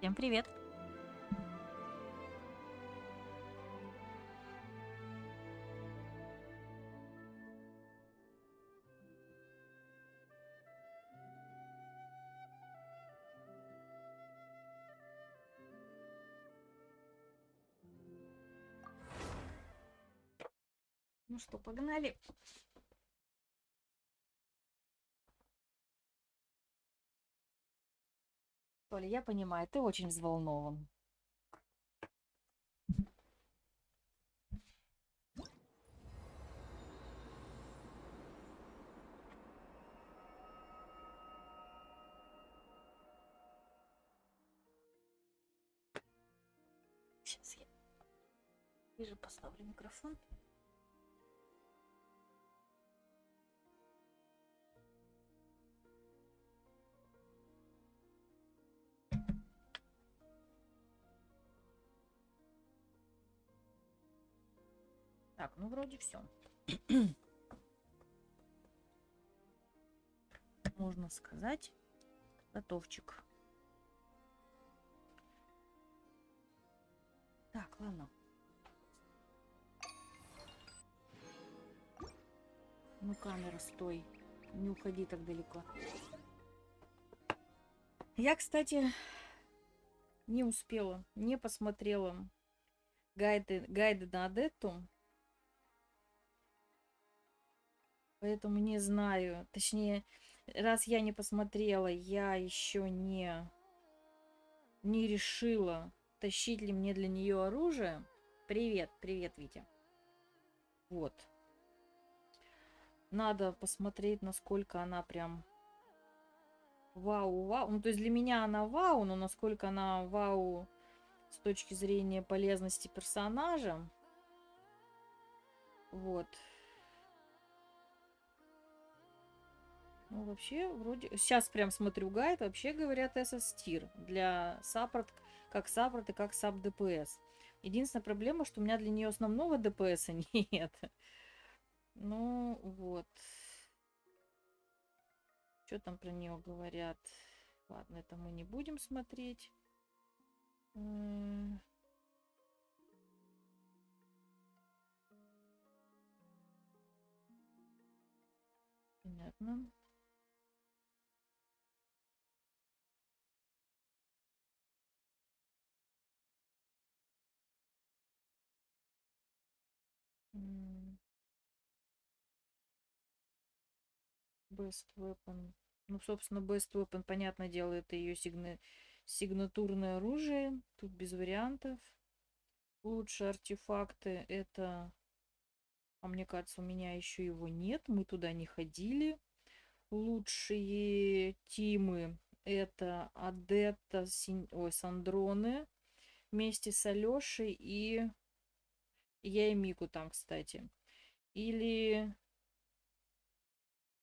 Всем привет! Ну что, погнали? Толя, я понимаю, ты очень взволнован. Сейчас я ближе поставлю микрофон. Так, ну вроде все. Можно сказать, готовчик. Так, ладно. Ну, камера, стой. Не уходи так далеко. Я, кстати, не успела, не посмотрела гайды на Адетту. Поэтому не знаю. Точнее, раз я не посмотрела, я еще не решила, тащить ли мне для нее оружие. Привет, привет, Витя. Вот. Надо посмотреть, насколько она прям вау-вау. Ну, то есть для меня она вау, но насколько она вау с точки зрения полезности персонажа. Вот. Ну, вообще, вроде... Сейчас прям смотрю гайд. Вообще, говорят, SS-тир для саппорт, как саппорт и как сап-ДПС. Единственная проблема, что у меня для нее основного ДПС нет. Ну, вот. Что там про нее говорят? Ладно, это мы не будем смотреть. Понятно. Best Weapon. Ну, собственно, Best Weapon, понятное дело, это ее сигнатурное оружие. Тут без вариантов. Лучшие артефакты это... А мне кажется, у меня еще его нет. Мы туда не ходили. Лучшие тимы это Адетта, Сандроны. Вместе с Алешей и... Я и Мику там, кстати. Или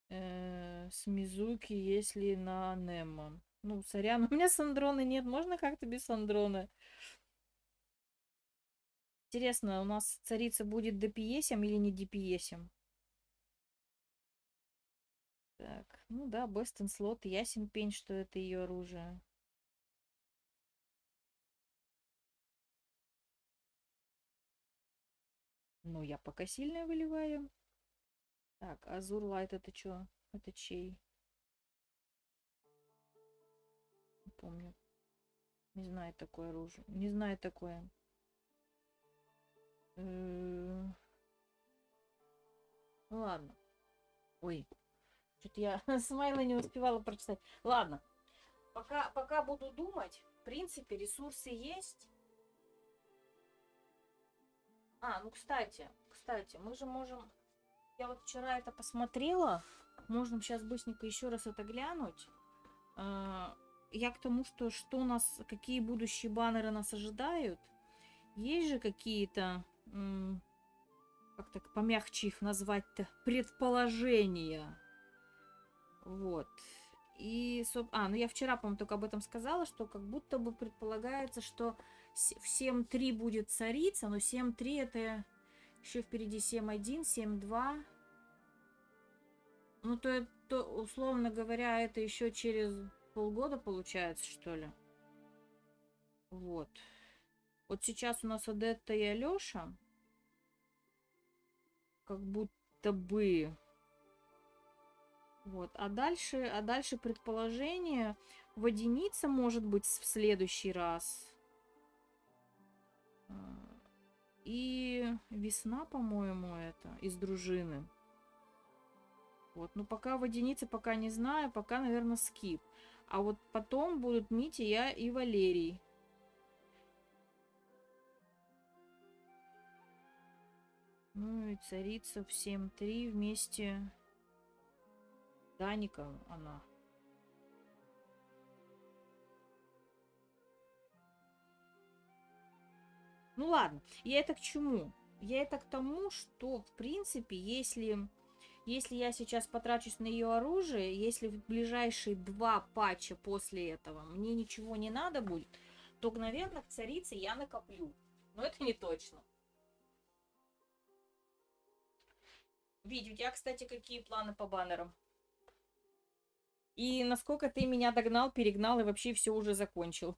с Мизуки, если на Немо. Ну, сорян, у меня Сандрона нет. Можно как-то без Сандрона? Интересно, у нас царица будет DPS или не DPS? Так, ну да, Best in Slot. Ясен пень, что это ее оружие. Ну, я пока сильно выливаю. Так, Азур Лайт это что? Это чей? Не помню. Не знаю такое оружие. Не знаю такое. Ну ладно. Ой. Что-то я смайлы не успевала прочитать. Ладно. Пока буду думать. В принципе, ресурсы есть. Ну, кстати, мы же можем... Я вот вчера это посмотрела. Можно сейчас быстренько еще раз это глянуть. Я к тому, что у нас, какие будущие баннеры нас ожидают. Есть же какие-то, как так помягче их назвать-то, предположения. Вот. И, ну я вчера, по-моему, только об этом сказала, что как будто бы предполагается, что в 7.3 будет царица, но 7.3 это еще впереди 7.1, 7.2. Ну, то, условно говоря, это еще через полгода получается, что ли? Вот. Вот сейчас у нас Одетта и Алёша. Как будто бы. Вот. А дальше предположение. Водяница может быть в следующий раз. И весна, по-моему, это из дружины. Вот. Ну, пока водяницы, пока не знаю. Пока, наверное, скип. А вот потом будут Митя, я и Валерий. Ну и царица в 7-3 вместе с Даником она. Ну ладно, я это к чему? Я это к тому, что, в принципе, если я сейчас потрачусь на ее оружие, если в ближайшие 2 патча после этого мне ничего не надо будет, то, наверное, к царице я накоплю. Но это не точно. Вить, у тебя, кстати, какие планы по баннерам? И насколько ты меня догнал, перегнал и вообще все уже закончил?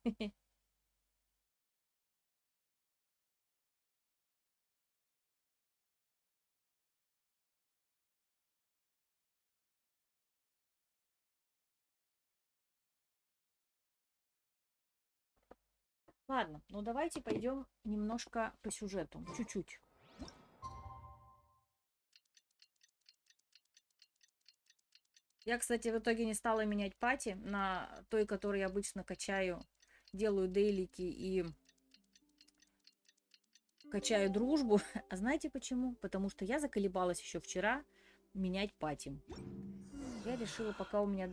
Ладно, ну давайте пойдем немножко по сюжету. Чуть-чуть. Я, кстати, в итоге не стала менять пати на той, которой я обычно качаю. Делаю дейлики и качаю дружбу. А знаете почему? Потому что я заколебалась еще вчера менять пати. Я решила, пока у меня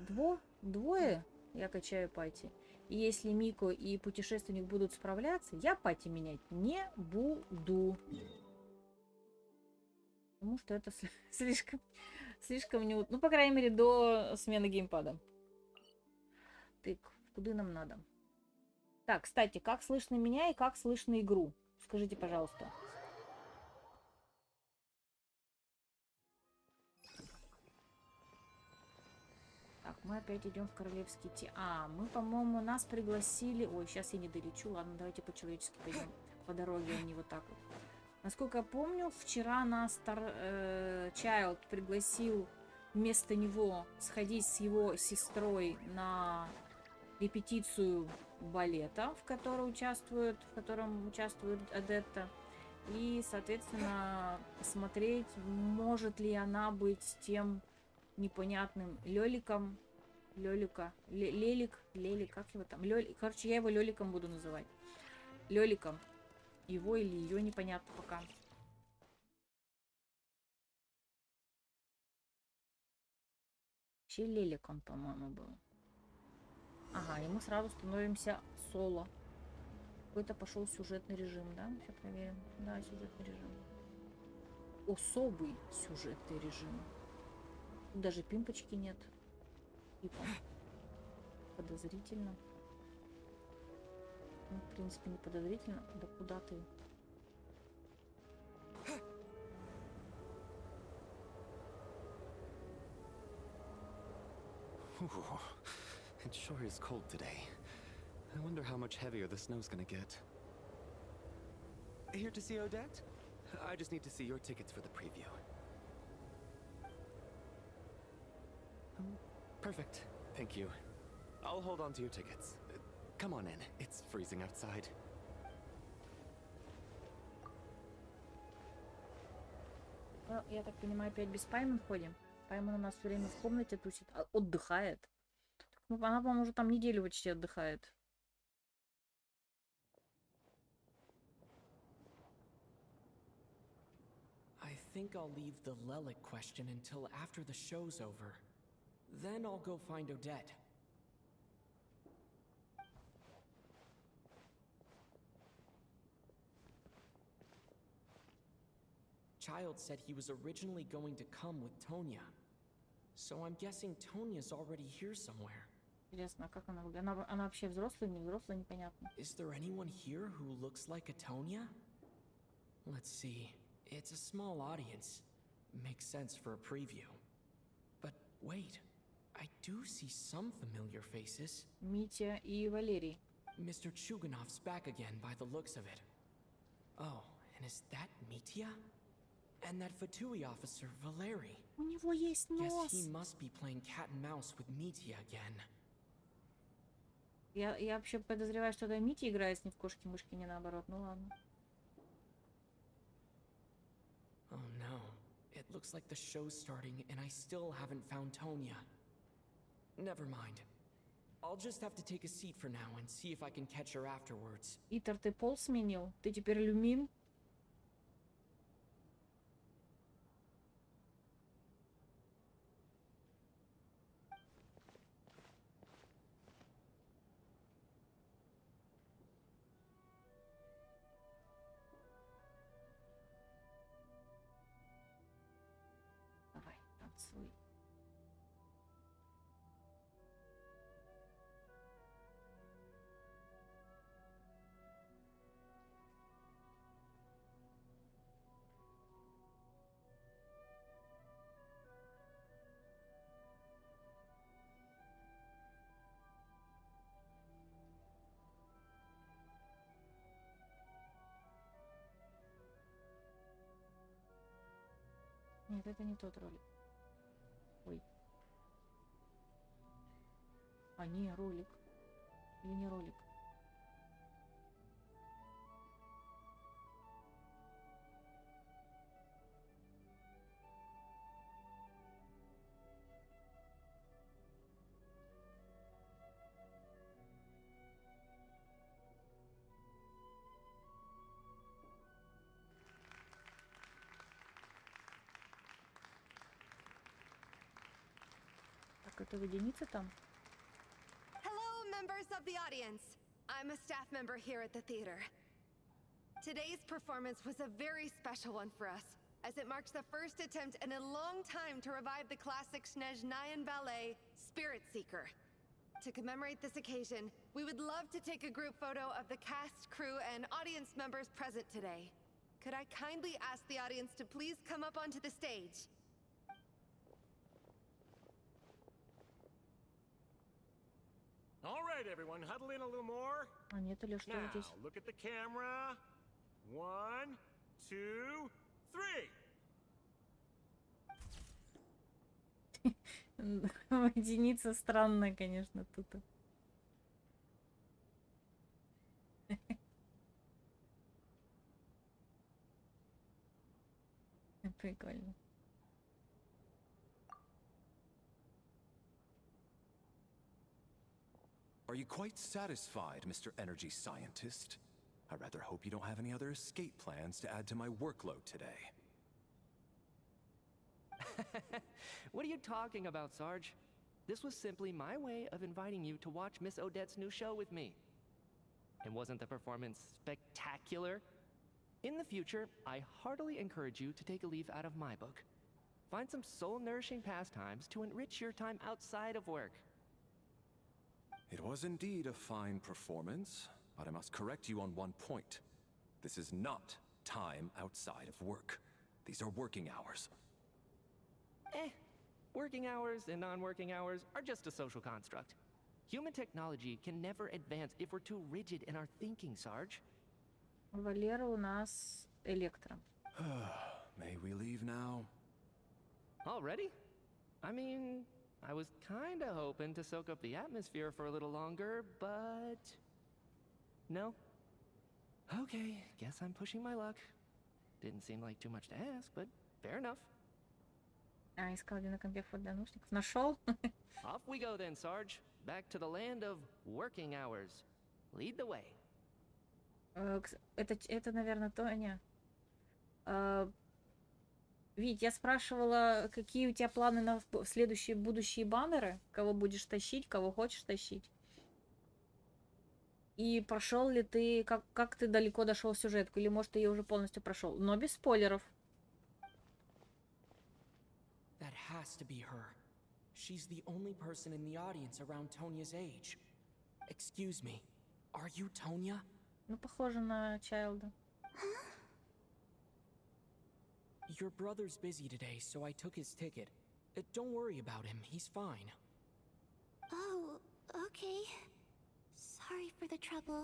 двое, я качаю пати. И если Мико и путешественник будут справляться, я пати менять не буду. Потому что это слишком не... Ну, по крайней мере, до смены геймпада. Так, куда нам надо? Так, кстати, как слышно меня и как слышно игру? Скажите, пожалуйста. Так, мы опять идем в королевский мы, по-моему, нас пригласили... Ой, сейчас я не долечу. Ладно, давайте по-человечески пойдем по дороге, а не вот так вот. Насколько я помню, вчера нас Чайлд пригласил вместо него сходить с его сестрой на репетицию балета, в котором участвует Адетта. И, соответственно, посмотреть, может ли она быть тем непонятным Лёликом. Лелик, как его там? Короче, я его Лёликом буду называть. Лёликом. Его или ее непонятно пока. Вообще Лелик он, по-моему, был. Ага, и мы сразу становимся соло. Какой-то пошел сюжетный режим, да? Сейчас проверим. Да, сюжетный режим. Особый сюжетный режим. Тут даже пимпочки нет. Типа. Подозрительно. Ну, в принципе, не подозрительно. Да куда ты? Ooh, it sure is cold today. I wonder how much heavier the snow's gonna get. Here to see Odette? I just need to see your tickets for the preview. Perfect. Thank you. I'll hold on to your tickets. Come on in. It's freezing outside. Ну, я так понимаю, опять без Паймон ходим. Паймон у нас все время в комнате тусит, отдыхает. Ну, она, по-моему, уже там неделю почти отдыхает. I think I'll leave the Lelic question until after the show's over. Then I'll go find Odette. Child said he was originally going to come with Tonya. So I'm guessing Tonya's already here somewhere. Интересно, а как она выглядит? Она вообще взрослая, не взрослая, непонятно. Is there anyone here who looks like a Tonya? Let's see. It's a small audience. Makes sense for a preview. But wait, I do see some familiar faces. Митя и Валерий. Mr. Chuganov's back again by the looks of it. Oh, and is that Mitya? And that VII officer, Valeri. У него есть Guess нос. he must be playing cat and mouse with Mitya again. Я вообще подозреваю, что это Митя играет с ним в кошки-мышки, не наоборот. Ну ладно. Oh no. It looks like the show's starting and I still haven't found Tonya. Never mind. I'll just have to take a seat for now and see if I can catch her afterwards. Итер, ты пол сменил? Ты теперь люмин? Давай, танцуй. Нет, это не тот ролик. Ой. А, не, ролик. Или не ролик? Так, это водяница там? Hello, members of the audience. I'm a staff member here at the theater. Today's performance was a very special one for us, as it marks the first attempt in a long time to revive the classic Snezhnayan ballet, Spirit Seeker. To commemorate this occasion, we would love to take a group photo of the cast, crew, and audience members present today. Could I kindly ask the audience to please come up onto the stage? All right, everyone, huddle in a little more. А нет, или что Now, здесь? look at the camera. 1, 2, 3. Водяница странная, конечно, тут. Прикольно. Are you quite satisfied, Mr. Energy Scientist? I rather hope you don't have any other escape plans to add to my workload today. What are you talking about, Sarge? This was simply my way of inviting you to watch Miss Odette's new show with me. And wasn't the performance spectacular? In the future, I heartily encourage you to take a leaf out of my book. Find some soul-nourishing pastimes to enrich your time outside of work. It was indeed a fine performance, but I must correct you on one point. This is not time outside of work. These are working hours. Working hours and non-working hours are just a social construct. Human technology can never advance if we're too rigid in our thinking, Sarge. Валера у нас Электро. May we leave now? Already? I mean, I was kinda hoping to soak up the atmosphere for a little longer, but... No? Okay, guess I'm pushing my luck. Didn't seem like too much to ask, but fair enough. А, искал где на компе вход для наушников. Нашел? Off we go then, Sarge. Back to the land of working hours. Lead the way. Это, наверное, Тоня. Вить, я спрашивала, какие у тебя планы на следующие будущие баннеры? Кого будешь тащить, кого хочешь тащить? И прошел ли ты, как ты далеко дошел в сюжетку? Или, может, ты ее уже полностью прошел? Но без спойлеров. That has to be her. She's the only person in the audience around Tonya's age. Excuse me, are you Tonya? Ну, похоже на Чайлда. Your brother's busy today, so I took his ticket. Don't worry about him, he's fine. Oh, okay. Sorry for the trouble.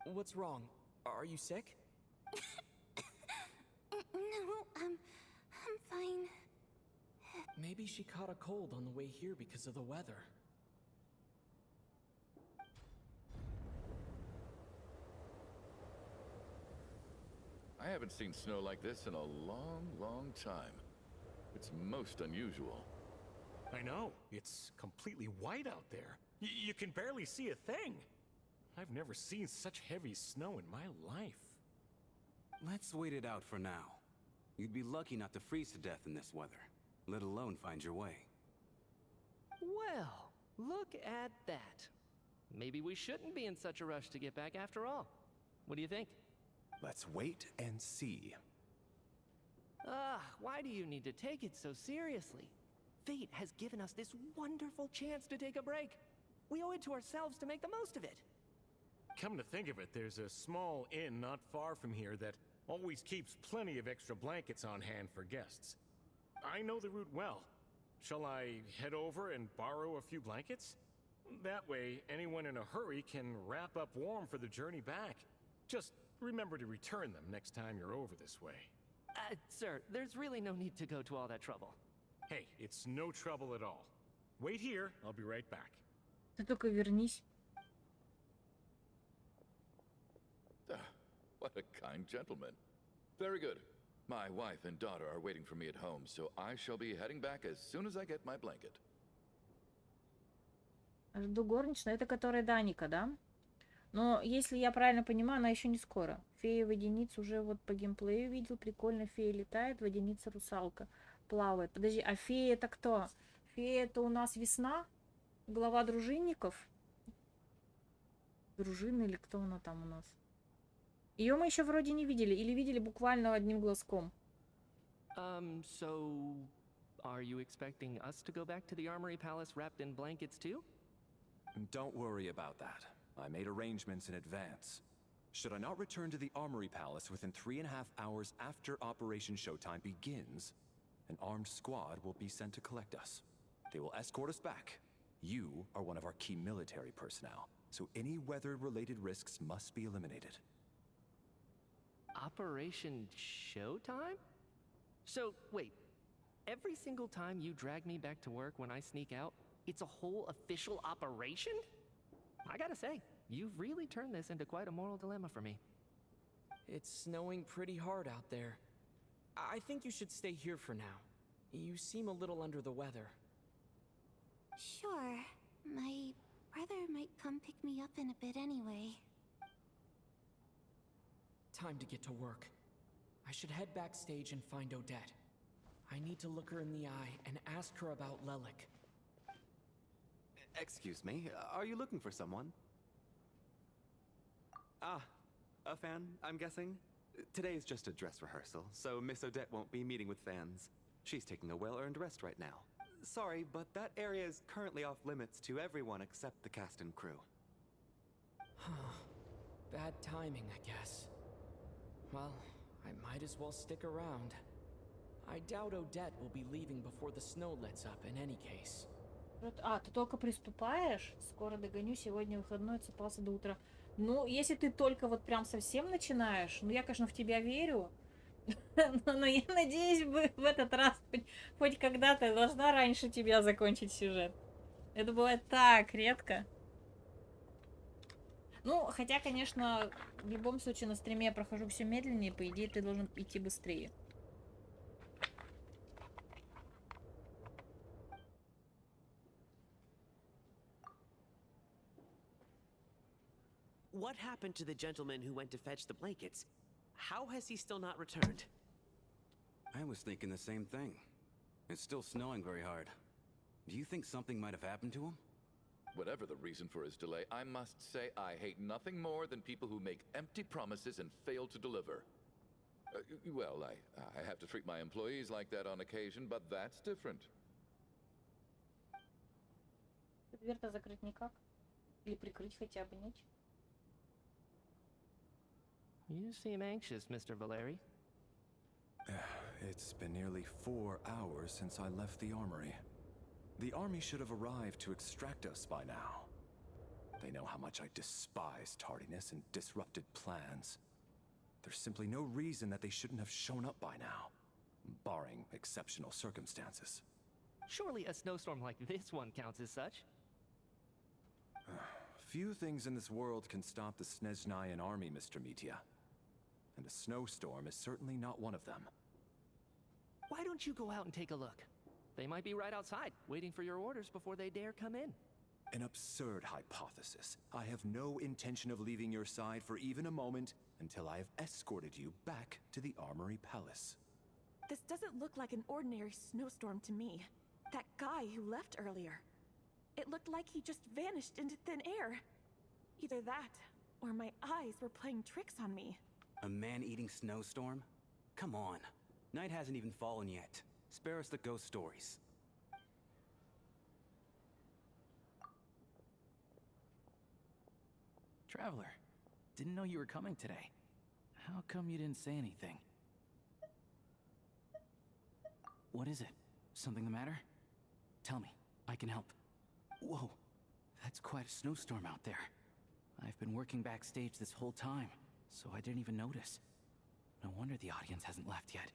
What's wrong? Are you sick? No, I'm fine. Maybe she caught a cold on the way here because of the weather. I haven't seen snow like this in a long, long time. It's most unusual. I know. It's completely white out there. You can barely see a thing. I've never seen such heavy snow in my life. Let's wait it out for now. You'd be lucky not to freeze to death in this weather, let alone find your way. Well, look at that. Maybe we shouldn't be in such a rush to get back after all. What do you think? Let's wait and see. Why do you need to take it so seriously? Fate has given us this wonderful chance to take a break. We owe it to ourselves to make the most of it. Come to think of it, there's a small inn not far from here that always keeps plenty of extra blankets on hand for guests. I know the route well. Shall I head over and borrow a few blankets? That way, anyone in a hurry can wrap up warm for the journey back. Just remember to return them next time you're over this way. Sir, there's really no need to go to all that trouble. Hey, it's no trouble at all. Wait here, I'll be right back. Ты только вернись. What a kind gentleman. Very good. My wife and daughter are waiting for me at home, so I shall be heading back as soon as I get my blanket. Жду горничную. Это которая Даника, да? Но если я правильно понимаю, она еще не скоро. Фея водяниц уже вот по геймплею видел. Прикольно. Фея летает, водяница русалка. Плавает. Подожди, а фея это кто? Фея это у нас весна? Глава дружинников? Дружина или кто она там у нас? Ее мы еще вроде не видели. Или видели буквально одним глазком. So... Are you expecting us to go back to the Armory Palace wrapped in blankets too? Don't worry about that. I made arrangements in advance. Should I not return to the Armory Palace within 3.5 hours after Operation Showtime begins, an armed squad will be sent to collect us. They will escort us back. You are one of our key military personnel, so any weather-related risks must be eliminated. Operation Showtime? So, wait. Every single time you drag me back to work when I sneak out, it's a whole official operation? I gotta say, you've really turned this into quite a moral dilemma for me. It's snowing pretty hard out there. I think you should stay here for now. You seem a little under the weather. Sure. My brother might come pick me up in a bit anyway. Time to get to work. I should head backstage and find Odette. I need to look her in the eye and ask her about Lelik. Excuse me, are you looking for someone? Ah, a fan, I'm guessing? Today's just a dress rehearsal, so Miss Odette won't be meeting with fans. She's taking a well-earned rest right now. Sorry, but that area is currently off limits to everyone except the cast and crew. Bad timing, I guess. Well, I might as well stick around. I doubt Odette will be leaving before the snow lets up in any case. А, ты только приступаешь? Скоро догоню, сегодня выходной, отсыпался до утра. Ну, если ты только вот прям совсем начинаешь, ну, я, конечно, в тебя верю. Но я надеюсь, в этот раз хоть когда-то я должна раньше тебя закончить сюжет. Это бывает так редко. Ну, хотя, конечно, в любом случае на стриме я прохожу все медленнее, по идее, ты должен идти быстрее. What happened to the gentleman who went to fetch the blankets? How has he still not returned? I was thinking the same thing. It's still snowing very hard. Do you think something might have happened to him? Whatever the reason for his delay, I must say I hate nothing more than people who make empty promises and fail to deliver. Well, I have to treat my employees like that on occasion, but that's different. Дверь-то закрыть никак? Или прикрыть хотя бы, нет? You seem anxious, Mr. Valeri. It's been nearly 4 hours since I left the armory. The army should have arrived to extract us by now. They know how much I despise tardiness and disrupted plans. There's simply no reason that they shouldn't have shown up by now, barring exceptional circumstances. Surely a snowstorm like this one counts as such. Few things in this world can stop the Snezhnayan army, Mr. Mitya. And a snowstorm is certainly not one of them. Why don't you go out and take a look? They might be right outside, waiting for your orders before they dare come in. An absurd hypothesis. I have no intention of leaving your side for even a moment until I have escorted you back to the Armory Palace. This doesn't look like an ordinary snowstorm to me. That guy who left earlier. It looked like he just vanished into thin air. Either that, or my eyes were playing tricks on me. A man-eating snowstorm? Come on. Night hasn't even fallen yet. Spare us the ghost stories. Traveler, didn't know you were coming today. How come you didn't say anything? What is it? Something the matter? Tell me, I can help. Whoa, that's quite a snowstorm out there. I've been working backstage this whole time, so I didn't even notice. No wonder the audience hasn't left yet.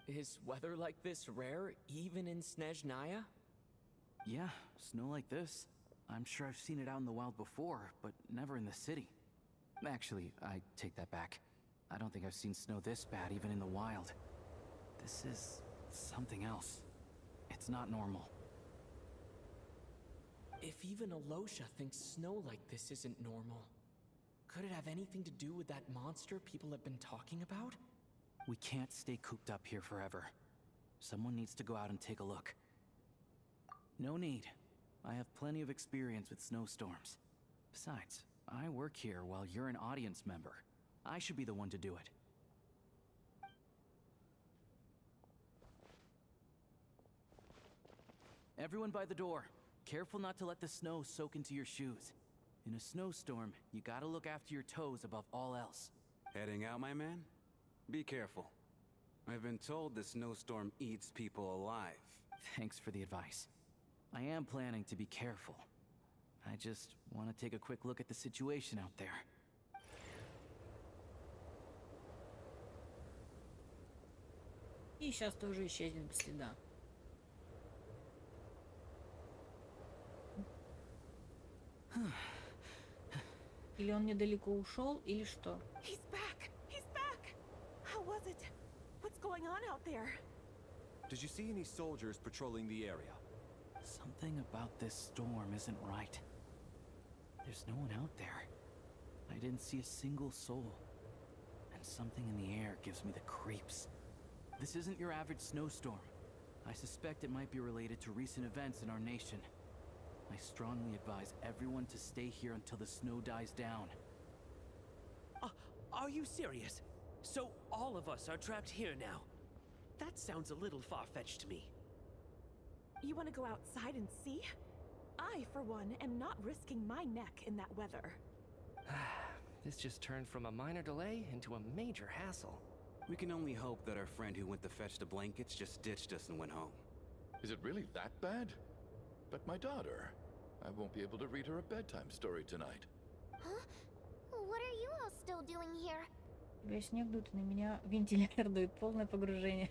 Is weather like this rare, even in Snezhnaya? Yeah, snow like this. I'm sure I've seen it out in the wild before, but never in the city. Actually, I take that back. I don't think I've seen snow this bad even in the wild. This is something else. It's not normal. If even Alosha thinks snow like this isn't normal, could it have anything to do with that monster people have been talking about? We can't stay cooped up here forever. Someone needs to go out and take a look. No need. I have plenty of experience with snowstorms. Besides, I work here while you're an audience member. I should be the one to do it. Everyone by the door. Careful not to let the snow soak into your shoes. In a snowstorm, you gotta look after your toes above all else. Heading out, my man? Be careful. I've been told the snowstorm eats people alive. Thanks for the advice. I am planning to be careful. I just want to take a quick look at the situation out there. И сейчас тоже исчезнет без следа. Или он недалеко ушел, или что? He's back! He's back! How was it? What's going on out there? Did you see any soldiers patrolling the area? Something about this storm isn't right. There's no one out there. I didn't see a single soul. And something in the air gives me the creeps. This isn't your average snowstorm. I suspect it might be related to recent events in our nation. I strongly advise everyone to stay here until the snow dies down. Are you serious? So all of us are trapped here now? That sounds a little far-fetched to me. You want to go outside and see? I, for one, am not risking my neck in that weather. This just turned from a minor delay into a major hassle. We can only hope that our friend who went to fetch the blankets just ditched us and went home. Is it really that bad? But my daughter, I won't be able to read her a bedtime story tonight. Huh? What are you all still doing here? Весь снег дует, на меня вентилятор дует, полное погружение.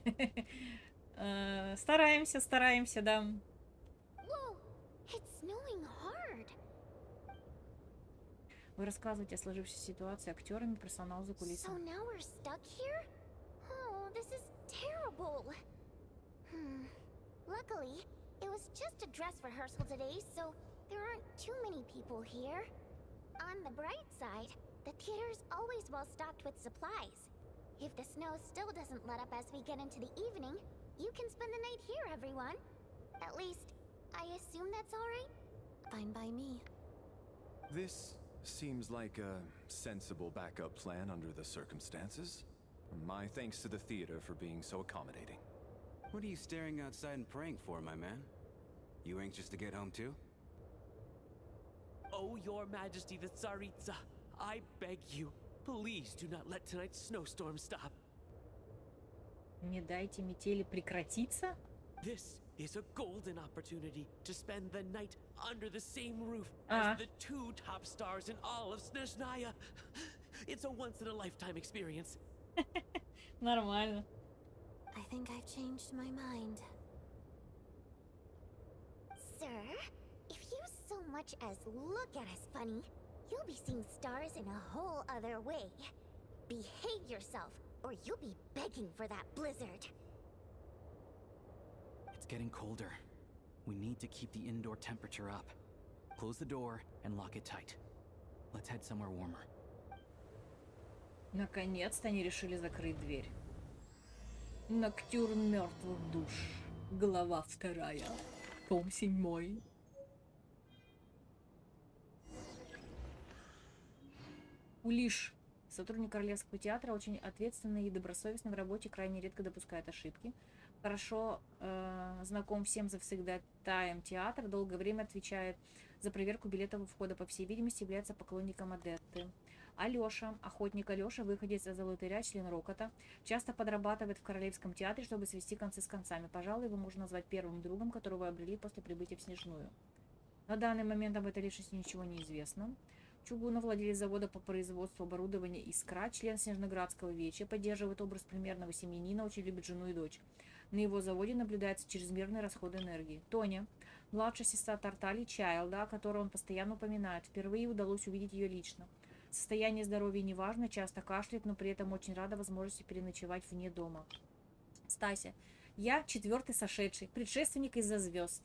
Стараемся, стараемся, да. Whoa, it's snowing hard. Вы рассказываете о сложившейся ситуации актерами, персоналу за So кулисами. now we're stuck here? Oh, this is terrible. Luckily, it was just a dress rehearsal today, so there aren't too many people here. On the bright side, the theater's always well stocked with supplies. If the snow still doesn't let up as we get into the evening, you can spend the night here, everyone. At least, I assume that's all right? Fine by me. This seems like a sensible backup plan under the circumstances. My thanks to the theater for being so accommodating. What are you staring outside and praying for, my man? You anxious to get home too? Oh, Your Majesty the Tsaritsa, I beg you, please do not let tonight's snowstorm stop. Не дайте метели прекратиться? This is a golden opportunity to spend the night under the same roof Uh-huh. as the two top stars in all of Snezhnaya. It's a once-in-a-lifetime experience. Нормально. I think I've changed my mind. Sir, if you so much as look at us funny, you'll be seeing stars in a whole other way. Behave yourself, or you'll be begging for that blizzard. It's getting colder. We need to keep the indoor temperature up. Close the door and lock it tight. Let's head somewhere warmer. Наконец-то они решили закрыть дверь. Ноктюрн мёртвых душ. Глава 2. Том 7. Улиш. Сотрудник Королевского театра очень ответственный и добросовестный в работе, крайне редко допускает ошибки. Хорошо знаком всем завсегдатаем театра, долгое время отвечает за проверку билетов у входа, по всей видимости, является поклонником Адетты. Алёша, охотник Алёша, выходец из Золотыря, член Рокота, часто подрабатывает в Королевском театре, чтобы свести концы с концами. Пожалуй, его можно назвать первым другом, которого вы обрели после прибытия в Снежную. На данный момент об этой личности ничего не известно. Чугунов, владелец завода по производству оборудования «Искра», член Снежноградского веча, поддерживает образ примерного семьянина, очень любит жену и дочь. На его заводе наблюдаются чрезмерные расходы энергии. Тоня, младшая сестра Тартали Чайлда, о которой он постоянно упоминает. Впервые удалось увидеть ее лично. Состояние здоровья неважно, часто кашляет, но при этом очень рада возможности переночевать вне дома. Стася, я 4-й сошедший, предшественник из-за звезд.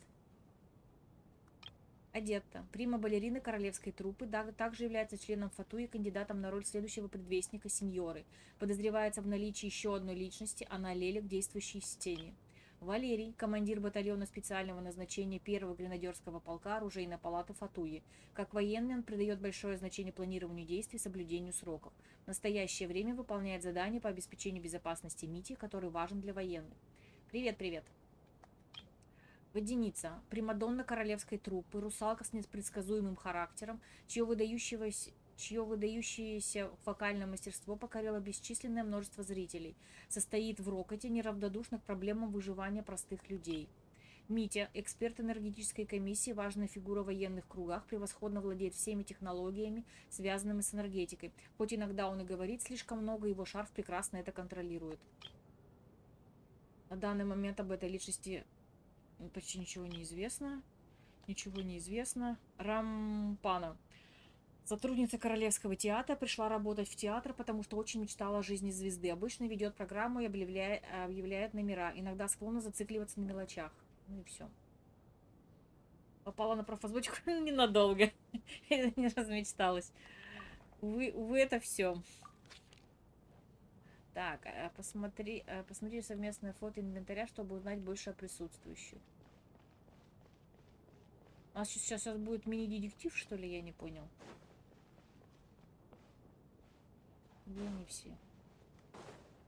Адетта, прима-балерина королевской труппы, также является членом ФАТУ и кандидатом на роль следующего предвестника сеньоры. Подозревается в наличии еще одной личности, она Лелик, действующий из тени. Валерий, командир батальона специального назначения 1-го гренадерского полка оружейной палаты Фатуи. Как военный он придает большое значение планированию действий и соблюдению сроков. В настоящее время выполняет задания по обеспечению безопасности Мити, который важен для военных. Привет-привет. Водяница, примадонна королевской труппы, русалка с непредсказуемым характером, чье выдающееся вокальное мастерство покорило бесчисленное множество зрителей. Состоит в Рокоте, неравнодушна к проблемам выживания простых людей. Митя, эксперт энергетической комиссии, важная фигура в военных кругах, превосходно владеет всеми технологиями, связанными с энергетикой. Хоть иногда он и говорит слишком много, его шарф прекрасно это контролирует. На данный момент об этой личности почти ничего не известно. Ничего не известно. Рампана. Сотрудница Королевского театра, пришла работать в театр, потому что очень мечтала о жизни звезды. Обычно ведет программу и объявляет номера. Иногда склонна зацикливаться на мелочах. Ну и все. Попала на профозвучку ненадолго. Не размечталась. Увы, это все. Так, посмотри совместное фото инвентаря, чтобы узнать больше о присутствующих. У нас сейчас будет мини-детектив, что ли? Я не понял. Где они все?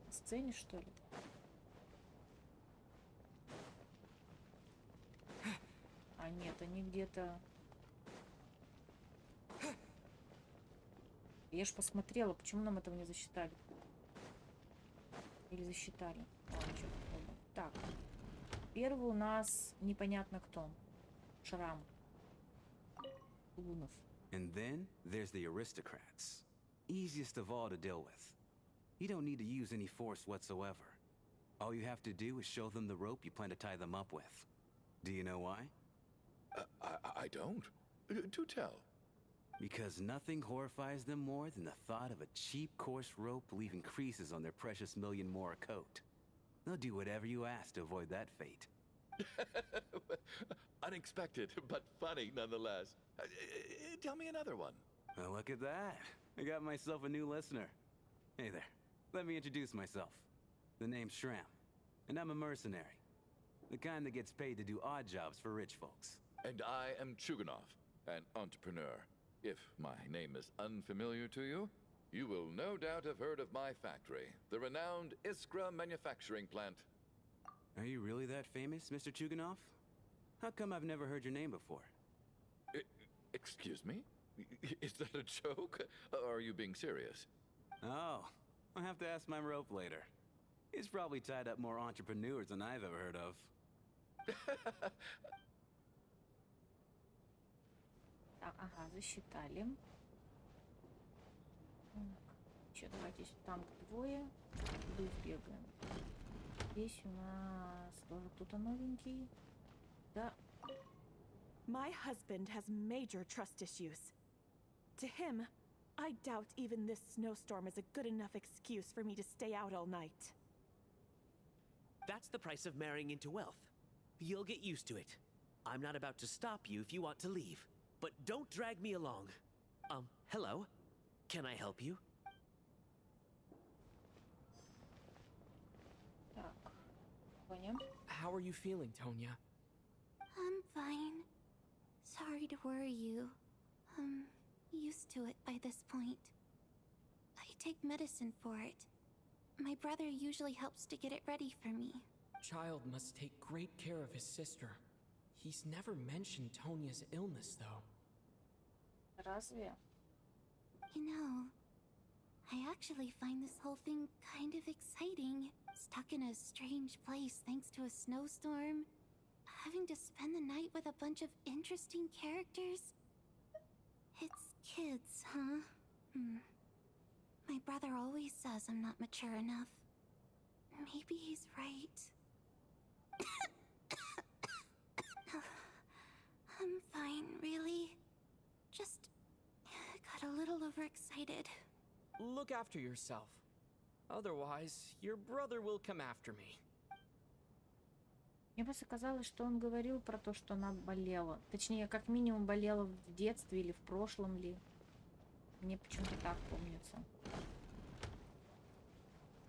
На сцене, что ли? А нет, они где-то... Я ж посмотрела, почему нам этого не засчитали? Или засчитали? Ладно, что попробуем. Так. Первый у нас непонятно кто. Шрам. Лунов. And then there's the aristocrats. Easiest of all to deal with. You don't need to use any force whatsoever. All you have to do is show them the rope you plan to tie them up with. Do you know why? I don't. Do tell. Because nothing horrifies them more than the thought of a cheap, coarse rope leaving creases on their precious million Mora coat. They'll do whatever you ask to avoid that fate. Unexpected, but funny nonetheless. Tell me another one. Well, look at that. I got myself a new listener. Hey there. Let me introduce myself. The name's Shram, and I'm a mercenary. The kind that gets paid to do odd jobs for rich folks. And I am Chuganov, an entrepreneur. If my name is unfamiliar to you, you will no doubt have heard of my factory, the renowned Iskra manufacturing plant. Are you really that famous, Mr. Chuganov? How come I've never heard your name before? Excuse me? Is that a joke? Or are you being serious? Oh, I'll have to ask my rope later. He's probably tied up more entrepreneurs than I've ever heard of. Так, ага, засчитали. Че, давайте там двое. Туда сбегаем. Здесь у нас тоже кто-то новенький. Да. My husband has major trust issues. To him, I doubt even this snowstorm is a good enough excuse for me to stay out all night. That's the price of marrying into wealth. You'll get used to it. I'm not about to stop you if you want to leave. But don't drag me along. Hello? Can I help you? Так, понял. How are you feeling, Tonya? I'm fine. Sorry to worry you. I'm used to it by this point. I take medicine for it. My brother usually helps to get it ready for me. Child must take great care of his sister. He's never mentioned Tonya's illness, though. Разве? You know, I actually find this whole thing kind of exciting. Stuck in a strange place thanks to a snowstorm. Having to spend the night with a bunch of interesting characters. It's kids, huh? My brother always says I'm not mature enough. Maybe he's right. I'm fine, really. Just got a little overexcited. Look after yourself. Otherwise, your brother will come after me. Мне просто казалось, что он говорил про то, что она болела. Точнее, как минимум болела в детстве или в прошлом ли. Мне почему-то так помнится.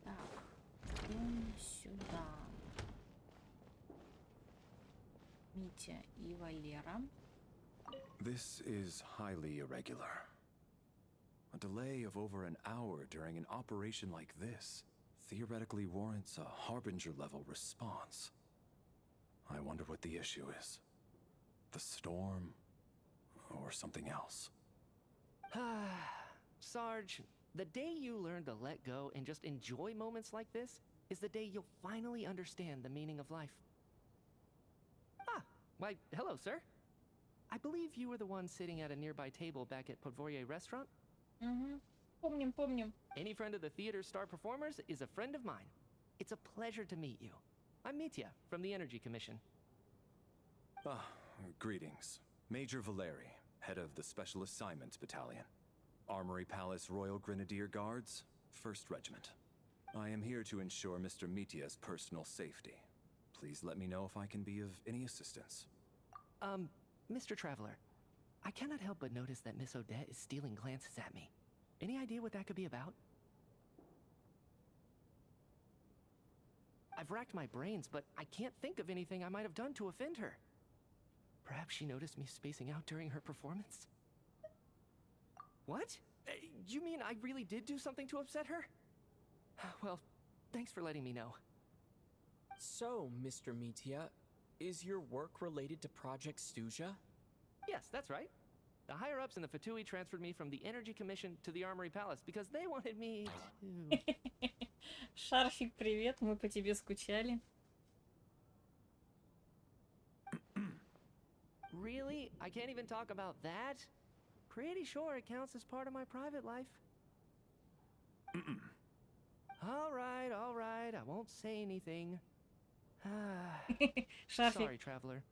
Так, идем сюда. Митя и Валера. This is highly irregular. A delay of over an hour during an operation like this theoretically warrants a Harbinger-level response. I wonder what the issue is. The storm, or something else. Sarge, the day you learn to let go and just enjoy moments like this is the day you'll finally understand the meaning of life. Ah, why, hello, sir. I believe you were the one sitting at a nearby table back at Podvorye restaurant? Помним. Any friend of the theater's star performers is a friend of mine. It's a pleasure to meet you. I'm Mitya, from the Energy Commission. Greetings. Major Valeri, head of the Special Assignments Battalion. Armory Palace Royal Grenadier Guards, 1st Regiment. I am here to ensure Mr. Mitya's personal safety. Please let me know if I can be of any assistance. Mr. Traveler, I cannot help but notice that Miss Odette is stealing glances at me. Any idea what that could be about? I've racked my brains, but I can't think of anything I might have done to offend her. Perhaps she noticed me spacing out during her performance? What? You mean I really did do something to upset her? Well, thanks for letting me know. So, Mr. Mitya, is your work related to Project Stuja? Yes, that's right. The higher-ups in the Fatui transferred me from the Energy Commission to the Armory Palace because they wanted me to... Шарфик, привет, мы по тебе скучали. Really? I can't even talk about that? Pretty sure it counts as part of my private life. All right, I won't say anything. Sorry, Traveler.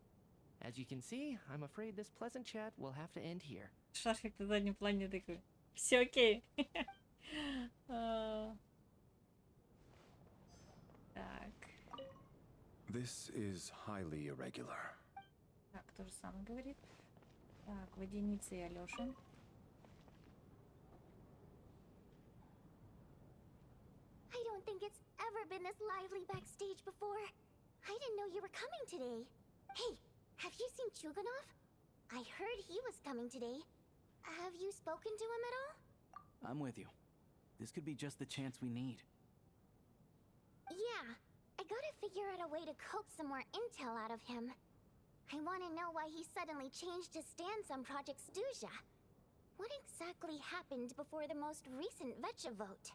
As you can see, I'm afraid this pleasant chat will have to end here. Шарфик на заднем плане такой. Все окей. Так. This is highly irregular. Так, то же самое говорит. Так, Водяница и Алёша. I don't think it's ever been this lively backstage before. I didn't know you were coming today. Hey, have you seen Chuganov? I heard he was coming today. Have you spoken to him at all? I'm with you. This could be just the chance we need. Yeah, I gotta figure out a way to coax some more intel out of him. I want to know why he suddenly changed his stance on Project Stuja. What exactly happened before the most recent VII vote?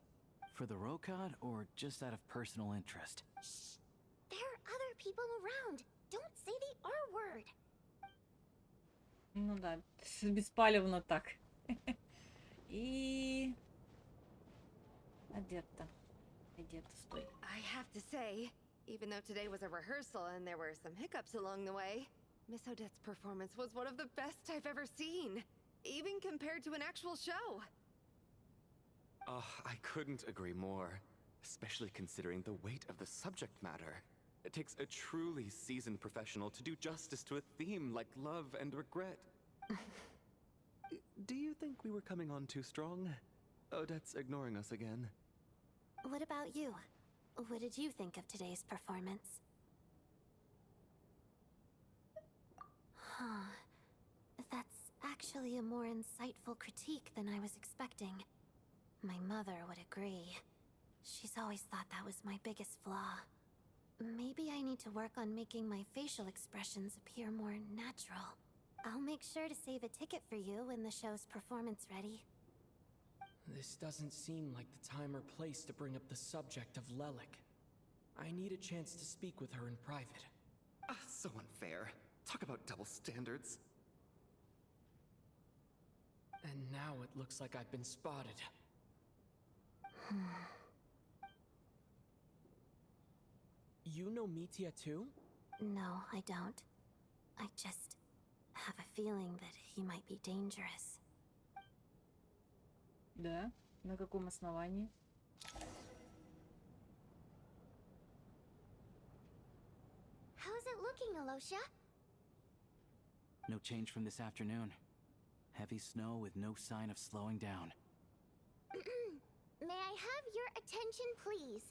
For the Rokad, or just out of personal interest? Shh! There are other people around. Don't say the R word. Ну да, беспалевно так. И... Одетта. Одетта, стой. I have to say, even though today was a rehearsal and there were some hiccups along the way, Miss Odette's performance was one of the best I've ever seen, even compared to an actual show. I couldn't agree more, especially considering the weight of the subject matter. It takes a truly seasoned professional to do justice to a theme like love and regret. Do you think we were coming on too strong? Odette's ignoring us again. What about you? What did you think of today's performance? Huh. That's actually a more insightful critique than I was expecting. My mother would agree. She's always thought that was my biggest flaw. Maybe I need to work on making my facial expressions appear more natural. I'll make sure to save a ticket for you when the show's performance ready. This doesn't seem like the time or place to bring up the subject of Lelik. I need a chance to speak with her in private. So unfair. Talk about double standards. And now it looks like I've been spotted. You know Mitya too? No, I don't. I just have a feeling that he might be dangerous. Да? На каком основании? How's it looking, Alosha? No change from this afternoon. Heavy snow with no sign of slowing down. May I have your attention, please?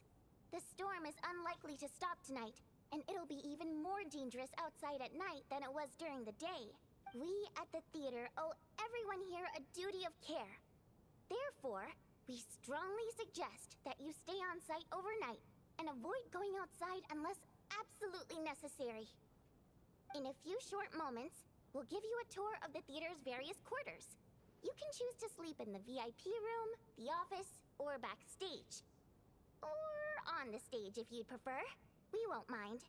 The storm is unlikely to stop tonight, and it'll be even more dangerous outside at night than it was during the day. We at the theater owe everyone here a duty of care. Therefore, we strongly suggest that you stay on site overnight and avoid going outside unless absolutely necessary. In a few short moments, we'll give you a tour of the theater's various quarters. You can choose to sleep in the VIP room, the office, or backstage. Or on the stage if you'd prefer. We won't mind.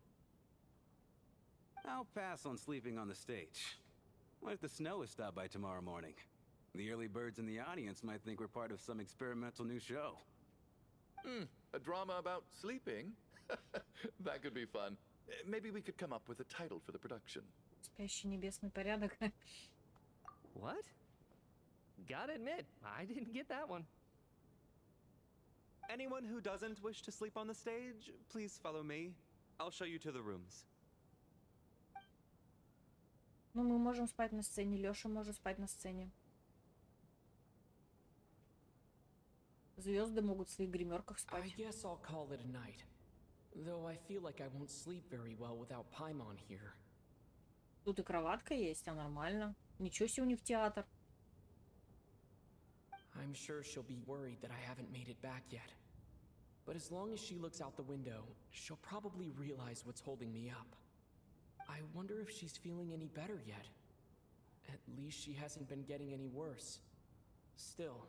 I'll pass on sleeping on the stage. What if the snow is stopped by tomorrow morning? The early birds in the audience might think we're part of some experimental new show. A drama about sleeping? That could be fun. Maybe we could come up with a title for the production. Спящий небесный порядок. What? Gotta admit, I didn't get that one. Anyone who doesn't wish to sleep on the stage, please follow me. I'll show you to the rooms. Ну, мы можем спать на сцене. Лёша может спать на сцене. Звезды могут в своих гримерках спать. I guess I'll call it a night. Though I feel like I won't sleep very well without Paimon here. Тут и кроватка есть, а нормально. Ничего себе у них театр. I'm sure she'll be worried that I haven't made it back yet. But as long as she looks out the window, she'll probably realize what's holding me up. I wonder if she's feeling any better yet. At least she hasn't been getting any worse. Still,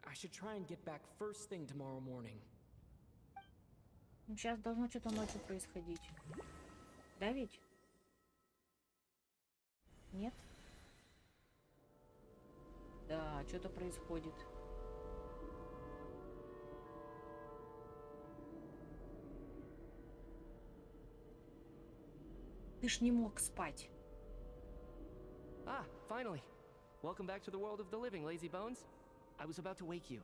I should try and get back first thing tomorrow morning. Сейчас должно что-то ночью происходить. Да ведь? Нет? Да, что-то происходит. Ты ж не мог спать. Ah, finally. Welcome back to the world of the living, lazy bones. I was about to wake you.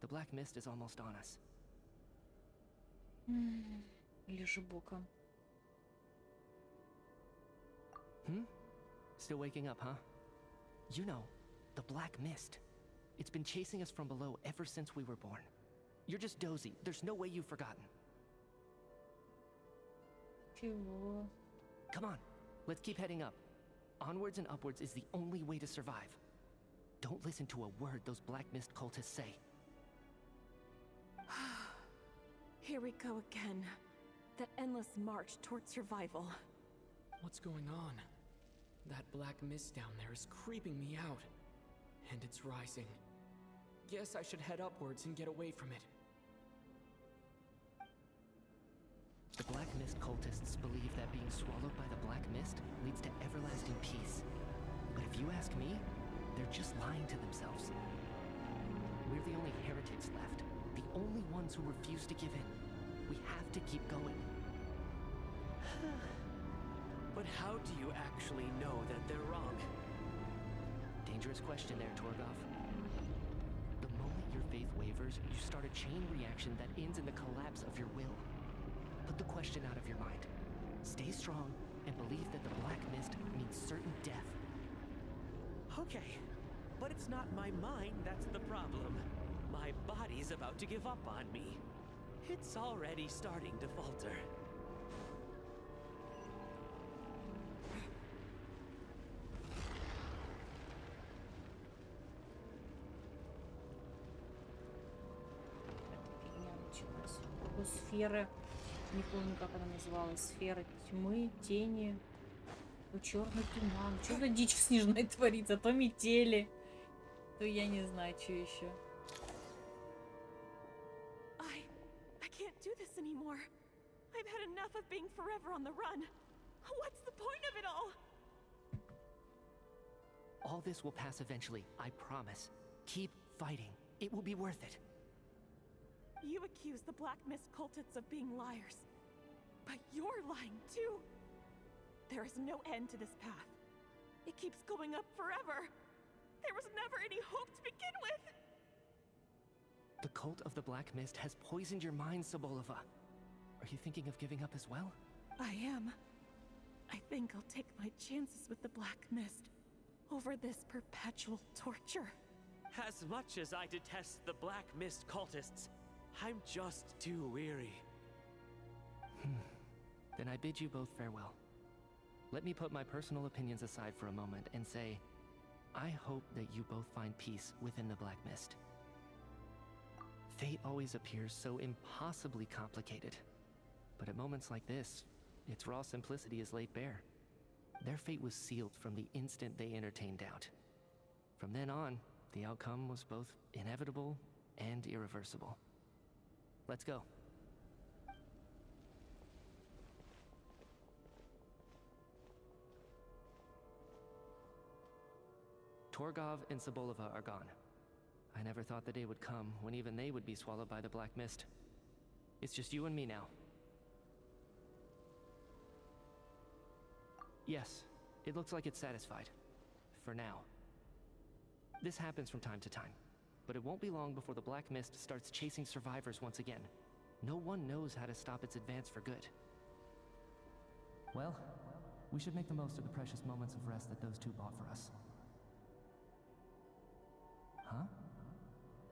The black mist is almost on us. Лежи боком. Still waking up, huh? You know, the black mist. It's been chasing us from below ever since we were born. You're just dozy. There's no way you've forgotten. Чего? Come on, let's keep heading up. Onwards and upwards is the only way to survive. Don't listen to a word those black mist cultists say. Here we go again. The endless march towards survival. What's going on? That black mist down there is creeping me out. And it's rising. Guess I should head upwards and get away from it. The black mist Mist cultists believe that being swallowed by the Black Mist leads to everlasting peace. But if you ask me, they're just lying to themselves. We're the only heretics left, the only ones who refuse to give in. We have to keep going. But how do you actually know that they're wrong? Dangerous question there, Torgov. The moment your faith wavers, you start a chain reaction that ends in the collapse of your will. Put the question out of your mind. Stay strong and believe that the Black Mist means certain death. Okay, but it's not my mind that's the problem. My body's about to give up on me. It's already starting to falter. Фигня началась. У сферы, не помню, как она называлась, сфера тьмы, тени, то черный туман. Что за дичь в снежной творится? То метели, то я не знаю, что еще. I can't do this anymore. I've had enough of being forever on the run. What's the point of it all? All this will pass eventually, I promise. Keep fighting. It will be worth it. You accuse the Black Mist cultists of being liars. But you're lying too. There is no end to this path. It keeps going up forever. There was never any hope to begin with. The cult of the Black Mist has poisoned your mind, Sobolova. Are you thinking of giving up as well? I am. I think I'll take my chances with the Black Mist over this perpetual torture. As much as I detest the Black Mist cultists, I'm just too weary. Then I bid you both farewell. Let me put my personal opinions aside for a moment and say, I hope that you both find peace within the Black Mist. Fate always appears so impossibly complicated. But at moments like this, its raw simplicity is laid bare. Their fate was sealed from the instant they entertained doubt. From then on, the outcome was both inevitable and irreversible. Let's go. Torgov and Sobolova are gone. I never thought the day would come when even they would be swallowed by the Black Mist. It's just you and me now. Yes, it looks like it's satisfied. For now. This happens from time to time, but it won't be long before the Black Mist starts chasing survivors once again. No one knows how to stop its advance for good. Well, we should make the most of the precious moments of rest that those two bought for us. Huh?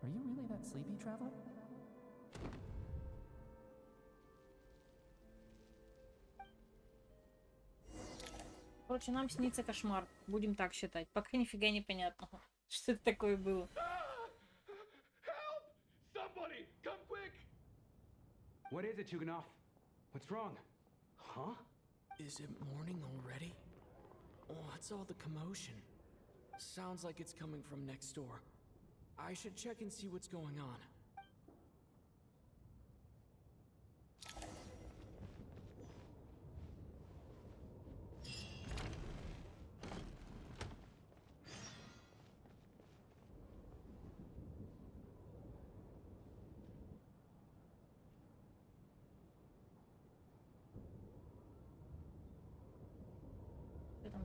Are you really that sleepy, traveler? Короче, нам снится кошмар. Будем так считать. Пока нифига не понятно, что это такое было. Somebody, come quick! What is it, Chuganov? What's wrong? Huh? Is it morning already? What's all the commotion? Sounds like it's coming from next door. I should check and see what's going on.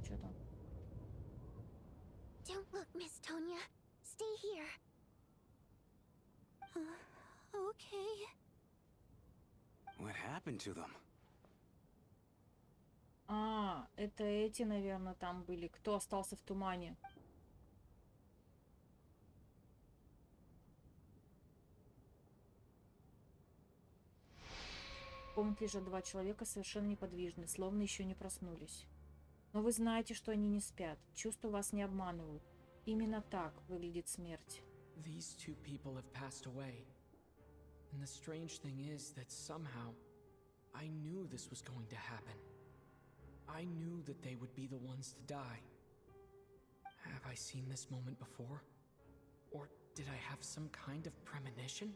Что там? Don't look, Miss Tonya. Stay here. Okay. What happened to them? А, это эти, наверное, там были. Кто остался в тумане? В комнате лежат два человека, совершенно неподвижны, словно еще не проснулись. Но вы знаете, что они не спят. Чувства вас не обманывают. Именно так выглядит смерть. These two people have passed away. And the strange thing is that somehow I knew this was going to happen. I knew that they would be the ones to die. Have I seen this moment before? Or did I have some kind of premonition?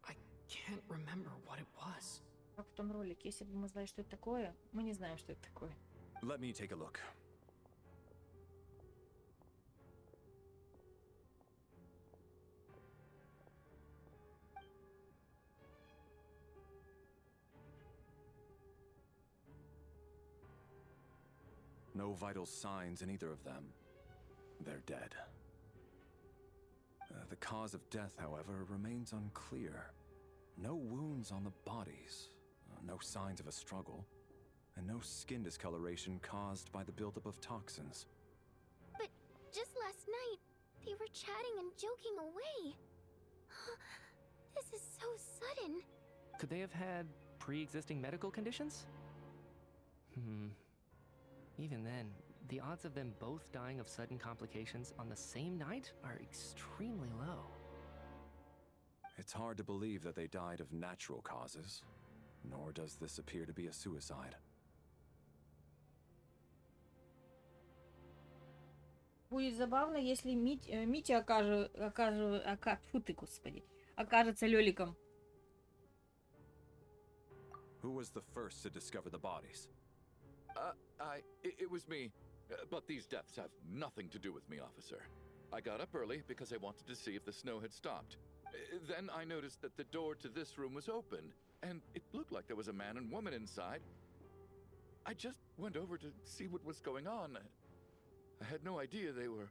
I can't remember what it was. Как том ролике. Если бы мы знали, что это такое, мы не знаем, что это такое. Let me take a look. No vital signs in either of them. They're dead. The cause of death, however, remains unclear. No wounds on the bodies, no signs of a struggle, and no skin discoloration caused by the buildup of toxins. But just last night, they were chatting and joking away. This is so sudden. Could they have had pre-existing medical conditions? Even then, the odds of them both dying of sudden complications on the same night are extremely low. It's hard to believe that they died of natural causes, nor does this appear to be a suicide. Будет забавно, если Митя фу ты, господи, окажется Лёликом. Who was the first to discover the bodies? It was me. But these deaths have nothing to do with me, officer. I got up early because I wanted to see if the snow had stopped. Then I noticed that the door to this room was open, and it looked like there was a man and woman inside. I just went over to see what was going on. I had no idea they were...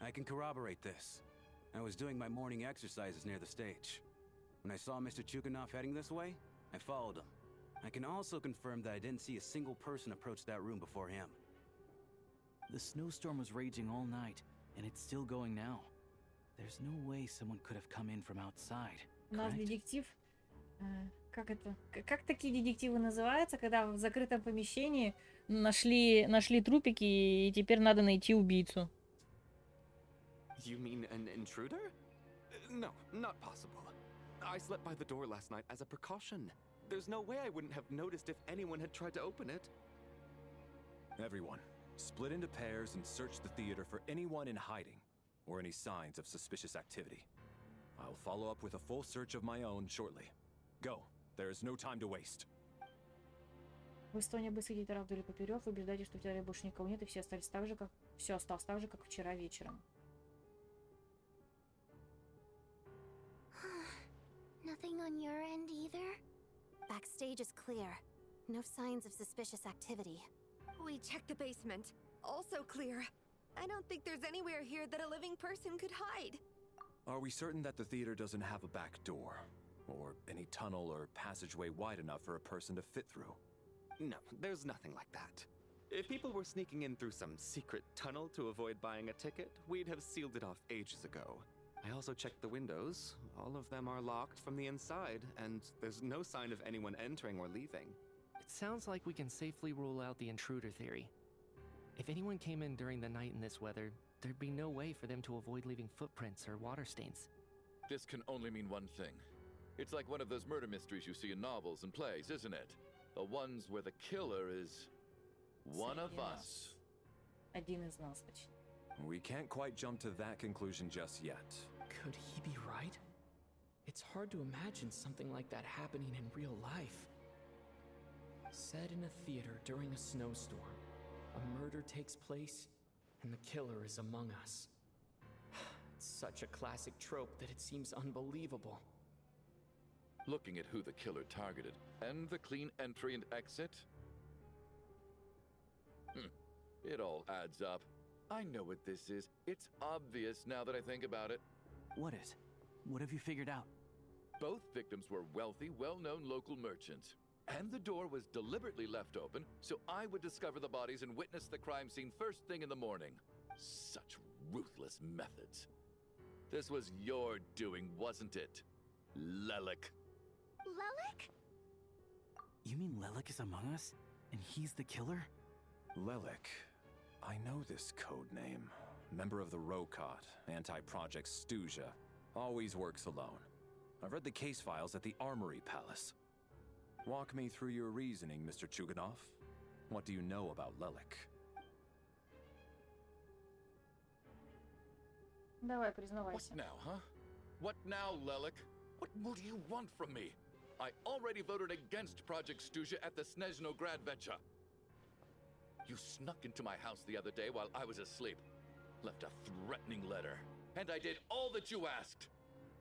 I can corroborate this. I was doing my morning exercises near the stage. When I saw Mr. Chuganov heading this way, I followed him. I can also confirm that I didn't see a single person approach that room before him. The snowstorm was raging all night, and it's still going now. There's no way someone could have come in from outside. У нас детектив... Как это? Как такие детективы называются, когда в закрытом помещении нашли трупики, и теперь надо найти убийцу? You mean an intruder? No, not possible. I slept by the door last night as a precaution. There's no way I wouldn't have noticed if anyone had tried to open it. Everyone, split into pairs and search the theater for anyone in hiding, or any signs of suspicious activity. I'll follow up with a full search of my own shortly. Go. There is no time to waste. Вы с Тони обыскиваете театр вдоль и поперёк, вы убеждаете, что в театре больше никого нет, и все остались так же, как... Все осталось так же, как вчера вечером. Nothing on your end either? Backstage is clear. No signs of suspicious activity. We checked the basement. Also clear. I don't think there's anywhere here that a living person could hide. Are we certain that the theater doesn't have a back door? Or any tunnel or passageway wide enough for a person to fit through? No, there's nothing like that. If people were sneaking in through some secret tunnel to avoid buying a ticket, we'd have sealed it off ages ago. I also checked the windows. All of them are locked from the inside, and there's no sign of anyone entering or leaving. It sounds like we can safely rule out the intruder theory. If anyone came in during the night in this weather, there'd be no way for them to avoid leaving footprints or water stains. This can only mean one thing. It's like one of those murder mysteries you see in novels and plays, isn't it? The ones where the killer is one of us. Один из нас, почти. We can't quite jump to that conclusion just yet. Could he be right? It's hard to imagine something like that happening in real life. Set in a theater during a snowstorm, a murder takes place, and the killer is among us. It's such a classic trope that it seems unbelievable. Looking at who the killer targeted, and the clean entry and exit. It all adds up. I know what this is. It's obvious now that I think about it. What is? What have you figured out? Both victims were wealthy, well-known local merchants. And the door was deliberately left open, so I would discover the bodies and witness the crime scene first thing in the morning. Such ruthless methods. This was your doing, wasn't it? Lelik. Lelik? You mean Lelik is among us? And he's the killer? Lelik. I know this code name. Member of the Rokot, anti-Project Stuja. Always works alone. I've read the case files at the Armory Palace. Walk me through your reasoning, Mr. Chuganov. What do you know about Lelik? Давай, признавайся. What now, huh? What now, Lelik? What more do you want from me? I already voted against Project Stuzha at the Snezhnograd Vecha. You snuck into my house the other day while I was asleep. Left a threatening letter. And I did all that you asked.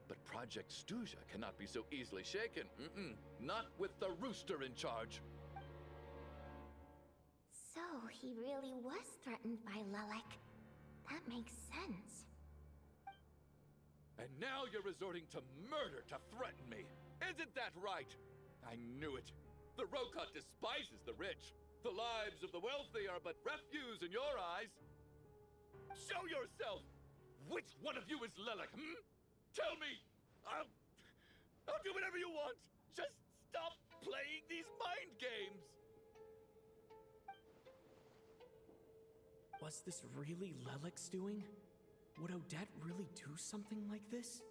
But Project Stuzha cannot be so easily shaken. Not with the rooster in charge. So, he really was threatened by Lelek. That makes sense. And now you're resorting to murder to threaten me. Isn't that right? I knew it. The Rokot despises the rich. The lives of the wealthy are but refuse in your eyes. Show yourself! Which one of you is Lelek, Tell me! I'll do whatever you want! Just stop playing these mind games! Was this really Lelek's doing? Would Odette really do something like this?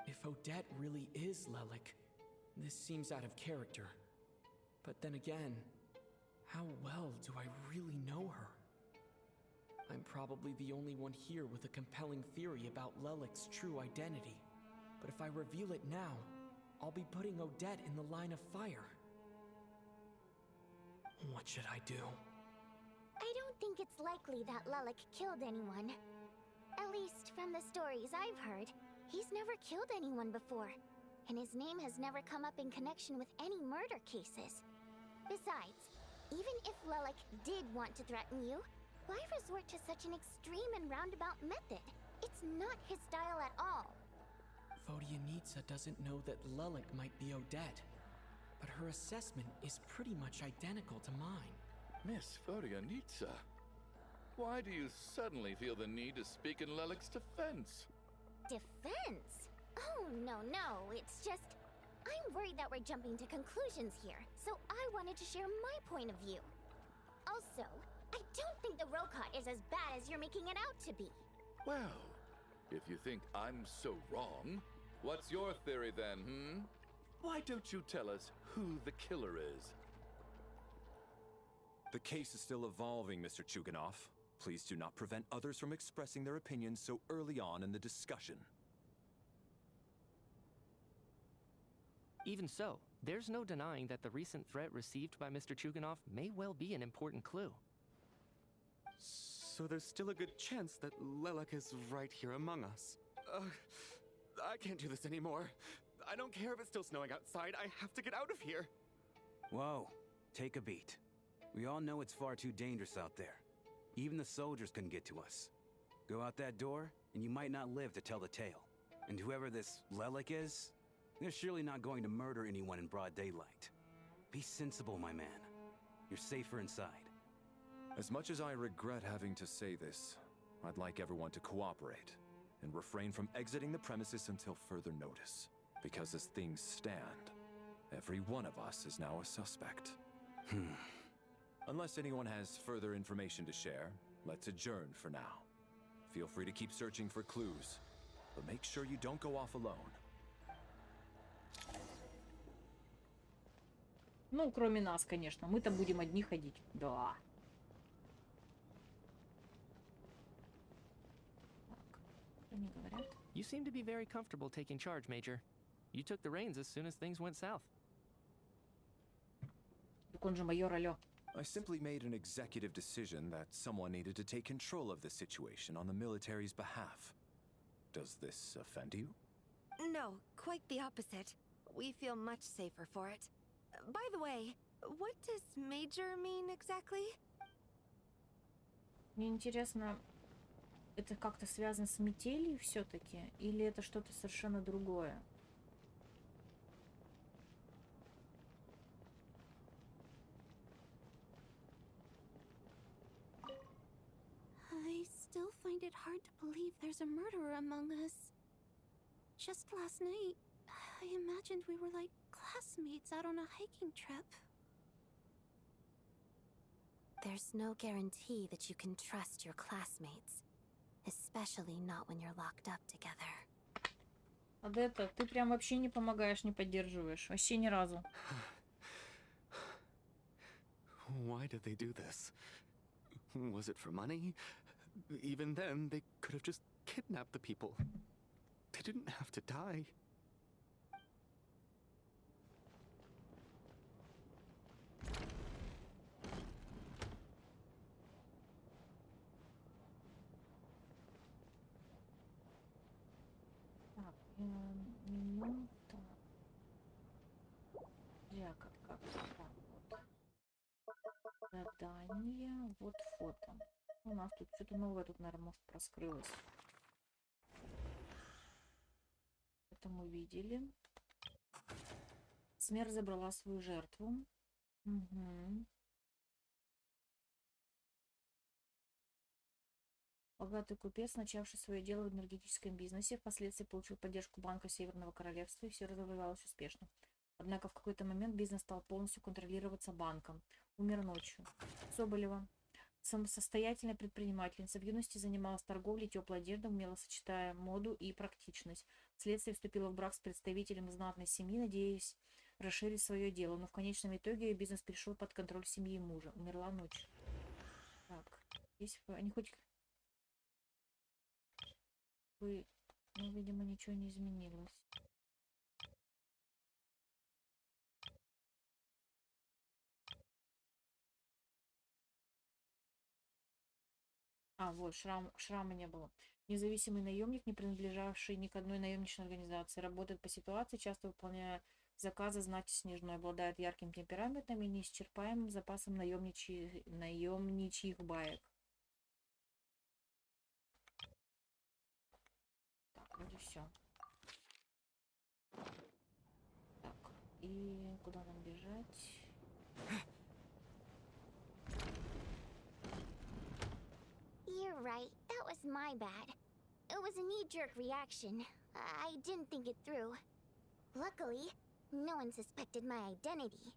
If Odette really is Lelek, this seems out of character. But then again, how well do I really know her? I'm probably the only one here with a compelling theory about Lelek's true identity. But if I reveal it now, I'll be putting Odette in the line of fire. What should I do? I don't think it's likely that Lelek killed anyone. At least from the stories I've heard, he's never killed anyone before. And his name has never come up in connection with any murder cases. Besides, even if Lelek did want to threaten you, why resort to such an extreme and roundabout method? It's not his style at all. Vodyanitsa doesn't know that Lelek might be Odette, but her assessment is pretty much identical to mine. Miss Vodyanitsa, why do you suddenly feel the need to speak in Lelek's defense? Defense? Oh, no, it's just... I'm worried that we're jumping to conclusions here, so I wanted to share my point of view. Also, I don't think the Rokot is as bad as you're making it out to be. Well, if you think I'm so wrong, what's your theory then, Why don't you tell us who the killer is? The case is still evolving, Mr. Chuganov. Please do not prevent others from expressing their opinions so early on in the discussion. Even so, there's no denying that the recent threat received by Mr. Chuganov may well be an important clue. So there's still a good chance that Lelek is right here among us. I can't do this anymore. I don't care if it's still snowing outside. I have to get out of here. Whoa, take a beat. We all know it's far too dangerous out there. Even the soldiers couldn't get to us. Go out that door, and you might not live to tell the tale. And whoever this Lelek is, they're surely not going to murder anyone in broad daylight. Be sensible, my man. You're safer inside. As much as I regret having to say this, I'd like everyone to cooperate and refrain from exiting the premises until further notice. Because as things stand, every one of us is now a suspect. Unless anyone has further information to share, let's adjourn for now. Feel free to keep searching for clues, but make sure you don't go off alone. Ну, кроме нас, конечно. Мы-то будем одни ходить. Да. Так, что они говорят? You seem to be very comfortable taking charge, Major. You took the reins as soon as things went south. Так он же майор, алло. I simply made an executive decision that someone needed to take control of the situation on the military's behalf. Does this offend you? No, quite the opposite. We feel much safer for it. By the way, what does Major mean exactly? Мне интересно, это как-то связано с метелью все-таки? Или это что-то совершенно другое? I still find it hard to believe there's a murderer among us. Just last night, I imagined we were like classmates out on a hiking trip. There's no guarantee that you can trust your classmates. Especially not when you're locked up together. Адетта, ты прям вообще не помогаешь, не поддерживаешь. Вообще ни разу. Why did they do this? Was it for money? Even then, they could have just kidnapped the people. They didn't have to die. Так. Задание. Вот фото. У нас тут что-то новое, тут, наверное, может, раскрылось. Это мы видели. Смерть забрала свою жертву. Угу. Богатый купец, начавший свое дело в энергетическом бизнесе, впоследствии получил поддержку Банка Северного Королевства, и все развивалось успешно. Однако в какой-то момент бизнес стал полностью контролироваться банком. Умер ночью. Соболева. Самосостоятельная предпринимательница. В юности занималась торговлей теплой одеждой, умело сочетая моду и практичность. Вследствие вступила в брак с представителем знатной семьи, надеясь расширить свое дело. Но в конечном итоге ее бизнес перешел под контроль семьи и мужа. Умерла ночью. Так. Здесь они хоть... Ну, видимо, ничего не изменилось. Вот, шрама не было. Независимый наемник, не принадлежавший ни к одной наемничной организации, работает по ситуации, часто выполняя заказы знати снежной, обладает ярким темпераментом и неисчерпаемым запасом наемничьих баек. Так, вроде все. Так, и куда нам бежать? You're right. That was my bad. It was a knee-jerk reaction. I didn't think it through. Luckily, no one suspected my identity.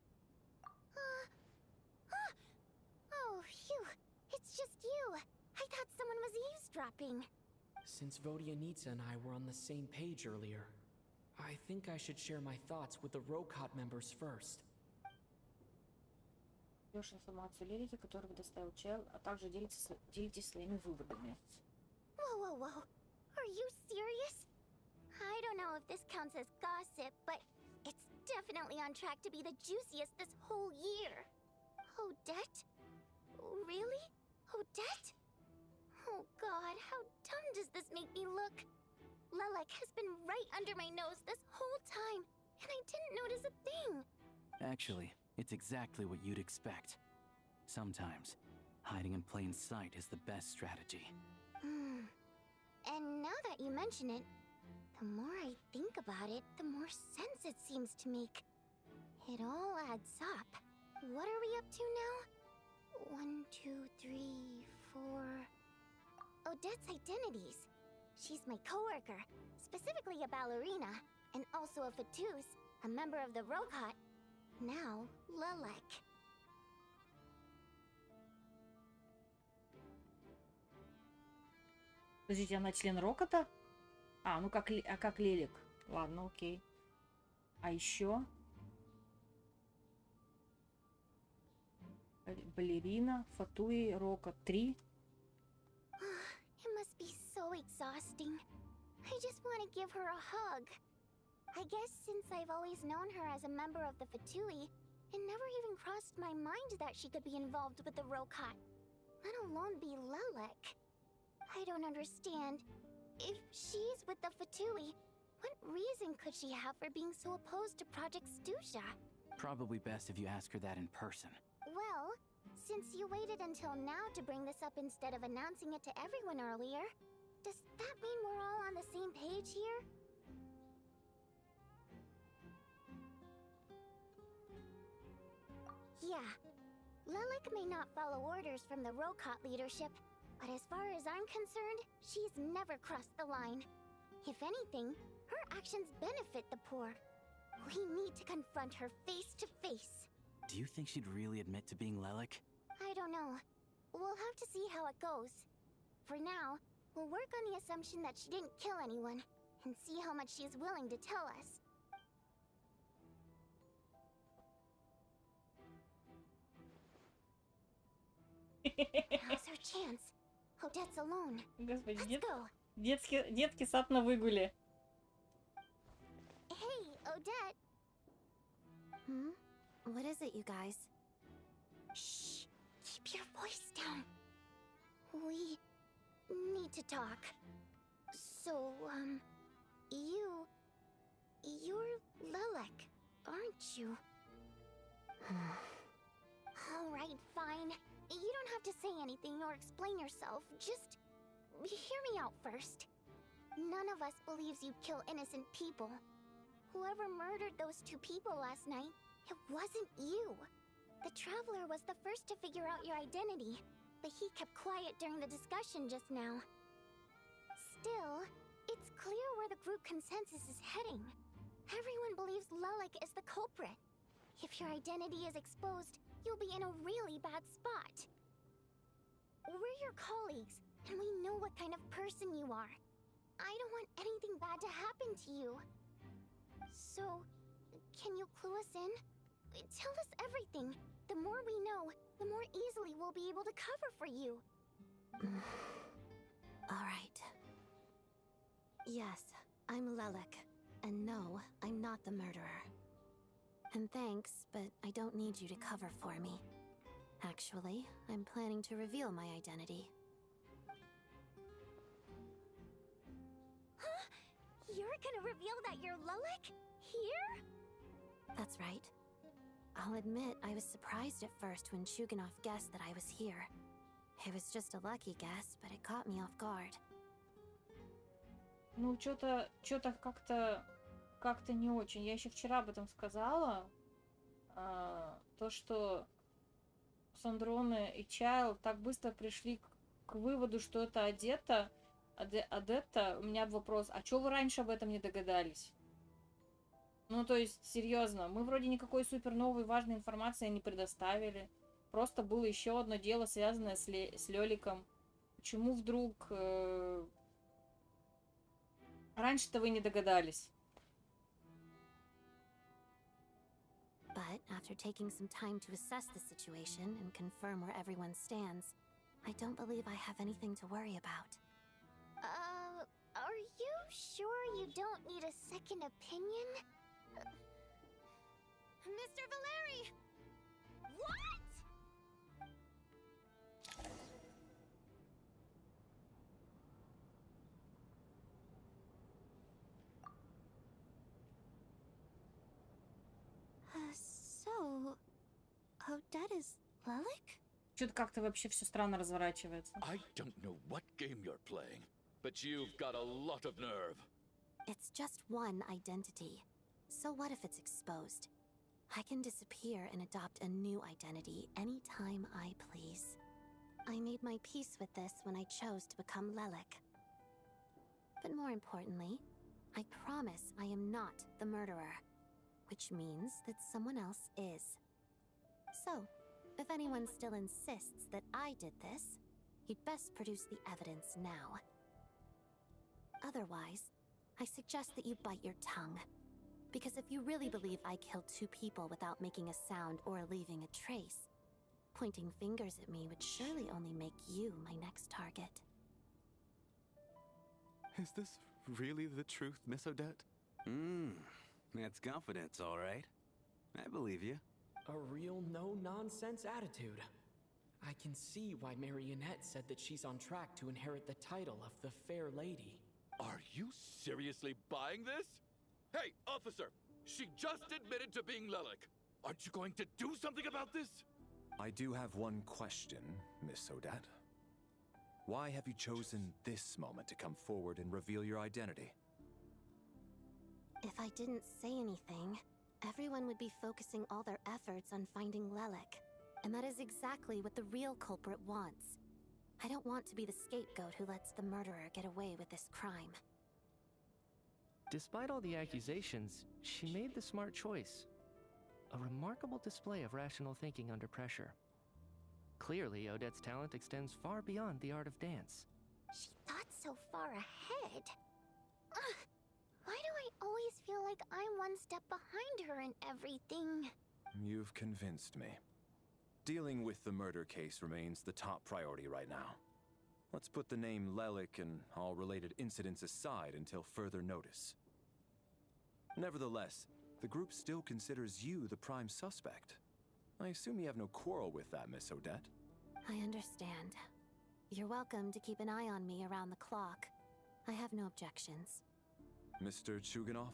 Oh, phew. It's just you. I thought someone was eavesdropping. Since Vodianitsa and I were on the same page earlier, I think I should share my thoughts with the Rokot members first. Даешь информацию Лилите, которую доставил Чел, а также делитесь своими выводами. Whoa. Are you serious? I don't know if this counts as gossip, but it's definitely on track to be the juiciest this whole year. Odette? Really? Odette? Oh god, how dumb does this make me look? Lelek has been right under my nose this whole time, and I didn't notice a thing. Actually, it's exactly what you'd expect. Sometimes, hiding in plain sight is the best strategy. And now that you mention it, the more I think about it, the more sense it seems to make. It all adds up. What are we up to now? 1, 2, 3, 4... Odette's identities. She's my coworker, specifically a ballerina, and also a Fatous, a member of the Rokot. Now, Lelek. Подождите, она член Рокота? Ну как Лелик. Ладно, окей. А еще? Балерина, Фатуи, Рокот 3. It must be so exhausting. I just want to give her a hug. I guess since I've always known her as a member of the Fatui, it never even crossed my mind that she could be involved with the Rokot, let alone be Lelek. I don't understand. If she's with the Fatui, what reason could she have for being so opposed to Project Stusha? Probably best if you ask her that in person. Well, since you waited until now to bring this up instead of announcing it to everyone earlier, does that mean we're all on the same page here? Yeah. Lelek may not follow orders from the Rokot leadership, but as far as I'm concerned, she's never crossed the line. If anything, her actions benefit the poor. We need to confront her face to face. Do you think she'd really admit to being Lelek? I don't know. We'll have to see how it goes. For now, we'll work on the assumption that she didn't kill anyone, and see how much she's willing to tell us. Now's her chance. Odette's alone. Господи, Let's go. детский сад на выгуле. Hey, Odette. What is it, you guys? Shh. Keep your voice down. We need to talk. So, you're Lelek, aren't you? Alright, fine. You don't have to say anything or explain yourself. Just hear me out first. None of us believes you'd kill innocent people. Whoever murdered those two people last night, it wasn't you. The Traveler was the first to figure out your identity, but he kept quiet during the discussion just now. Still, it's clear where the group consensus is heading. Everyone believes Lelik is the culprit. If your identity is exposed, you'll be in a really bad spot. We're your colleagues, and we know what kind of person you are. I don't want anything bad to happen to you. So, can you clue us in? Tell us everything. The more we know, the more easily we'll be able to cover for you. Alright. Yes, I'm Lelik. And no, I'm not the murderer. And thanks, but I don't need you to cover for me. Actually, I'm planning to reveal my identity. Huh? You're gonna reveal that you're Lelik? Here? That's right. I'll admit I was surprised at first when Chuganov guessed that I was here. It was just a lucky guess, but it caught me off guard. Ну, что-то как-то не очень. Я еще вчера об этом сказала. То, что Сандроны и Чайл так быстро пришли к выводу, что это Адетта. У меня вопрос, а чё вы раньше об этом не догадались? Ну, то есть, серьезно, мы вроде никакой супер новой важной информации не предоставили. Просто было еще одно дело, связанное с Лёликом. Почему вдруг... Раньше-то вы не догадались? But after taking some time to assess the situation and confirm where everyone stands, I don't believe I have anything to worry about. Are you sure you don't need a second opinion? Mr. Valeri! What? So, Odette is Lelik? Что-то как-то вообще все странно разворачивается. I don't know what game you're playing, but you've got a lot of nerve. It's just one identity. So what if it's exposed? I can disappear and adopt a new identity anytime I please. I made my peace with this when I chose to become Lelik. But more importantly, I promise I am not the murderer, which means that someone else is. So, if anyone still insists that I did this, you'd best produce the evidence now. Otherwise, I suggest that you bite your tongue. Because if you really believe I killed two people without making a sound or leaving a trace, pointing fingers at me would surely only make you my next target. Is this really the truth, Miss Odette? That's confidence, all right. I believe you. A real no-nonsense attitude. I can see why Marionette said that she's on track to inherit the title of the Fair Lady. Are you seriously buying this? Hey, officer! She just admitted to being Lelik. Aren't you going to do something about this? I do have one question, Miss Odette. Why have you chosen this moment to come forward and reveal your identity? If I didn't say anything, everyone would be focusing all their efforts on finding Lelik. And that is exactly what the real culprit wants. I don't want to be the scapegoat who lets the murderer get away with this crime. Despite all the accusations, she made the smart choice. A remarkable display of rational thinking under pressure. Clearly, Odette's talent extends far beyond the art of dance. She thought so far ahead. Why do I always feel like I'm one step behind her in everything? You've convinced me. Dealing with the murder case remains the top priority right now. Let's put the name Lelik and all related incidents aside until further notice. Nevertheless, the group still considers you the prime suspect. I assume you have no quarrel with that, Miss Odette? I understand. You're welcome to keep an eye on me around the clock. I have no objections. Mr. Chuganov?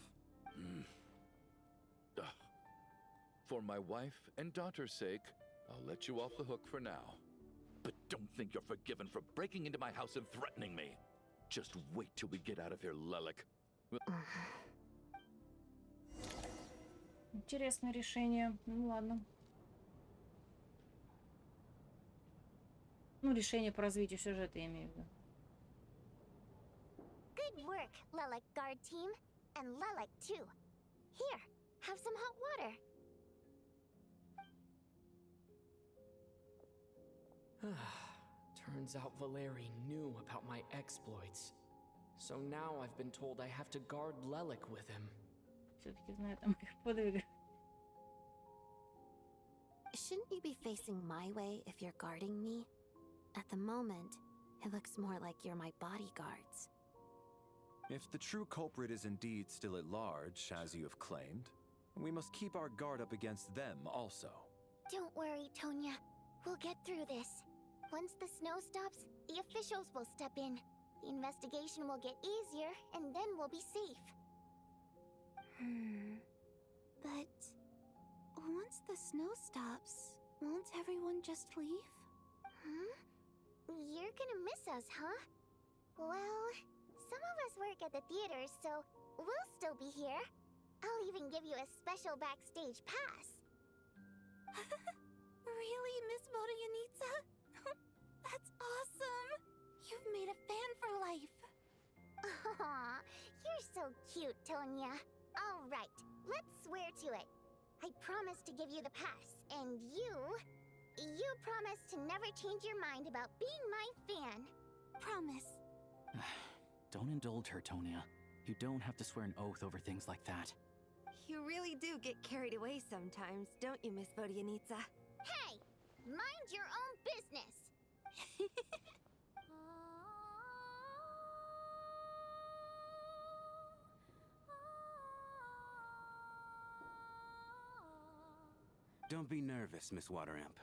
For my wife and daughter's sake, I'll let you off the hook for now. But don't think you're forgiven for breaking into my house and threatening me. Just wait till we get out of here, Lelik. Интересное решение. Ну ладно. Ну, решение по развитию сюжета, я имею в виду. Good work, Lilac Guard Team. And Lilac, too. Here, have some hot water. Turns out Valeri knew about my exploits. So now I've been told I have to guard Lelik with him. Все-таки знает о моих подвигах. Shouldn't you be facing my way if you're guarding me? At the moment, it looks more like you're my bodyguards. If the true culprit is indeed still at large, as you have claimed, we must keep our guard up against them also. Don't worry, Tonya. We'll get through this. Once the snow stops, the officials will step in. The investigation will get easier, and then we'll be safe. But once the snow stops, won't everyone just leave? You're gonna miss us, huh? Well, some of us work at the theater, so we'll still be here. I'll even give you a special backstage pass. Really, Miss Vodyanitsa? That's awesome! You've made a fan for life. Aw, you're so cute, Tonya. All right, let's swear to it. I promise to give you the pass, and you promise to never change your mind about being my fan. Promise. Don't indulge her, Tonya. You don't have to swear an oath over things like that. You really do get carried away sometimes, don't you, Miss Vodyanitsa? Hey! Mind your own business! Don't be nervous, Miss Water Imp.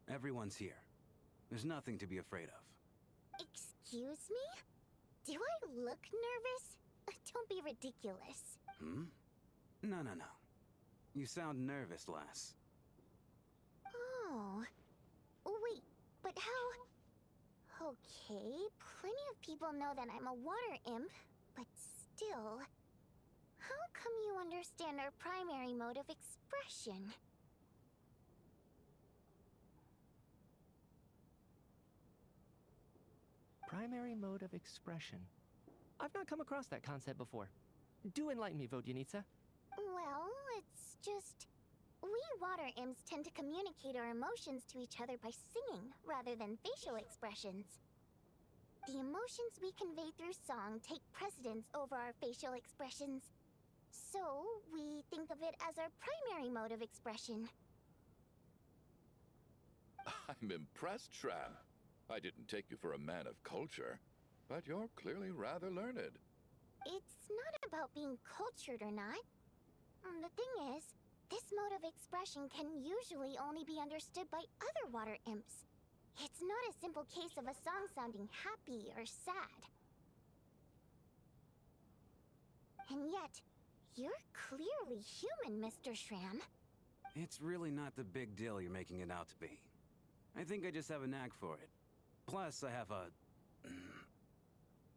Everyone's here. There's nothing to be afraid of. Excuse me? Do I look nervous? Don't be ridiculous. No. You sound nervous, lass. Oh. Wait, but how... Okay, plenty of people know that I'm a water imp, but still... How come you understand our primary mode of expression? Primary mode of expression. I've not come across that concept before. Do enlighten me, Vodyanitsa. Well, it's just... We water imps tend to communicate our emotions to each other by singing, rather than facial expressions. The emotions we convey through song take precedence over our facial expressions. So, we think of it as our primary mode of expression. I'm impressed, Shram. I didn't take you for a man of culture, but you're clearly rather learned. It's not about being cultured or not. The thing is, this mode of expression can usually only be understood by other water imps. It's not a simple case of a song sounding happy or sad. And yet, you're clearly human, Mr. Shram. It's really not the big deal you're making it out to be. I think I just have a knack for it. Plus, I have a...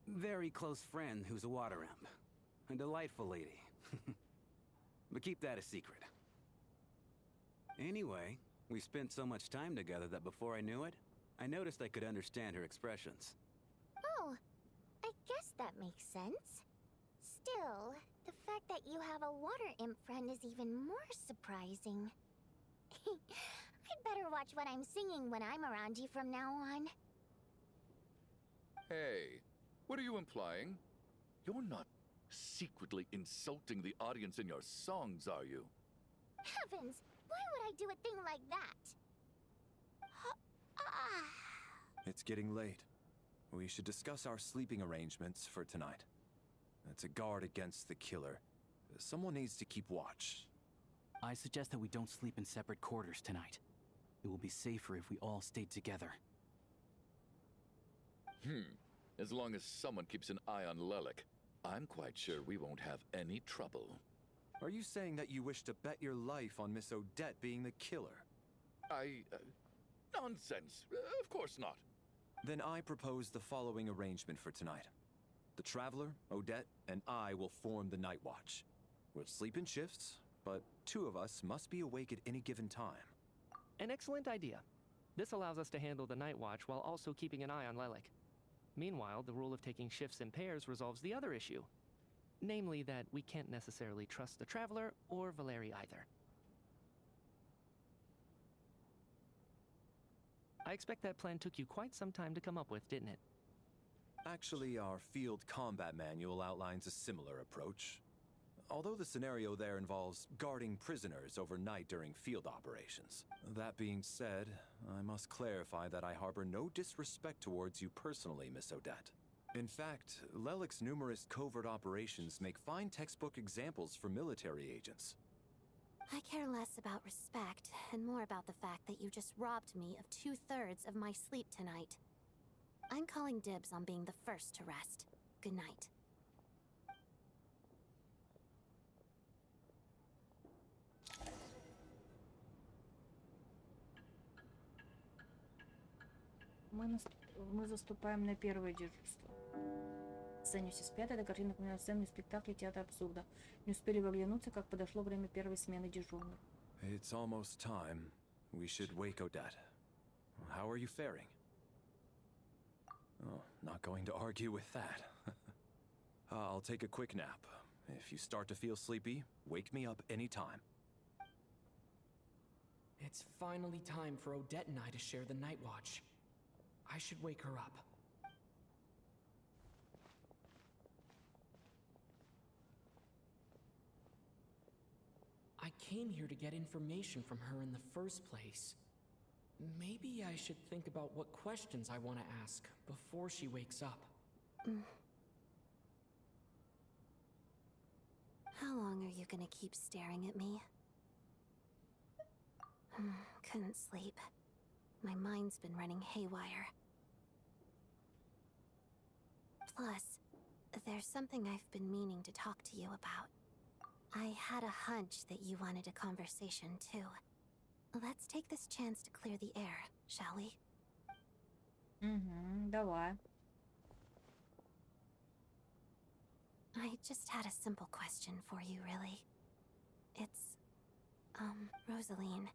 very close friend who's a water imp. A delightful lady. But keep that a secret. Anyway, we spent so much time together that before I knew it, I noticed I could understand her expressions. Oh, I guess that makes sense. Still, the fact that you have a water imp friend is even more surprising. I'd better watch what I'm singing when I'm around you from now on. Hey, what are you implying? You're not secretly insulting the audience in your songs, are you? Heavens! Why would I do a thing like that? It's getting late. We should discuss our sleeping arrangements for tonight. It's a guard against the killer. Someone needs to keep watch. I suggest that we don't sleep in separate quarters tonight. It will be safer if we all stayed together. As long as someone keeps an eye on Lelik, I'm quite sure we won't have any trouble. Are you saying that you wish to bet your life on Miss Odette being the killer? Nonsense. Of course not. Then I propose the following arrangement for tonight. The Traveler, Odette, and I will form the Night Watch. We'll sleep in shifts, but 2 of us must be awake at any given time. An excellent idea. This allows us to handle the Night Watch while also keeping an eye on Lelik. Meanwhile, the rule of taking shifts in pairs resolves the other issue. Namely that we can't necessarily trust the Traveler or Valeri either. I expect that plan took you quite some time to come up with, didn't it? Actually, our field combat manual outlines a similar approach. Although the scenario there involves guarding prisoners overnight during field operations. That being said, I must clarify that I harbor no disrespect towards you personally, Miss Odette. In fact, Lelik's numerous covert operations make fine textbook examples for military agents. I care less about respect and more about the fact that you just robbed me of 2/3 of my sleep tonight. I'm calling dibs on being the first to rest. Good night. Мы заступаем на первое дежурство. Сцене все спят, эта картина напоминает сцену из спектакля театра абсурда. Не успели вы оглянуться, как подошло время первой смены дежурных. It's almost time. We should wake Odette. How are you faring? Oh, not going to argue with that. I'll take a quick nap. If you start to feel sleepy, wake me up anytime. It's finally time for Odette and I to share the Night Watch. I should wake her up. I came here to get information from her in the first place. Maybe I should think about what questions I want to ask before she wakes up. How long are you gonna keep staring at me? Couldn't sleep. My mind's been running haywire. Plus, there's something I've been meaning to talk to you about. I had a hunch that you wanted a conversation too. Let's take this chance to clear the air, shall we? Давай. I just had a simple question for you, really. It's, Rosaline.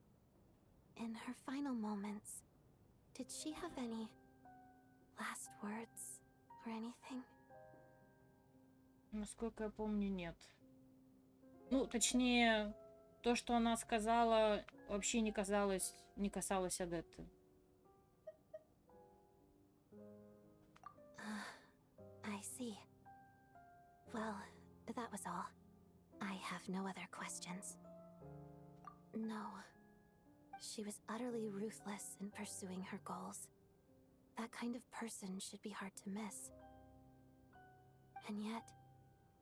In her final moments, did she have any last words or anything? Насколько я помню, нет. Ну, точнее, то, что она сказала, вообще не касалось Адетты. I see. Well, that was all. I have no other questions. No. She was utterly ruthless in pursuing her goals. That kind of person should be hard to miss. And yet,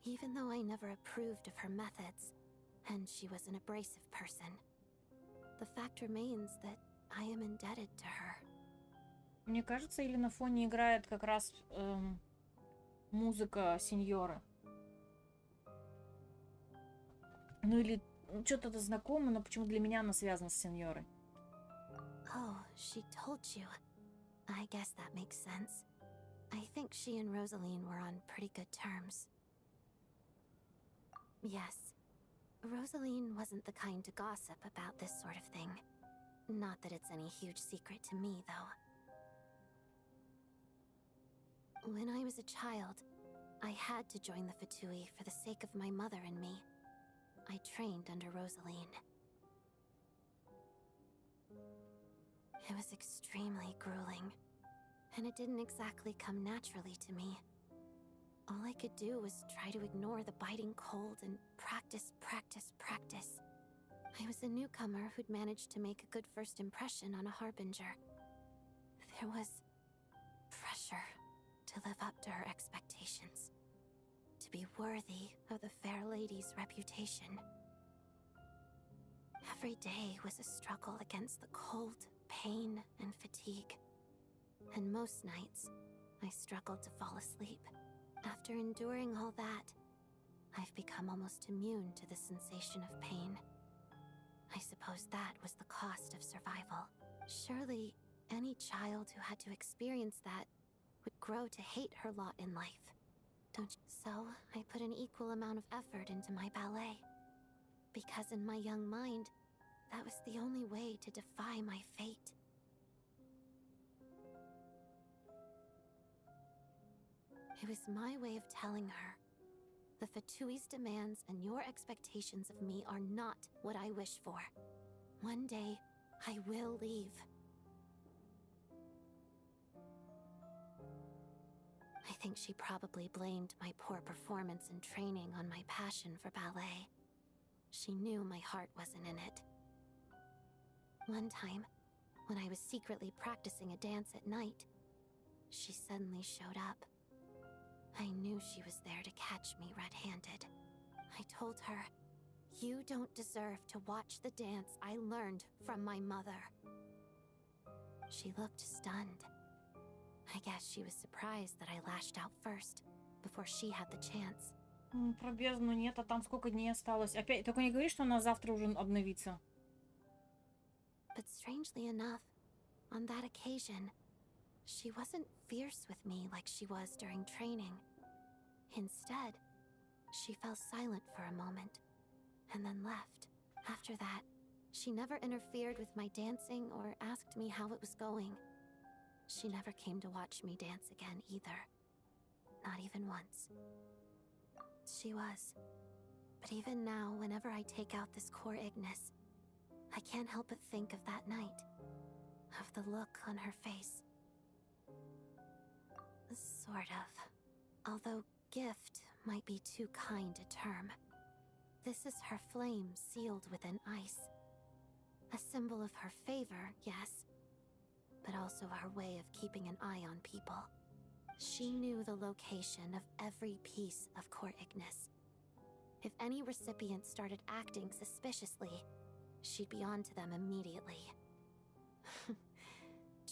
even though I never approved of her methods, and she was an abrasive person, the fact remains that I am indebted to her. Мне кажется, или на фоне играет как раз музыка сеньоры. Ну или что-то это знакомо, но почему для меня она связана с сеньорой? Oh, she told you. I guess that makes sense. I think she and Rosaline were on pretty good terms. Yes. Rosaline wasn't the kind to gossip about this sort of thing. Not that it's any huge secret to me, though. When I was a child, I had to join the Fatui for the sake of my mother and me. I trained under Rosaline. It was extremely grueling, and it didn't exactly come naturally to me. All I could do was try to ignore the biting cold and practice. I was a newcomer who'd managed to make a good first impression on a harbinger. There was pressure to live up to her expectations, to be worthy of the fair lady's reputation. Every day was a struggle against the cold, pain, and fatigue. And most nights, I struggled to fall asleep. After enduring all that, I've become almost immune to the sensation of pain. I suppose that was the cost of survival. Surely, any child who had to experience that would grow to hate her lot in life. Don't you? So, I put an equal amount of effort into my ballet. Because in my young mind, that was the only way to defy my fate. It was my way of telling her, the Fatui's demands and your expectations of me are not what I wish for. One day, I will leave. I think she probably blamed my poor performance in training on my passion for ballet. She knew my heart wasn't in it. One time, when I was secretly practicing a dance at night, she suddenly showed up. I knew she was there to catch me red-handed. I told her, "You don't deserve to watch the dance I learned from my mother." She looked stunned. I guess she was surprised that I lashed out first, before she had the chance. Про бездну нет, а там сколько дней осталось? Опять, только не говори, что она завтра уже обновится. But strangely enough, on that occasion, she wasn't fierce with me like she was during training. Instead, she fell silent for a moment, and then left. After that, she never interfered with my dancing or asked me how it was going. She never came to watch me dance again either. Not even once. She was. But even now, whenever I take out this core Ignis, I can't help but think of that night. Of the look on her face. Sort of. Although gift might be too kind a term. This is her flame sealed within ice. A symbol of her favor, yes, but also her way of keeping an eye on people. She knew the location of every piece of core Ignis. If any recipient started acting suspiciously, she'd be on to them immediately.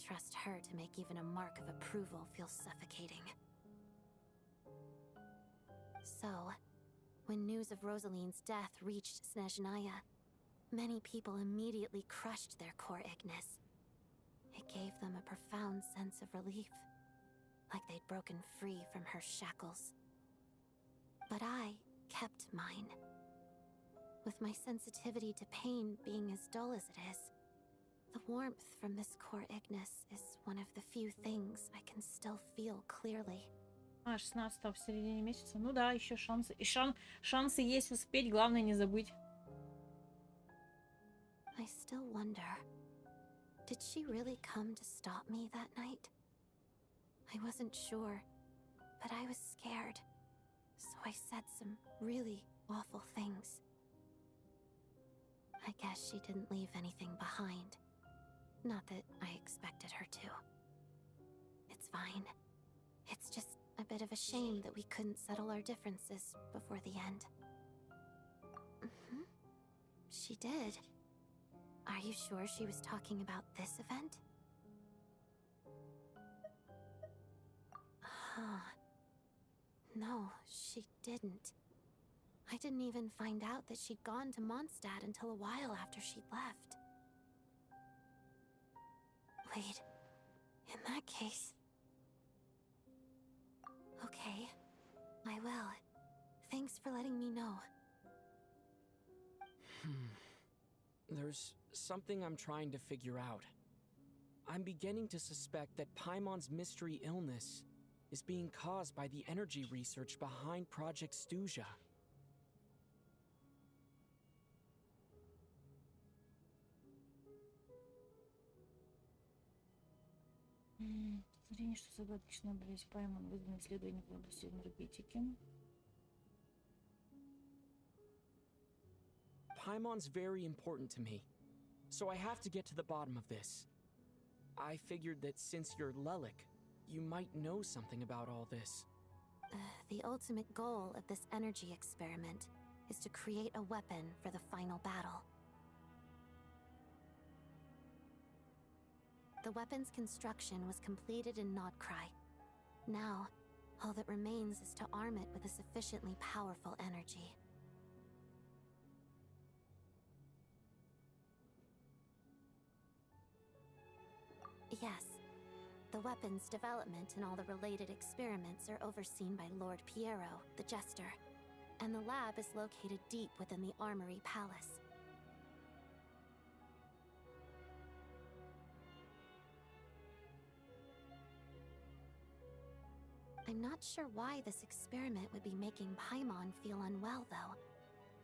Trust her to make even a mark of approval feel suffocating. So, when news of Rosaline's death reached Snezhnaya, many people immediately crushed their core Ignis. It gave them a profound sense of relief, like they'd broken free from her shackles. But I kept mine. With my sensitivity to pain being as dull as it is, the warmth from this core Ignis is one of the few things I can still feel clearly. 16 в середине месяца. Ну да, еще шансы. И шансы есть успеть, главное не забыть. I still wonder, did she really come to stop me that night? I wasn't sure, but I was scared, so I said some really awful things. I guess she didn't leave anything behind. Not that I expected her to. It's fine. It's just a bit of a shame that we couldn't settle our differences before the end. She did. Are you sure she was talking about this event? No, she didn't. I didn't even find out that she'd gone to Mondstadt until a while after she'd left. Wait, in that case... Okay, I will. Thanks for letting me know. There's something I'm trying to figure out. I'm beginning to suspect that Paimon's mystery illness is being caused by the energy research behind Project Stuja. Зрение, что загадочно болезнь Паймон вызвана исследованием в области энергетики. Paimon's very important to me, so I have to get to the bottom of this. I figured that since you're Lelik, you might know something about all this. The ultimate goal of this energy experiment is to create a weapon for the final battle. The weapon's construction was completed in Nodcry. Now, All that remains is to arm it with a sufficiently powerful energy. Yes. The weapons development and all the related experiments are overseen by Lord Piero, the Jester, and the lab is located deep within the Armory Palace. I'm not sure why this experiment would be making Paimon feel unwell, though.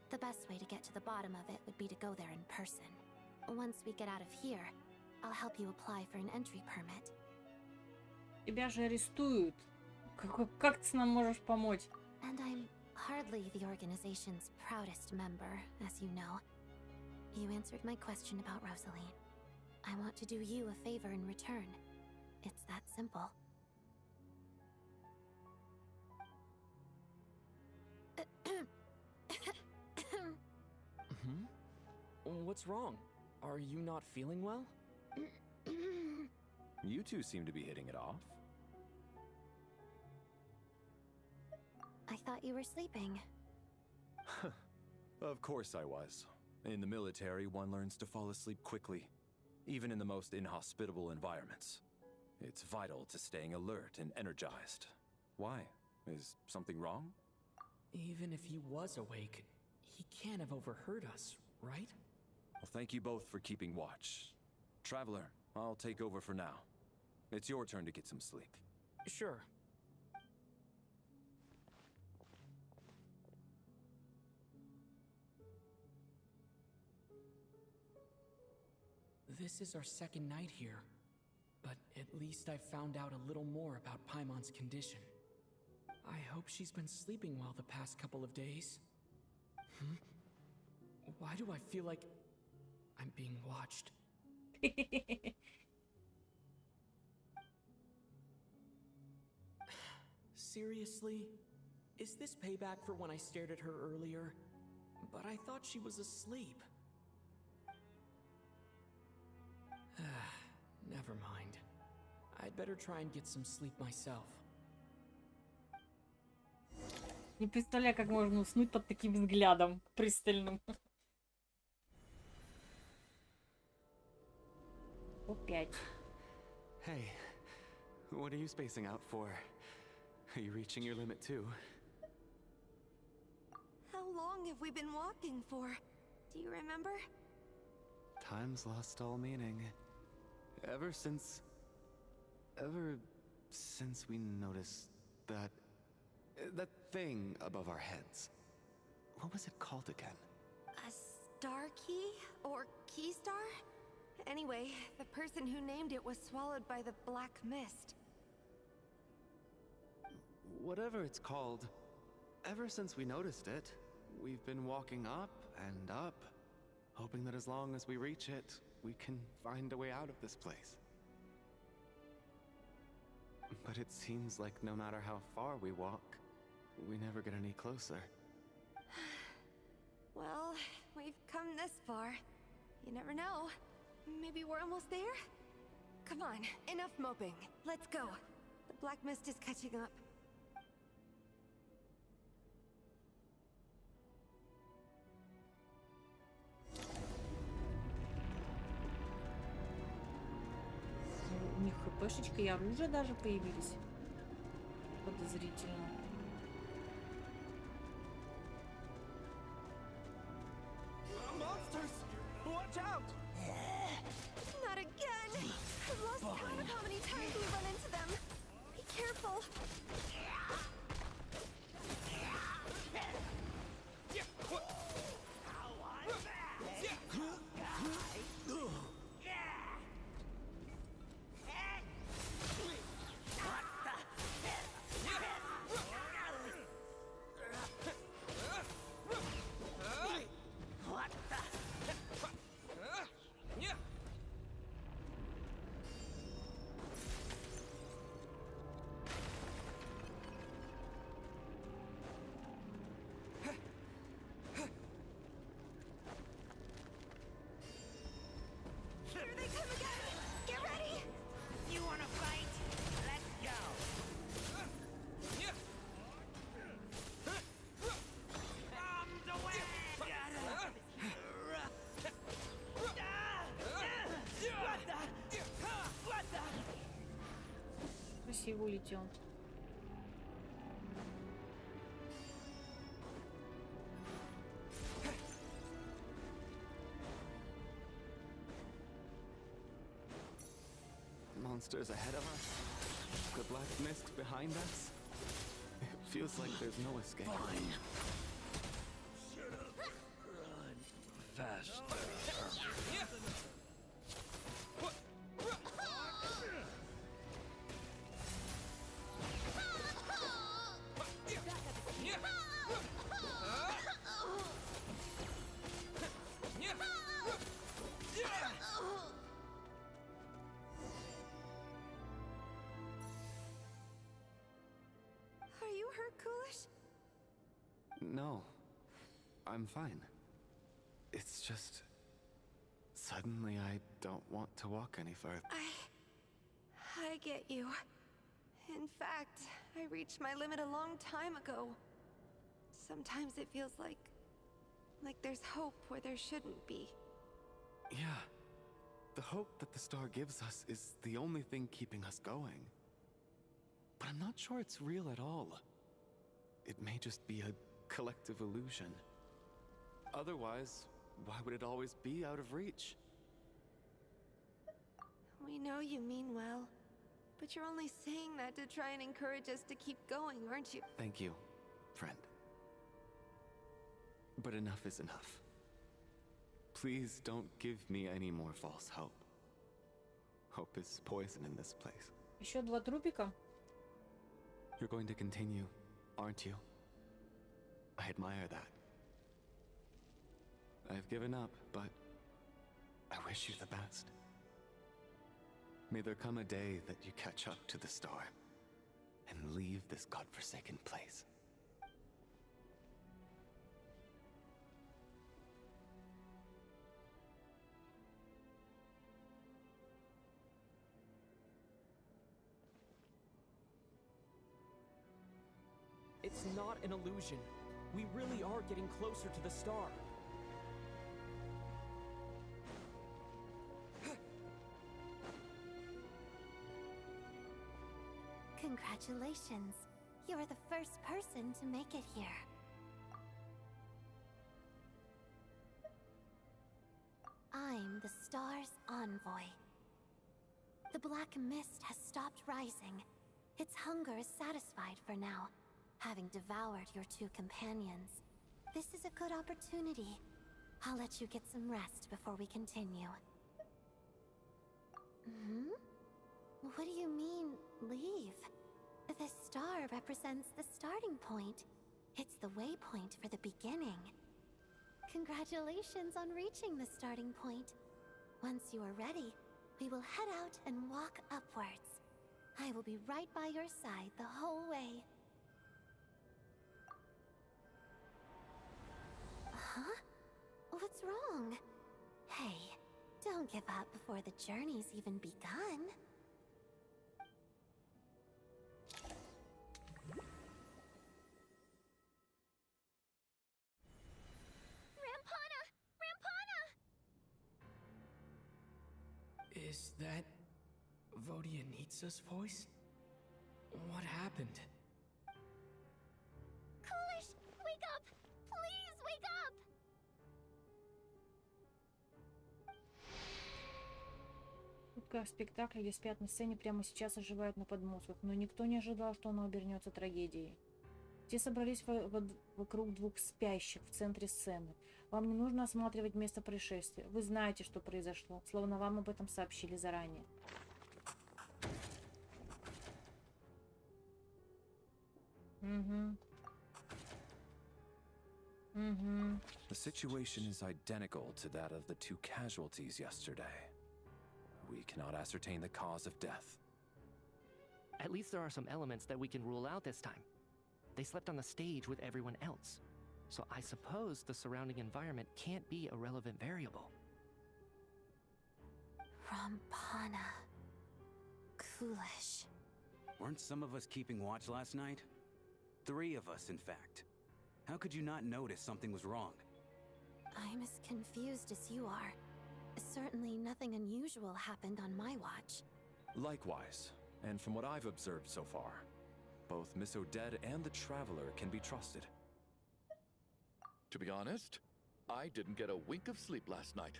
The best way to get to the bottom of it would be to go there in person. Once we get out of here, I'll help you apply for an entry permit. Тебя же арестуют. Как ты нам можешь помочь? And I'm hardly the organization's proudest member, as you know. You answered my question about Rosaline. I want to do you a favor in return. It's that simple. What's wrong? Are you not feeling well? You two seem to be hitting it off. I thought you were sleeping. Of course I was. In the military, one learns to fall asleep quickly, even in the most inhospitable environments. It's vital to staying alert and energized. Why? Is something wrong? Even if he was awake, he can't have overheard us, right? Well, thank you both for keeping watch. Traveler, I'll take over for now. It's your turn to get some sleep. Sure. This is our second night here, but at least I found out a little more about Paimon's condition. I hope she's been sleeping well the past couple of days. Why do I feel like I'm being watched? Seriously? Is this payback for when I stared at her earlier? But I thought she was asleep. Never mind. I'd better try and get some sleep myself. Не представляю, как можно уснуть под таким взглядом пристальным. Опять. Hey, what are you spacing out for? Are you reaching your limit too? How long have we been walking for? Do you remember? Time's lost all meaning. Ever since we noticed that thing above our heads. What was it called again? A star key? Or key star? Anyway, the person who named it was swallowed by the black mist. Whatever it's called, ever since we noticed it, we've been walking up and up, hoping that as long as we reach it, we can find a way out of this place. But it seems like no matter how far we walk, we never get any closer. Well, we've come this far. You never know. Maybe we're almost there? Come on, enough moping. Let's go. The black mist is catching up. У них хпшечка и оружие даже появились. Подозрительно. Monsters! Watch out! Not again! I've lost count of how many times we run into them. Be careful. и вылетел. Monsters ahead of us. The black mist behind us. It feels like there's no escape. Fine. Run faster. Are you hurt, Coolish? No. I'm fine. It's just... Suddenly I don't want to walk any further. I get you. In fact, I reached my limit a long time ago. Sometimes it feels like there's hope where there shouldn't be. Yeah. The hope that the star gives us is the only thing keeping us going. But I'm not sure it's real at all. It may just be a collective illusion. Otherwise, why would it always be out of reach? We know you mean well, but you're only saying that to try and encourage us to keep going, aren't you? Thank you, friend. But enough is enough. Please don't give me any more false hope. Hope is poison in this place. Еще 2 трупика. You're going to continue, aren't you? I admire that. I've given up, but I wish you the best. May there come a day that you catch up to the star and leave this godforsaken place. It's not an illusion. We really are getting closer to the star. Congratulations. You're the first person to make it here. I'm the star's envoy. The black mist has stopped rising. Its hunger is satisfied for now, having devoured your 2 companions. This is a good opportunity. I'll let you get some rest before we continue. What do you mean, leave? The star represents the starting point. It's the waypoint for the beginning. Congratulations on reaching the starting point. Once you are ready, we will head out and walk upwards. I will be right by your side the whole way. Huh? What's wrong? Hey, don't give up before the journey's even begun. Is that Vodianitsa's voice? What happened? Coolish, wake up! Please wake up! Шутка в спектакле, где спят на сцене, прямо сейчас оживают на подмостках, но никто не ожидал, что оно обернется трагедией. Все собрались вокруг 2 спящих в центре сцены. Вам не нужно осматривать место происшествия. Вы знаете, что произошло, словно вам об этом сообщили заранее. The situation is identical to that of the 2 casualties yesterday. We cannot ascertain the cause of death. At least there are some elements that we can rule out this time. They slept on the stage with everyone else, so I suppose the surrounding environment can't be a relevant variable. Rampana. Coolish. Weren't some of us keeping watch last night? 3 of us, in fact. How could you not notice something was wrong? I'm as confused as you are. Certainly nothing unusual happened on my watch. Likewise, And from what I've observed so far, both Miss Odette and the Traveler can be trusted. To be honest, I didn't get a wink of sleep last night.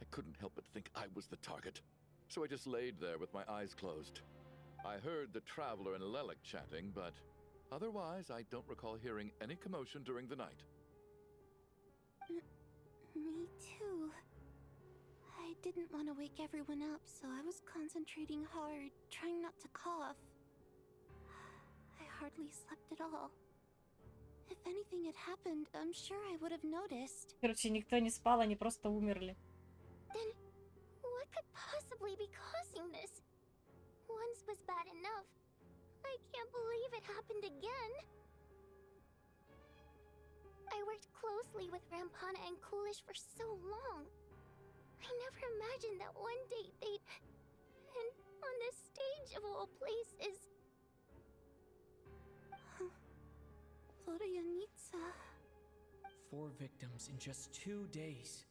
I couldn't help but think I was the target, so I just laid there with my eyes closed. I heard the Traveler and Lelik chatting, but otherwise I don't recall hearing any commotion during the night. Me too. I didn't want to wake everyone up, so I was concentrating hard, trying not to cough. I hardly slept at all. If anything had happened, I'm sure I would have noticed. Короче, никто не спал, они просто умерли. Then, what could possibly be causing this? Once was bad enough. I can't believe it happened again. I worked closely with Rampana and Coolish for so long. I never imagined that one day they'd... And on this stage of all places... Florianitsa. 4 victims in just 2 days.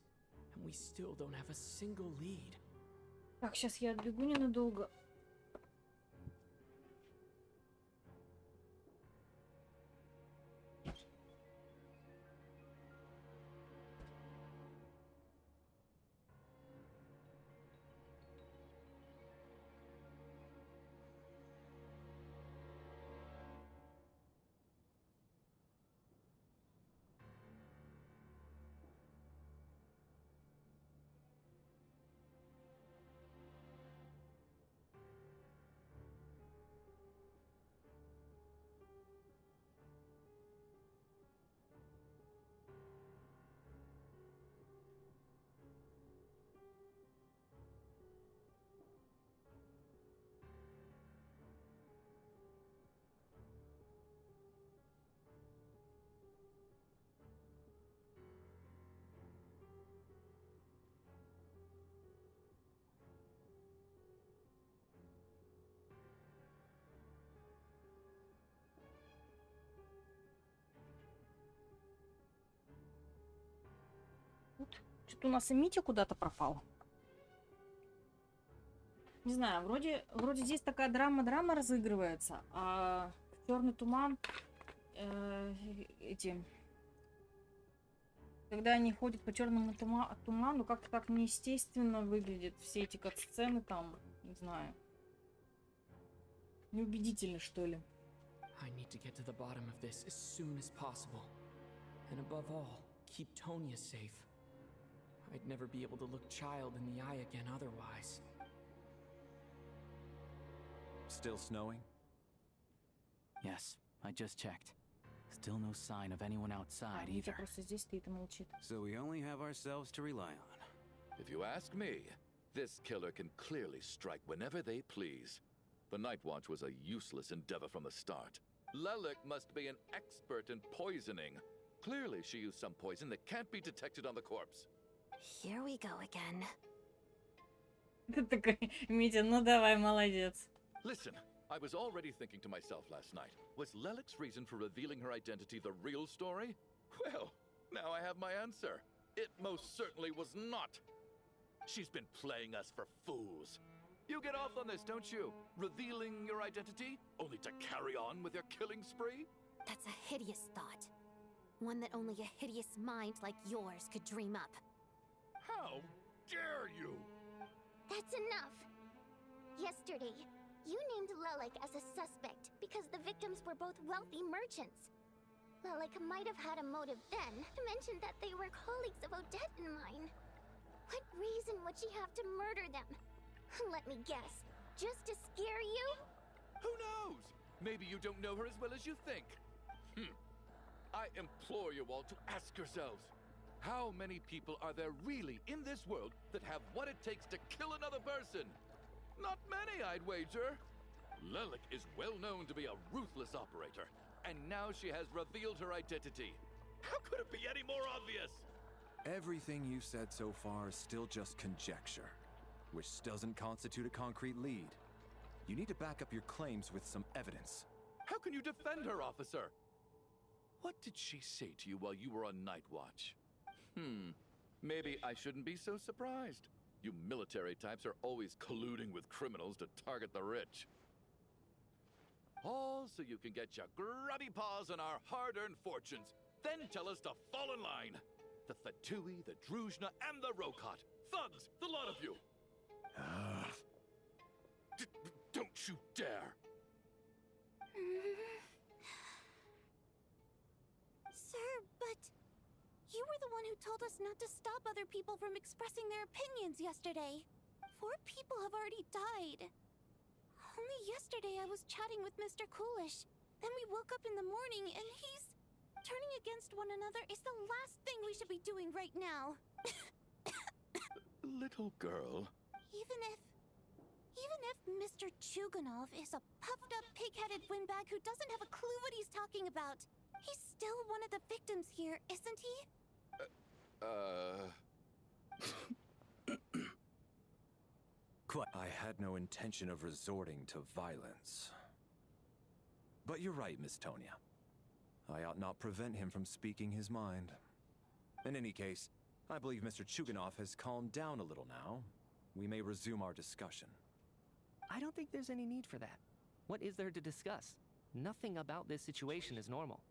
And we still don't have a single lead. Так, сейчас я отбегу ненадолго. Что-то у нас и Митя куда-то пропал. Не знаю, вроде здесь такая драма разыгрывается, а черный туман, когда они ходят по черному туману, как-то так неестественно выглядят все эти кат-сцены там, не знаю, неубедительно, что ли. I need to get to the bottom of this as soon as possible. And above all, keep Tonya safe. I'd never be able to look Child in the eye again otherwise. Still snowing? Yes, I just checked. Still no sign of anyone outside Митя either. просто здесь стоит и молчит. So we only have ourselves to rely on. If you ask me, this killer can clearly strike whenever they please. The Night Watch was a useless endeavor from the start. Lelik must be an expert in poisoning. Clearly she used some poison that can't be detected on the corpse. Here we go again. Ты такой, Митя, ну давай, молодец. Listen, I was already thinking to myself last night, was Lelik's reason for revealing her identity the real story? Well, now I have my answer. It most certainly was not. She's been playing us for fools. You get off on this, don't you? Revealing your identity, only to carry on with your killing spree? That's a hideous thought. One that only a hideous mind like yours could dream up. How dare you? That's enough. Yesterday, you named Lelik as a suspect because the victims were both wealthy merchants. Lelik might have had a motive then to mention that they were colleagues of Odette and mine. What reason would she have to murder them? Let me guess. Just to scare you? Who knows? Maybe you don't know her as well as you think. I implore you all to ask yourselves, how many people are there really in this world that have what it takes to kill another person? Not many, I'd wager. Lelik is well known to be a ruthless operator, and now she has revealed her identity. How could it be any more obvious? Everything you've said so far is still just conjecture, which doesn't constitute a concrete lead. You need to back up your claims with some evidence. How can you defend her, officer? What did she say to you while you were on Night Watch? Maybe I shouldn't be so surprised. You military types are always colluding with criminals to target the rich. All so you can get your grubby paws on our hard-earned fortunes. Then tell us to fall in line. The Fatui, the Druzhna, and the Rokot. Thugs, the lot of you. Don't you dare. Sir, but you were the one who told us not to stop other people from expressing their opinions yesterday. 4 people have already died. Only yesterday I was chatting with Mr. Coolish. Then we woke up in the morning and he's... Turning against one another is the last thing we should be doing right now. Little girl. Even if Mr. Chuganov is a puffed-up, pig-headed windbag who doesn't have a clue what he's talking about, he's still one of the victims here, isn't he? I had no intention of resorting to violence. But you're right, Miss Tonya. I ought not prevent him from speaking his mind. In any case, I believe Mr. Chuganov has calmed down a little now. We may resume our discussion. I don't think there's any need for that. What is there to discuss? Nothing about this situation is normal.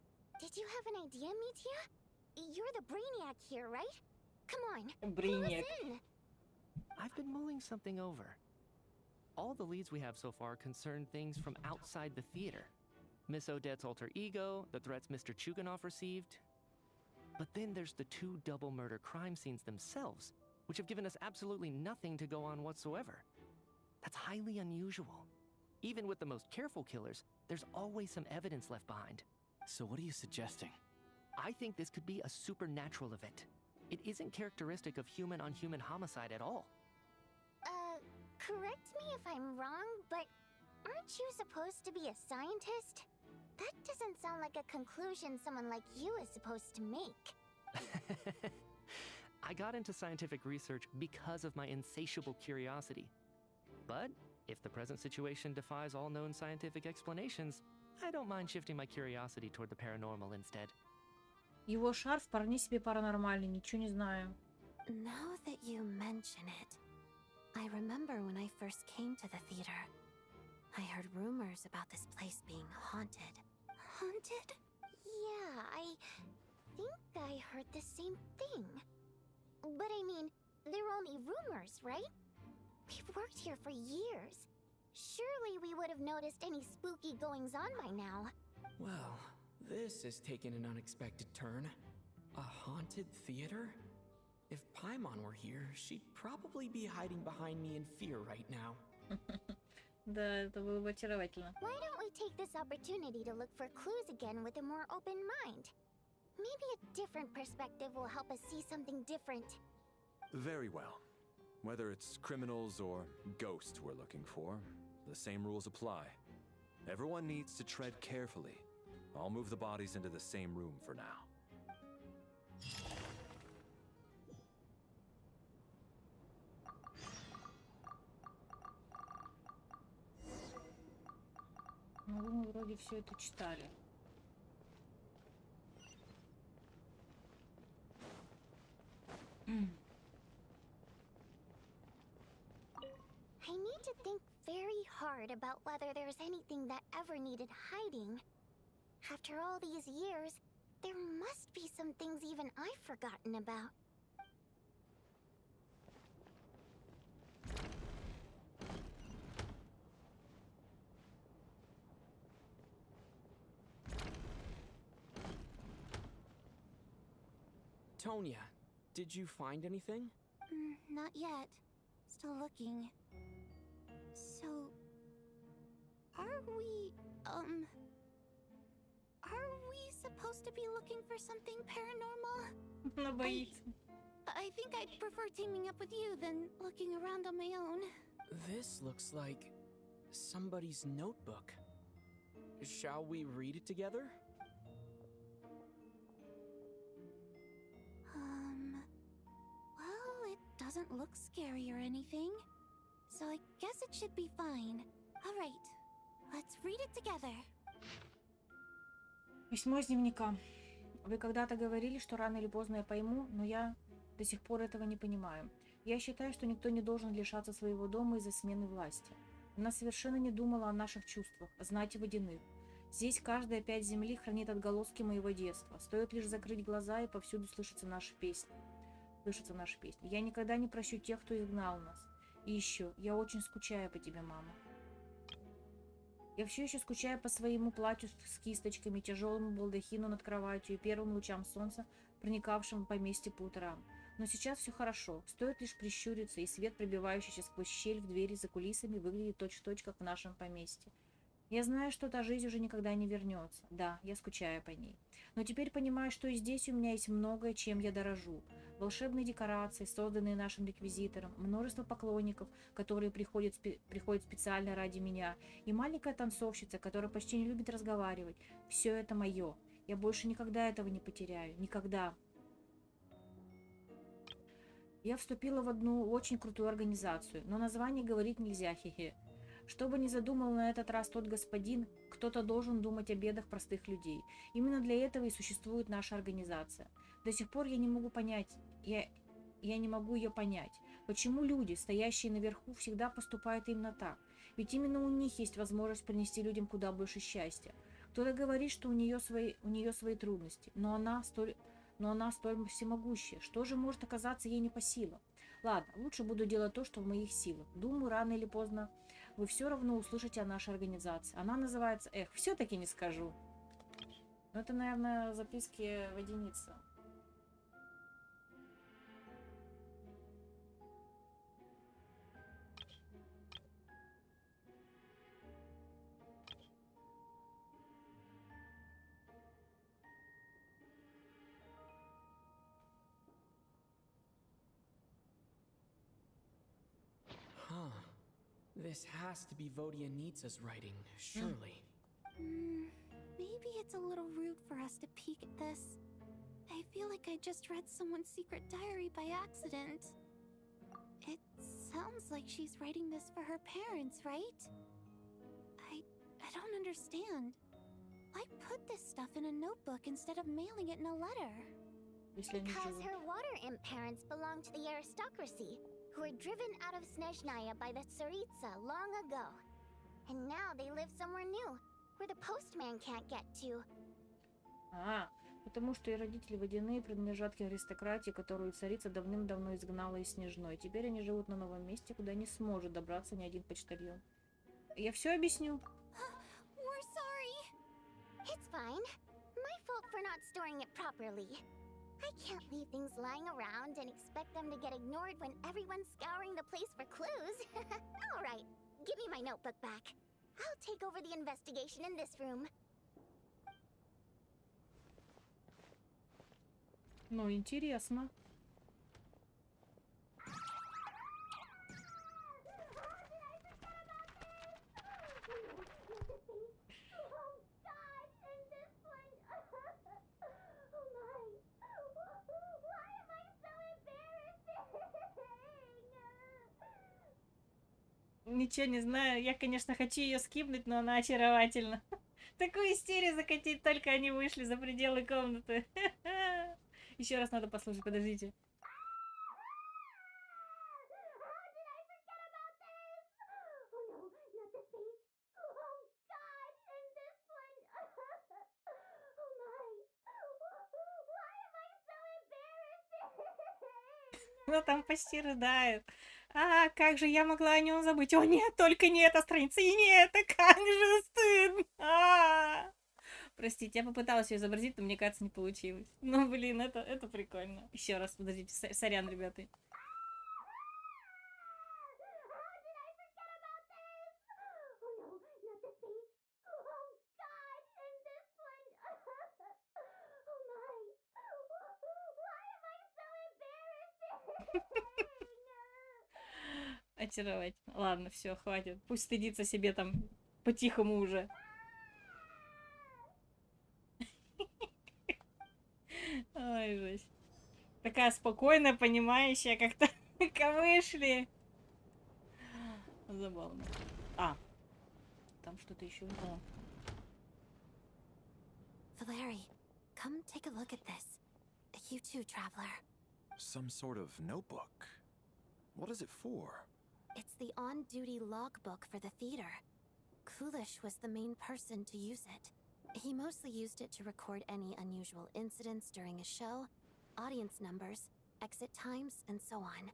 Did you have an idea, Mitya? You're the brainiac here, right? Come on, Brainiac. clue us in. I've been mulling something over. All the leads we have so far concern things from outside the theater. Miss Odette's alter ego, the threats Mr. Chuganov received. But then there's the 2 double murder crime scenes themselves, which have given us absolutely nothing to go on whatsoever. That's highly unusual. Even with the most careful killers, there's always some evidence left behind. So what are you suggesting? I think this could be a supernatural event. It isn't characteristic of human-on-human homicide at all. Correct me if I'm wrong, but aren't you supposed to be a scientist? That doesn't sound like a conclusion someone like you is supposed to make. I got into scientific research because of my insatiable curiosity. But if the present situation defies all known scientific explanations, I don't mind shifting my curiosity toward the paranormal instead. Его шар вполне себе паранормальный, ничего не знаю. Now that you mention it, I remember when I first came to the theater. I heard rumors about this place being haunted. Haunted? Yeah, I think I heard the same thing. But I mean, they're only rumors, right? We've worked here for years. Surely we would have noticed any spooky goings-on by now. Well, this has taken an unexpected turn. A haunted theater? If Paimon were here, she'd probably be hiding behind me in fear right now. Да, это было бы очаровательно. Why don't we take this opportunity to look for clues again with a more open mind? Maybe a different perspective will help us see something different. Very well. Whether it's criminals or ghosts we're looking for, the same rules apply. Everyone needs to tread carefully. I'll move the bodies into the same room for now. Ну, мы вроде все это читали. I need to think very hard about whether there's anything that ever needed hiding. After all these years, there must be some things even I've forgotten about. Tonya, did you find anything? Not yet. Still looking. So... Are we supposed to be looking for something paranormal? Она боится. I think I'd prefer teaming up with you than looking around on my own. This looks like somebody's notebook. Shall we read it together? Well, it doesn't look scary or anything. So I guess it should be fine. Alright, let's read it together. Письмо из дневника. Вы когда-то говорили, что рано или поздно я пойму, но я до сих пор этого не понимаю. Я считаю, что никто не должен лишаться своего дома из-за смены власти. Она совершенно не думала о наших чувствах, о знати водяных. Здесь каждая пять земли хранит отголоски моего детства. Стоит лишь закрыть глаза, и повсюду слышатся наши песни. Я никогда не прощу тех, кто изгнал нас. И еще, я очень скучаю по тебе, мама. Я все еще скучаю по своему платью с кисточками, тяжелому балдахину над кроватью и первым лучам солнца, проникавшим в поместье по утрам. Но сейчас все хорошо. Стоит лишь прищуриться, и свет, пробивающийся сквозь щель в двери за кулисами, выглядит точь-в-точь, как в нашем поместье. Я знаю, что та жизнь уже никогда не вернется. Да, я скучаю по ней. Но теперь понимаю, что и здесь у меня есть многое, чем я дорожу. Волшебные декорации, созданные нашим реквизитором, множество поклонников, которые приходят специально ради меня, и маленькая танцовщица, которая почти не любит разговаривать. Все это мое. Я больше никогда этого не потеряю. Никогда. Я вступила в одну очень крутую организацию, но название говорить нельзя, хе-хе. Что бы ни задумал на этот раз тот господин, кто-то должен думать о бедах простых людей. Именно для этого и существует наша организация. До сих пор я не могу ее понять. Почему люди, стоящие наверху, всегда поступают именно так? Ведь именно у них есть возможность принести людям куда больше счастья. Кто-то говорит, что у нее свои трудности, но она столь всемогущая. Что же может оказаться ей не по силам? Ладно, лучше буду делать то, что в моих силах. Думаю, рано или поздно вы все равно услышите о нашей организации. Она называется... все-таки не скажу. Но это, наверное, записки водяницы. Huh. This has to be Vodianitsa's writing, surely. Maybe it's a little rude for us to peek at this. I feel like I just read someone's secret diary by accident. It sounds like she's writing this for her parents, right? I don't understand. Why put this stuff in a notebook instead of mailing it in a letter? Because her water imp parents belong to the aristocracy, who were driven out of Snezhnaya by the Tsaritsa long ago. And now they live somewhere new, where the postman can't get to. Потому что и родители водяные принадлежат к аристократии, которую царица давным-давно изгнала из Снежной. Теперь они живут на новом месте, куда не сможет добраться ни один почтальон. Я все объясню. We're sorry. It's fine. My fault for not storing it properly. I can't leave things lying around and expect them to get ignored when everyone's scouring the place for clues. All right, give me my notebook back. I'll take over the investigation in this room. Ну, интересно. Ничего не знаю. Я, конечно, хочу ее скипнуть, но она очаровательна. Такую истерию закатить, только они вышли за пределы комнаты. Еще раз надо послушать, подождите. Она там почти рыдает. Как же я могла о нем забыть? О нет, только не эта страница. И нет, как же стыдно. Простите, я попыталась ее изобразить, но мне кажется, не получилось. Ну, блин, это прикольно. Еще раз, подождите, сорян, ребята. Очаровательно. Ладно, все, хватит. Пусть стыдится себе там по-тихому уже. Ой, жесть. Такая спокойная, понимающая, как-то вышли. Забавно. Там что-то еще было. Valeri, come take a look at this. You too, traveler. Some sort of notebook. What is it for? It's the on-duty logbook for the theater. Coolish was the main person to use it. He mostly used it to record any unusual incidents during a show, audience numbers, exit times, and so on.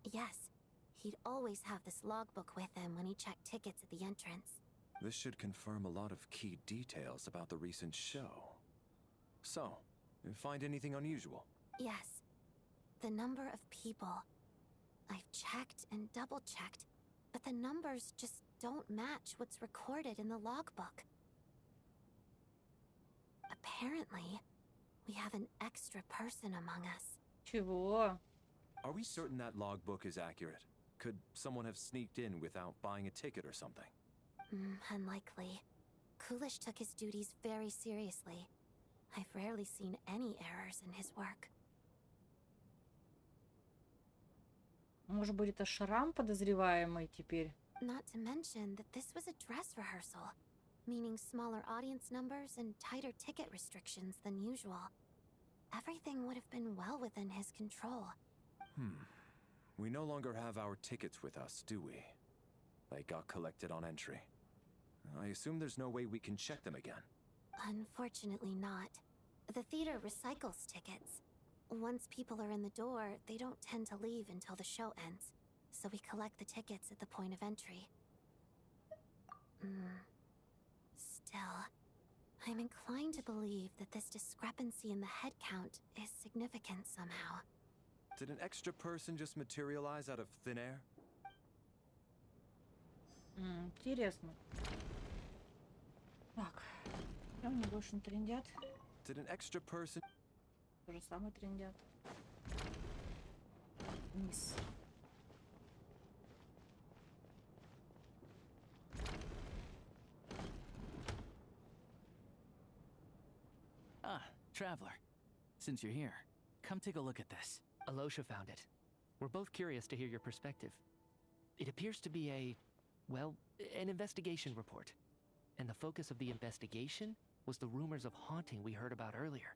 Yes, he'd always have this logbook with him when he checked tickets at the entrance. This should confirm a lot of key details about the recent show. So, you find anything unusual? Yes. The number of people. I've checked and double-checked, but the numbers just don't match what's recorded in the logbook. Apparently, we have an extra person among us. Чего? Are we certain that logbook is accurate? Could someone have sneaked in without buying a ticket or something? Unlikely. Coolish took his duties very seriously. I've rarely seen any errors in his work. Может быть, это Шрам подозреваемый теперь? Not to mention that this was a dress rehearsal, meaning smaller audience numbers and tighter ticket restrictions than usual. Everything would have been well within his control. We no longer have our tickets with us, do we? They got collected on entry. I assume there's no way we can check them again. Unfortunately not. The theater recycles tickets. Once people are in the door, they don't tend to leave until the show ends, so we collect the tickets at the point of entry. Still, I'm inclined to believe that this discrepancy in the head count is significant somehow. Did an extra person just materialize out of thin air? Интересно. Так, они больше не трендят. Did an extra person... То же самое трендят. Вниз. Ah, traveler. Since you're here, come take a look at this. Alosha found it. We're both curious to hear your perspective. It appears to be an investigation report. And the focus of the investigation was the rumors of haunting we heard about earlier.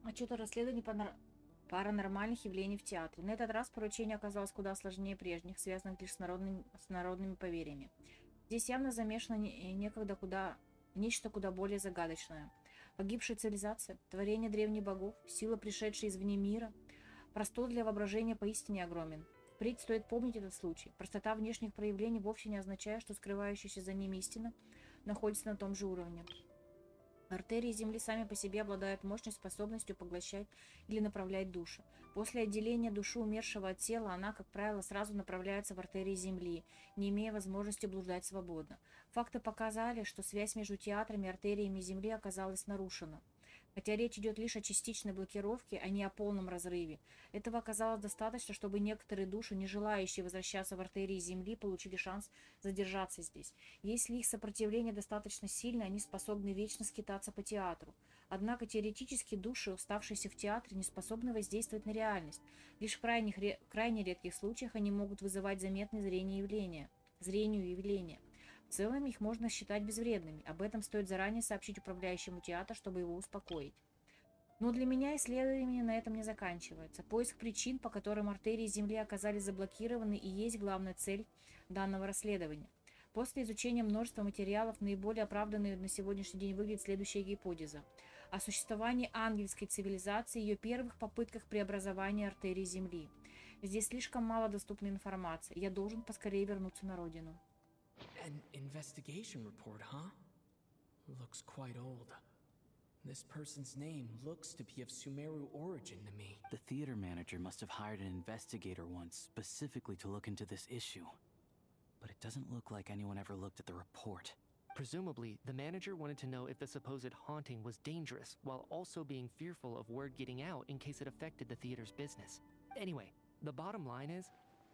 Отчет о расследовании паранормальных явлений в театре. На этот раз поручение оказалось куда сложнее прежних, связанных лишь с народными поверьями. Здесь явно замешано нечто куда более загадочное. Погибшая цивилизация, творение древних богов, сила, пришедшая извне мира. Простор для воображения поистине огромен. Впредь стоит помнить этот случай. Простота внешних проявлений вовсе не означает, что скрывающаяся за ними истина находится на том же уровне. Артерии Земли сами по себе обладают мощной способностью поглощать или направлять души. После отделения души умершего от тела она, как правило, сразу направляется в артерии Земли, не имея возможности блуждать свободно. Факты показали, что связь между театрами и артериями Земли оказалась нарушена. Хотя речь идет лишь о частичной блокировке, а не о полном разрыве. Этого оказалось достаточно, чтобы некоторые души, не желающие возвращаться в артерии Земли, получили шанс задержаться здесь. Если их сопротивление достаточно сильно, они способны вечно скитаться по театру. Однако теоретически души, оставшиеся в театре, не способны воздействовать на реальность. Лишь в крайне редких случаях они могут вызывать заметные зрению явления. В целом их можно считать безвредными. Об этом стоит заранее сообщить управляющему театра, чтобы его успокоить. Но для меня исследование на этом не заканчивается. Поиск причин, по которым артерии Земли оказались заблокированы, и есть главная цель данного расследования. После изучения множества материалов наиболее оправданной на сегодняшний день выглядит следующая гипотеза. О существовании ангельской цивилизации и ее первых попытках преобразования артерий Земли. Здесь слишком мало доступной информации. Я должен поскорее вернуться на родину. An investigation report, huh? Looks quite old. This person's name looks to be of Sumeru origin to me. The theater manager must have hired an investigator once specifically to look into this issue. But it doesn't look like anyone ever looked at the report. Presumably, the manager wanted to know if the supposed haunting was dangerous, while also being fearful of word getting out in case it affected the theater's business. Anyway, the bottom line is,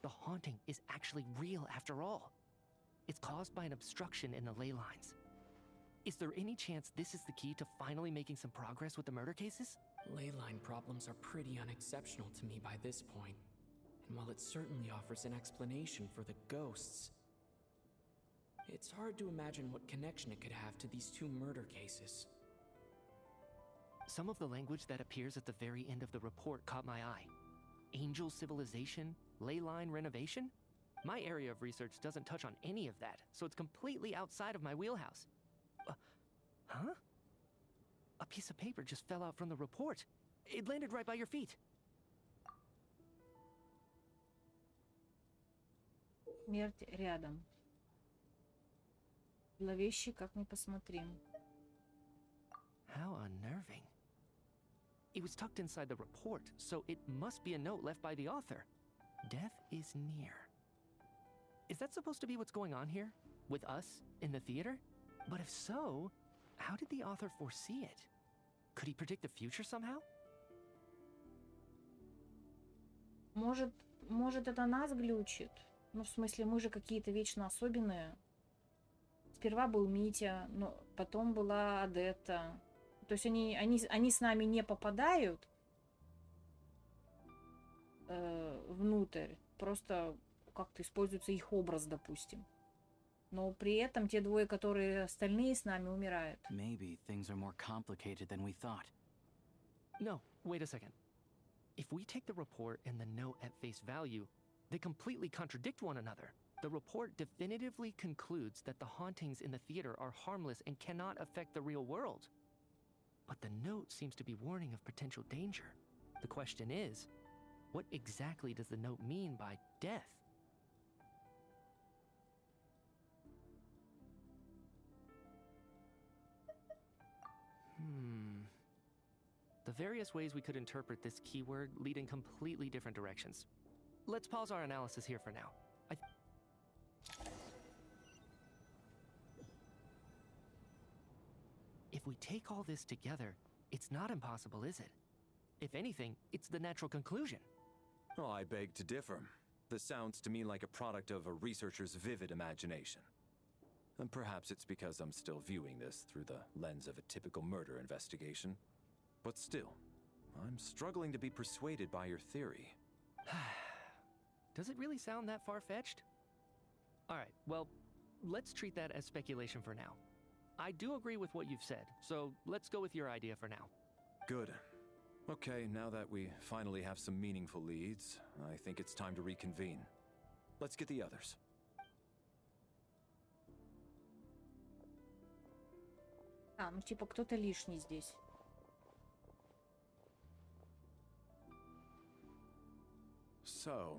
the haunting is actually real after all. It's caused by an obstruction in the ley lines. Is there any chance this is the key to finally making some progress with the murder cases? Ley line problems are pretty unexceptional to me by this point. And while it certainly offers an explanation for the ghosts, it's hard to imagine what connection it could have to these two murder cases. Some of the language that appears at the very end of the report caught my eye. angel civilization, ley line renovation? My area of research doesn't touch on any of that, so it's completely outside of my wheelhouse. Huh? A piece of paper just fell out from the report. It landed right by your feet. Смерть рядом. Зловещий, как ни посмотрим. How unnerving. It was tucked inside the report, so it must be a note left by the author. Death is near. Is that supposed to be what's going on here? With us in the theater? But if so, how did the author foresee it? Could he predict the future somehow? Может это нас глючит? Ну, в смысле, мы же какие-то вечно особенные. Сперва был Митя, но потом была Адетта. То есть они с нами не попадают внутрь. Просто как-то используется их образ, допустим. Но при этом те двое, которые остальные с нами, умирают. Maybe things are more complicated than we thought. No, wait a second. If we take the report and the note at face value, they completely contradict one another. The report definitively concludes that the hauntings in the theater are harmless and cannot affect the real world. But the note seems to be warning of potential danger. The question is, what exactly does the note mean by death? The various ways we could interpret this keyword lead in completely different directions. Let's pause our analysis here for now. If we take all this together, it's not impossible, is it? If anything, it's the natural conclusion. Oh, I beg to differ. This sounds to me like a product of a researcher's vivid imagination. And perhaps it's because I'm still viewing this through the lens of a typical murder investigation. But still, I'm struggling to be persuaded by your theory. Does it really sound that far-fetched? Alright, well, let's treat that as speculation for now. I do agree with what you've said, so let's go with your idea for now. Good. Okay, now that we finally have some meaningful leads, I think it's time to reconvene. Let's get the others. Ну типа кто-то лишний здесь. So,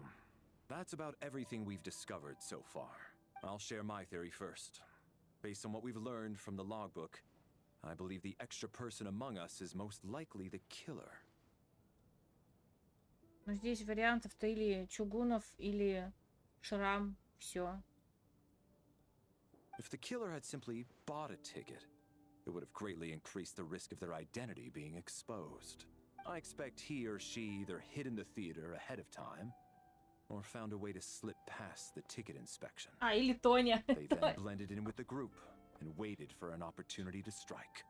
that's about everything we've discovered so far. I'll share my theory first. Based on what we've learned from the logbook, I believe the extra person among us is most likely the killer. Но здесь вариантов-то или Чугунов, или Шрам. Все. If the killer had simply bought a ticket, it would have greatly increased the risk of their identity being exposed. I expect he or she either hid in the theater ahead of time, or found a way to slip past the ticket inspection. Или Тоня. They then blended in with the group and waited for an opportunity to strike.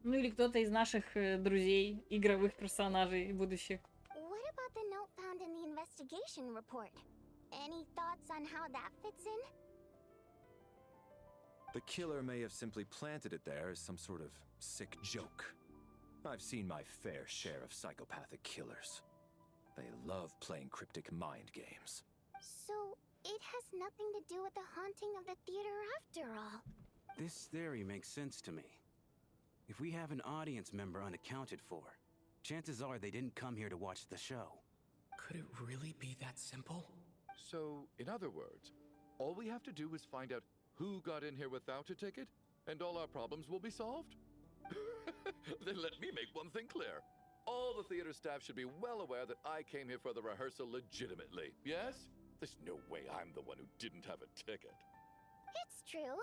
Ну или кто-то из наших друзей, игровых персонажей будущих. What about the note found in the investigation report? Any thoughts on how that fits in? The killer may have simply planted it there as some sort of sick joke. I've seen my fair share of psychopathic killers. They love playing cryptic mind games. So, it has nothing to do with the haunting of the theater after all. This theory makes sense to me. If we have an audience member unaccounted for, chances are they didn't come here to watch the show. Could it really be that simple? So, in other words, all we have to do is find out who got in here without a ticket, and all our problems will be solved? Then let me make one thing clear. All the theater staff should be well aware that I came here for the rehearsal legitimately, yes? There's no way I'm the one who didn't have a ticket. It's true.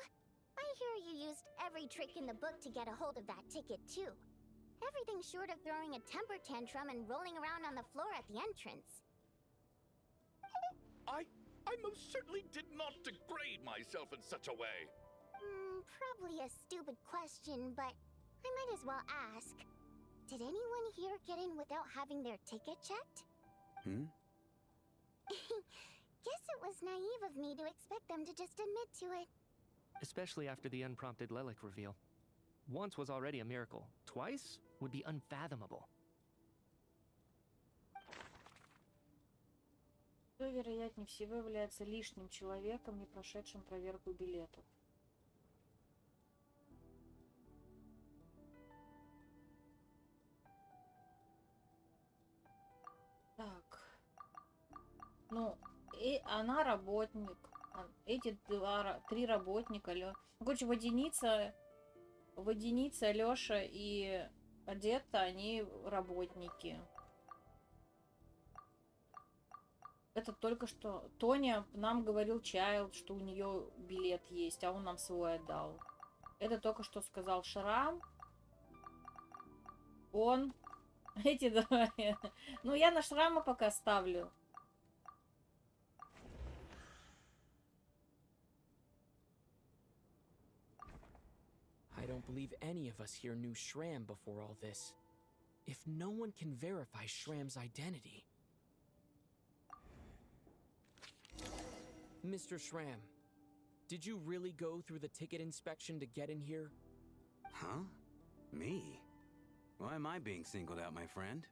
I hear you used every trick in the book to get a hold of that ticket, too. Everything short of throwing a temper tantrum and rolling around on the floor at the entrance. I most certainly did not degrade myself in such a way. Probably a stupid question, but I might as well ask. Did anyone here get in without having their ticket checked? Guess it was naive of me to expect them to just admit to it. Especially after the unprompted Lelik reveal. Once was already a miracle. Twice would be unfathomable. Кто, вероятнее всего, является лишним человеком, не прошедшим проверку билетов? Так. Ну, и она работник. Эти три работника. Короче, водяница, Лёша и Одетта, они работники. Это только что Тоня нам говорил Чайлд, что у нее билет есть, а он нам свой отдал. Это только что сказал Шрам. Он. Эти два. Ну, я на Шрама пока ставлю. I don't believe any of us here knew Shram before all this. If no one can verify Shram's identity... Mr. Shram, did you really go through the ticket inspection to get in here? Huh? Me? Why am I being singled out, my friend?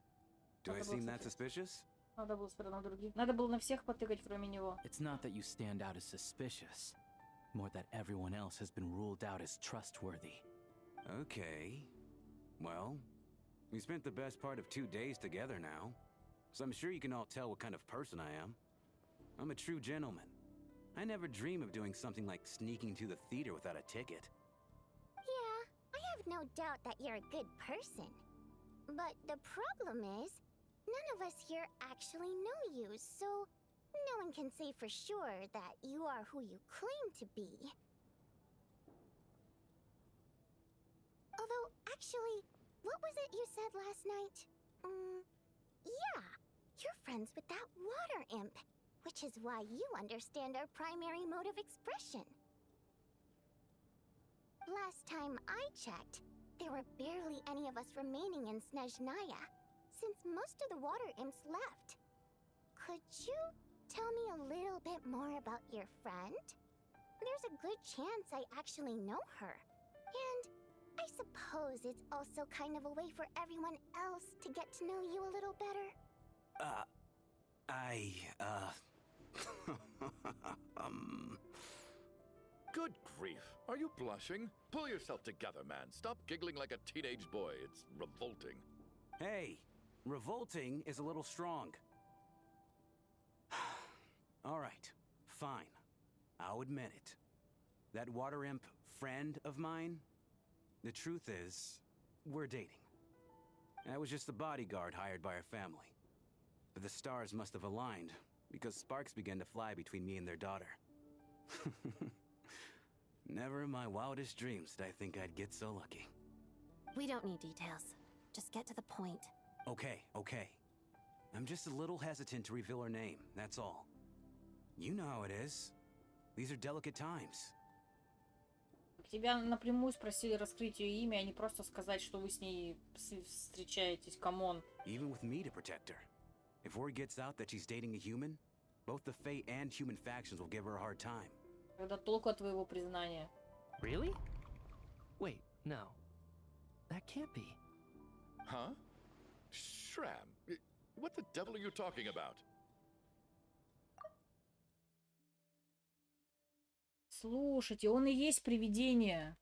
Do I seem that suspicious? Надо было сперва на других. Надо было на всех потыкать, кроме него. It's not that you stand out as suspicious, more that everyone else has been ruled out as trustworthy. Okay. Well, we spent the best part of 2 days together now, so I'm sure you can all tell what kind of person I am. I'm a true gentleman. I never dream of doing something like sneaking to the theater without a ticket. Yeah, I have no doubt that you're a good person. But the problem is, none of us here actually know you, so no one can say for sure that you are who you claim to be. Although, actually, what was it you said last night? Yeah, you're friends with that water imp, which is why you understand our primary mode of expression. Last time I checked, there were barely any of us remaining in Snezhnaya, since most of the water imps left. Could you tell me a little bit more about your friend? There's a good chance I actually know her. And I suppose it's also kind of a way for everyone else to get to know you a little better. Good grief. Are you blushing? Pull yourself together, man. Stop giggling like a teenage boy. It's revolting. Hey, revolting is a little strong. All right, fine. I'll admit it. That water imp friend of mine, the truth is, we're dating. I was just the bodyguard hired by our family. But the stars must have aligned, because sparks began to fly between me and their daughter. Never in my wildest dreams did I think I'd get so lucky. We don't need details. Just get to the point. Okay. I'm just a little hesitant to reveal her name, that's all. You know how it is. These are delicate times. Тебя напрямую спросили раскрыть ее имя, а не просто сказать, что вы с ней встречаетесь. Камон. Even with me to protect her. If word gets out that she's dating a human, both the Fae and human factions will give her a hard time. Когда толку от твоего признания? Really? Wait, no. That can't be. Huh? Shram, what the devil are you talking about? Слушайте, он и есть привидение.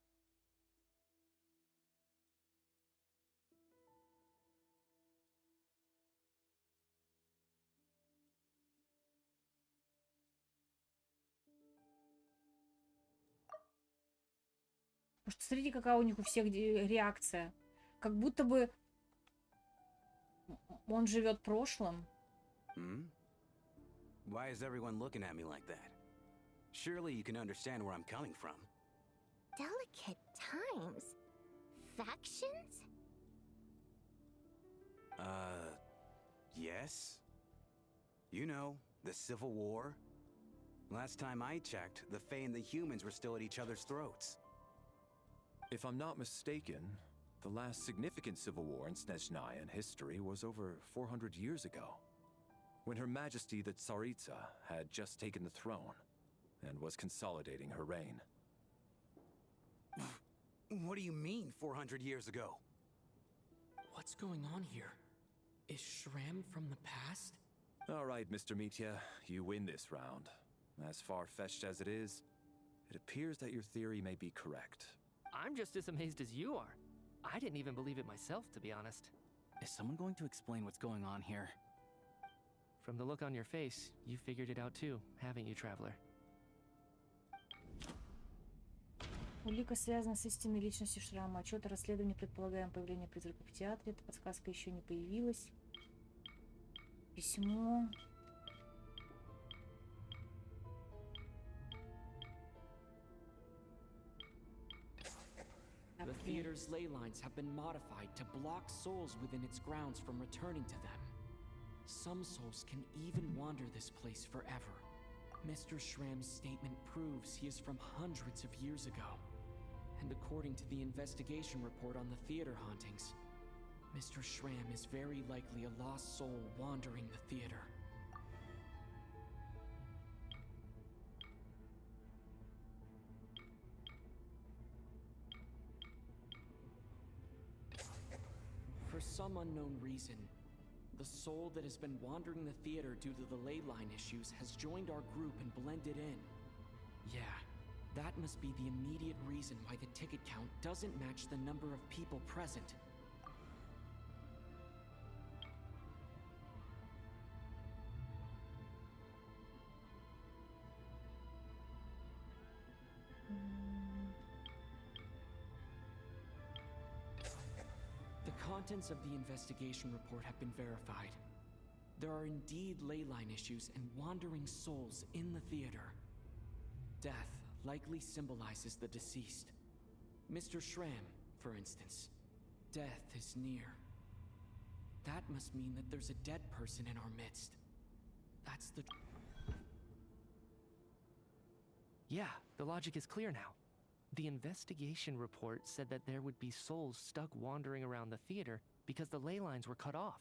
Потому что смотрите, какая у них у всех реакция. Как будто бы он живет прошлым. Why is everyone looking at me like that? Surely you can understand where I'm coming from. Delicate times? Factions? Yes. You know, the Civil War. Last time I checked, the Fae and the humans were still at each other's throats. If I'm not mistaken, the last significant civil war in Snezhnayan history was over 400 years ago, when Her Majesty the Tsaritsa had just taken the throne and was consolidating her reign. What do you mean, 400 years ago? What's going on here? Is Shram from the past? All right, Mr. Mitya, you win this round. As far-fetched as it is, it appears that your theory may be correct. I'm just as amazed as you are. I didn't even believe it myself, to be honest. Is someone going to explain what's going on here? From the look on your face, you figured it out too, haven't you, Traveler? Улика связана с истинной личностью Шрама. Отчет о расследовании предполагаем появление призраков в театре. Эта подсказка еще не появилась. Письмо. The theater's ley lines have been modified to block souls within its grounds from returning to them. Some souls can even wander this place forever. Mr. Shram's statement proves he is from hundreds of years ago. And according to the investigation report on the theater hauntings, Mr. Shram is very likely a lost soul wandering the theater. For some unknown reason, the soul that has been wandering the theater due to the ley line issues has joined our group and blended in. Yeah, that must be the immediate reason why the ticket count doesn't match the number of people present. The contents of the investigation report have been verified. There are indeed ley line issues and wandering souls in the theater. Death likely symbolizes the deceased. Mr. Shram, for instance. Death is near. That must mean that there's a dead person in our midst. That's the... Yeah, the logic is clear now. The investigation report said that there would be souls stuck wandering around the theater because the ley lines were cut off.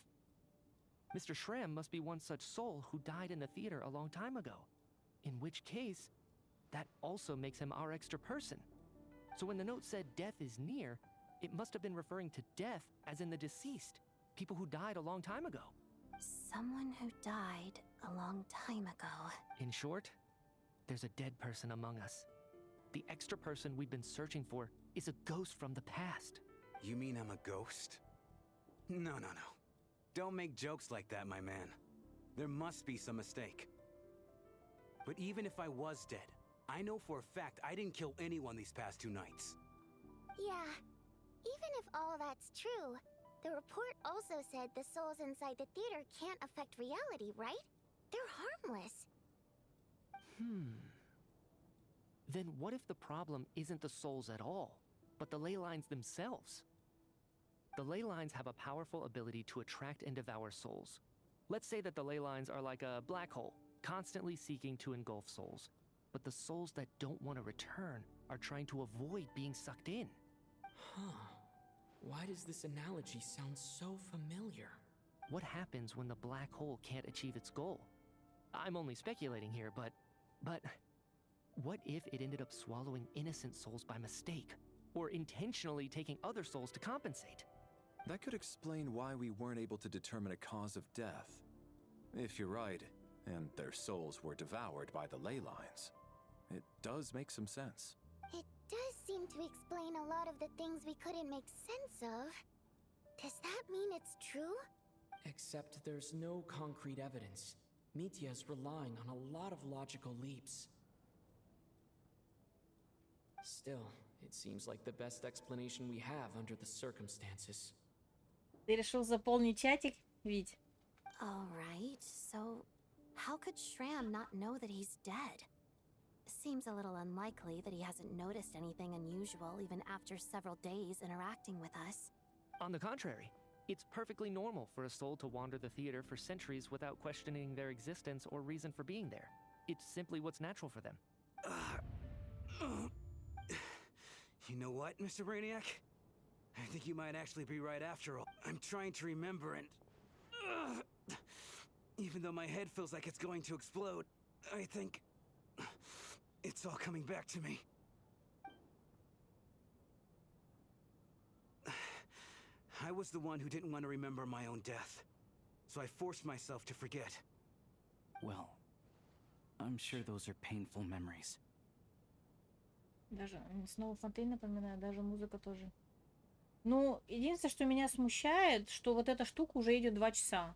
Mr. Shram must be one such soul who died in the theater a long time ago. In which case, that also makes him our extra person. So when the note said death is near, it must have been referring to death as in the deceased, people who died a long time ago. Someone who died a long time ago. In short, there's a dead person among us. The extra person we've been searching for is a ghost from the past. You mean I'm a ghost? No. Don't make jokes like that, my man. There must be some mistake. But even if I was dead, I know for a fact I didn't kill anyone these past 2 nights. Yeah, even if all that's true, the report also said the souls inside the theater can't affect reality, right? They're harmless. Then what if the problem isn't the souls at all, but the ley lines themselves? The ley lines have a powerful ability to attract and devour souls. Let's say that the ley lines are like a black hole, constantly seeking to engulf souls. But the souls that don't want to return are trying to avoid being sucked in. Why does this analogy sound so familiar? What happens when the black hole can't achieve its goal? I'm only speculating here, but what if it ended up swallowing innocent souls by mistake? Or intentionally taking other souls to compensate? That could explain why we weren't able to determine a cause of death. If you're right, and their souls were devoured by the ley lines, it does make some sense. It does seem to explain a lot of the things we couldn't make sense of. Does that mean it's true? Except there's no concrete evidence. Mitya is relying on a lot of logical leaps. Still, it seems like the best explanation we have under the circumstances. Ты решил заполнить чатик, Вить? Alright, so how could Shram not know that he's dead? Seems a little unlikely that he hasn't noticed anything unusual even after several days interacting with us. On the contrary, it's perfectly normal for a soul to wander the theater for centuries without questioning their existence or reason for being there. It's simply what's natural for them. You know what, Mr. Brainiac? I think you might actually be right after all. I'm trying to remember and... even though my head feels like it's going to explode, I think... it's all coming back to me. I was the one who didn't want to remember my own death, so I forced myself to forget. Well, I'm sure those are painful memories. Даже снова фонтейн напоминаю, даже музыка тоже. Ну, единственное, что меня смущает, что вот эта штука уже идет 2 часа.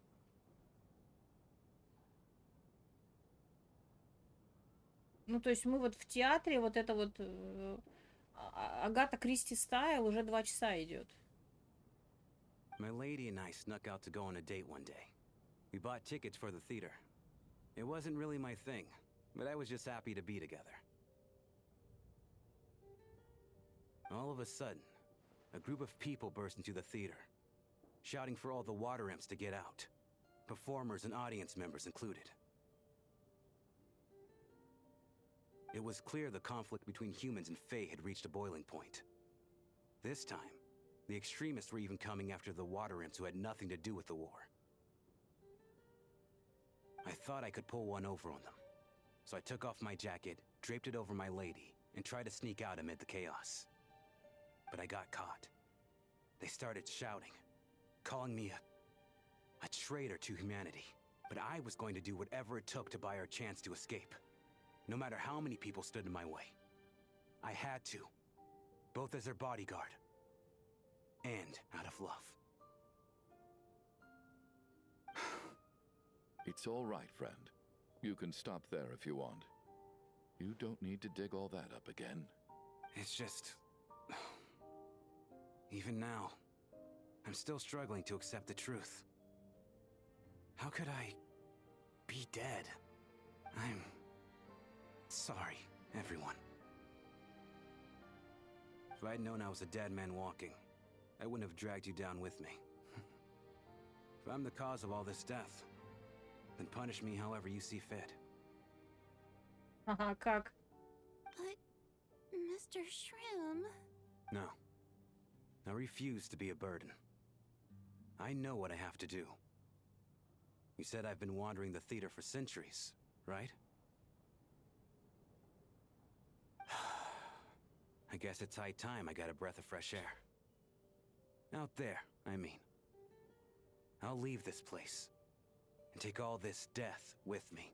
Ну, то есть мы вот в театре, вот это вот Агата Кристи стайл уже 2 часа идет. My lady and I snuck out to go on a date one day. We bought tickets for the theater. It wasn't really my thing, but I was just happy to be together. All of a sudden, a group of people burst into the theater, shouting for all the water imps to get out, performers and audience members included. It was clear the conflict between humans and Fae had reached a boiling point. This time, the extremists were even coming after the water imps who had nothing to do with the war. I thought I could pull one over on them, so I took off my jacket, draped it over my lady, and tried to sneak out amid the chaos. But I got caught. They started shouting, calling me a traitor to humanity. But I was going to do whatever it took to buy our chance to escape, no matter how many people stood in my way. I had to, both as their bodyguard and out of love. It's all right, friend. You can stop there if you want. You don't need to dig all that up again. It's just... Even now, I'm still struggling to accept the truth. How could I be dead? I'm sorry, everyone. If I'd known I was a dead man walking, I wouldn't have dragged you down with me. If I'm the cause of all this death, then punish me however you see fit. Ага, как? But, Mr. Shrim... No. I refuse to be a burden. I know what I have to do. You said I've been wandering the theater for centuries, right? I guess it's high time I got a breath of fresh air. Out there, I mean. I'll leave this place and take all this death with me.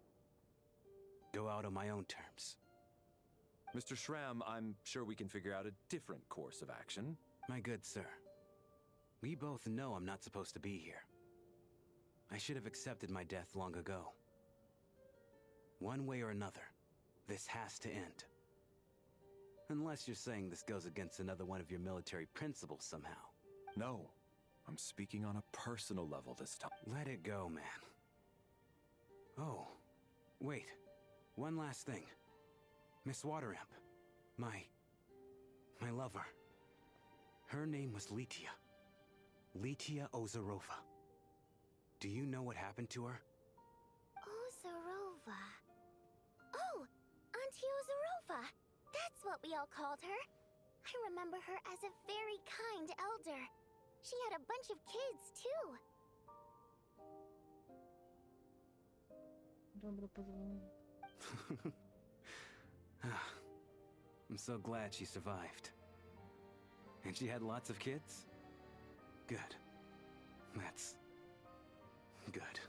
Go out on my own terms. Mr. Shram, I'm sure we can figure out a different course of action. My good sir, we both know I'm not supposed to be here. I should have accepted my death long ago. One way or another, this has to end. Unless you're saying this goes against another one of your military principles somehow. No, I'm speaking on a personal level this time. Let it go, man. Oh, wait. One last thing. Miss Waterimp. My lover. Her name was Litia. Litia Ozarova. Do you know what happened to her? Ozarova. Oh, Auntie Ozarova. That's what we all called her. I remember her as a very kind elder. She had a bunch of kids, too. Добро пожаловать. I'm so glad she survived. And she had lots of kids? Good. That's... good.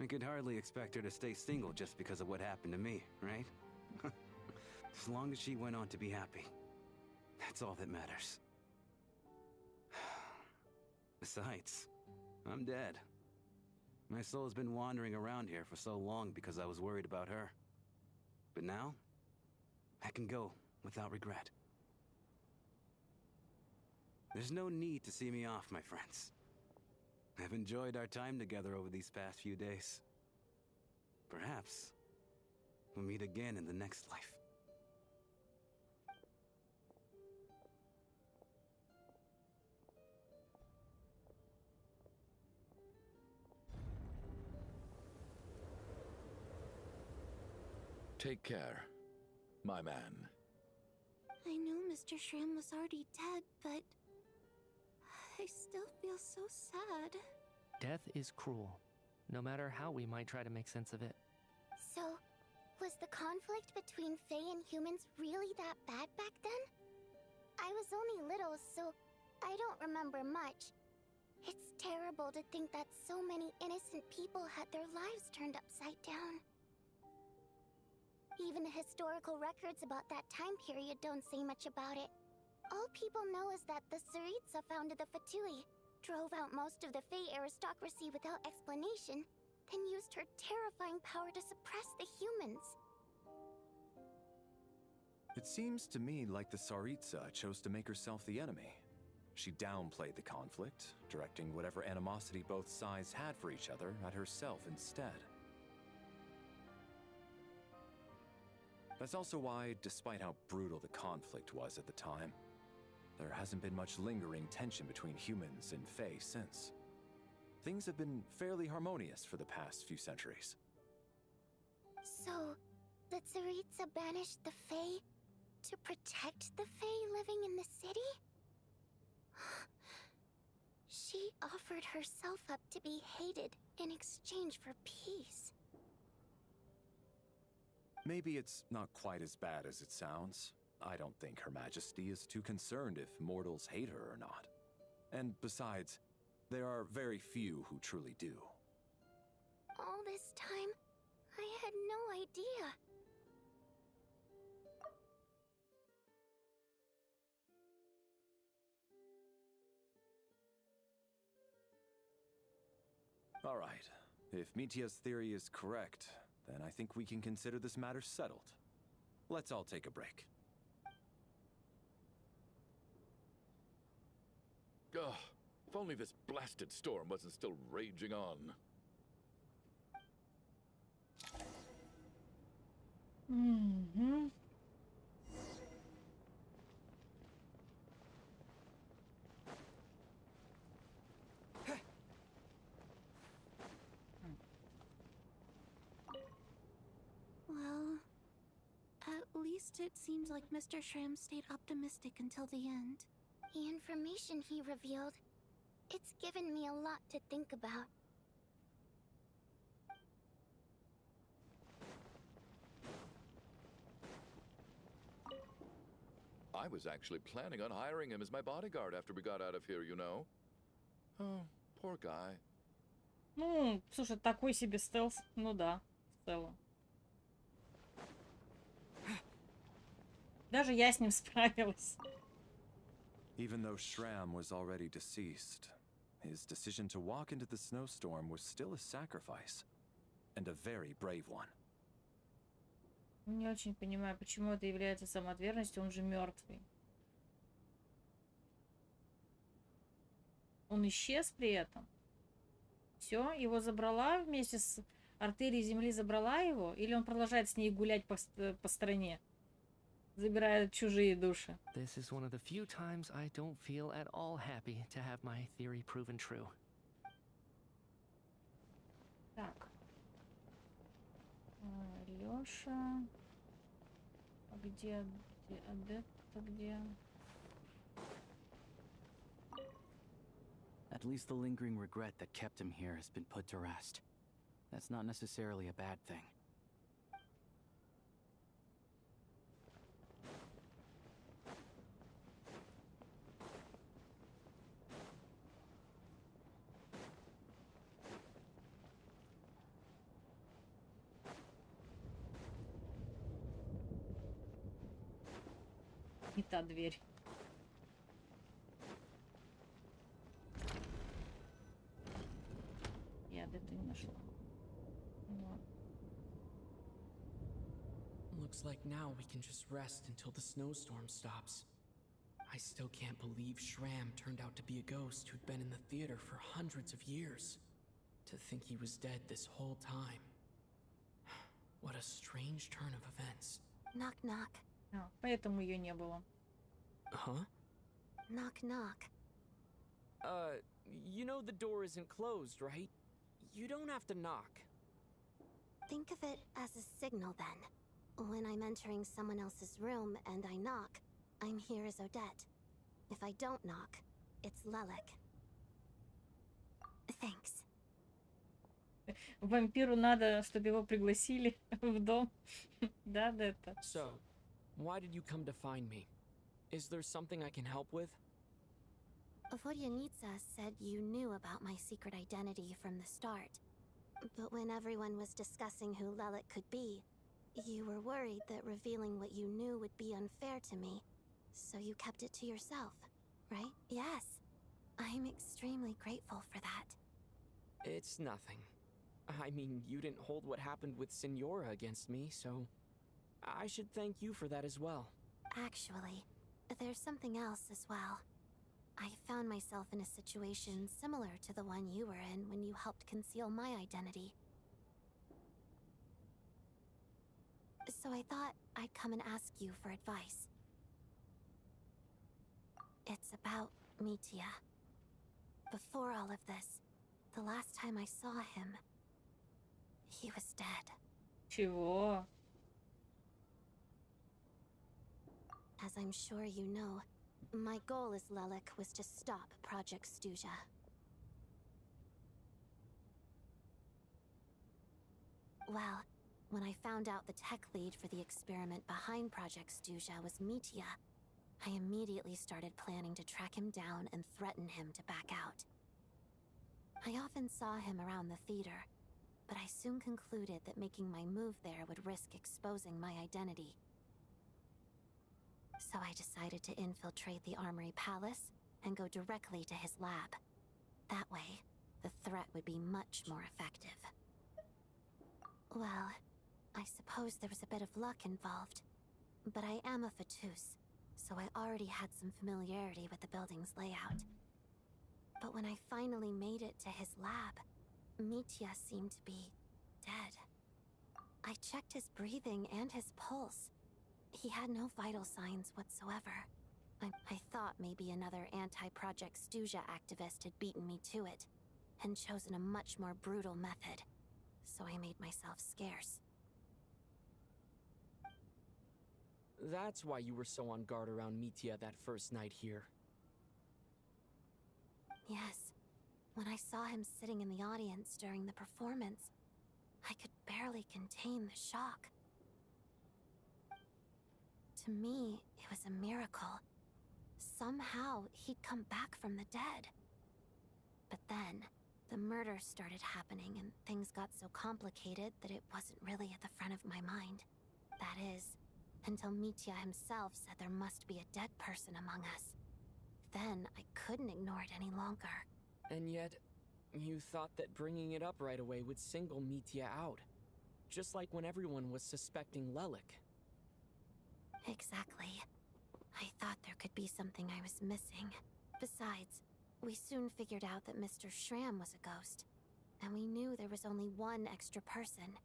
I could hardly expect her to stay single just because of what happened to me, right? As long as she went on to be happy. That's all that matters. Besides, I'm dead. My soul's been wandering around here for so long because I was worried about her. But now, I can go without regret. There's no need to see me off, my friends. I've enjoyed our time together over these past few days. Perhaps we'll meet again in the next life. Take care, my man. I knew Mr. Shrim was already dead, but... I still feel so sad. Death is cruel, no matter how we might try to make sense of it. So, was the conflict between Fae and humans really that bad back then? I was only little, so I don't remember much. It's terrible to think that so many innocent people had their lives turned upside down. Even the historical records about that time period don't say much about it. All people know is that the Tsaritsa founded the Fatui, drove out most of the Fey aristocracy without explanation, then used her terrifying power to suppress the humans. It seems to me like the Tsaritsa chose to make herself the enemy. She downplayed the conflict, directing whatever animosity both sides had for each other at herself instead. That's also why, despite how brutal the conflict was at the time, there hasn't been much lingering tension between humans and Fae since. Things have been fairly harmonious for the past few centuries. So, the Tsaritsa banished the Fae to protect the Fae living in the city? She offered herself up to be hated in exchange for peace. Maybe it's not quite as bad as it sounds. I don't think Her Majesty is too concerned if mortals hate her or not. And besides, there are very few who truly do. All this time, I had no idea. All right. If Mitia's theory is correct, then I think we can consider this matter settled. Let's all take a break. Ugh, if only this blasted storm wasn't still raging on. Mm-hmm. Well, at least it seems like Mr. Shram stayed optimistic until the end. The information he revealed, it's given me a lot to think about. I was actually planning on hiring him as my bodyguard after we got out of here, you know. Oh, poor guy. Ну, слушай, такой себе стелс. Ну да, в целом. Даже я с ним справилась. Even though Shram was already deceased, his decision to walk into the snowstorm was still a sacrifice, and a very brave one. Не очень понимаю, почему это является самоотверженностью, он же мертвый. Он исчез при этом. Все, его забрала вместе с артерией земли, забрала его, или он продолжает с ней гулять по стране, забирая чужие души. This is one of the few times I don't feel at all happy to have my theory proven true. Так. Лёша. А где Адетта, где? At least the lingering regret that kept him here has been put to rest. That's not necessarily a bad thing. Не та дверь. Я Адетту не нашла. Вот. Looks like now we can just rest until the snowstorm stops. I still can't believe Shram turned out to be a ghost who'd been in the theater for hundreds of years. To think he was dead this whole time. What a strange turn of events. Knock knock. Поэтому ее не было. Huh? Knock knock. You know the door isn't closed, right? You don't have to knock. Think of it as a signal then. When I'm entering someone else's room and I knock, I'm here as Odette. If I don't knock, it's Lelek. Thanks. Вампиру надо, чтобы его пригласили в дом. Да, это. So, why did you come to find me? Is there something I can help with? Vodyanitsa said you knew about my secret identity from the start. But when everyone was discussing who Lelik could be, you were worried that revealing what you knew would be unfair to me, so you kept it to yourself, right? Yes. I'm extremely grateful for that. It's nothing. I mean, you didn't hold what happened with Signora against me, so I should thank you for that as well. Actually, there's something else as well. I found myself in a situation similar to the one you were in when you helped conceal my identity. So I thought I'd come and ask you for advice. It's about Mitya. Before all of this, the last time I saw him, he was dead. Чего? As I'm sure you know, my goal as Lelik was to stop Project Stuja. Well, when I found out the tech lead for the experiment behind Project Stuja was Mitya, I immediately started planning to track him down and threaten him to back out. I often saw him around the theater, but I soon concluded that making my move there would risk exposing my identity. So I decided to infiltrate the Armory Palace and go directly to his lab. That way, the threat would be much more effective. Well, I suppose there was a bit of luck involved, but I am a Fatus, so I already had some familiarity with the building's layout. But when I finally made it to his lab, Mitya seemed to be dead. I checked his breathing and his pulse. He had no vital signs whatsoever. I thought maybe another anti-Project Stuja activist had beaten me to it, and chosen a much more brutal method, so I made myself scarce. That's why you were so on guard around Mitya that first night here. Yes. When I saw him sitting in the audience during the performance, I could barely contain the shock. To me, it was a miracle. Somehow, he'd come back from the dead. But then, the murders started happening and things got so complicated that it wasn't really at the front of my mind. That is, until Mitya himself said there must be a dead person among us. Then, I couldn't ignore it any longer. And yet, you thought that bringing it up right away would single Mitya out. Just like when everyone was suspecting Lelik. Exactly. I thought there could be something I was missing. Besides, we soon figured out that Mr. Schramm was a ghost. And we knew there was only one extra person.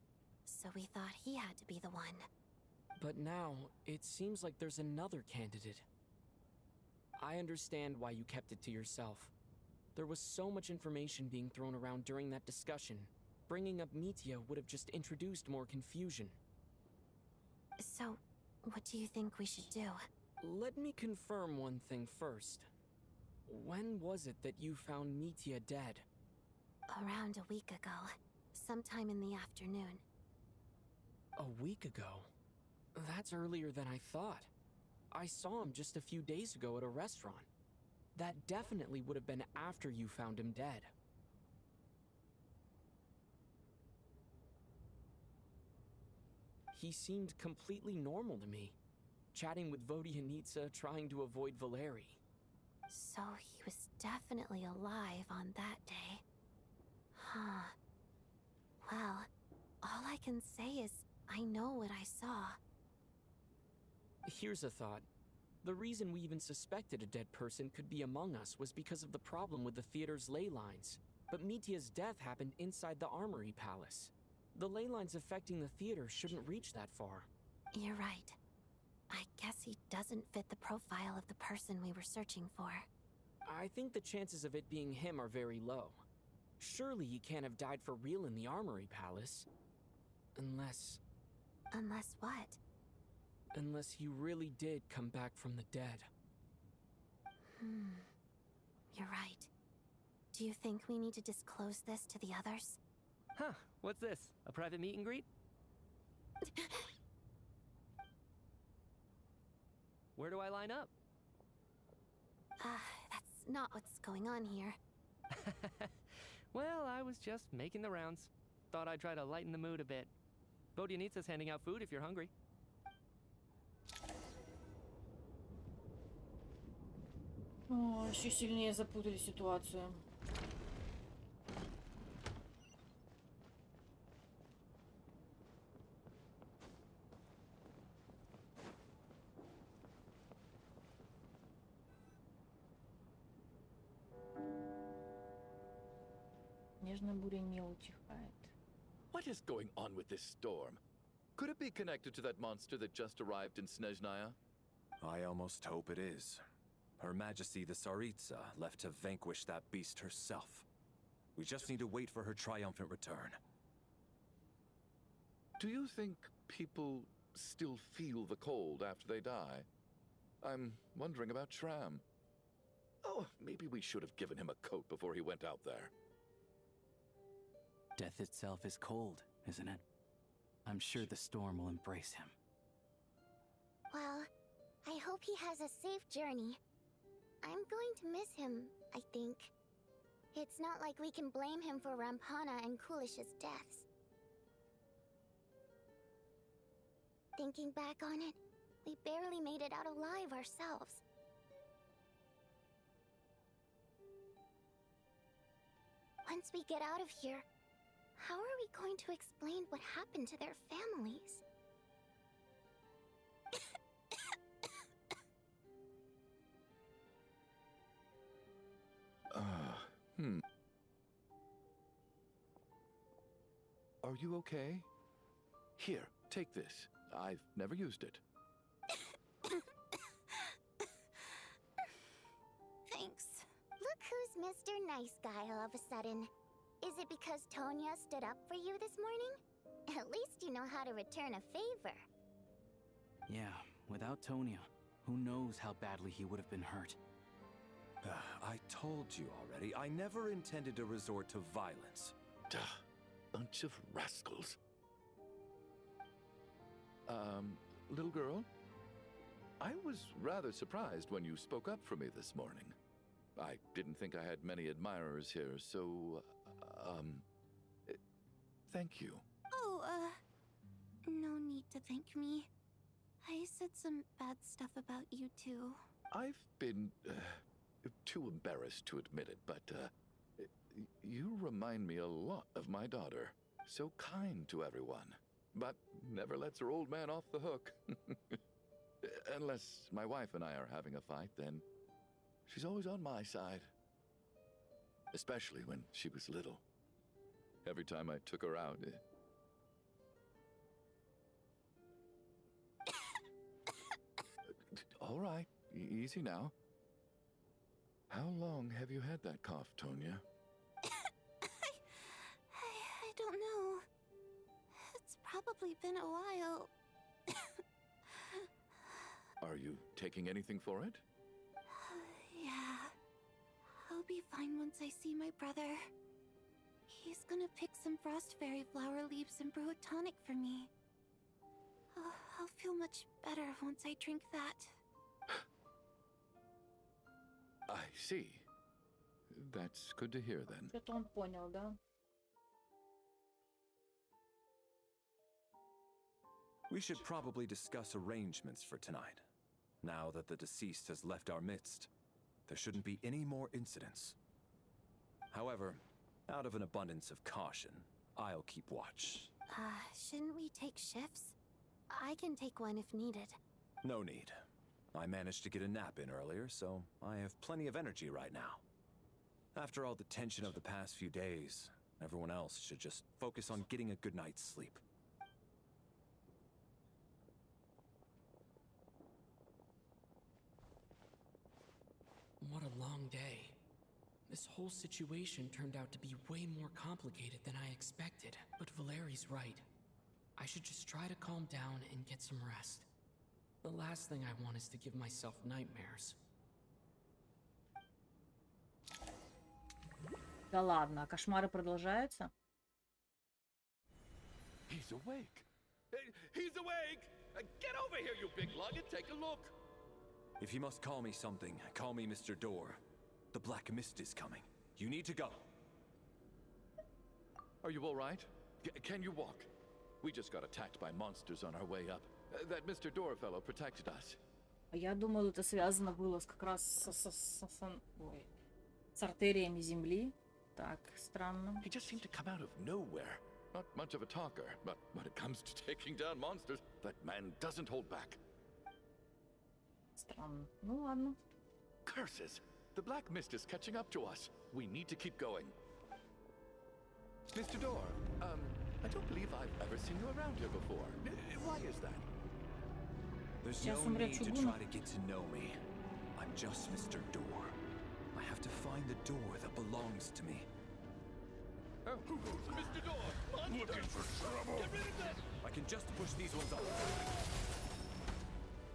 So we thought he had to be the one. But now, it seems like there's another candidate. I understand why you kept it to yourself. There was so much information being thrown around during that discussion. Bringing up Mitya would have just introduced more confusion. So, what do you think we should do? Let me confirm one thing first. When was it that you found Mitya dead? Around a week ago. Sometime in the afternoon. A week ago? That's earlier than I thought. I saw him just a few days ago at a restaurant. That definitely would have been after you found him dead. He seemed completely normal to me, chatting with Vodyanitsa, trying to avoid Valeri. So he was definitely alive on that day. Huh. Well, all I can say is I know what I saw. Here's a thought. The reason we even suspected a dead person could be among us was because of the problem with the theater's ley lines. But Mitya's death happened inside the Armory Palace. The ley lines affecting the theater shouldn't reach that far. You're right. I guess he doesn't fit the profile of the person we were searching for. I think the chances of it being him are very low. Surely he can't have died for real in the Armory Palace. Unless... Unless what? Unless he really did come back from the dead. You're right. Do you think we need to disclose this to the others? Huh, what's this? A private meet and greet? Where do I line up? That's not what's going on here. Well, I was just making the rounds. Thought I'd try to lighten the mood a bit. Vodyanitsa's handing out food if you're hungry. О, еще сильнее запутали ситуацию. Нежная буря не утихает. What is going on with this storm? Could it be connected to that monster that just arrived in Snezhnaya? I almost hope it is. Her Majesty the Tsaritsa left to vanquish that beast herself. We just need to wait for her triumphant return. Do you think people still feel the cold after they die? I'm wondering about Shram. Oh, maybe we should have given him a coat before he went out there. Death itself is cold, isn't it? I'm sure the storm will embrace him. Well, I hope he has a safe journey. I'm going to miss him, I think. It's not like we can blame him for Rampana and Kulish's deaths. Thinking back on it, we barely made it out alive ourselves. Once we get out of here, how are we going to explain what happened to their families? Are you okay? Here, take this. I've never used it. Thanks. Look who's Mr. Nice Guy all of a sudden. Is it because Tonya stood up for you this morning? At least you know how to return a favor. Yeah, without Tonya, who knows how badly he would have been hurt. I told you already, I never intended to resort to violence. Duh, bunch of rascals. Little girl? I was rather surprised when you spoke up for me this morning. I didn't think I had many admirers here, so, thank you. Oh, no need to thank me. I said some bad stuff about you too. I've been, too embarrassed to admit it, but, you remind me a lot of my daughter. So kind to everyone, but never lets her old man off the hook. Unless my wife and I are having a fight, then she's always on my side. Especially when she was little. Every time I took her out. All right, easy now. How long have you had that cough, Tonya? I don't know. It's probably been a while. Are you taking anything for it? Yeah. I'll be fine once I see my brother. He's gonna pick some frost fairy flower leaves and brew a tonic for me. I'll feel much better once I drink that. I see. That's good to hear then. Что-то он понял, да? We should probably discuss arrangements for tonight. Now that the deceased has left our midst, there shouldn't be any more incidents. However, out of an abundance of caution, I'll keep watch. Shouldn't we take shifts? I can take one if needed. No need. I managed to get a nap in earlier, so I have plenty of energy right now. After all the tension of the past few days, everyone else should just focus on getting a good night's sleep. What a long day. This whole situation turned out to be way more complicated than I expected. But Valeri's right. I should just try to calm down and get some rest. The last thing I want is to give myself nightmares. Да ладно, а кошмары продолжаются? He's awake. He's awake! Get over here, you big lug, and take a look. If you must call me something, call me Mr. Door. The Black Mist is coming. You need to go. Are you all right? Can you walk? We just got attacked by monsters on our way up. That Mr. Door fellow protected us. Я думала, это связано было как раз с артериями земли. Так, странно. He just seemed to come out of nowhere. Not much of a talker, but when it comes to taking down monsters, that man doesn't hold back. Странно. Ну ладно. Curses! The Black Mist is catching up to us. We need to keep going. Mr. Door, I don't believe I've ever seen you around here before. Why is that? There's no need to try to get to know me. I'm just Mr. Door. I have to find the door that belongs to me. Oh, Mr. Door! Monster! Looking for trouble? Get rid of that! I can just push these ones up.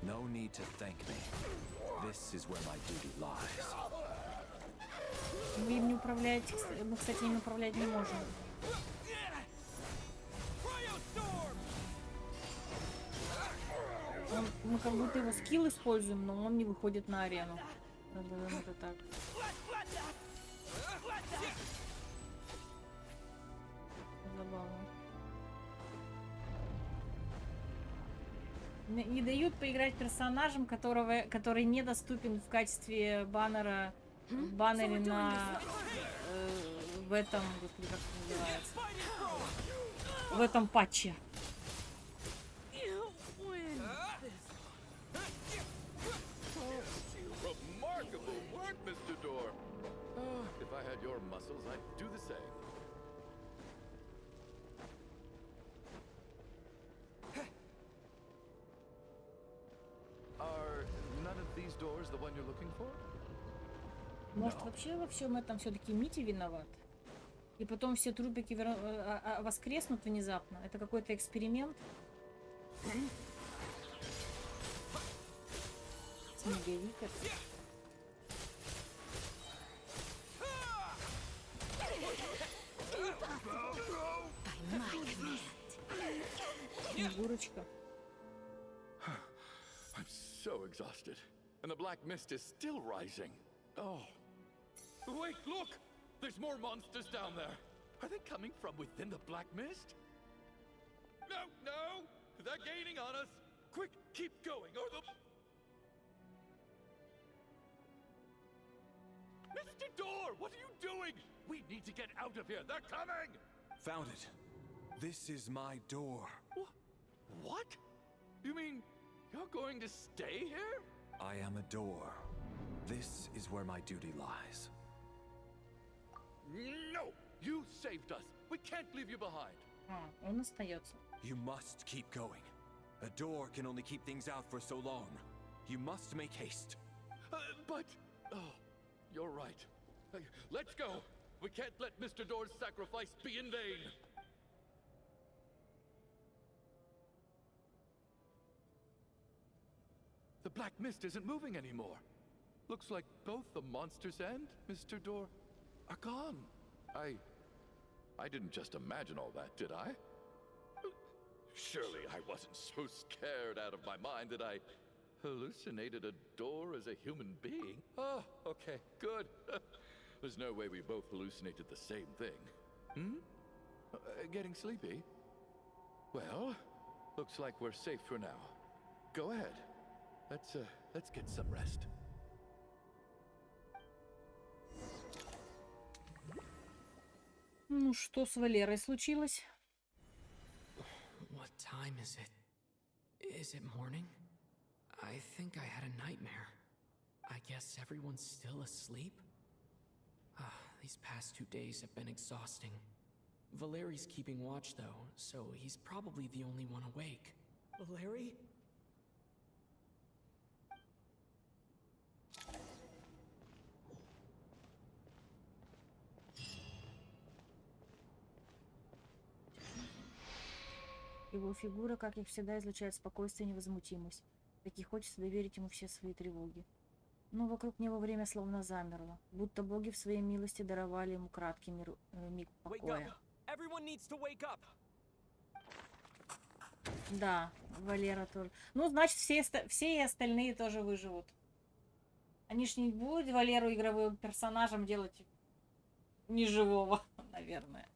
No need to thank me. This is where my duty lies. Вы им не управляете, мы, кстати, им управлять не можем. Мы как будто его скилл используем, но он не выходит на арену. Это так. Забавно. Не дают поиграть персонажем, который недоступен в качестве баннера, в баннере на в этом, как это называется, в этом патче. Remarkable work, Mr. Door. If I had your muscles, I'd do the same. Are none of these doors the one you're looking for? Может, вообще во всем этом все-таки Мити виноват? И потом все трупики воскреснут внезапно? Это какой-то эксперимент? Снеговик это. Снегурочка. I'm so exhausted. And the Black Mist is still rising. Oh. Wait, look! There's more monsters down there. Are they coming from within the Black Mist? No, no! They're gaining on us! Quick, keep going, or the... Mr. Door, what are you doing? We need to get out of here. They're coming! Found it. This is my door. What? You mean you're going to stay here? I am a door. This is where my duty lies. No! You saved us. We can't leave you behind. Он остается. You must keep going. A door can only keep things out for so long. You must make haste. But... Oh, you're right. Let's go. We can't let Mr. Door's sacrifice be in vain. The Black Mist isn't moving anymore. Looks like both the monsters and Mr. Door are gone. I didn't just imagine all that, did I? Surely I wasn't so scared out of my mind that I hallucinated a door as a human being. Oh, okay, good. There's no way we both hallucinated the same thing. Getting sleepy? Well, looks like we're safe for now. Go ahead. Let's get some rest. Ну что с Валерой случилось? What time is it? Is it morning? I think I had a nightmare. I guess everyone's still asleep? These past 2 days have been exhausting. Valeri's keeping watch though, so he's probably the only one awake. Valeri? Его фигура, как и всегда, излучает спокойствие и невозмутимость. Так и хочется доверить ему все свои тревоги. Но вокруг него время словно замерло, будто боги в своей милости даровали ему краткий миг покоя. Да, Валера тоже. Ну, значит, все и остальные тоже выживут. Они ж не будут Валеру игровым персонажем делать неживого, наверное.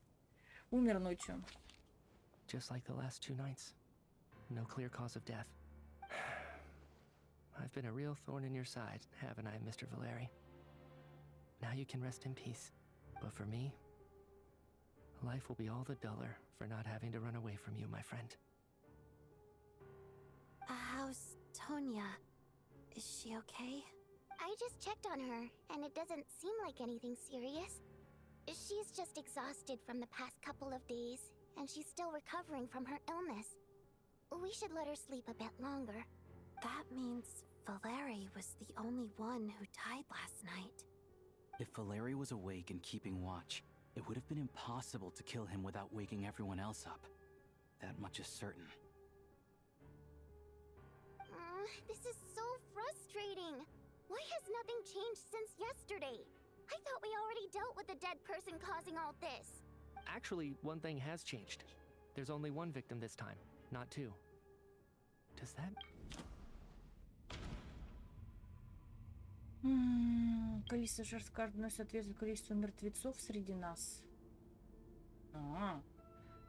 Умер ночью. Just like the last 2 nights. No clear cause of death. I've been a real thorn in your side, haven't I, Mr. Valeri? Now you can rest in peace. But for me, life will be all the duller for not having to run away from you, my friend. How's Tonya? Is she okay? I just checked on her, and it doesn't seem like anything serious. She's just exhausted from the past couple of days, and she's still recovering from her illness. We should let her sleep a bit longer. That means Valeri was the only one who died last night. If Valeri was awake and keeping watch, it would have been impossible to kill him without waking everyone else up. That much is certain. This is so frustrating. Why has nothing changed since yesterday? I thought we already dealt with the dead person causing all this. Actually, one thing has changed. There's only one victim this time, not 2. Does that... Количество жертв каждой соответствует количеству мертвецов среди нас.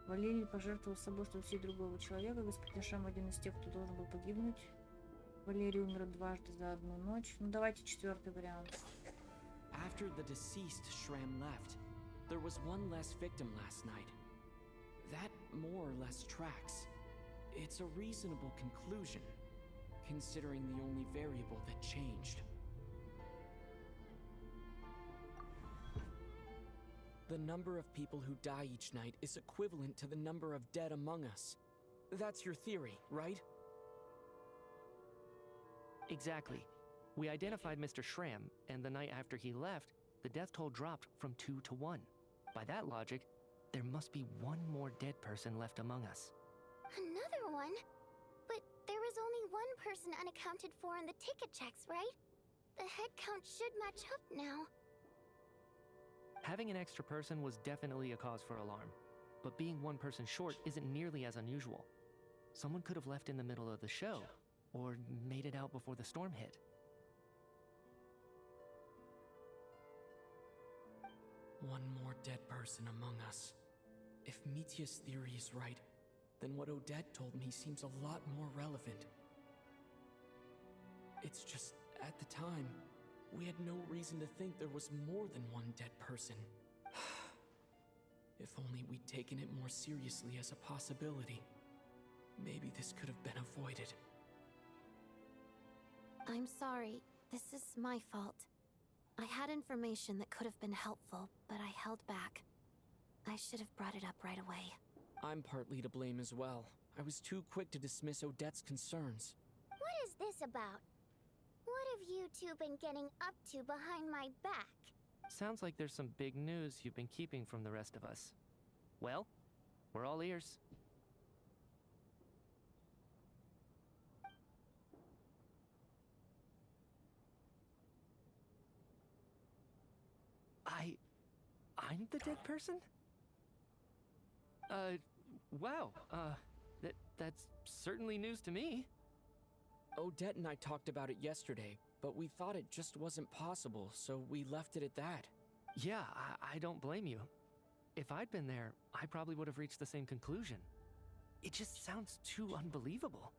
Валерий пожертвовал собой, чтобы спасти другого человека. Господин Шрам один из тех, кто должен был погибнуть. Валерий умер дважды за одну ночь. Ну давайте 4-й вариант. After the deceased Shram left, there was one less victim last night. That more or less tracks. It's a reasonable conclusion, considering the only variable that changed. The number of people who die each night is equivalent to the number of dead among us. That's your theory, right? Exactly. We identified Mr. Shram, and the night after he left, the death toll dropped from 2 to 1. By that logic, there must be one more dead person left among us. Another one? But there was only one person unaccounted for in the ticket checks, right? The head count should match up now. Having an extra person was definitely a cause for alarm, but being one person short isn't nearly as unusual. Someone could have left in the middle of the show, or made it out before the storm hit. One more dead person among us. If Mitya's theory is right, then what Odette told me seems a lot more relevant. It's just, at the time, we had no reason to think there was more than one dead person. If only we'd taken it more seriously as a possibility, maybe this could have been avoided. I'm sorry. This is my fault. I had information that could have been helpful, but I held back. I should have brought it up right away. I'm partly to blame as well. I was too quick to dismiss Odette's concerns. What is this about? What have you two been getting up to behind my back? Sounds like there's some big news you've been keeping from the rest of us. Well, we're all ears. I'm the dead person? Wow, that's certainly news to me. Odette and I talked about it yesterday, but we thought it just wasn't possible, so we left it at that. Yeah, I don't blame you. If I'd been there, I probably would have reached the same conclusion. It just sounds too unbelievable.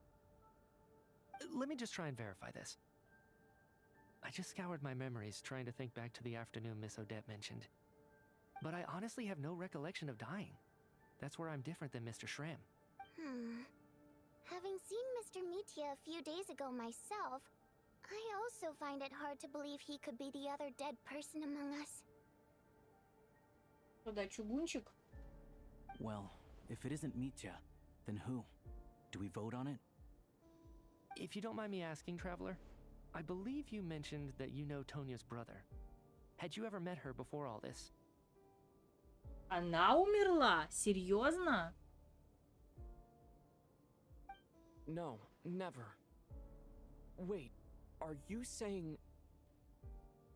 Let me just try and verify this. I just scoured my memories trying to think back to the afternoon Miss Odette mentioned. But I honestly have no recollection of dying. That's where I'm different than Mr. Shram. Having seen Mr. Mitya a few days ago myself, I also find it hard to believe he could be the other dead person among us. Туда чугунчик? Well, if it isn't Mitya, then who? Do we vote on it? If you don't mind me asking, Traveler, I believe you mentioned that you know Tonya's brother. Had you ever met her before all this? Она умерла? Серьезно? No, never. Wait, are you saying...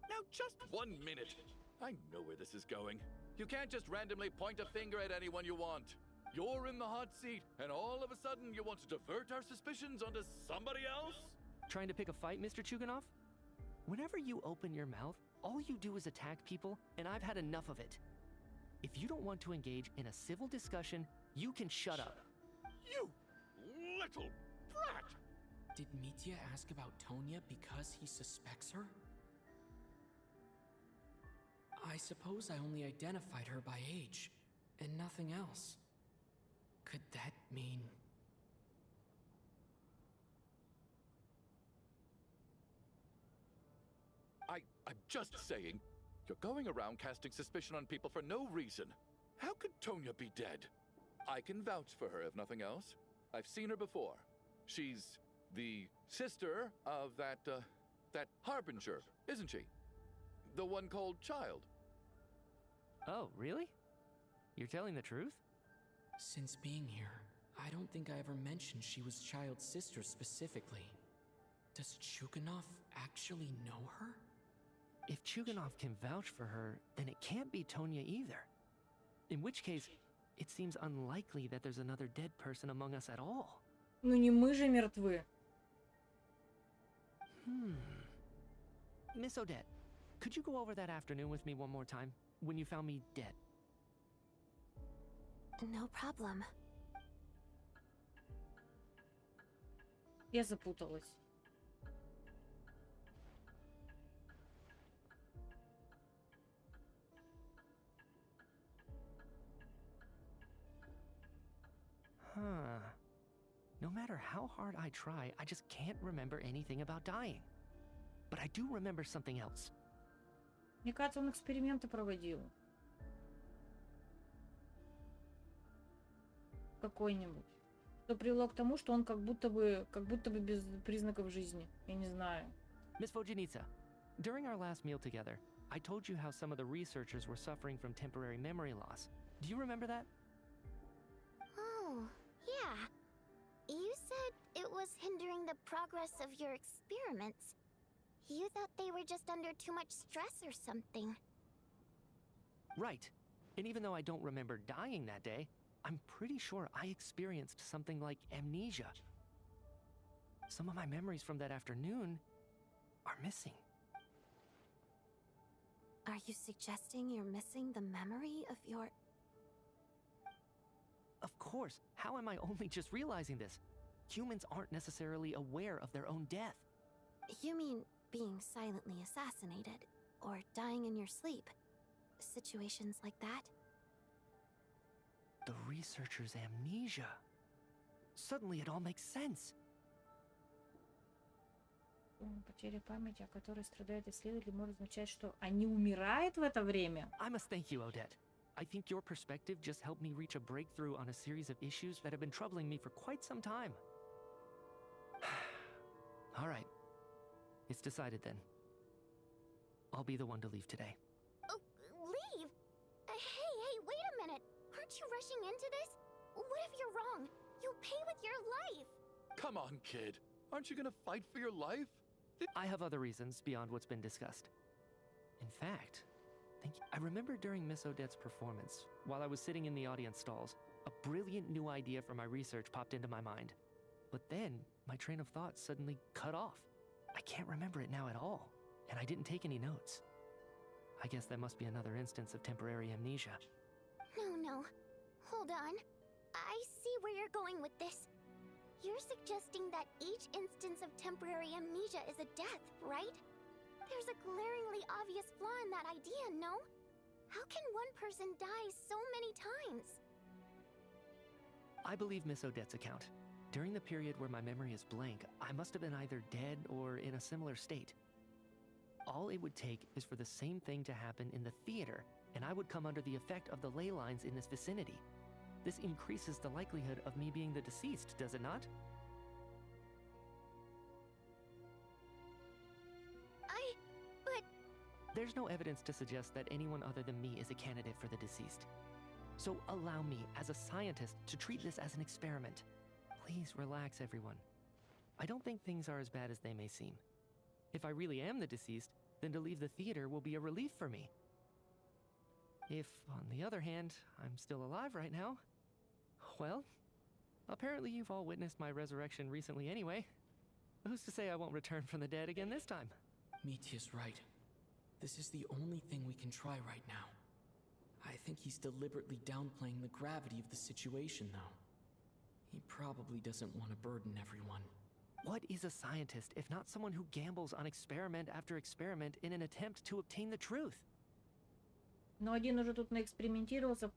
Now just 1 minute. I know where this is going. You can't just randomly point a finger at anyone you want. You're in the hot seat, and all of a sudden you want to divert our suspicions onto somebody else? Trying to pick a fight, Mr. Chuganov? Whenever you open your mouth, all you do is attack people, and I've had enough of it. If you don't want to engage in a civil discussion, you can shut up. You little brat! Did Mitya ask about Tonya because he suspects her? I suppose I only identified her by age, and nothing else. Could that mean... I'm just saying, you're going around casting suspicion on people for no reason. How could Tonya be dead? I can vouch for her, if nothing else. I've seen her before. She's the sister of that Harbinger, isn't she? The one called Child. Oh, really? You're telling the truth? Since being here, I don't think I ever mentioned she was Child's sister specifically. Does Chuganov actually know her? If Chuganov can vouch for her, then it can't be Tonya either. In which case, it seems unlikely that there's another dead person among us at all. Ну не мы же мертвы. Miss Odette, could you go over that afternoon with me one more time, when you found me dead? No problem. Я запуталась. No matter how hard I try, I just can't remember anything about dying. But I do remember something else. Мне кажется, он эксперименты проводил. Какой-нибудь. Что привело к тому, что он как будто бы без признаков жизни. Я не знаю. Miss Vojanitsa, during our last meal together, I told you how some of the researchers were suffering from temporary memory loss. Do you remember that? Oh, yeah. You said it was hindering the progress of your experiments. You thought they were just under too much stress or something. Right. And even though I don't remember dying that day, I'm pretty sure I experienced something like amnesia. Some of my memories from that afternoon are missing. Are you suggesting you're missing the memory of your... Of course. How am I only just realizing this? Humans aren't necessarily aware of their own death. You mean being silently assassinated, or dying in your sleep? Situations like that? The researcher's amnesia. Suddenly it all makes sense. Потеря памяти, о которой страдает исследователь, может означать, что они умирают в это время. I must thank you, Odette. I think your perspective just helped me reach a breakthrough on a series of issues that have been troubling me for quite some time. All right. It's decided then. I'll be the one to leave today. Oh, leave? Hey, wait a minute. Aren't you rushing into this? What if you're wrong? You'll pay with your life. Come on, kid. Aren't you gonna fight for your life? I have other reasons beyond what's been discussed. In fact, I remember during Miss Odette's performance, while I was sitting in the audience stalls, a brilliant new idea for my research popped into my mind. But then, my train of thought suddenly cut off. I can't remember it now at all, and I didn't take any notes. I guess that must be another instance of temporary amnesia. No. Hold on. I see where you're going with this. You're suggesting that each instance of temporary amnesia is a death, right? There's a glaringly obvious flaw in that idea, no? How can one person die so many times? I believe Miss Odette's account. During the period where my memory is blank, I must have been either dead or in a similar state. All it would take is for the same thing to happen in the theater, and I would come under the effect of the ley lines in this vicinity. This increases the likelihood of me being the deceased, does it not? But... There's no evidence to suggest that anyone other than me is a candidate for the deceased. So allow me, as a scientist, to treat this as an experiment. Please relax, everyone. I don't think things are as bad as they may seem. If I really am the deceased, then to leave the theater will be a relief for me. If, on the other hand, I'm still alive right now, well, apparently you've all witnessed my resurrection recently anyway. Who's to say I won't return from the dead again this time? Mitya's right. This is the only thing we can try right now. I think he's deliberately downplaying the gravity of the situation, though. He probably doesn't want to burden everyone. What is a scientist if not someone who gambles on experiment after experiment in an attempt to obtain the truth? Но один уже тут наэкспериментировался в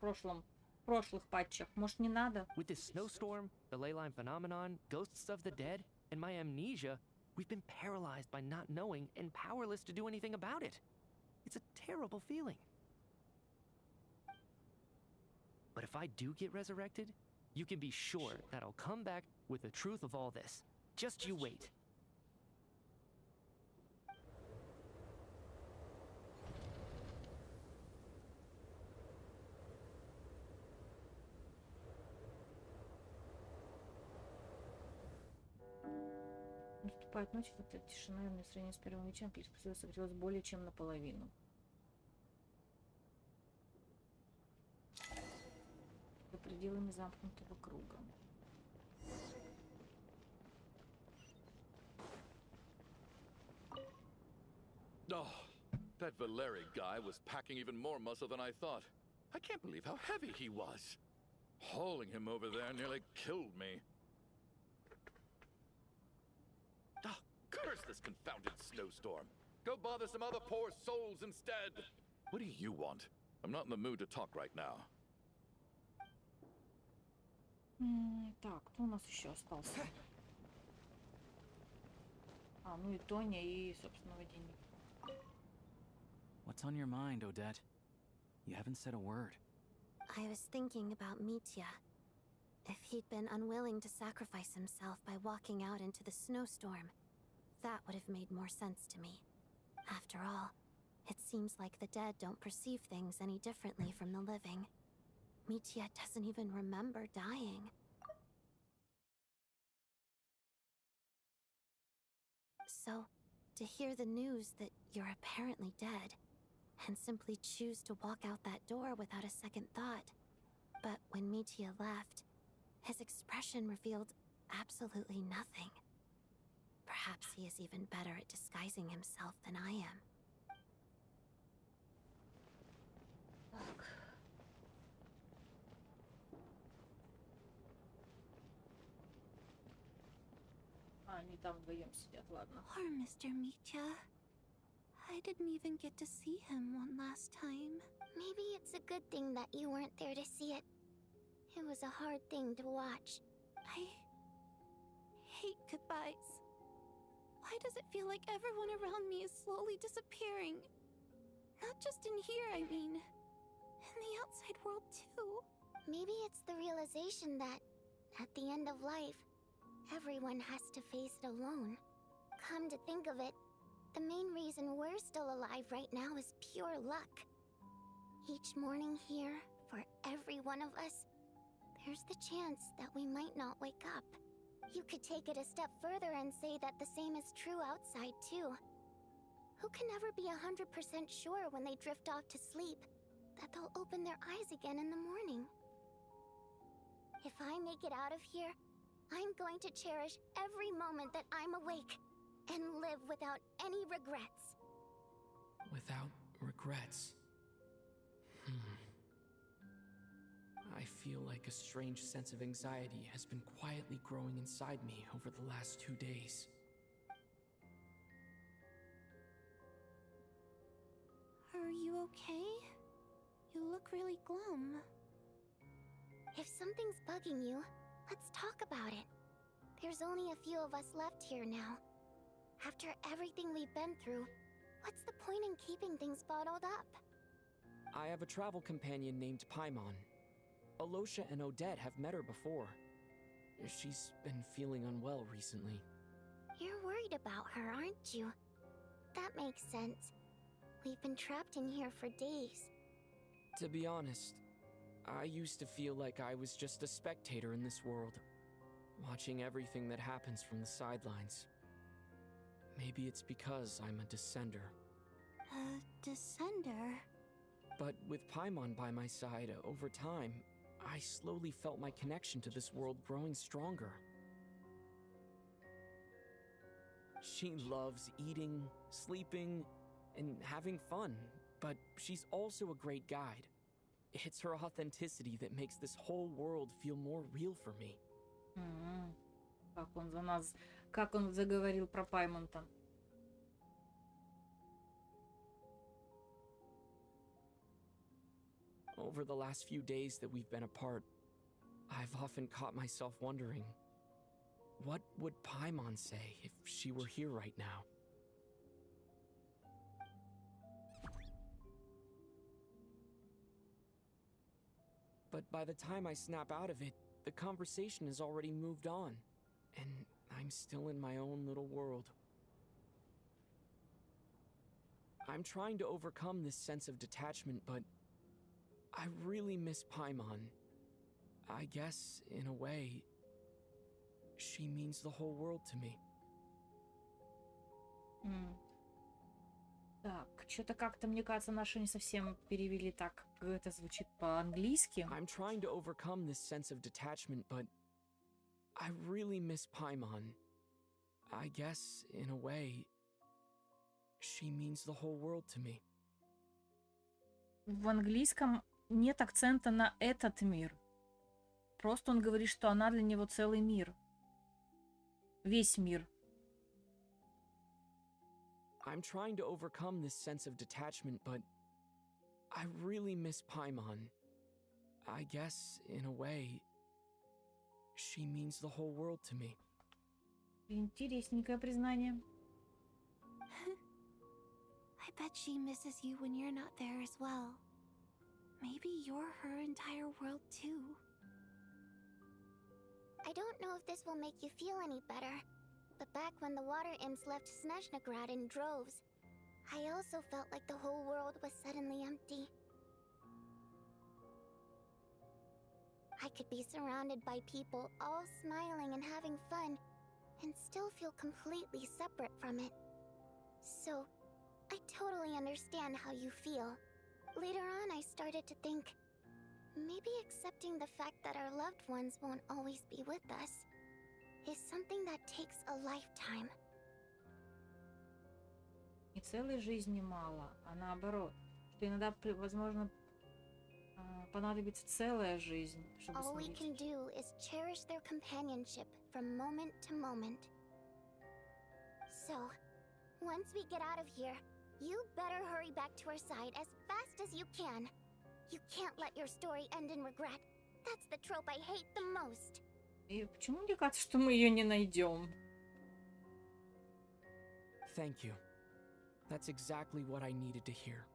прошлых патчах. Может, не надо? With this snowstorm, the ley line phenomenon, ghosts of the dead, and my amnesia, we've been paralyzed by not knowing and powerless to do anything about it. It's a terrible feeling. But if I do get resurrected, you can be sure that I'll come back with the truth of all this. Just you wait. Наступает ночь, как-то тишина, и в сравнении с первым вечером перспектива сократилась более чем наполовину. За пределами замкнутого круга. Oh, that Valeri guy was packing even more muscle than I thought. I can't believe how heavy he was. Hauling him over there nearly killed me. Ah, curse this confounded snowstorm. Go bother some other poor souls instead. What do you want? I'm not in the mood to talk right now. Так, кто у нас еще остался? Ну и Тоня, и, собственно, Водяник. What's on your mind, Odette? You haven't said a word. I was thinking about Mitya. If he'd been unwilling to sacrifice himself by walking out into the snowstorm, that would have made more sense to me. After all, it seems like the dead don't perceive things any differently from the living. Mitya doesn't even remember dying. So, to hear the news that you're apparently dead, and simply choose to walk out that door without a second thought. But when Mitya left, his expression revealed absolutely nothing. Perhaps he is even better at disguising himself than I am. Они там вдвоем сидят, ладно. Poor Mr. Mitya. I didn't even get to see him one last time. Maybe it's a good thing that you weren't there to see it. It was a hard thing to watch. I hate goodbyes. Why does it feel like everyone around me is slowly disappearing? Not just in here, I mean. In the outside world, too. Maybe it's the realization that, at the end of life, everyone has to face it alone. Come to think of it, the main reason we're still alive right now is pure luck. Each morning here, for every one of us, there's the chance that we might not wake up. You could take it a step further and say that the same is true outside, too. Who can never be 100% sure when they drift off to sleep that they'll open their eyes again in the morning? If I make it out of here, I'm going to cherish every moment that I'm awake and live without any regrets. Without regrets. I feel like a strange sense of anxiety has been quietly growing inside me over the last 2 days. Are you okay? You look really glum. If something's bugging you, let's talk about it. There's only a few of us left here now. After everything we've been through, what's the point in keeping things bottled up? I have a travel companion named Paimon. Alosha and Odette have met her before. She's been feeling unwell recently. You're worried about her, aren't you? That makes sense. We've been trapped in here for days. To be honest, I used to feel like I was just a spectator in this world, watching everything that happens from the sidelines. Maybe it's because I'm a descender. A descender? But with Paimon by my side, over time, I slowly felt my connection to this world growing stronger. She loves eating, sleeping, and having fun, but she's also a great guide. It's her authenticity that makes this whole world feel more real for me. Как он заговорил про Паймонта. Over the last few days that we've been apart, I've often caught myself wondering, what would Paimon say if she were here right now? But by the time I snap out of it, the conversation has already moved on, and I'm still in my own little world. I'm trying to overcome this sense of detachment, but I really miss Paimon. I guess, in a way, she means the whole world to me. Так, что-то как-то, мне кажется, наши не совсем перевели так, как это звучит по-английски. I'm trying to overcome this sense of detachment, but I really miss Paimon. I guess, in a way, she means the whole world to me. В английском нет акцента на этот мир. Просто он говорит, что она для него целый мир. Весь мир. I'm trying to overcome this sense of detachment, but I really miss Paimon. I guess, in a way, she means the whole world to me. Интересненькое признание. I bet she misses you when you're not there as well. Maybe you're her entire world too. I don't know if this will make you feel any better, but back when the water imps left Snezhnograd in droves, I also felt like the whole world was suddenly empty. I could be surrounded by people, all smiling and having fun, and still feel completely separate from it. So, I totally understand how you feel. Later on, I started to think, maybe accepting the fact that our loved ones won't always be with us is something that takes a lifetime. Не целой жизни мало, а наоборот, что иногда, возможно, понадобится целая жизнь, чтобы All we смирить. can do is cherish their companionship from moment to moment. So, once we get out of here, you better hurry back to our side as fast as you can. You can't let your story end in regret. That's the trope I hate the most. И почему мне кажется, что мы ее не найдем? Thank you. That's exactly what I needed to hear.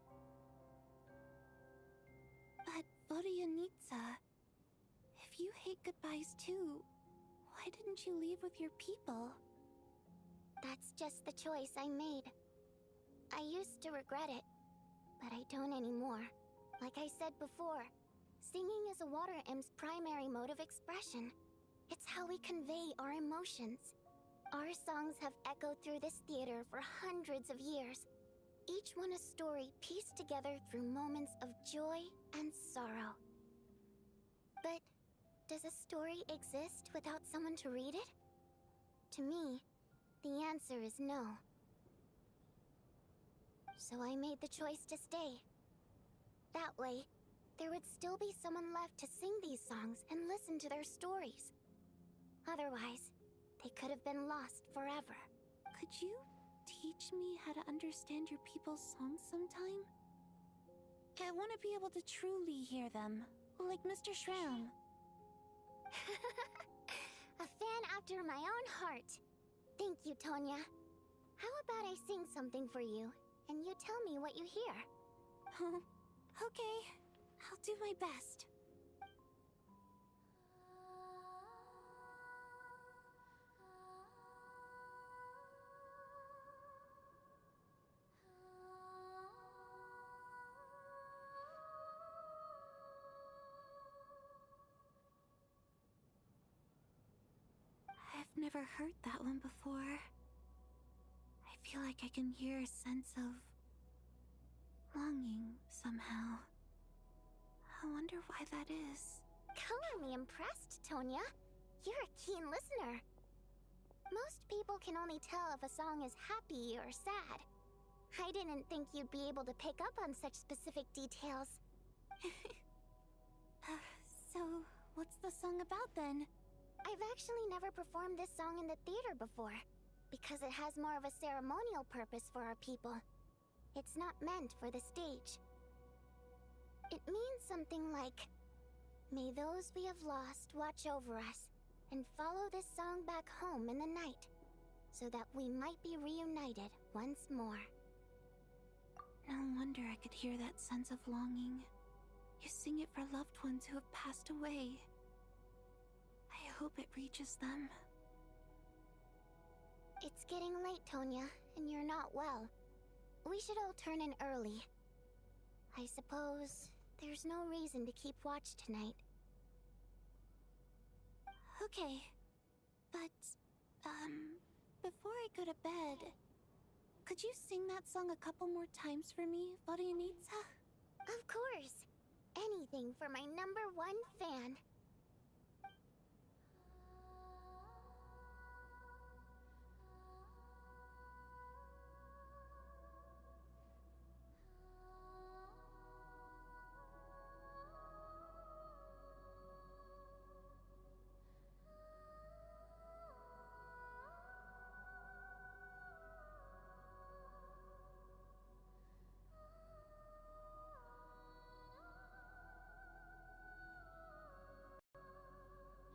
But Vodyanitsa, if you hate goodbyes too, why didn't you leave with your people? That's just the choice I made. I used to regret it, but I don't anymore. Like I said before, singing is a water imp's primary mode of expression. It's how we convey our emotions. Our songs have echoed through this theater for hundreds of years, each one a story pieced together through moments of joy and sorrow. But does a story exist without someone to read it? To me, the answer is no. So I made the choice to stay. That way, there would still be someone left to sing these songs and listen to their stories. Otherwise, they could have been lost forever. Could you teach me how to understand your people's songs sometime? I want to be able to truly hear them, like Mr. Shram. A fan after my own heart. Thank you, Tonya. How about I sing something for you, and you tell me what you hear? Okay, I'll do my best. I've never heard that one before. I feel like I can hear a sense of longing somehow. I wonder why that is. Color me impressed, Tonya. You're a keen listener. Most people can only tell if a song is happy or sad. I didn't think you'd be able to pick up on such specific details. So, what's the song about then? I've actually never performed this song in the theater before, because it has more of a ceremonial purpose for our people. It's not meant for the stage. It means something like, "May those we have lost watch over us, and follow this song back home in the night, so that we might be reunited once more." No wonder I could hear that sense of longing. You sing it for loved ones who have passed away. I hope it reaches them. It's getting late, Tonya, and you're not well. We should all turn in early. I suppose there's no reason to keep watch tonight. Okay. But, before I go to bed, could you sing that song a couple more times for me, Vodianitsa? Of course. Anything for my #1 fan.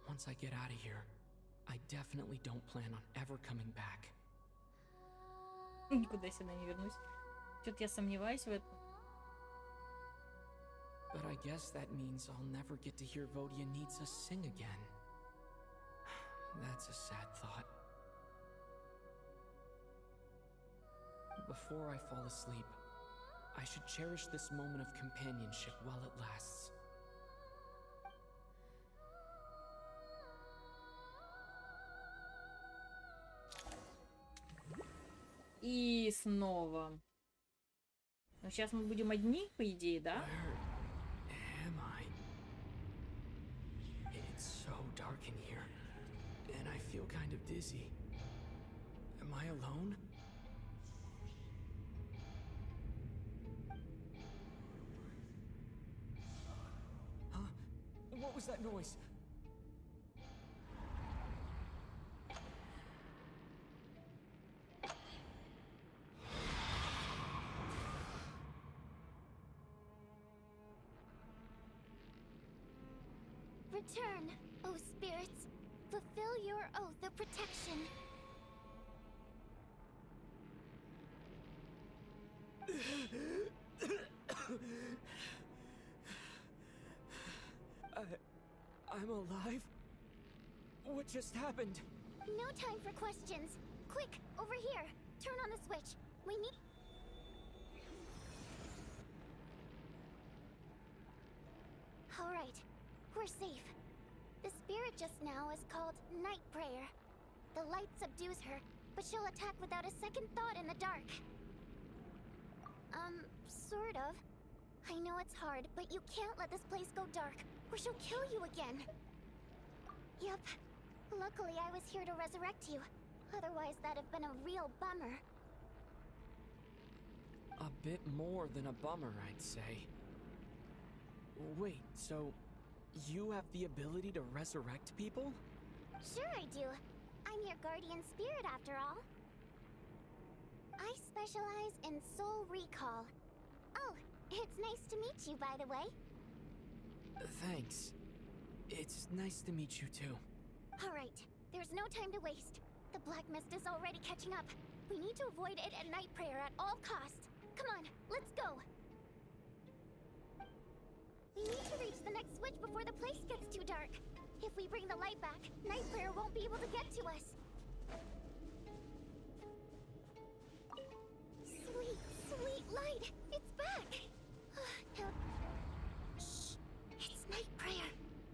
Once I get out of here, I definitely don't plan on ever coming back. Никуда сюда не вернусь. Что-то я сомневаюсь в этом. But I guess that means I'll never get to hear Vodianitsa sing again. That's a sad thought. Before I fall asleep, I should cherish this moment of companionship while it lasts. И снова. Но сейчас мы будем одни, по идее, да? Where am I? It's so dark in here, and I feel kind of dizzy. Am I alone? Huh? What was that noise? Return, O spirits. Fulfill your oath of protection. I'm alive? What just happened? No time for questions. Quick, over here. Turn on the switch. We need... Alright, we're safe. The spirit just now is called Night Prayer. The light subdues her, but she'll attack without a second thought in the dark. Sort of. I know it's hard, but you can't let this place go dark, or she'll kill you again. Yep. Luckily, I was here to resurrect you. Otherwise, that'd have been a real bummer. A bit more than a bummer, I'd say. Wait, so you have the ability to resurrect people? Sure I do. I'm your guardian spirit after all. I specialize in soul recall. Oh, it's nice to meet you, by the way. Thanks. It's nice to meet you too. Alright, there's no time to waste. The black mist is already catching up. We need to avoid it at Night Prayer at all costs. Come on, let's go. We need to reach the next switch before the place gets too dark. If we bring the light back, Night Prayer won't be able to get to us. Sweet, sweet light! It's back! Now... Shh! It's Night Prayer.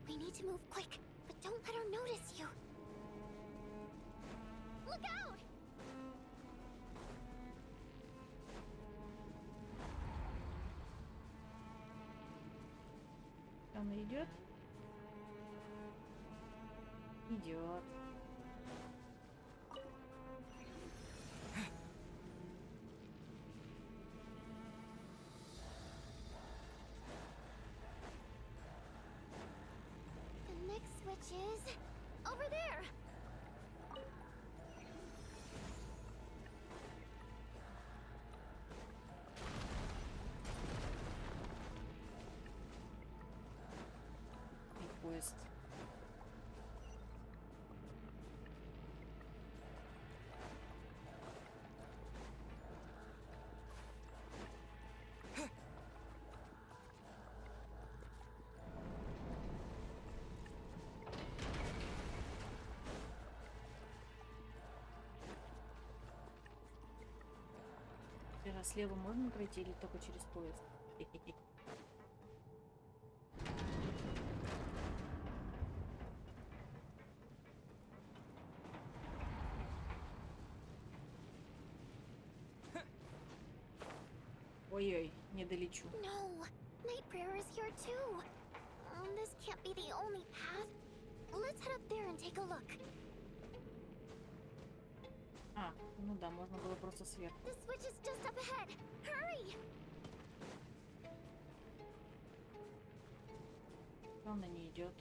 We need to move quick, but don't let her notice you. Look out! Она идет? Идет. which is over there. Поезд. А слева можно пройти или только через поезд? Ой-ой, не долечу. No, Nightbringer is here too. This can't be the only path. Let's head up there and take a look. А, ну да, можно было просто сверху. The switch is just up ahead. Hurry! Она не идет.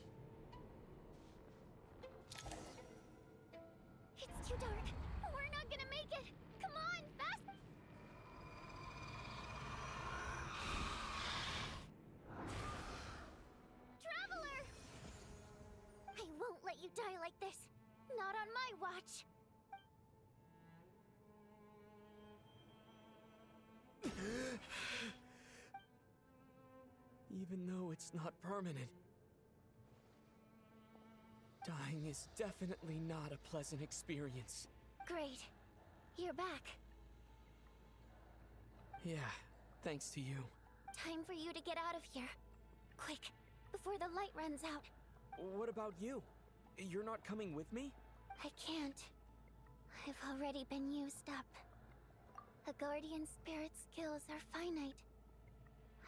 It's too dark. We're not gonna make it. Come on, fast! Traveler! I won't let you die like this. Not on my watch. Even though it's not permanent, dying is definitely not a pleasant experience. Great. You're back. Yeah, thanks to you. Time for you to get out of here. Quick, before the light runs out. What about you? You're not coming with me? I can't. I've already been used up. A guardian spirit's skills are finite.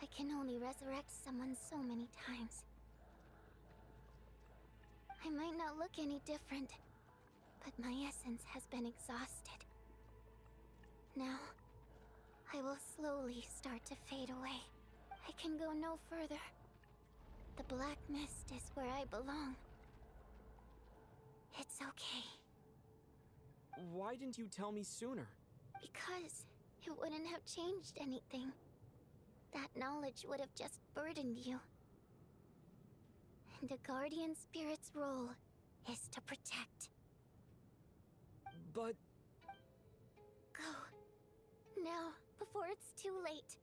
I can only resurrect someone so many times. I might not look any different, but my essence has been exhausted. Now, I will slowly start to fade away. I can go no further. The black mist is where I belong. It's okay. Why didn't you tell me sooner? Because it wouldn't have changed anything. That knowledge would have just burdened you. And a guardian spirit's role is to protect. But... Go. Now, before it's too late.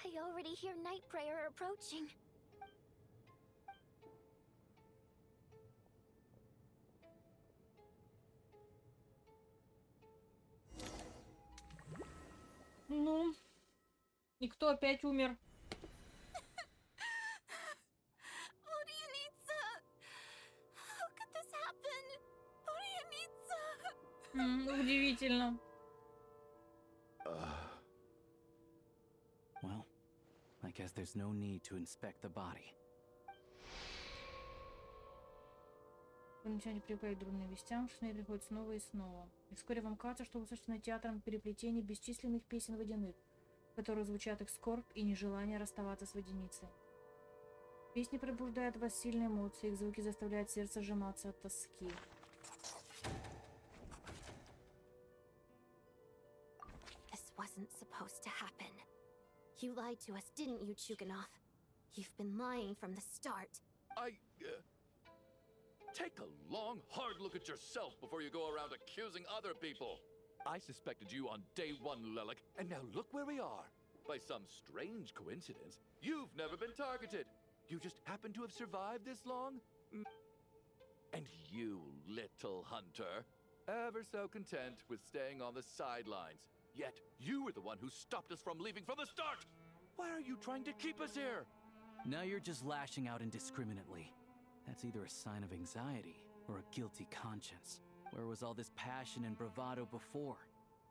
I already hear Nightbringer approaching. Ну, и кто опять умер? What do you need, sir? How could this happen? What do you need, sir? Удивительно. Well, I guess there's no need to inspect the body. Начали привыкать к дурным вестям, что они приходят снова и снова. И вскоре вам кажется, что вы слышите над театром переплетение бесчисленных песен водяных, в которых звучат их скорбь и нежелание расставаться с водяницей. Песни пробуждают в вас сильные эмоции, их звуки заставляют сердце сжиматься от тоски. This wasn't supposed to happen. You lied to us, didn't you, Chuganov? You've been lying from the start. Take a long, hard look at yourself before you go around accusing other people. I suspected you on day one, Lelik, and now look where we are. By some strange coincidence, you've never been targeted. You just happen to have survived this long? And you, little hunter, ever so content with staying on the sidelines. Yet, you were the one who stopped us from leaving from the start! Why are you trying to keep us here? Now you're just lashing out indiscriminately. That's either a sign of anxiety or a guilty conscience. Where was all this passion and bravado before?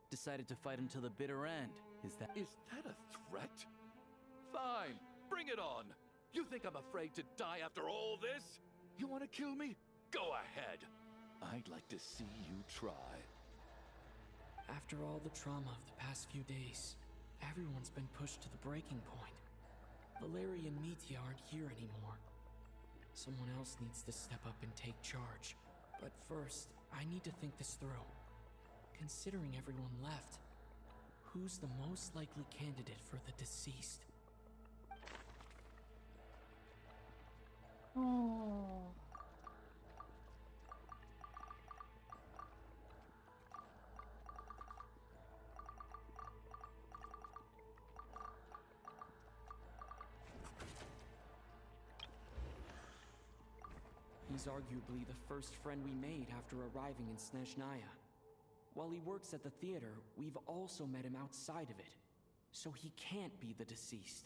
Decided to fight until the bitter end. Is that a threat? Fine, bring it on! You think I'm afraid to die after all this? You want to kill me? Go ahead! I'd like to see you try. After all the trauma of the past few days, everyone's been pushed to the breaking point. Valeria and Mitya aren't here anymore. Someone else needs to step up and take charge. But first, I need to think this through. Considering everyone left, who's the most likely candidate for the deceased? Oh. He's arguably the first friend we made after arriving in Snezhnaya. While he works at the theater, we've also met him outside of it. So he can't be the deceased.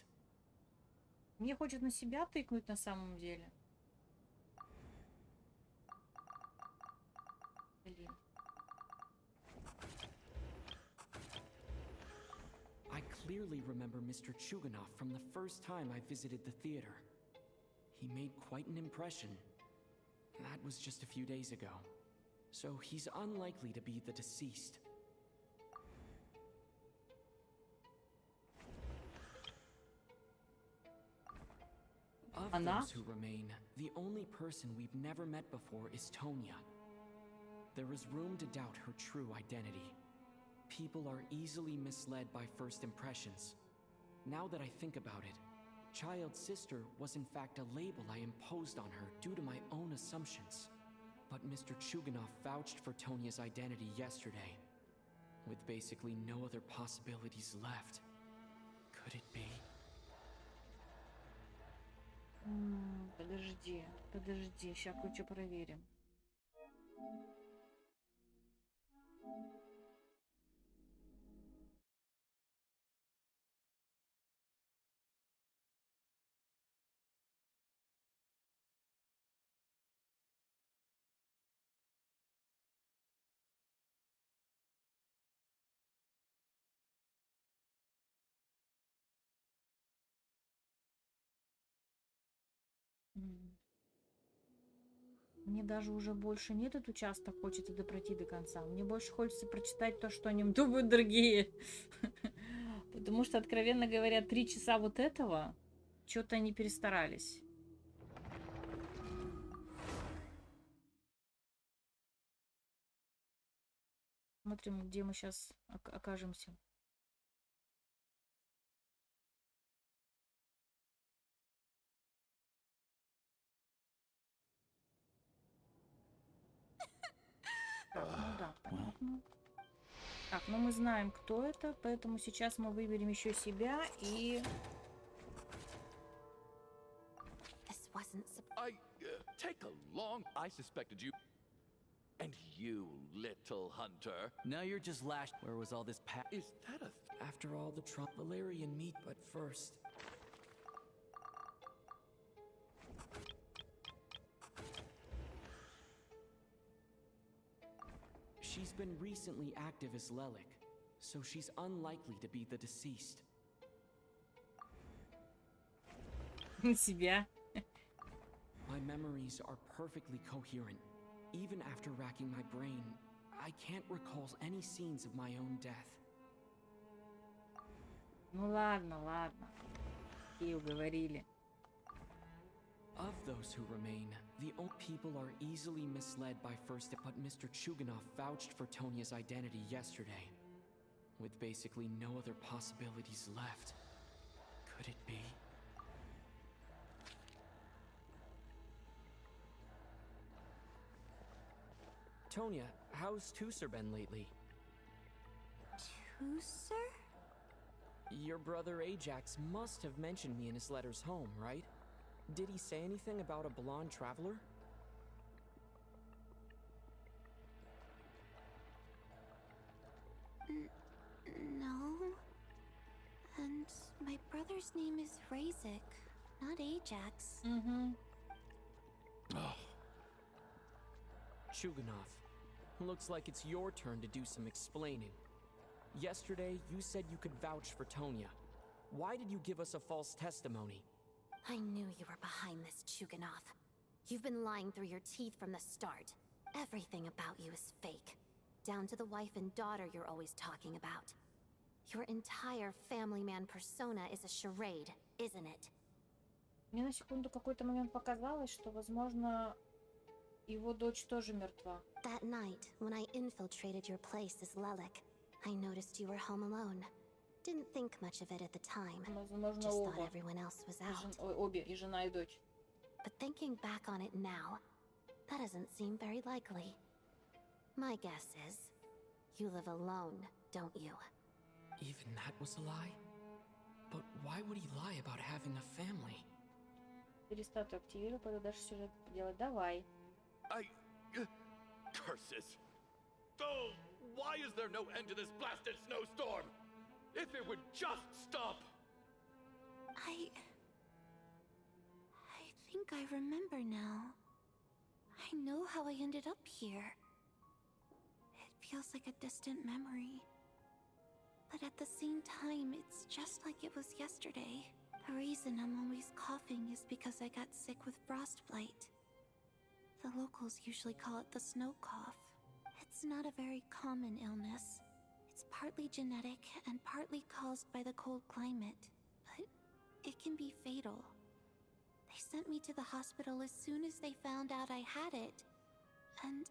Мне хочет на себя тыкнуть на самом деле. Блин. I clearly remember Mr. Chuganov from the first time I visited the theater. He made quite an impression. That was just a few days ago. So he's unlikely to be the deceased. Of those who remain, the only person we've never met before is Tonya. There is room to doubt her true identity. People are easily misled by first impressions. Now that I think about it, Child's sister was in fact a label I imposed on her due to my own assumptions. But Mr. Chuganov vouched for Tonya's identity yesterday, with basically no other possibilities left. Could it be? Подожди, сейчас кое-что проверим. Мне даже уже больше не этот участок хочется допройти до конца. Мне больше хочется прочитать то, что о нем думают другие. Потому что, откровенно говоря, 3 часа вот этого, что-то они перестарались. Смотрим, где мы сейчас окажемся. Так, ну да, понятно. Так, ну мы знаем, кто это, поэтому сейчас мы выберем еще себя и... Take a long... I suspected you... And you, little hunter. Now you're just lashed. Where was all this Is that a... After all the Valerian meat, but first... She's been recently active as Lelik, so she's unlikely to be the deceased. Себя. My memories are perfectly coherent. Even after racking my brain, I can't recall any scenes of my own death. Ну ладно, ладно. И уговорили. Of those who remain, the old people are easily misled by first, but Mr. Chuganov vouched for Tonya's identity yesterday, with basically no other possibilities left. Could it be? Tonya, how's Tusser been lately? Tusser? Your brother Ajax must have mentioned me in his letters home, right? Did he say anything about a blonde traveler? No. And my brother's name is Razik, not Ajax. Chuganov, looks like it's your turn to do some explaining. Yesterday, you said you could vouch for Tonya. Why did you give us a false testimony? I knew you were behind this, Chuganov. You've been lying through your teeth from the start. Everything about you is fake. Down to the wife and daughter you're always talking about. Your entire family man persona is a charade, isn't it? Мне на секунду какой-то момент показалось, что, возможно, его дочь тоже мертва. That night, when I infiltrated your place as Lelik, I noticed you were home alone. Didn't think much of it at the time. Возможно, Just thought оба. everyone else was out. Обе, и жена, и дочь. But thinking back on it now, that doesn't seem very likely. My guess is, you live alone, don't you? Even that was a lie? But why would he lie about having a family? Перестату активирую, когда дальше сюжет делать. Давай. Curses! Oh, why is there no end to this blasted snowstorm? If it would just stop! I think I remember now. I know how I ended up here. It feels like a distant memory. But at the same time, it's just like it was yesterday. The reason I'm always coughing is because I got sick with frostbite. The locals usually call it the snow cough. It's not a very common illness. It's partly genetic and partly caused by the cold climate, but it can be fatal. They sent me to the hospital as soon as they found out I had it. And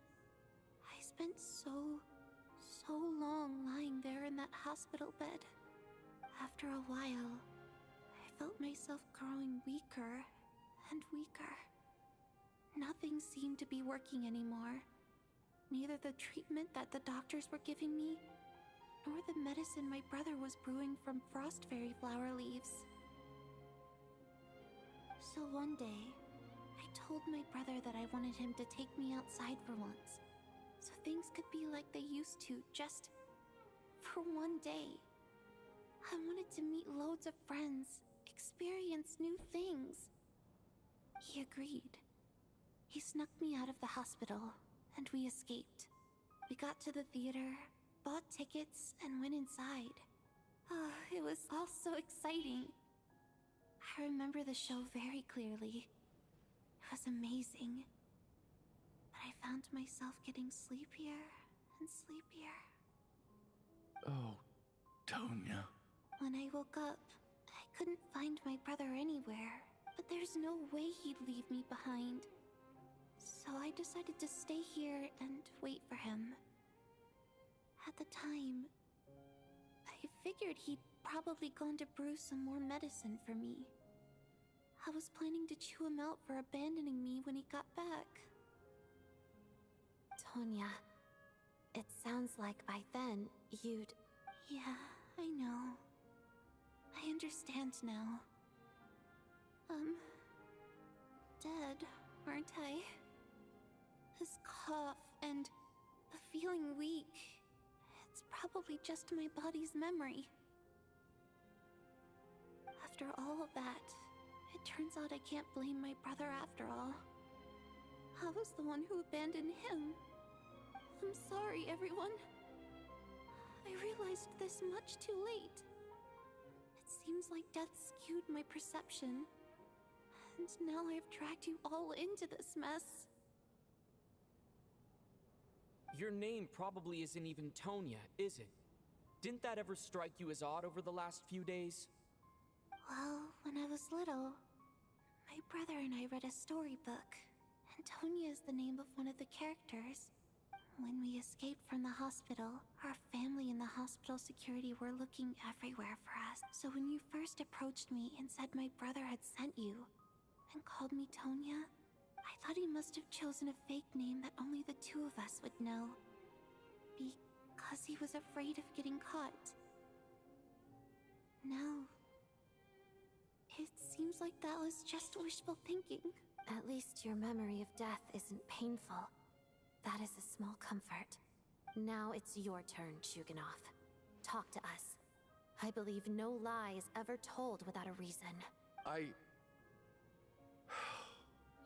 I spent so long lying there in that hospital bed. After a while, I felt myself growing weaker and weaker. Nothing seemed to be working anymore. Neither the treatment that the doctors were giving me, nor the medicine my brother was brewing from frost fairy flower leaves. So one day, I told my brother that I wanted him to take me outside for once, so things could be like they used to, just for one day. I wanted to meet loads of friends, experience new things. He agreed. He snuck me out of the hospital, and we escaped. We got to the theater, bought tickets, and went inside. Oh, it was all so exciting. I remember the show very clearly. It was amazing. But I found myself getting sleepier and sleepier. Oh, Tonya. When I woke up, I couldn't find my brother anywhere, but there's no way he'd leave me behind. So I decided to stay here and wait for him. At the time, I figured he'd probably gone to brew some more medicine for me. I was planning to chew him out for abandoning me when he got back. Tonya, it sounds like by then, you'd... Yeah, I know. I understand now. Dead, aren't I? This cough and the feeling weak, it's probably just my body's memory. After all of that, it turns out I can't blame my brother after all. I was the one who abandoned him. I'm sorry, everyone. I realized this much too late. It seems like death skewed my perception. And now I've dragged you all into this mess. Your name probably isn't even Tonya, is it? Didn't that ever strike you as odd over the last few days? Well, when I was little, my brother and I read a storybook, and Tonya is the name of one of the characters. When we escaped from the hospital, our family and the hospital security were looking everywhere for us. So when you first approached me and said my brother had sent you, and called me Tonya, I thought he must have chosen a fake name that only the two of us would know. Because he was afraid of getting caught. Now, it seems like that was just wishful thinking. At least your memory of death isn't painful. That is a small comfort. Now it's your turn, Chuganov. Talk to us. I believe no lie is ever told without a reason.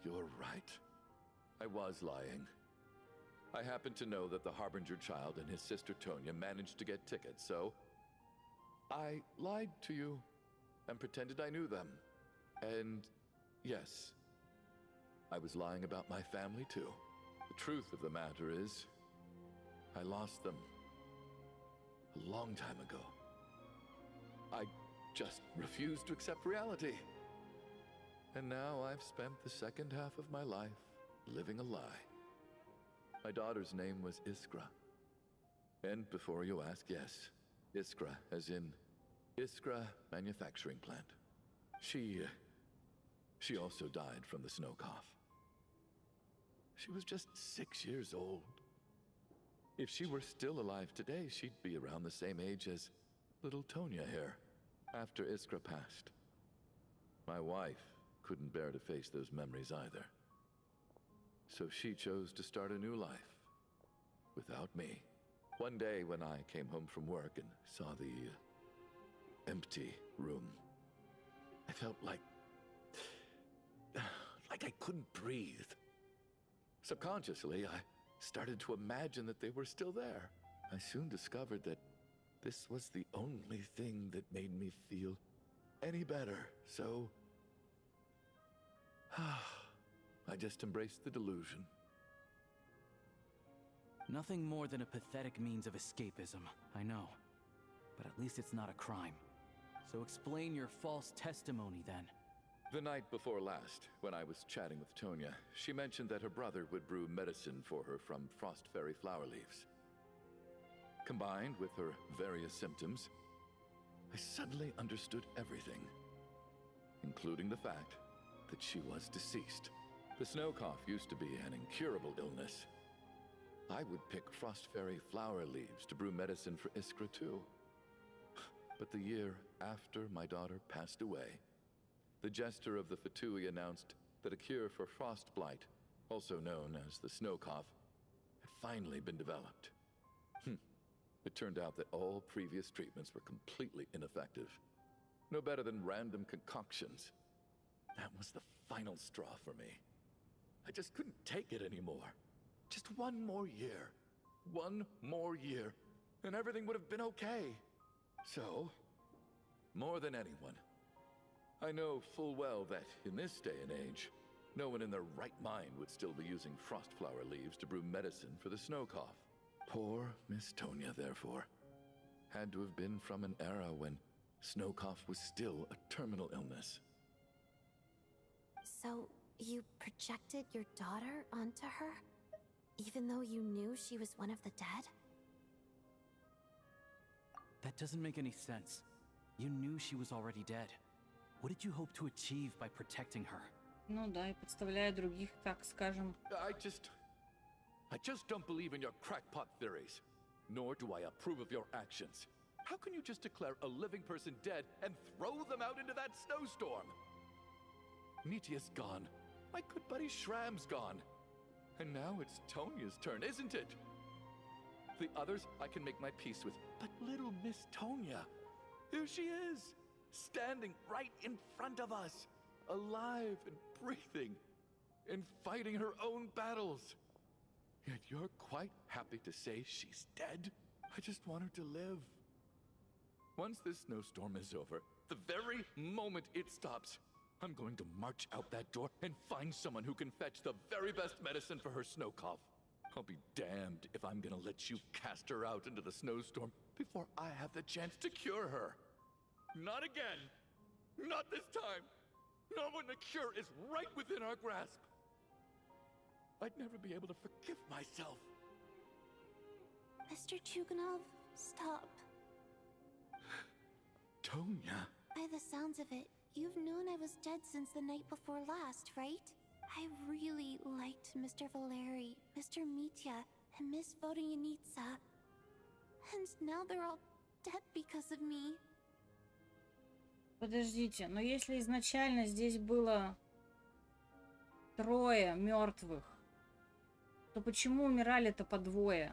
You're right. I was lying. I happen to know that the Harbinger child and his sister Tonya managed to get tickets, so I lied to you and pretended I knew them. And yes, I was lying about my family too. The truth of the matter is, I lost them a long time ago. I just refused to accept reality. And now I've spent the second half of my life living a lie. My daughter's name was Iskra. And before you ask, yes, Iskra, as in Iskra Manufacturing Plant. She also died from the snow cough. She was just 6 years old. If she were still alive today, she'd be around the same age as little Tonya here, after Iskra passed. My wife couldn't bear to face those memories either. So she chose to start a new life, without me. One day when I came home from work and saw the empty room, I felt like I couldn't breathe. Subconsciously, I started to imagine that they were still there. I soon discovered that this was the only thing that made me feel any better, so I just embraced the delusion. Nothing more than a pathetic means of escapism, I know. But at least it's not a crime. So explain your false testimony then. The night before last, when I was chatting with Tonya, she mentioned that her brother would brew medicine for her from frost fairy flower leaves. Combined with her various symptoms, I suddenly understood everything, including the fact that she was deceased. The snow cough used to be an incurable illness. I would pick frost fairy flower leaves to brew medicine for Iskra too. But the year after my daughter passed away, the jester of the VII announced that a cure for frost blight, also known as the snow cough, had finally been developed. It turned out that all previous treatments were completely ineffective. No better than random concoctions. That was the final straw for me. I just couldn't take it anymore. Just one more year. One more year, and everything would have been okay. So, more than anyone, I know full well that in this day and age, no one in their right mind would still be using frost flower leaves to brew medicine for the snow cough. Poor Miss Tonya, therefore, had to have been from an era when snow cough was still a terminal illness. So, you projected your daughter onto her? Even though you knew she was one of the dead? That doesn't make any sense. You knew she was already dead. What did you hope to achieve by protecting her? Ну да, и подставляя других, так скажем. I just don't believe in your crackpot theories. Nor do I approve of your actions. How can you just declare a living person dead and throw them out into that snowstorm? Mitya's gone. My good buddy Shram's gone. And now it's Tonya's turn, isn't it? The others I can make my peace with, but little Miss Tonya, here she is, standing right in front of us, alive and breathing, and fighting her own battles. Yet you're quite happy to say she's dead? I just want her to live. Once this snowstorm is over, the very moment it stops, I'm going to march out that door and find someone who can fetch the very best medicine for her snow cough. I'll be damned if I'm gonna let you cast her out into the snowstorm before I have the chance to cure her. Not again! Not this time! Not when the cure is right within our grasp! I'd never be able to forgive myself. Mr. Chuganov, stop. Tonya. By the sounds of it, you've known I was dead since the night before last, right? I really liked Mr. Valeri, Mr. Mitya, and Miss Vodyanitsa. And now they're all dead because of me. Подождите, но если изначально здесь было 3 мертвых, то почему умирали-то по 2?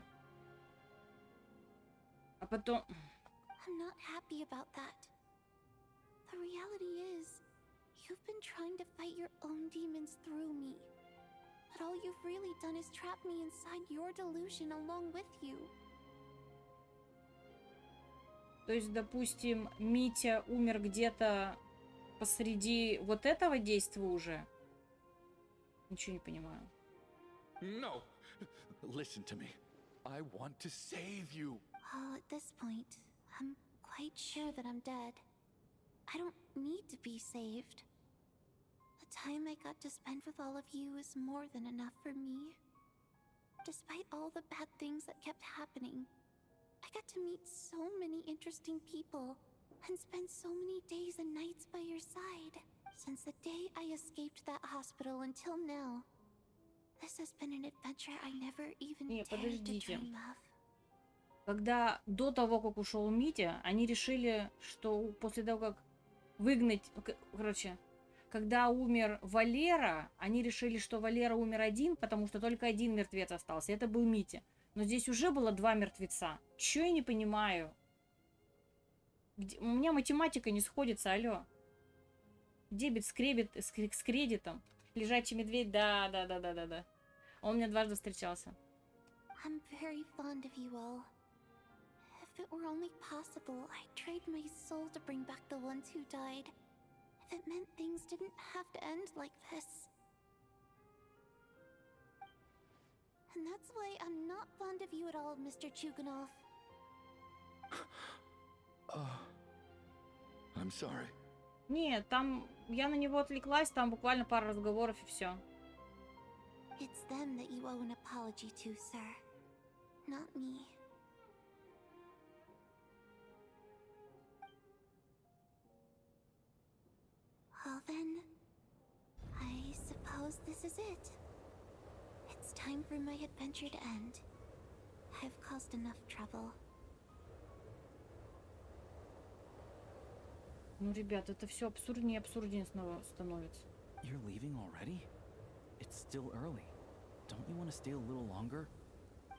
А потом... I'm not happy about that. The reality is, you've been trying to fight your own demons through me. But all you've really done is trap me inside your delusion along with you. То есть, допустим, Митя умер где-то посреди вот этого действа уже? Ничего не понимаю. No! Listen to me. I want to save you. Well, at this point, I'm quite sure that I'm dead. I don't need to be saved. The time I got to spend with all of you is more than enough for me. Despite all the bad things that kept happening, I got to meet so many interesting people and spend so many days and nights by your side. Since the day I escaped that hospital until now, this has been an adventure I never even dared to dream of. Когда до того, как ушел Митя, они решили, что после того, как выгнать... Короче, когда умер Валера, они решили, что Валера умер один, потому что только один мертвец остался. Это был Митя. Но здесь уже было 2 мертвеца. Чё я не понимаю? У меня математика не сходится, алло. Дебет с кредитом. Лежачий медведь, да. Он мне дважды встречался. I'm very fond of you all. If it were only possible, I'd trade my soul to bring back the ones who died. If it meant things didn't have to end like this. And that's why I'm not fond of you at all, Mr. Chuganov. I'm sorry. Нет, там я на него отвлеклась, там буквально пара разговоров и все. It's them that you owe an apology to, sir. Not me. Well then, I suppose this is it. It's time for my adventure to end. I've caused enough trouble. Ну, ребят, это все абсурднее и абсурднее снова становится. You're leaving already? It's still early. Don't you want to stay a little longer?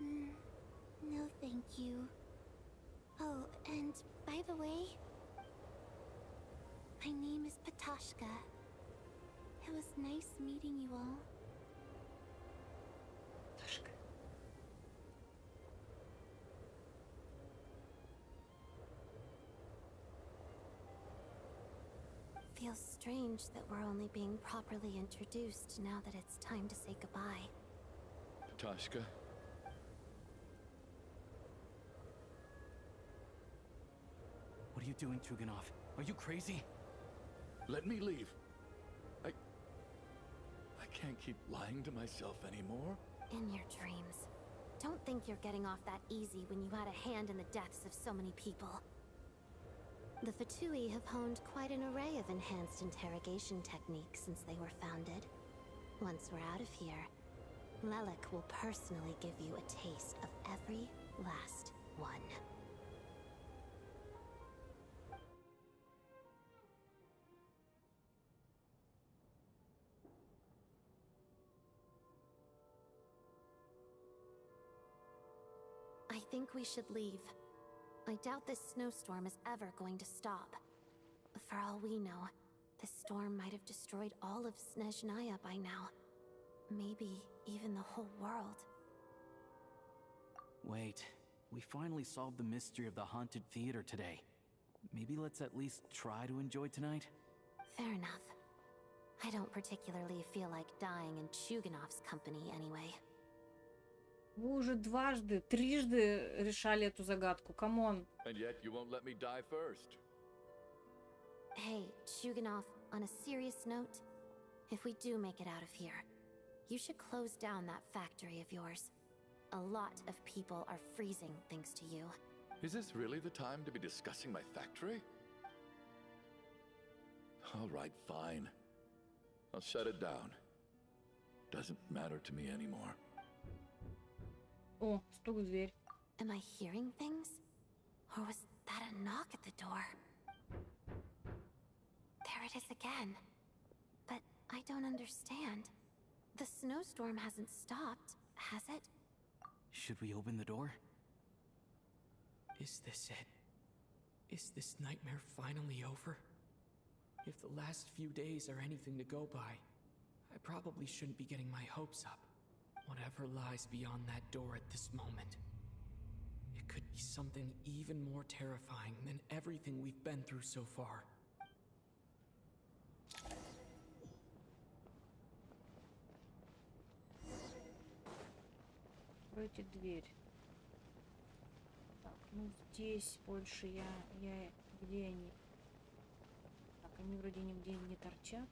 No, thank you. Oh, and by the way, my name is Patashka. It was nice meeting you all. Patashka. Feels strange that we're only being properly introduced now that it's time to say goodbye. Tashka? What are you doing, Chuganov? Are you crazy? Let me leave. I can't keep lying to myself anymore. In your dreams. Don't think you're getting off that easy when you had a hand in the deaths of so many people. The VII have honed quite an array of enhanced interrogation techniques since they were founded. Once we're out of here, Lelik will personally give you a taste of every last one. I think we should leave. I doubt this snowstorm is ever going to stop. For all we know, this storm might have destroyed all of Snezhnaya by now. Maybe even the whole world. Wait, we finally solved the mystery of the haunted theater today. Maybe let's at least try to enjoy tonight? Fair enough. I don't particularly feel like dying in Chuganov's company anyway. Вы уже дважды, трижды решали эту загадку. Камон. And yet you won't let me die first. Hey, Chuganov, on a serious note, if we do make it out of here, you should close down that factory of yours. A lot of people are freezing thanks to you. Is this really the time to be discussing my factory? All right, fine. I'll shut it down. Doesn't matter to me anymore. О, стук в дверь. Am I hearing things? Or was that a knock at the door? There it is again. But I don't understand. The snowstorm hasn't stopped, has it? Should we open the door? Is this it? Is this nightmare finally over? If the last few days are anything to go by, I probably shouldn't be getting my hopes up. Whatever lies beyond that door at this moment. It could be something even more terrifying than everything we've been through so far. Откройте дверь. Так, ну здесь больше я... Где они? Так, они вроде нигде не торчат.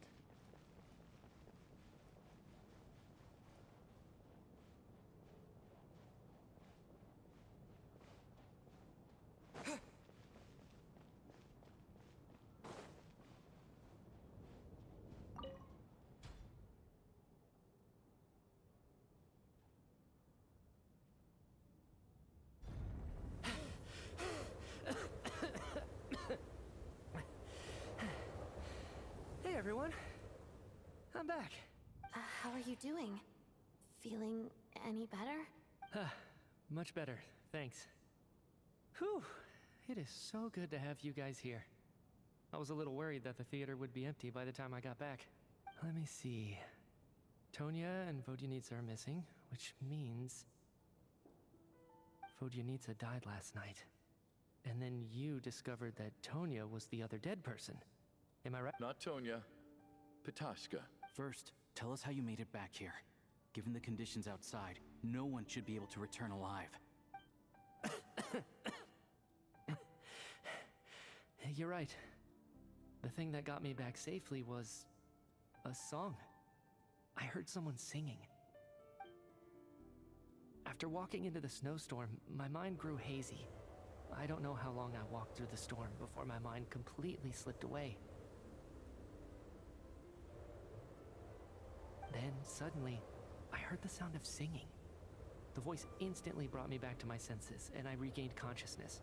I'm back. How are you doing? Feeling any better? Much better, thanks. Whew, it is so good to have you guys here. I was a little worried that the theater would be empty by the time I got back. Let me see. Tonya and Vodyanitsa are missing, which means Vodyanitsa died last night. And then you discovered that Tonya was the other dead person. Am I right? Not Tonya. Pitashka. First, tell us how you made it back here. Given the conditions outside, no one should be able to return alive. You're right. The thing that got me back safely was a song. I heard someone singing. After walking into the snowstorm, my mind grew hazy. I don't know how long I walked through the storm before my mind completely slipped away. Then, suddenly, I heard the sound of singing. The voice instantly brought me back to my senses, and I regained consciousness.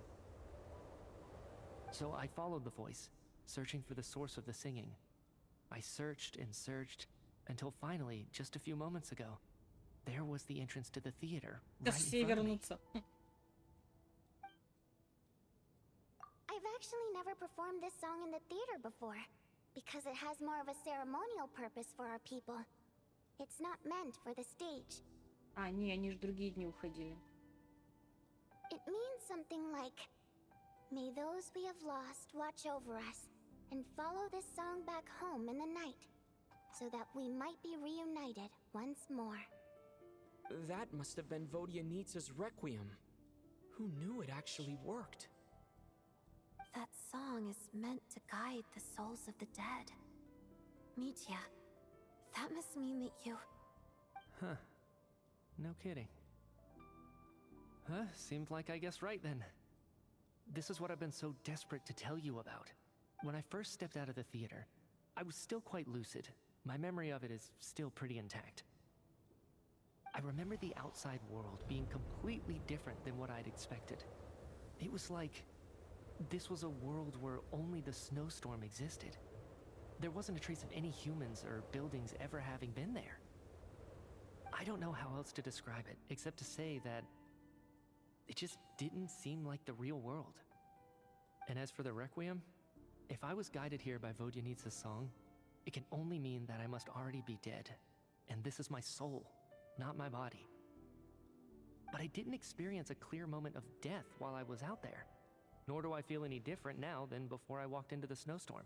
So I followed the voice, searching for the source of the singing. I searched and searched, until finally, just a few moments ago, there was the entrance to the theater, right in front of me. I've actually never performed this song in the theater before, because it has more of a ceremonial purpose for our people. It's not meant for the stage. А, не, они же другие дни уходили. It means something like, "May those we have lost watch over us, and follow this song back home in the night, so that we might be reunited once more." That must have been Vodyanitsa's Requiem. Who knew it actually worked? That song is meant to guide the souls of the dead. Mitya, that must mean that you... Huh. No kidding. Huh, seemed like I guessed right then. This is what I've been so desperate to tell you about. When I first stepped out of the theater, I was still quite lucid. My memory of it is still pretty intact. I remember the outside world being completely different than what I'd expected. It was like this was a world where only the snowstorm existed. There wasn't a trace of any humans or buildings ever having been there. I don't know how else to describe it, except to say that it just didn't seem like the real world. And as for the Requiem, if I was guided here by Vodyanitsa's song, it can only mean that I must already be dead, and this is my soul, not my body. But I didn't experience a clear moment of death while I was out there, nor do I feel any different now than before I walked into the snowstorm.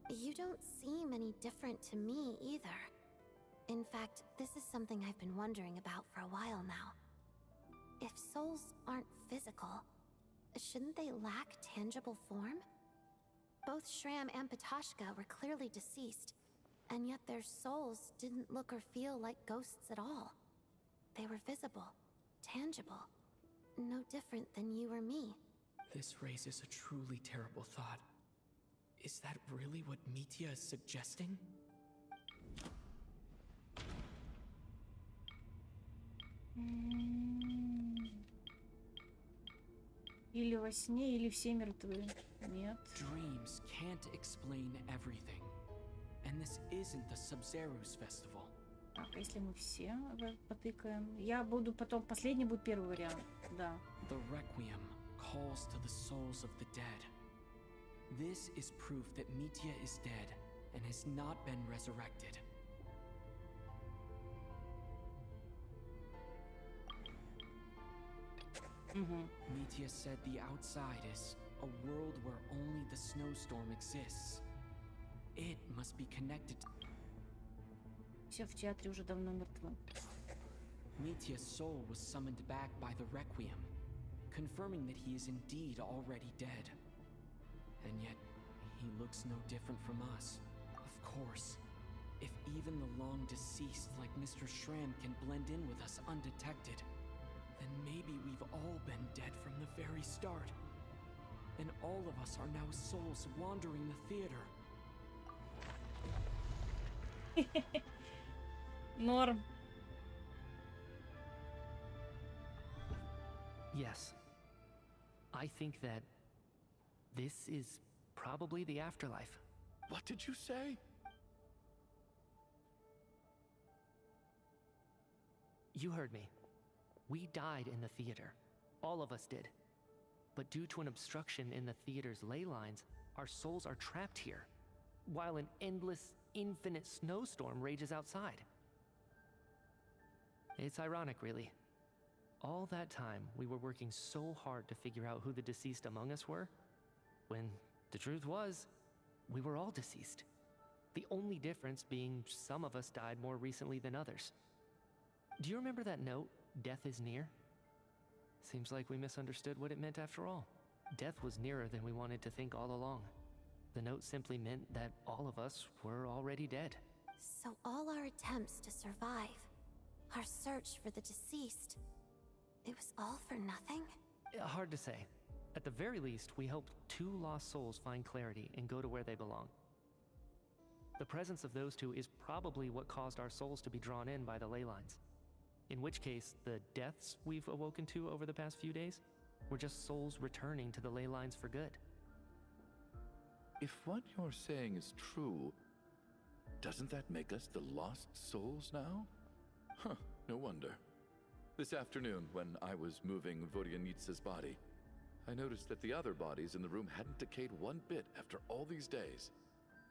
You don't seem any different to me either. In fact, this is something I've been wondering about for a while now. If souls aren't physical, shouldn't they lack tangible form? Both Shram and Pitashka were clearly deceased, and yet their souls didn't look or feel like ghosts at all. They were visible, tangible, no different than you or me. This raises a truly terrible thought. Is that really what Mitya is suggesting? Или во сне, или все мертвы. Нет. Dreams can't explain everything. And this isn't the Sub-Zero's festival. Так, если мы все потыкаем. Я буду потом... Последний будет первый вариант. Да. The Requiem calls to the souls of the dead. This is proof that Mitya is dead and has not been resurrected. Mitya said the outside is a world where only the snowstorm exists. It must be connected to... Все в театре уже давно мертвы. Mitya's soul was summoned back by the Requiem, confirming that he is indeed already dead. And yet, he looks no different from us. Of course, if even the long-deceased like Mr. Shram can blend in with us undetected, then maybe we've all been dead from the very start. And all of us are now souls wandering the theater. Норм. Yes. I think that this is probably the afterlife. What did you say? You heard me. We died in the theater. All of us did. But due to an obstruction in the theater's ley lines, our souls are trapped here, while an endless, infinite snowstorm rages outside. It's ironic, really. All that time, we were working so hard to figure out who the deceased among us were, when the truth was, we were all deceased. The only difference being some of us died more recently than others. Do you remember that note, "Death is near"? Seems like we misunderstood what it meant after all. Death was nearer than we wanted to think all along. The note simply meant that all of us were already dead. So all our attempts to survive, our search for the deceased, it was all for nothing? Hard to say. At the very least, we helped 2 lost souls find clarity and go to where they belong. The presence of those 2 is probably what caused our souls to be drawn in by the ley lines. In which case, the deaths we've awoken to over the past few days were just souls returning to the ley lines for good. If what you're saying is true, doesn't that make us the lost souls now? Huh, no wonder. This afternoon, when I was moving Vodyanitsa's body, I noticed that the other bodies in the room hadn't decayed one bit after all these days.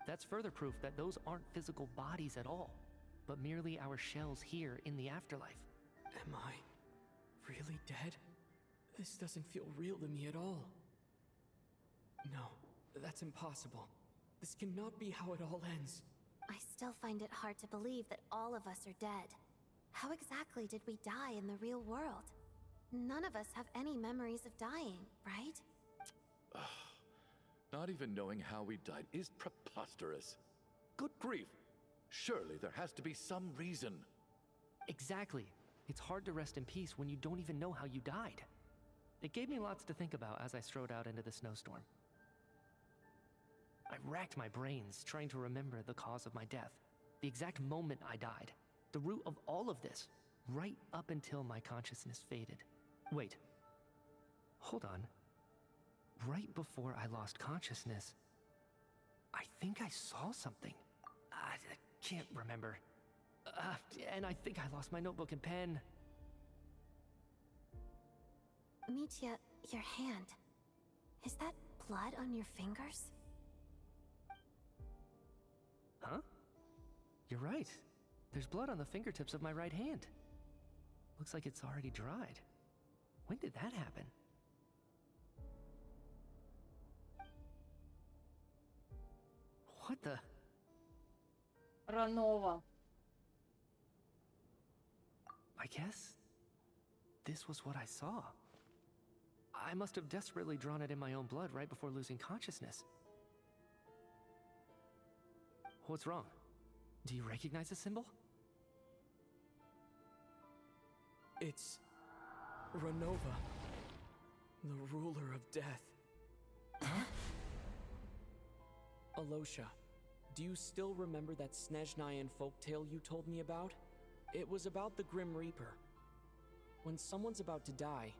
That's further proof that those aren't physical bodies at all, but merely our shells here in the afterlife. Am I really dead? This doesn't feel real to me at all. No, that's impossible. This cannot be how it all ends. I still find it hard to believe that all of us are dead. How exactly did we die in the real world? None of us have any memories of dying, right? Not even knowing how we died is preposterous. Good grief! Surely there has to be some reason. Exactly. It's hard to rest in peace when you don't even know how you died. It gave me lots to think about as I strode out into the snowstorm. I racked my brains trying to remember the cause of my death, the exact moment I died, the root of all of this, right up until my consciousness faded. Wait. Hold on. Right before I lost consciousness, I think I saw something. I can't remember. And I think I lost my notebook and pen. Mitya, your hand. Is that blood on your fingers? Huh? You're right. There's blood on the fingertips of my right hand. Looks like it's already dried. When did that happen? What the? Ранова. I guess this was what I saw. I must have desperately drawn it in my own blood right before losing consciousness. What's wrong? Do you recognize the symbol? It's Renova, the ruler of death. Huh? Alosha, do you still remember that Snezhnayan folktale you told me about? It was about the Grim Reaper. When someone's about to die,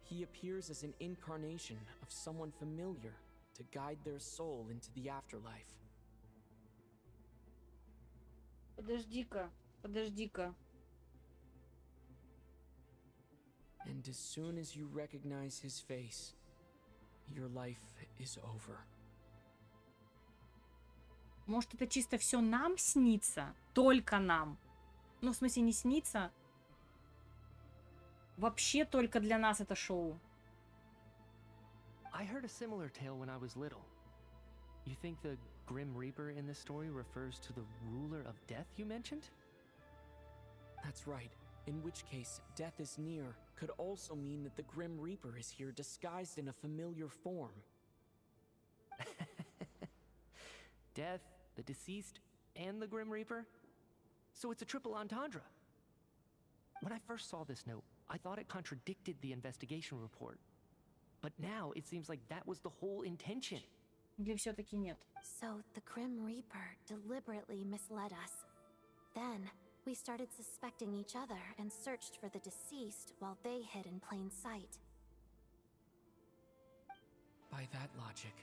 he appears as an incarnation of someone familiar to guide their soul into the afterlife. Подожди-ка, подожди-ка. And as soon as you recognize his face, your life is over. Может, это чисто все нам снится? Только нам. Ну, в смысле, не снится. Вообще только для нас это шоу. I heard a similar tale when I was little. You think the Grim Reaper in this story refers to the ruler of death you mentioned? That's right. In which case, death is near could also mean that the Grim Reaper is here disguised in a familiar form. Death, the deceased, and the Grim Reaper? So it's a triple entendre. When I first saw this note, I thought it contradicted the investigation report. But now it seems like that was the whole intention. Или все-таки нет? So the Grim Reaper deliberately misled us. Then we started suspecting each other and searched for the deceased while they hid in plain sight. By that logic,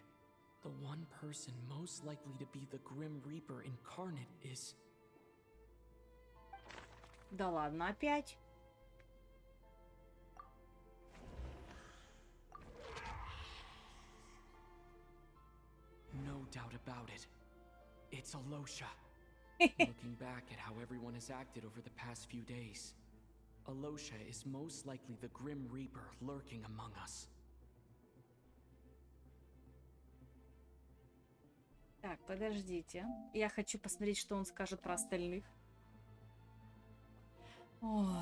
the one person most likely to be the Grim Reaper incarnate is... Да ладно, опять? about it. It's Alosha. Looking back at how everyone has acted over the past few days, Alosha is most likely the Grim Reaper lurking among us. Так, подождите. Я хочу посмотреть, что он скажет про остальных. Ой.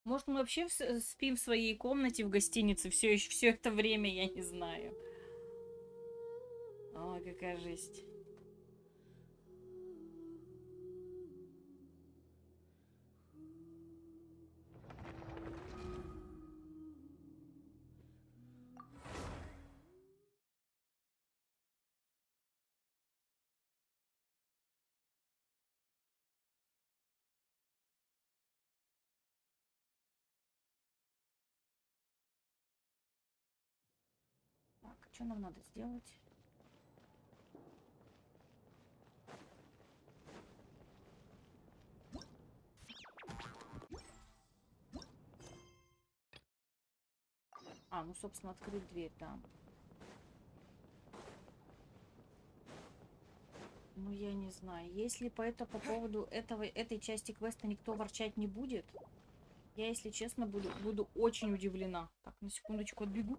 Может, мы вообще спим в своей комнате в гостинице все это время, я не знаю. Ой, какая жесть. Так, что нам надо сделать? А, ну, собственно, открыть дверь, да. Ну, я не знаю. Если по поводу этой части квеста никто ворчать не будет, я, если честно, буду очень удивлена. Так, на секундочку отбегу.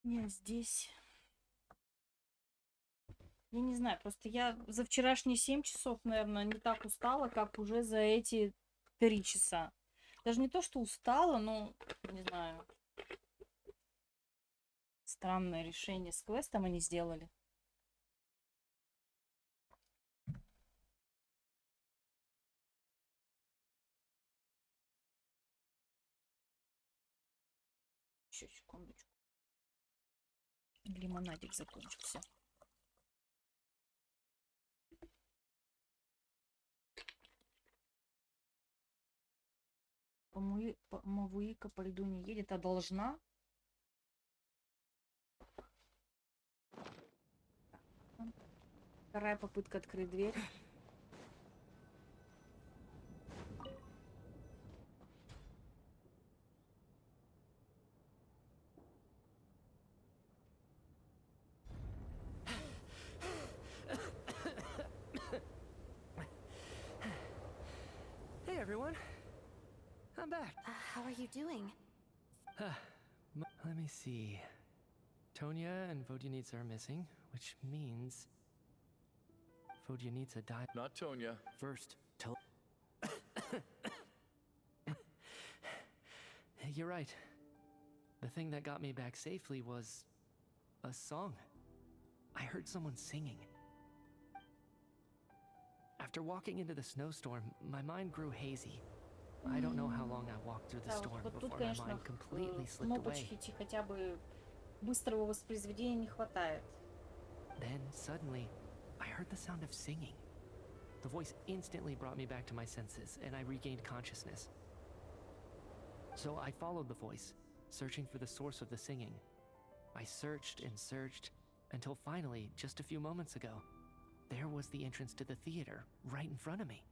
Я здесь. Я не знаю, просто я за вчерашние 7 часов, наверное, не так устала, как уже за эти 3 часа. Даже не то, что устала, но, не знаю. Странное решение с квестом они сделали. Еще секундочку. Лимонадик закончился. Мавуика по льду не едет, а должна. Вторая попытка открыть дверь. Hey everyone, I'm back. How are you doing? Let me see. Tonya and Vodyanitsa are missing, which means Vodyanitsa died. Not Tonya. First, tell. You're right. The thing that got me back safely was a song. I heard someone singing. After walking into the snowstorm, my mind grew hazy. I don't know how long I walked through the storm вот тут, before my конечно, mind completely slipped away. кнопочки хотя бы быстрого воспроизведения не хватает. Then suddenly, I heard the sound of singing. The voice instantly brought me back to my senses, and I regained consciousness. So I followed the voice, searching for the source of the singing. I searched and searched, until finally, just a few moments ago, there was the entrance to the theater, right in front of me.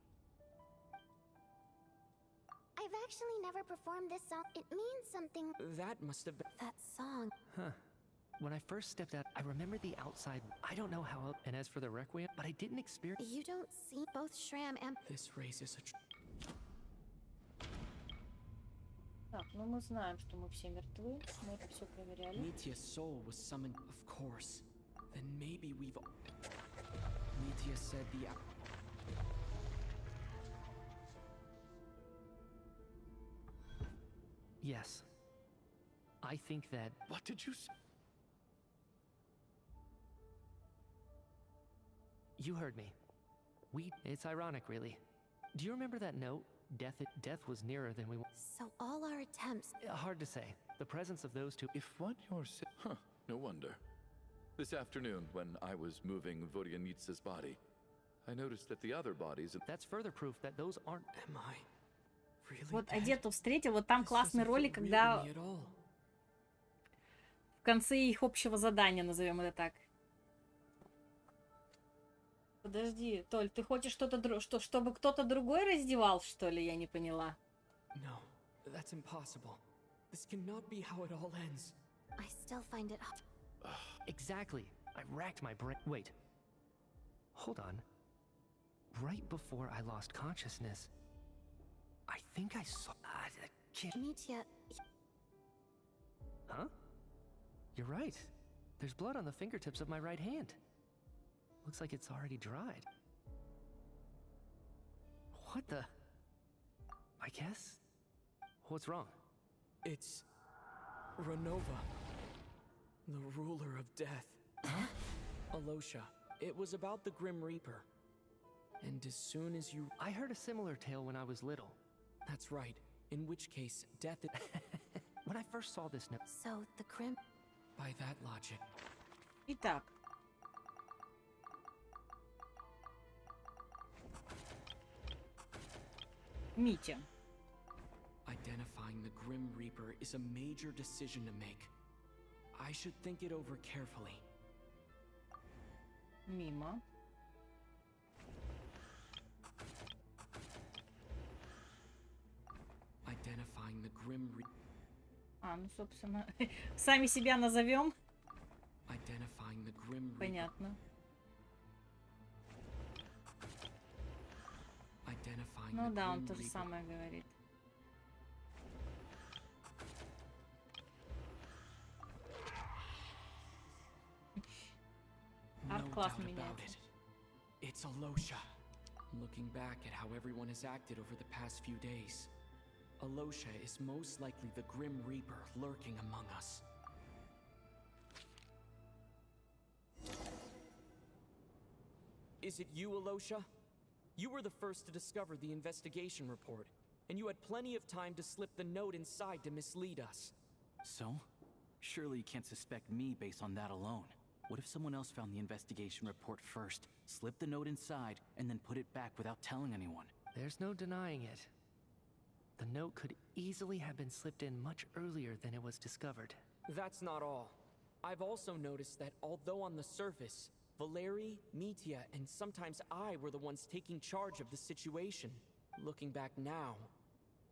I've actually never performed this song. It means something. That must have been... That song. Huh. When I first stepped out, I remember the outside. I don't know how... And as for the Requiem, but I didn't experience... You don't see both Shram and... This raises a... Так, ну мы знаем, что мы все мертвы. Мы это все проверяли. Nitya's soul was summoned, of course. Then maybe we've... Nitya said the... Yes. I think that... What did you say? You heard me. It's ironic, really. Do you remember that note? Death was nearer than we... So all our attempts... Hard to say. The presence of those two... If what you're saying... Huh, no wonder. This afternoon, when I was moving Vodyanitsa's body, I noticed that the other bodies... That's further proof that those aren't... Am I really Вот, а dead? где-то встретил, вот там классный ролик, когда в конце их общего задания, назовем это так. Подожди, Толь, ты хочешь чтобы кто-то другой раздевал, что ли? Я не поняла. No, that's impossible. This cannot be how it all ends. I still find it... Exactly. I racked my brain. Wait. Hold on. Right before I lost consciousness, I think I saw... Nitya... Huh? You're right. There's blood on the fingertips of my right hand. Looks like it's already dried. What the... I guess... What's wrong? It's... Renova. The ruler of death. Huh? Alosha. It was about the Grim Reaper. And as soon as you... I heard a similar tale when I was little. That's right. In which case, death... When I first saw this note... So, the Grim... By that logic... Итак. Митя. Identifying the Grim Reaper is a major decision to make. I should think it over carefully. Мимо. Identifying the Grim Reaper. А, ну, собственно, сами себя назовем. Identifying the Grim Reaper. Понятно. Identifying Ну the да, он Grim то же Reaper. самое говорит. Арт No классно doubt about меняется. it. It's Alosha. Looking back at how everyone has acted over the past few days, Alosha is most likely the Grim Reaper lurking among us. Is it you, Alosha? You were the first to discover the investigation report, and you had plenty of time to slip the note inside to mislead us. So? Surely you can't suspect me based on that alone. What if someone else found the investigation report first, slipped the note inside, and then put it back without telling anyone? There's no denying it. The note could easily have been slipped in much earlier than it was discovered. That's not all. I've also noticed that although on the surface, Valeri, Mitya, and sometimes I were the ones taking charge of the situation. Looking back now,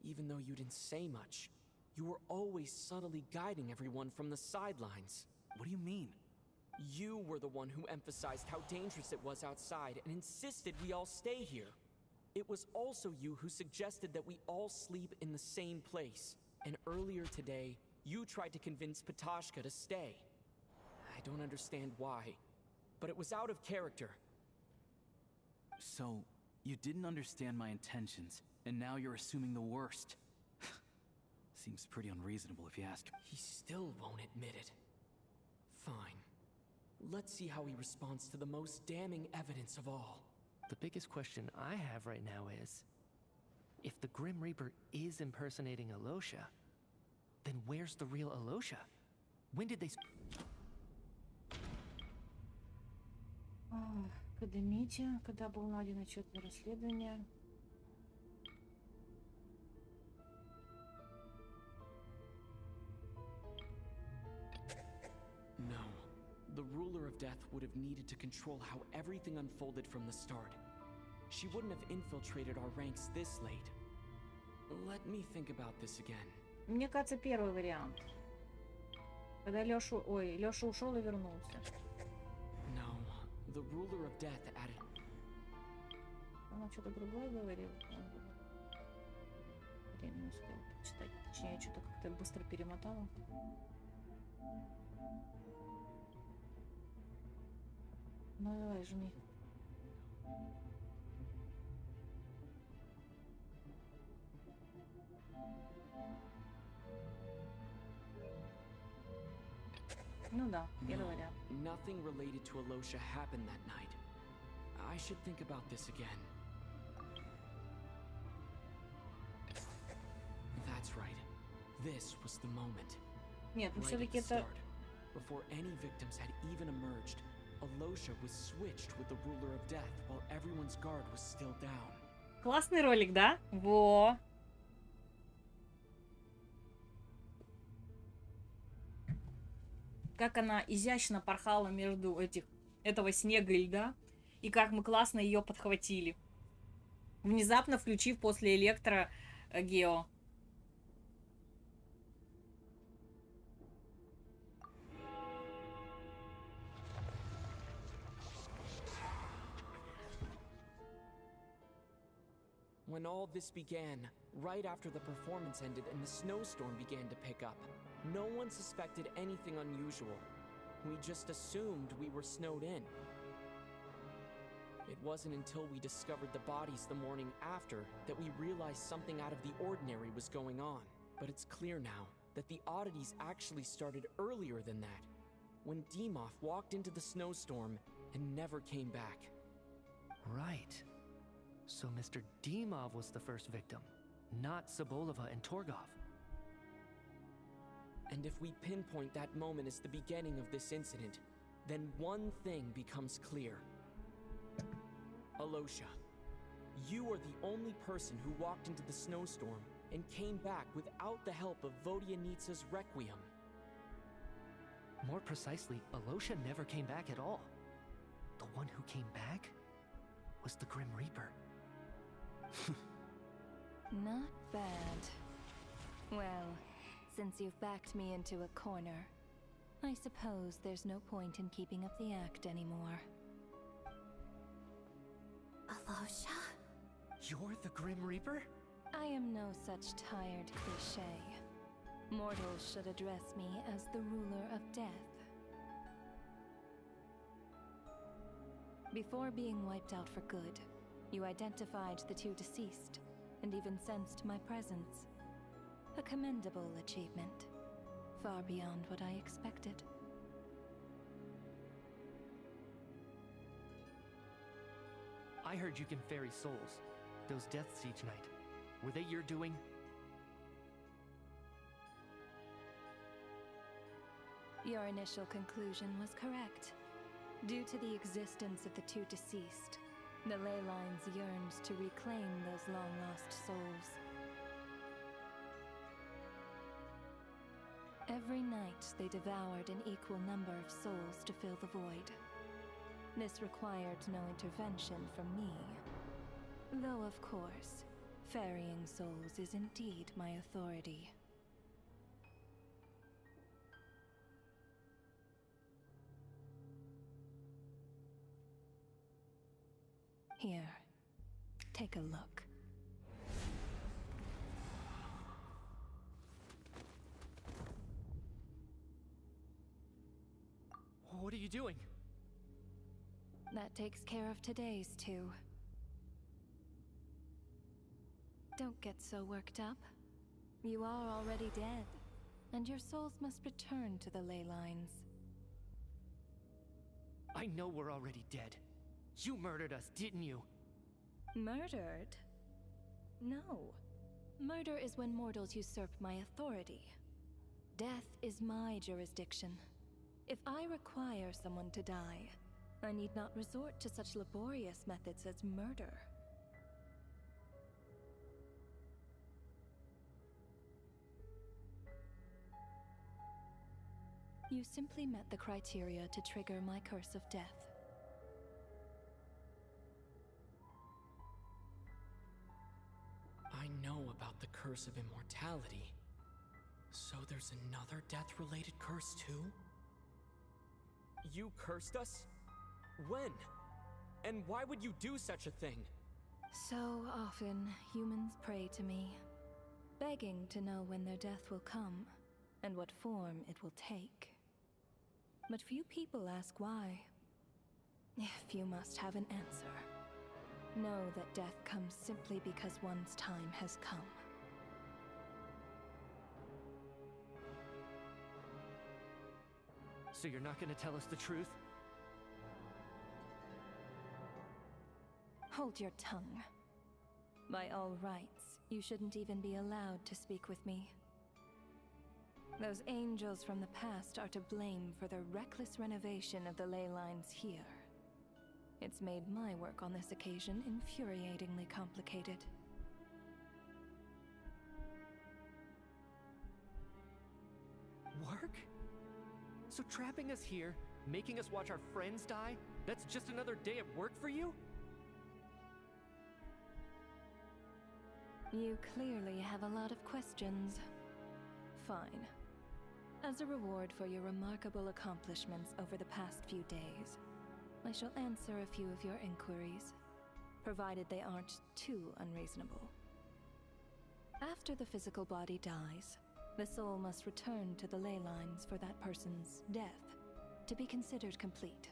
even though you didn't say much, you were always subtly guiding everyone from the sidelines. What do you mean? You were the one who emphasized how dangerous it was outside and insisted we all stay here. It was also you who suggested that we all sleep in the same place. And earlier today, you tried to convince Patashka to stay. I don't understand why, but it was out of character. So, you didn't understand my intentions, and now you're assuming the worst. Seems pretty unreasonable if you ask me. He still won't admit it. Fine. Let's see how he responds to the most damning evidence of all. The biggest question I have right now is, if the Grim Reaper is impersonating Alosha, then where's the real Alosha? When did they... Академите, когда был найден отчет на расследование. No. The ruler of death would have needed to control how everything unfolded from the start. She wouldn't have infiltrated our ranks this late. Let me think about this again. Мне кажется, первый вариант. Когда Лёша ушел и вернулся. No. The ruler of death added... Она что-то другое говорила. Время не успела прочитать. Точнее, я что-то как-то быстро перемотала. Ну давай, жми. Ну да, первый вариант. Nothing related to Alosha happened that night. I should think about this again. That's right. This was the moment. Нет, ну Right все-таки at the это... start, before any victims had even emerged, Alosha was switched with the ruler of death while everyone's guard was still down. Классный ролик, да? Во! Как она изящно порхала между этого снега и льда, и как мы классно ее подхватили. Внезапно включив после электро Гео. When all this began, right after the performance ended and the snowstorm began to pick up, no one suspected anything unusual. We just assumed we were snowed in. It wasn't until we discovered the bodies the morning after that we realized something out of the ordinary was going on. But it's clear now that the oddities actually started earlier than that, when Dimov walked into the snowstorm and never came back. Right. So Mr. Dimov was the first victim, not Sobolova and Torgov. And if we pinpoint that moment as the beginning of this incident, then one thing becomes clear. Alosha, you are the only person who walked into the snowstorm and came back without the help of Vodyanitsa's Requiem. More precisely, Alosha never came back at all. The one who came back was the Grim Reaper. Not bad. Well, since you've backed me into a corner, I suppose there's no point in keeping up the act anymore. Alosha? You're the Grim Reaper? I am no such tired cliché. Mortals should address me as the ruler of death. Before being wiped out for good, you identified the two deceased, and even sensed my presence. A commendable achievement, far beyond what I expected. I heard you can ferry souls. Those deaths each night. Were they your doing? Your initial conclusion was correct. Due to the existence of the two deceased, the ley lines yearned to reclaim those long-lost souls. Every night they devoured an equal number of souls to fill the void. This required no intervention from me. Though, of course, ferrying souls is indeed my authority. Here, take a look. What are you doing? That takes care of today's two. Don't get so worked up. You are already dead, and your souls must return to the ley lines. I know we're already dead. You murdered us, didn't you? Murdered? No. Murder is when mortals usurp my authority. Death is my jurisdiction. If I require someone to die, I need not resort to such laborious methods as murder. You simply met the criteria to trigger my curse of death. I know about the curse of immortality. So there's another death-related curse too? You cursed us? When? And why would you do such a thing? So often, humans pray to me, begging to know when their death will come, and what form it will take. But few people ask why. If you must have an answer, know that death comes simply because one's time has come. So you're not gonna tell us the truth? Hold your tongue. By all rights, you shouldn't even be allowed to speak with me. Those angels from the past are to blame for the reckless renovation of the ley lines here. It's made my work on this occasion infuriatingly complicated. Work? So trapping us here, making us watch our friends die, that's just another day at work for you? You clearly have a lot of questions. Fine. As a reward for your remarkable accomplishments over the past few days, I shall answer a few of your inquiries, provided they aren't too unreasonable. After the physical body dies, the soul must return to the ley lines for that person's death to be considered complete.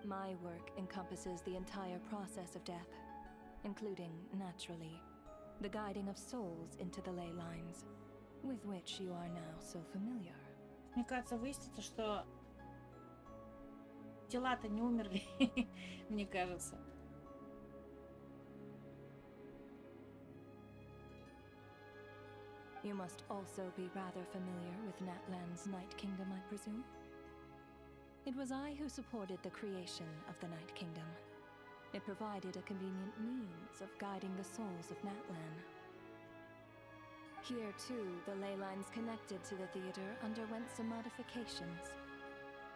My work encompasses the entire process of death, including, naturally, the guiding of souls into the ley lines, with which you are now so familiar. Мне кажется, выяснится, что тела-то не умерли, мне кажется. You must also be rather familiar with Natlan's Night Kingdom, I presume? It was I who supported the creation of the Night Kingdom. It provided a convenient means of guiding the souls of Natlan. Here, too, the ley lines connected to the theater underwent some modifications.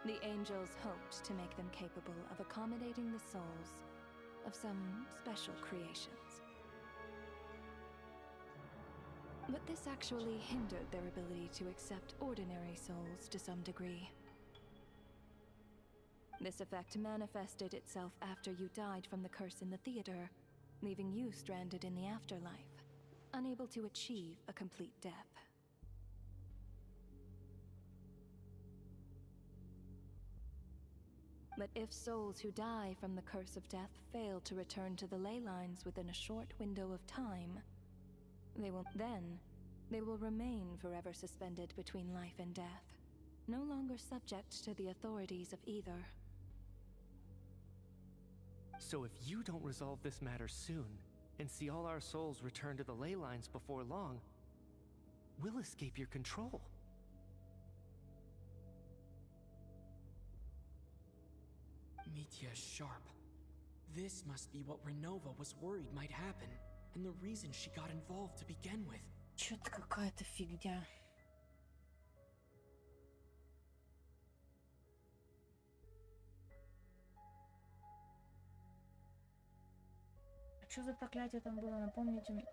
The angels hoped to make them capable of accommodating the souls of some special creations. But this actually hindered their ability to accept ordinary souls to some degree. This effect manifested itself after you died from the curse in the theater, leaving you stranded in the afterlife, unable to achieve a complete death. But if souls who die from the curse of death fail to return to the ley lines within a short window of time, they will remain forever suspended between life and death, no longer subject to the authorities of either. So if you don't resolve this matter soon, and see all our souls return to the ley lines before long, we'll escape your control. Mitya is sharp. This must be what Renova was worried might happen, and the reason she got involved to begin with. Чё-то какая-то фигня. Что за проклятие там было, напомните мне?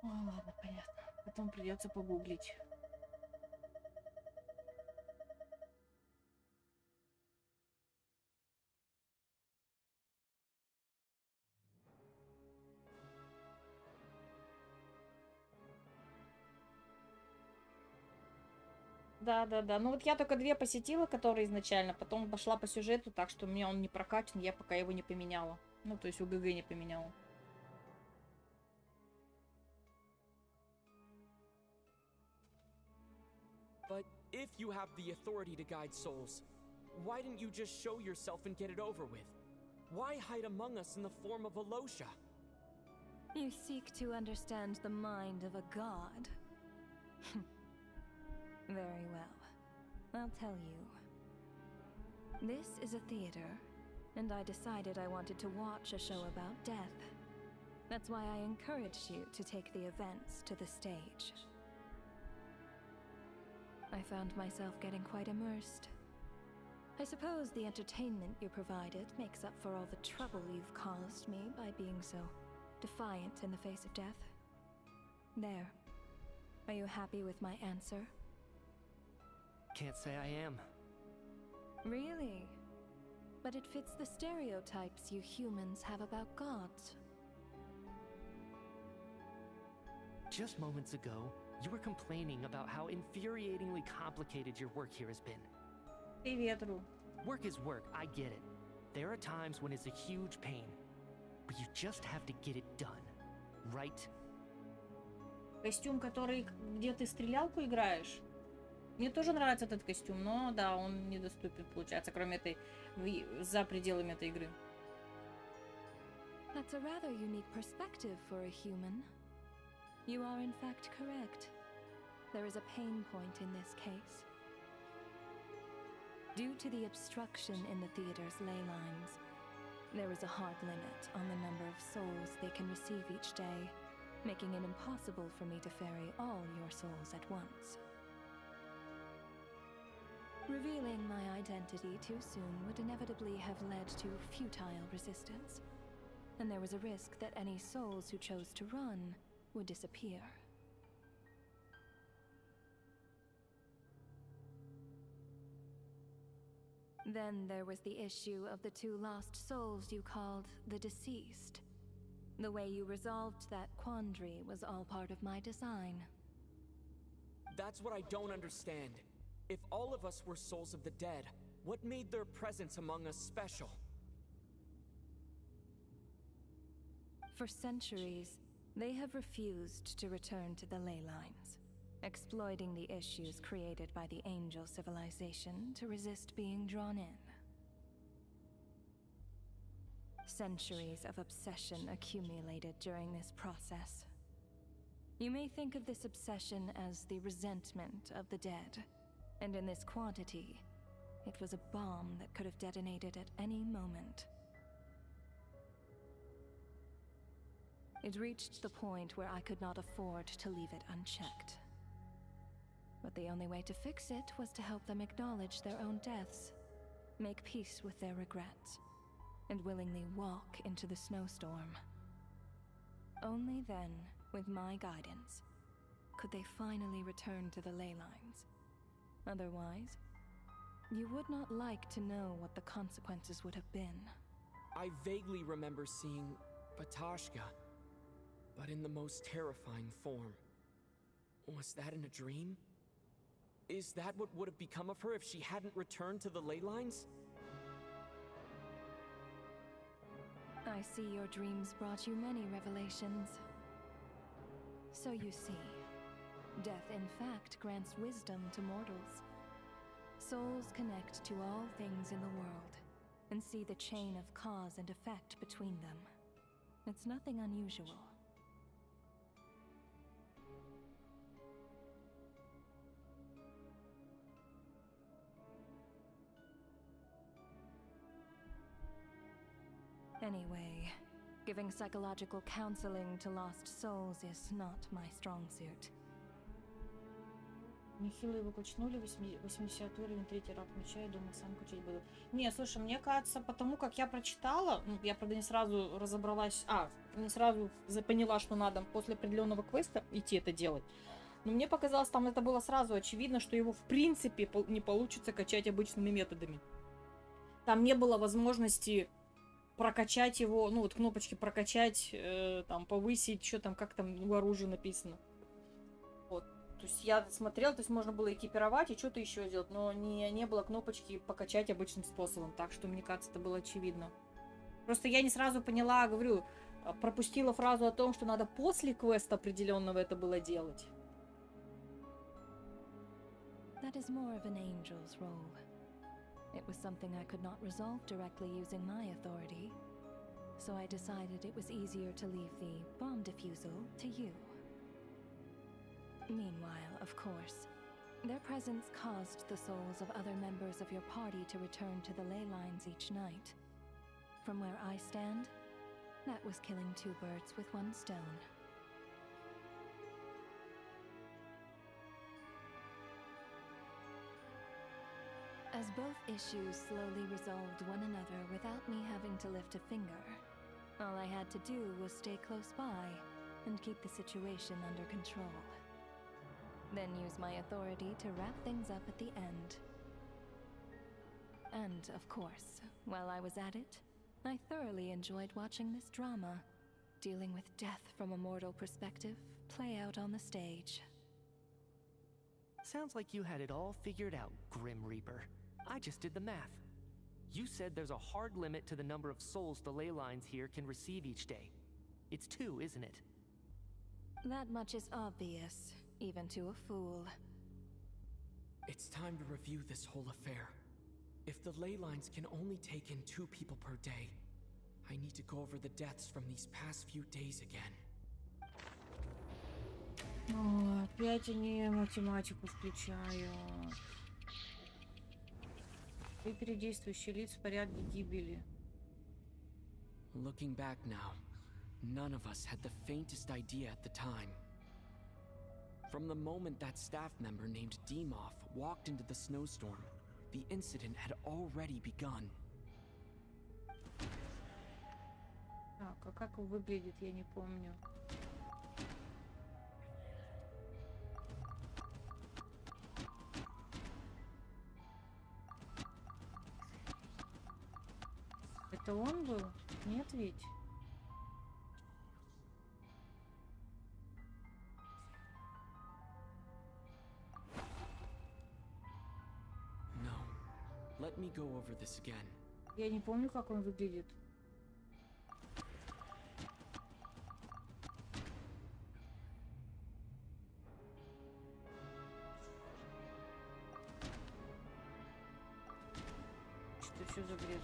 О, ладно, понятно. Потом придется погуглить. Да. Ну вот я только 2 посетила, которые изначально, потом пошла по сюжету, так что у меня он не прокачан, я пока его не поменяла. Ну, то есть УГГ не поменяла. But if you have the authority to guide souls, why didn't you just show yourself and get it over with? Why hide among us in the form of a Losha? You seek to understand the mind of a god? Very well. I'll tell you. This is a theater, and I decided I wanted to watch a show about death. That's why I encouraged you to take the events to the stage. I found myself getting quite immersed. I suppose the entertainment you provided makes up for all the trouble you've caused me by being so defiant in the face of death. There. Are you happy with my answer? Can't say I am. Really? But it fits the stereotypes you humans have about gods. Just moments ago, you were complaining about how infuriatingly complicated your work here has been. Привет, Ру. Work is work, I get it. There are times when it's a huge pain, but you just have to get it done, right? Костюм, который, где ты стрелялку играешь? Мне тоже нравится этот костюм, но да, он недоступен, получается, кроме этой, за пределами этой игры. That's a rather unique perspective for a human. You are in fact correct. There is a pain point in this case. Due to the obstruction in the theater's ley lines, there is a hard limit on the number of souls they can receive each day, making it impossible for me to ferry all your souls at once. Revealing my identity too soon would inevitably have led to futile resistance, and there was a risk that any souls who chose to run would disappear. Then there was the issue of the two lost souls you called the deceased. The way you resolved that quandary was all part of my design. That's what I don't understand. If all of us were souls of the dead, what made their presence among us special? For centuries, they have refused to return to the ley lines, exploiting the issues created by the angel civilization to resist being drawn in. Centuries of obsession accumulated during this process. You may think of this obsession as the resentment of the dead, and in this quantity, it was a bomb that could have detonated at any moment. It reached the point where I could not afford to leave it unchecked. But the only way to fix it was to help them acknowledge their own deaths, make peace with their regrets, and willingly walk into the snowstorm. Only then, with my guidance, could they finally return to the ley lines. Otherwise, you would not like to know what the consequences would have been. I vaguely remember seeing Patashka, but in the most terrifying form. Was that in a dream? Is that what would have become of her if she hadn't returned to the ley lines? I see your dreams brought you many revelations. So you see, death in fact grants wisdom to mortals. Souls connect to all things in the world, and see the chain of cause and effect between them. It's nothing unusual. Anyway, giving psychological counseling to lost souls is not my strong suit. Нехило его качнули, 80 уровень, 3-й ранг меча, я думаю, сам качать буду. Не, слушай, мне кажется, потому как я прочитала, ну, я, правда, не сразу разобралась, не сразу поняла, что надо после определенного квеста идти это делать. Но мне показалось, там это было сразу очевидно, что его в принципе не получится качать обычными методами. Там не было возможности прокачать его, ну вот кнопочки прокачать, там повысить, что там, как там у оружия написано. Вот. То есть я смотрела, то есть можно было экипировать и что-то еще сделать, но не было кнопочки покачать обычным способом. Так что, мне кажется, это было очевидно. Просто я не сразу поняла, говорю, пропустила фразу о том, что надо после квеста определенного это было делать. that is more of an angel's role. It was something I could not resolve directly using my authority, so I decided it was easier to leave the bomb defusal to you. Meanwhile, of course, their presence caused the souls of other members of your party to return to the ley lines each night. From where I stand, that was killing two birds with one stone. As both issues slowly resolved one another without me having to lift a finger, all I had to do was stay close by and keep the situation under control. Then use my authority to wrap things up at the end. And, of course, while I was at it, I thoroughly enjoyed watching this drama, dealing with death from a mortal perspective, play out on the stage. Sounds like you had it all figured out, Grim Reaper. I just did the math. You said there's a hard limit to the number of souls the ley lines here can receive each day. It's 2, isn't it? That much is obvious, even to a fool. It's time to review this whole affair. If the ley lines can only take in 2 people per day, I need to go over the deaths from these past few days again. О, опять они математику включают. Выбери действующий лиц в порядке гибели. Looking back now, none of us had the faintest idea at the time. From the moment that staff member named Demoff walked into the snowstorm, the incident had already begun. Так, а как он выглядит, я не помню. Это он был? Нет ведь? No. Let me go over this again. Я не помню, как он выглядит. Что еще за бред?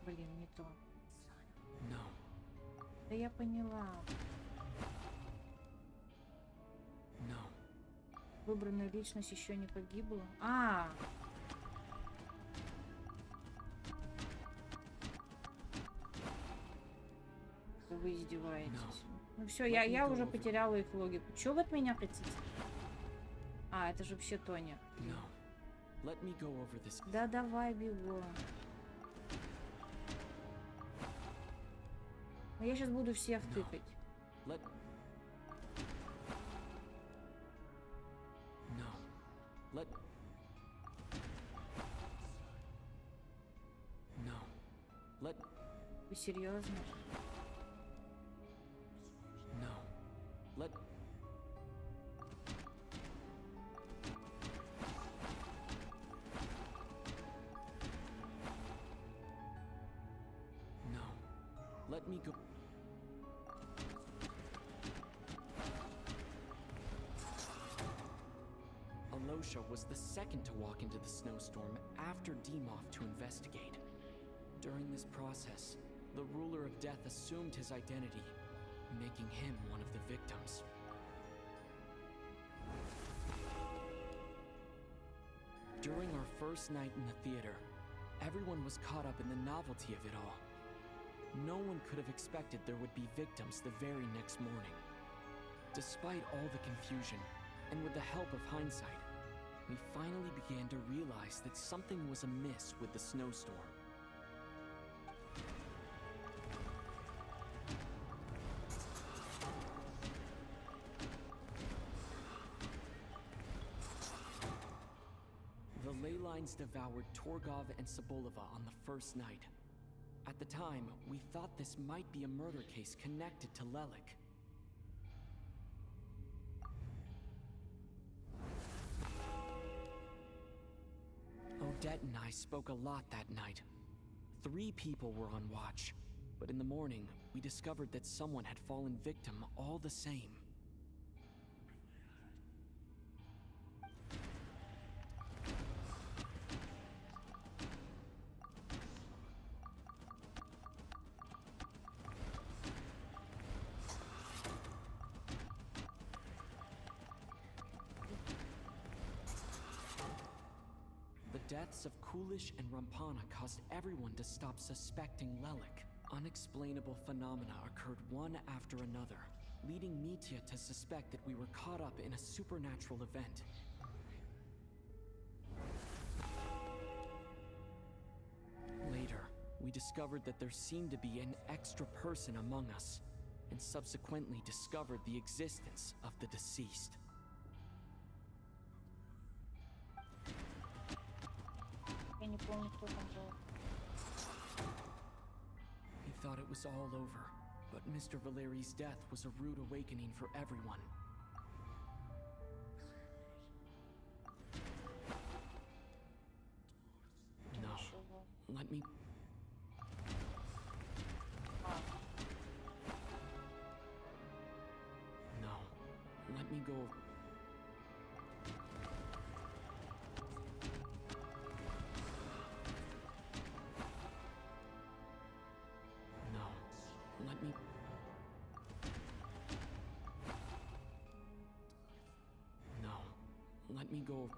Блин, не то. No. Да я поняла. No. Выбранная личность еще не погибла. А! Вы издеваетесь. Ну все, я уже потеряла их логику. Чего вы от меня хотите? А, это же вообще Тоня. No. Let me go over this. Да давай, бегу. Но я сейчас буду всех тыкать. Let... No. Let... No. Let... Вы серьезно? No. Let... No. Let me go... Alosha was the second to walk into the snowstorm after Demoff to investigate. During this process, the ruler of death assumed his identity, making him one of the victims. During our first night in the theater, everyone was caught up in the novelty of it all. No one could have expected there would be victims the very next morning. Despite all the confusion, and with the help of hindsight, we finally began to realize that something was amiss with the snowstorm. The ley lines devoured Torgov and Sobolova on the first night. At the time, we thought this might be a murder case connected to Lelik. Odette and I spoke a lot that night. 3 people were on watch, but in the morning, we discovered that someone had fallen victim all the same. The deaths of Kulish and Rampana caused everyone to stop suspecting Lelik. Unexplainable phenomena occurred one after another, leading Mitya to suspect that we were caught up in a supernatural event. Later, we discovered that there seemed to be an extra person among us, and subsequently discovered the existence of the deceased. Я не помню, кто там был. He thought it was all over, but Mr. Valeri's death was a rude awakening for everyone. No, let me... No, let me go... Let me... No. Let me go...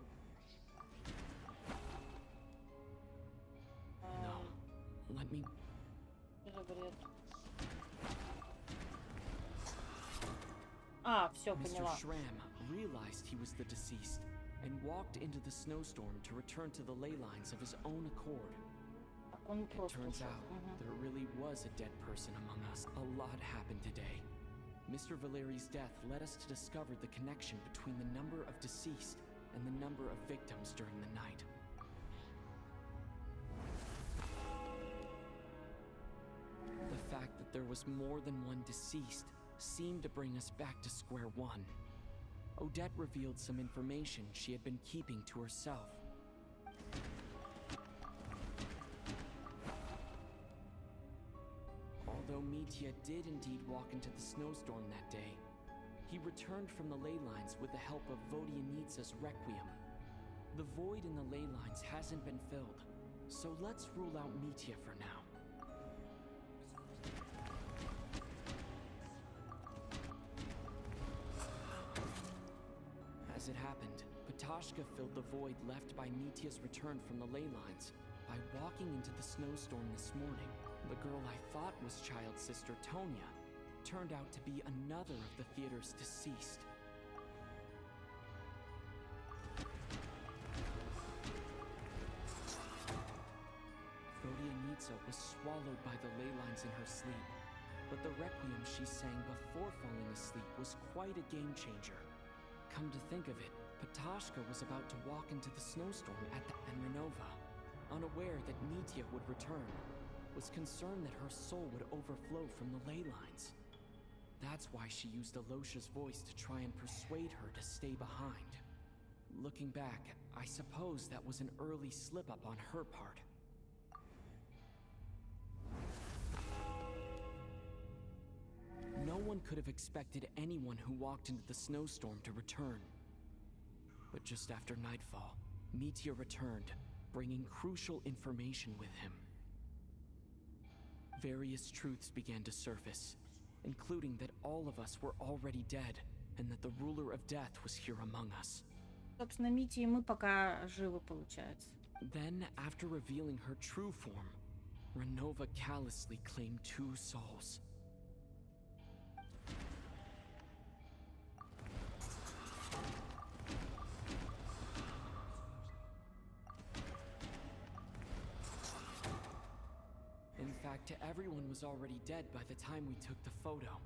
No. Let me... Все, поняла. Mr. Schramm realized he was the deceased and walked into the snowstorm to return to the ley lines of his own accord. It turns out there really was a dead person among us. A lot happened today. Mr. Valeri's death led us to discover the connection between the number of deceased and the number of victims during the night. The fact that there was more than one deceased seemed to bring us back to square one. Odette revealed some information she had been keeping to herself. Although Mitya did indeed walk into the snowstorm that day, he returned from the ley lines with the help of Vodianitsa's Requiem. The void in the ley lines hasn't been filled, so let's rule out Mitya for now. As it happened, Patashka filled the void left by Mitya's return from the ley lines by walking into the snowstorm this morning. The girl I thought was child's sister Tonya turned out to be another of the theater's deceased. Vodianitsa was swallowed by the ley lines in her sleep, but the requiem she sang before falling asleep was quite a game changer. Come to think of it, Patashka was about to walk into the snowstorm and Renova, unaware that Mitya would return, was concerned that her soul would overflow from the ley lines. That's why she used Alosha's voice to try and persuade her to stay behind. Looking back, I suppose that was an early slip-up on her part. No one could have expected anyone who walked into the snowstorm to return. But just after nightfall, Mitya returned, bringing crucial information with him. Various truths began to surface, including that all of us were already dead, and that the ruler of death was here among us. Собственно, Митя и мы пока живы, получается. Then, after revealing her true form, Renova callously claimed 2 souls. In fact, everyone was already dead by the time we took the photo.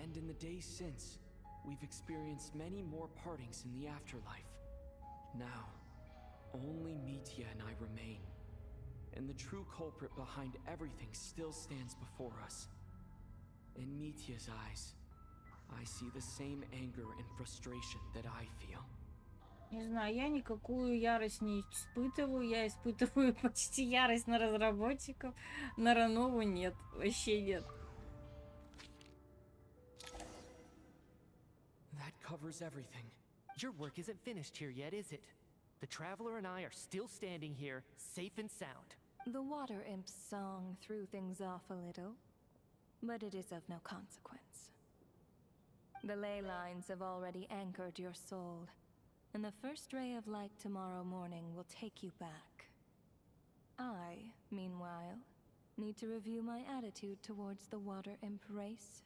And in the days since, we've experienced many more partings in the afterlife. Now, only Mitya and I remain. And the true culprit behind everything still stands before us. In Mitya's eyes, I see the same anger and frustration that I feel. Не знаю, я никакую ярость не испытываю. Я испытываю почти ярость на разработчиков. На Ранову нет. Вообще нет. That covers everything. Your work isn't finished here yet, is it? The Traveler and I are still standing here, safe and sound. The Water Imp's song threw things off a little, but it is of no consequence. The ley lines have already anchored your soul, and the first ray of light tomorrow morning will take you back. I, meanwhile, need to review my attitude towards the Water Imp race.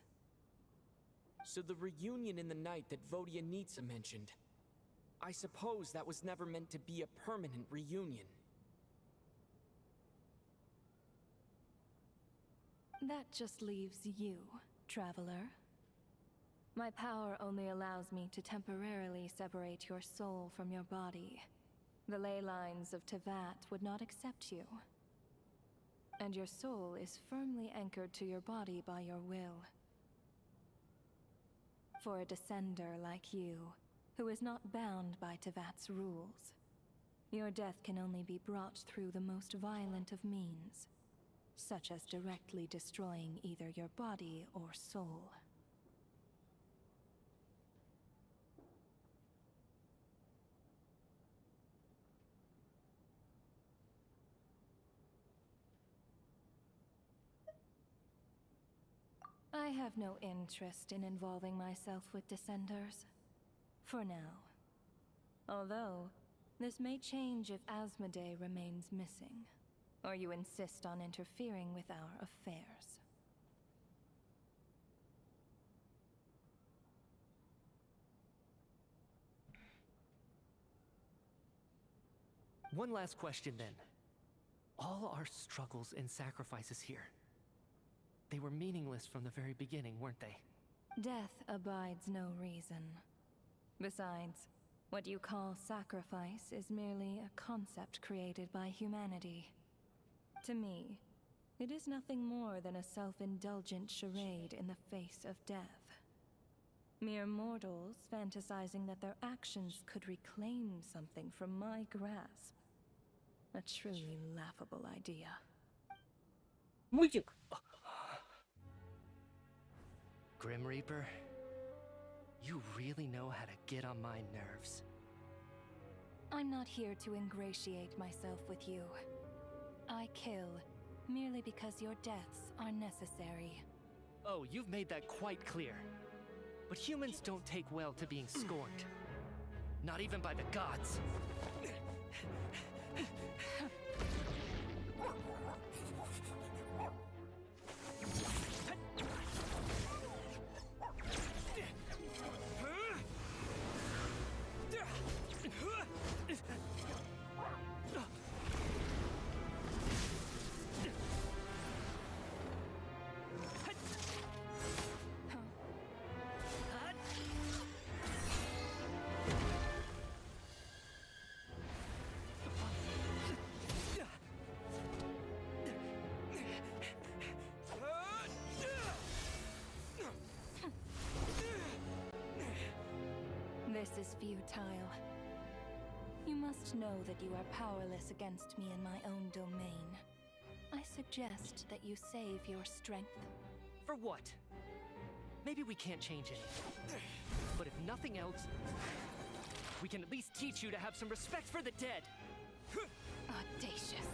So the reunion in the night that Vodia Nitsa mentioned, I suppose that was never meant to be a permanent reunion. That just leaves you, Traveler. My power only allows me to temporarily separate your soul from your body. The ley lines of Tevat would not accept you. And your soul is firmly anchored to your body by your will. For a descender like you, who is not bound by Tevat's rules, your death can only be brought through the most violent of means, such as directly destroying either your body or soul. I have no interest in involving myself with Descenders. For now. Although, this may change if Asmodee remains missing, or you insist on interfering with our affairs. One last question then. All our struggles and sacrifices here, they were meaningless from the very beginning, weren't they? Death abides no reason. Besides, what you call sacrifice is merely a concept created by humanity. To me, it is nothing more than a self-indulgent charade in the face of death. Mere mortals fantasizing that their actions could reclaim something from my grasp. A truly laughable idea. Мультик. Grim Reaper, you really know how to get on my nerves. I'm not here to ingratiate myself with you. I kill merely because your deaths are necessary. Oh, you've made that quite clear. But humans don't take well to being scorned. Not even by the gods. This is futile. You must know that you are powerless against me in my own domain. I suggest that you save your strength. For what? Maybe we can't change anything. But if nothing else, we can at least teach you to have some respect for the dead. Audacious.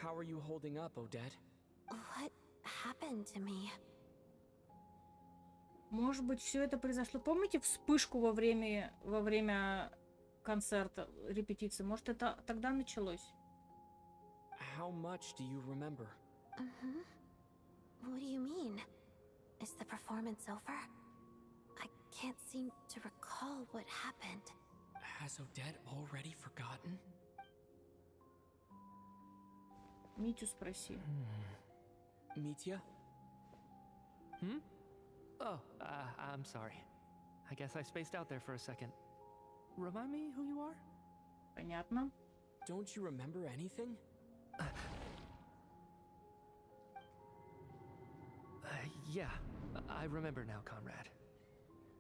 How are you holding up, Odette? What happened to me? Может быть, все это произошло. Помните вспышку во время концерта, репетиции? Может, это тогда началось? How much do you remember? What do you mean? Is the performance over? I can't seem to recall what happened. Has Odette already forgotten? Митю спроси. Mitya? Oh, I'm sorry. I guess I spaced out there for a second. Remind me who you are? Понятно. Don't you remember anything? Yeah, I remember now, Conrad.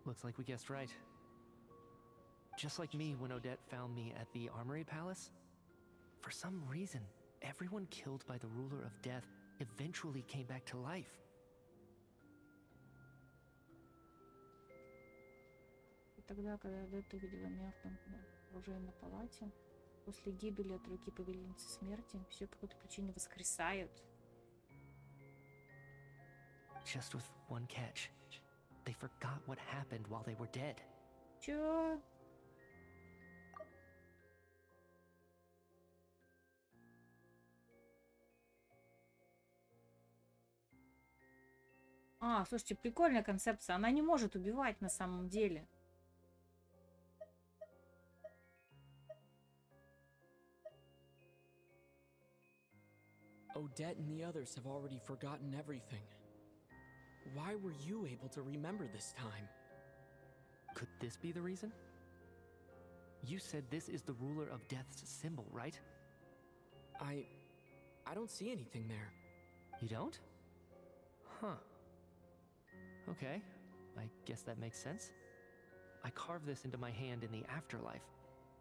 Looks like we guessed right. Just like me when Odette found me at the Armory Palace. For some reason, everyone killed by the Ruler of Death eventually came back to life. И тогда, когда Одетт увидела мертвым в оружейной палате, после гибели от руки повелительницы смерти, все по какой-то причине воскресают. Just with one catch. They forgot what happened while they were dead. Чё? Слушайте, прикольная концепция. Она не может убивать на самом деле. Odette and the others have already forgotten everything. Why were you able to remember this time? Could this be the reason? You said this is the Ruler of Death's symbol, right? I don't see anything there. You don't? Huh. Okay, I guess that makes sense. I carved this into my hand in the afterlife,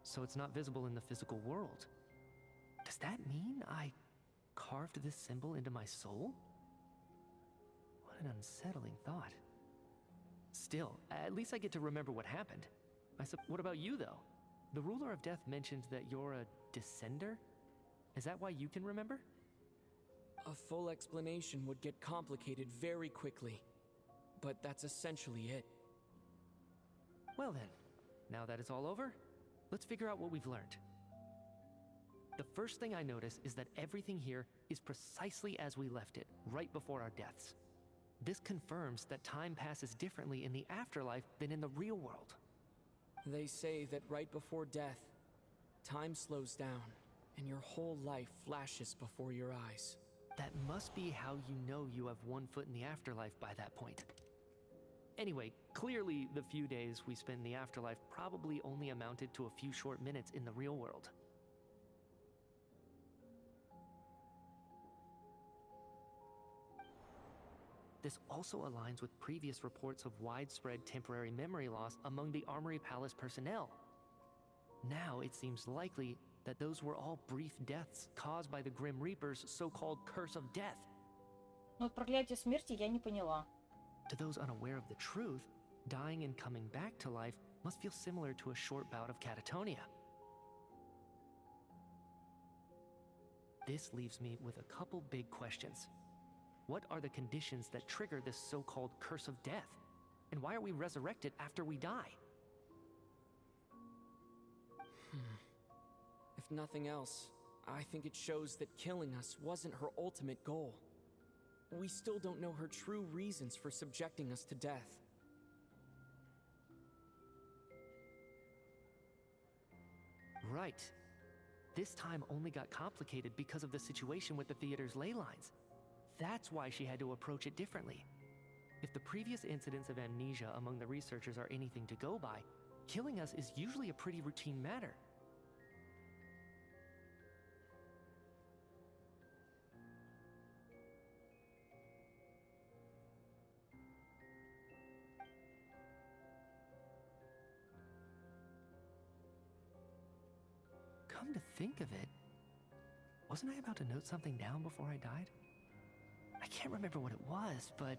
so it's not visible in the physical world. Does that mean I carved this symbol into my soul? What an unsettling thought. Still, at least I get to remember what happened. What about you, though? The Ruler of Death mentioned that you're a descender? Is that why you can remember? A full explanation would get complicated very quickly, but that's essentially it. Well then, now that it's all over, let's figure out what we've learned. The first thing I notice is that everything here is precisely as we left it, right before our deaths. This confirms that time passes differently in the afterlife than in the real world. They say that right before death, time slows down, and your whole life flashes before your eyes. That must be how you know you have one foot in the afterlife by that point. Anyway, clearly the few days we spend in the afterlife probably only amounted to a few short minutes in the real world. This also aligns with previous reports of widespread temporary memory loss among the Armory Palace personnel. Now it seems likely that those were all brief deaths caused by the Grim Reaper's so-called Curse of Death. Но вот проклятие смерти я не поняла. To those unaware of the truth, dying and coming back to life must feel similar to a short bout of catatonia. This leaves me with a couple big questions. What are the conditions that trigger this so-called Curse of Death? And why are we resurrected after we die? If nothing else, I think it shows that killing us wasn't her ultimate goal. We still don't know her true reasons for subjecting us to death. Right. This time only got complicated because of the situation with the theater's ley lines. That's why she had to approach it differently. If the previous incidents of amnesia among the researchers are anything to go by, killing us is usually a pretty routine matter. Come to think of it, wasn't I about to note something down before I died? I can't remember what it was, but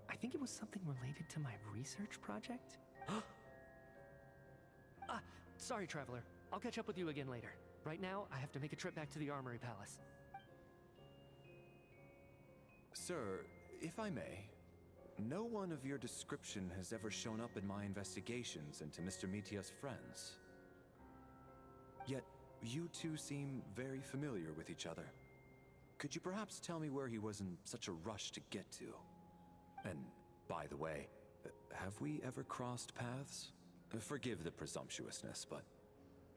I think it was something related to my research project. Sorry, Traveler. I'll catch up with you again later. Right now, I have to make a trip back to the Armory Palace. Sir, if I may, no one of your description has ever shown up in my investigations into Mr. Mitia's friends. Yet, you two seem very familiar with each other. Could you perhaps tell me where he was in such a rush to get to? And, by the way, have we ever crossed paths? Forgive the presumptuousness, but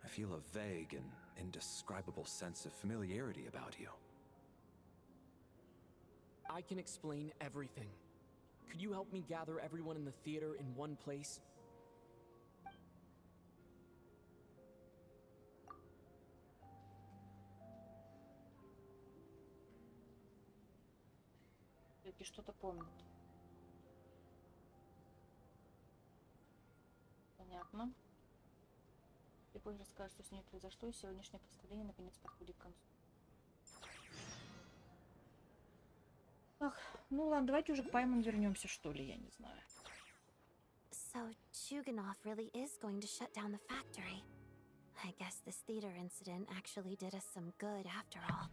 I feel a vague and indescribable sense of familiarity about you. I can explain everything. Could you help me gather everyone in the theater in one place? Все-таки что-то помнит. Понятно. Ты позже расскажешь, что с ней произошло, и сегодняшнее представление наконец подходит к концу. Ах, ну ладно, давайте уже к Паймон вернемся, что ли, я не знаю. So, Chuganov really is going to shut down the factory. I guess this theater incident actually did us some good after all.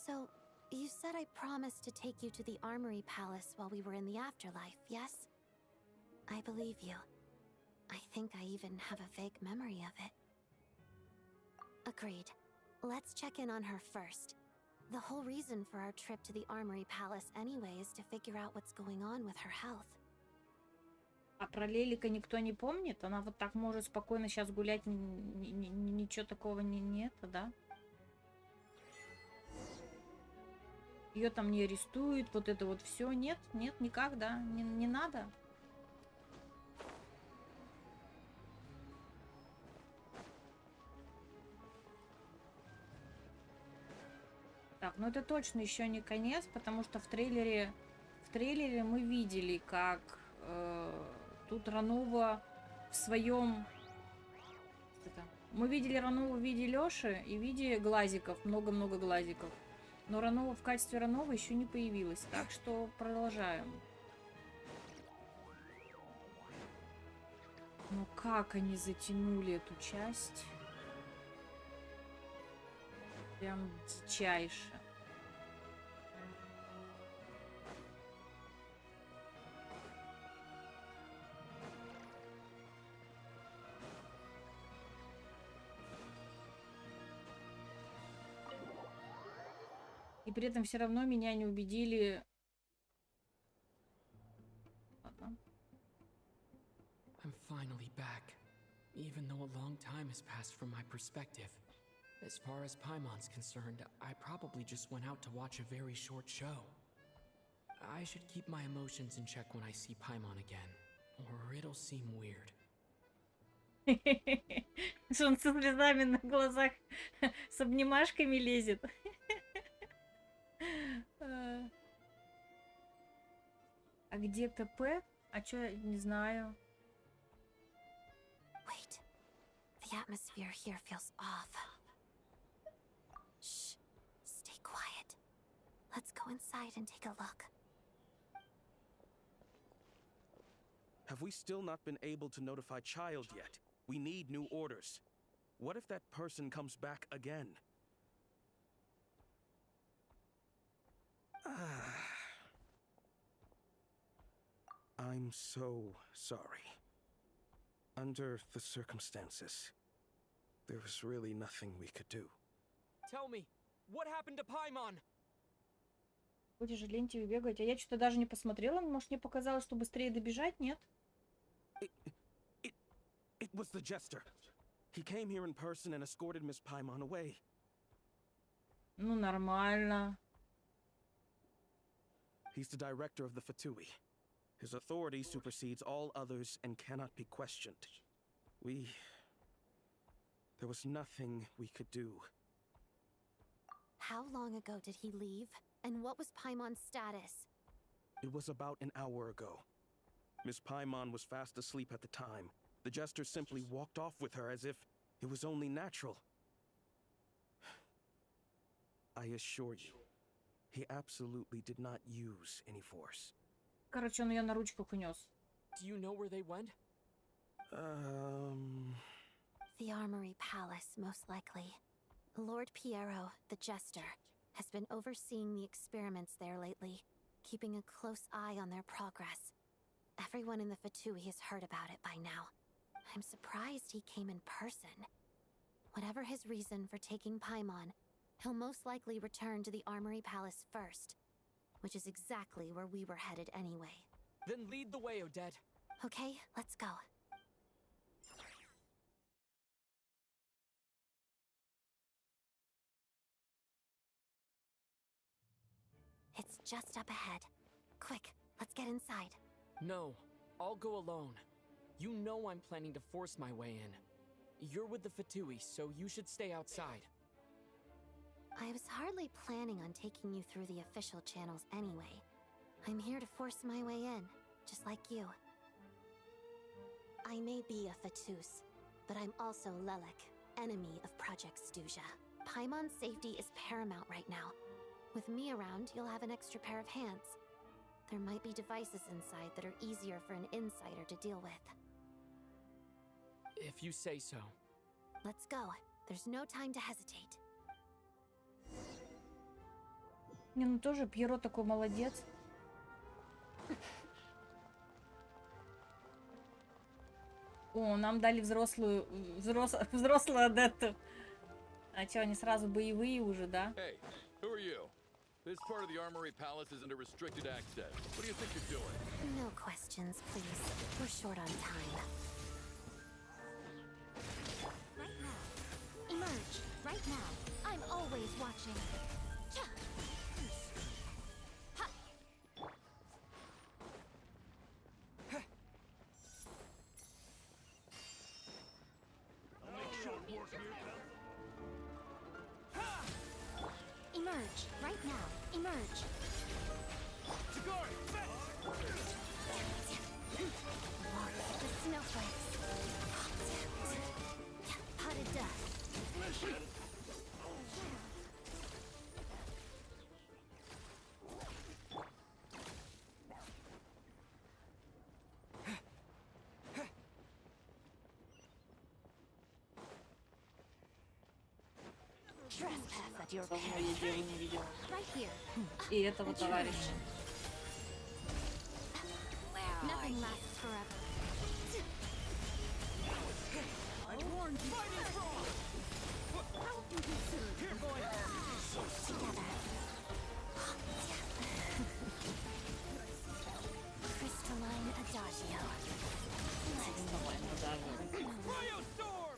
So, you said I promised to take you to the Armory Palace while we were in the afterlife, yes? I believe you. I think I even have a vague memory of it. Agreed. Let's check in on her first. The whole reason for our trip to the Armory Palace anyway is to figure out what's going on with her health. А про Лелика никто не помнит? Она вот так может спокойно сейчас гулять, ничего такого нет, да? Ее там не арестуют, вот это вот все. Нет, нет, никак, да? Не надо? Так, ну это точно еще не конец, потому что в трейлере мы видели, как тут Ранова в своем... Мы видели Ранову в виде Лёши и в виде глазиков, много-много глазиков. Но Ранова в качестве Ранова еще не появилась, так что продолжаем. Ну как они затянули эту часть? Прям дичайше. И при этом все равно меня не убедили. Ладно. I'm finally back, even though a long time has passed from my perspective. As far as Paimon's concerned, I probably just went out to watch a very short show. I should keep my emotions in check when I see Paimon again, or it'll seem weird. Что он со слезами на глазах с обнимашками лезет. А где ТП? А чё, не знаю. Wait. The atmosphere here feels off. Shh. Stay quiet. Let's go inside and take a look. Have we still not been able to notify Child yet? We need new orders. What if that person comes back again? I'm so sorry. Under the circumstances, there was really nothing we could do. Tell me, what happened to Paimon? Будешь же лентью бегать. А я что-то даже не посмотрела. Может, мне показалось, что быстрее добежать, нет? It was the Jester. He came here in person and escorted Miss Paimon away. Ну, нормально. He's the director of the Fatui. His authority supersedes all others and cannot be questioned. There was nothing we could do. How long ago did he leave? And what was Paimon's status? It was about an hour ago. Miss Paimon was fast asleep at the time. The Jester simply walked off with her as if it was only natural. I assure you, he absolutely did not use any force. Короче, он ее на ручках унес. Do you know where they went? The Armory Palace, most likely. Lord Piero, the Jester, has been overseeing the experiments there lately, keeping a close eye on their progress. Everyone in the Fatui has heard about it by now. I'm surprised he came in person. Whatever his reason for taking Paimon, he'll most likely return to the Armory Palace first, which is exactly where we were headed anyway. Then lead the way, Odette. Okay, let's go. It's just up ahead. Quick, let's get inside. No, I'll go alone. You know I'm planning to force my way in. You're with the Fatui, so you should stay outside. I was hardly planning on taking you through the official channels anyway. I'm here to force my way in, just like you. I may be a Fatus, but I'm also Lelek, enemy of Project Stuja. Paimon's safety is paramount right now. With me around, you'll have an extra pair of hands. There might be devices inside that are easier for an insider to deal with. If you say so. Let's go. There's no time to hesitate. Не, ну тоже Пьеро такой молодец. О, нам дали взрослую адепту. А чё, они сразу боевые уже, да? Hey, who are you? This part of the Armory Palace is under restricted access. What do you think you're doing? No questions, please. We're short on time. Right now. Emerge. Right now. I'm always watching. Emerge. Right now. Emerge. Walk with the snowflakes. Potted dust. Trespass at your peril. Right here. И этого товарища. Nothing lasts forever. I warned you. Fighting's wrong. How inconsiderate. Here, boy. Crystalline Adagio. Cryo storm.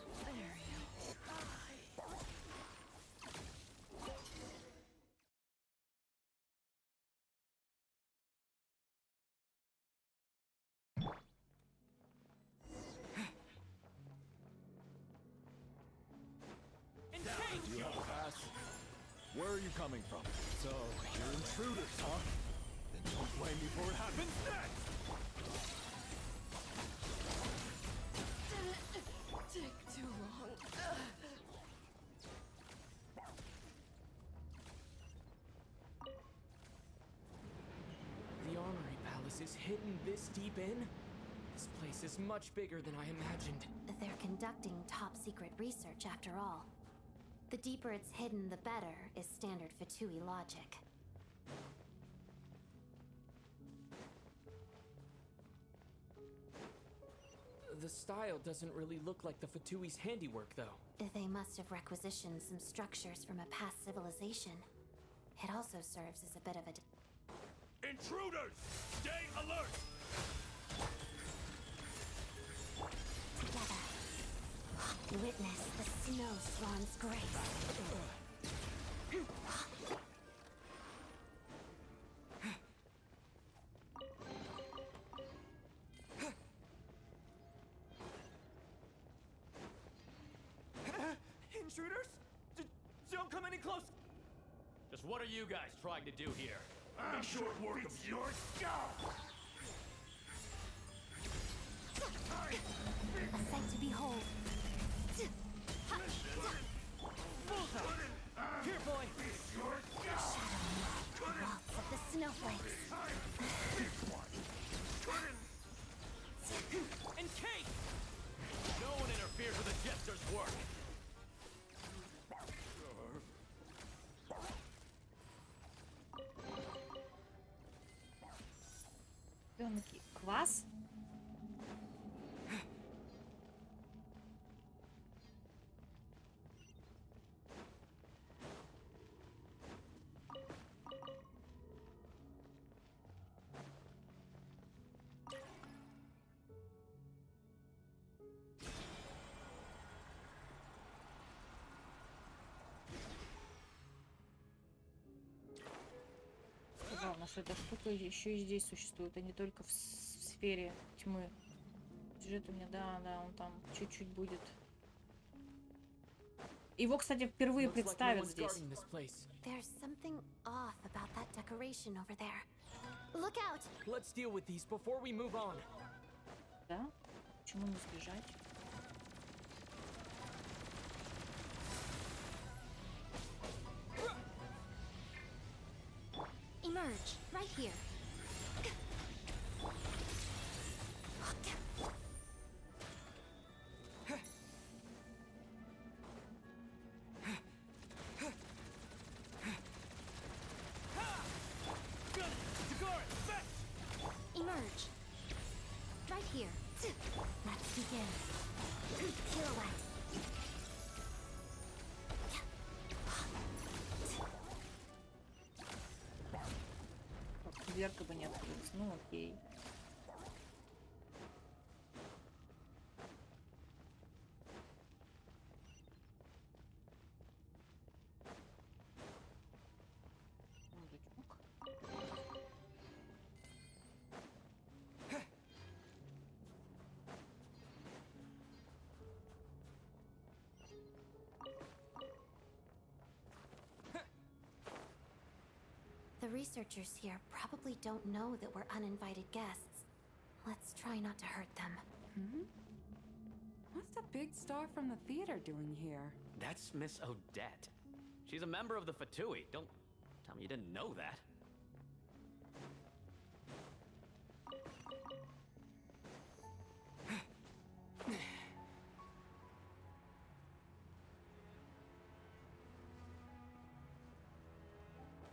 Do you have a pass? Where are you coming from? So, you're intruders, huh? Then don't blame me for what happens next! Take too long. The Armory Palace is hidden this deep in? This place is much bigger than I imagined. They're conducting top-secret research after all. The deeper it's hidden, the better, is standard Fatui logic. The style doesn't really look like the Fatui's handiwork, though. They must have requisitioned some structures from a past civilization. It also serves as a bit of a... Intruders! Stay alert! Together. Witness the snow swan's grace. Intruders? Don't come any close! Just what are you guys trying to do here? I'm short work of your job! A sight to behold. Here, boy! Waltz of the snowflakes. And Kate! No one interferes with a jester's work! Квас? Главное, что эта штука еще и здесь существует, а не только в сфере тьмы. Сюжет у меня, да, он там чуть-чуть будет. Его, кстати, впервые представят здесь. There's something off about that decoration over there. Look out! Let's deal with these before we move on. Да? Почему не сбежать? Emerge, right here. Emerge. Right here. Let's begin. Pirouette. Дверка бы не открылась. Ну окей. The researchers here probably don't know that we're uninvited guests. Let's try not to hurt them. Hmm? What's the big star from the theater doing here? That's Miss Odette. She's a member of the VII. Don't tell me you didn't know that.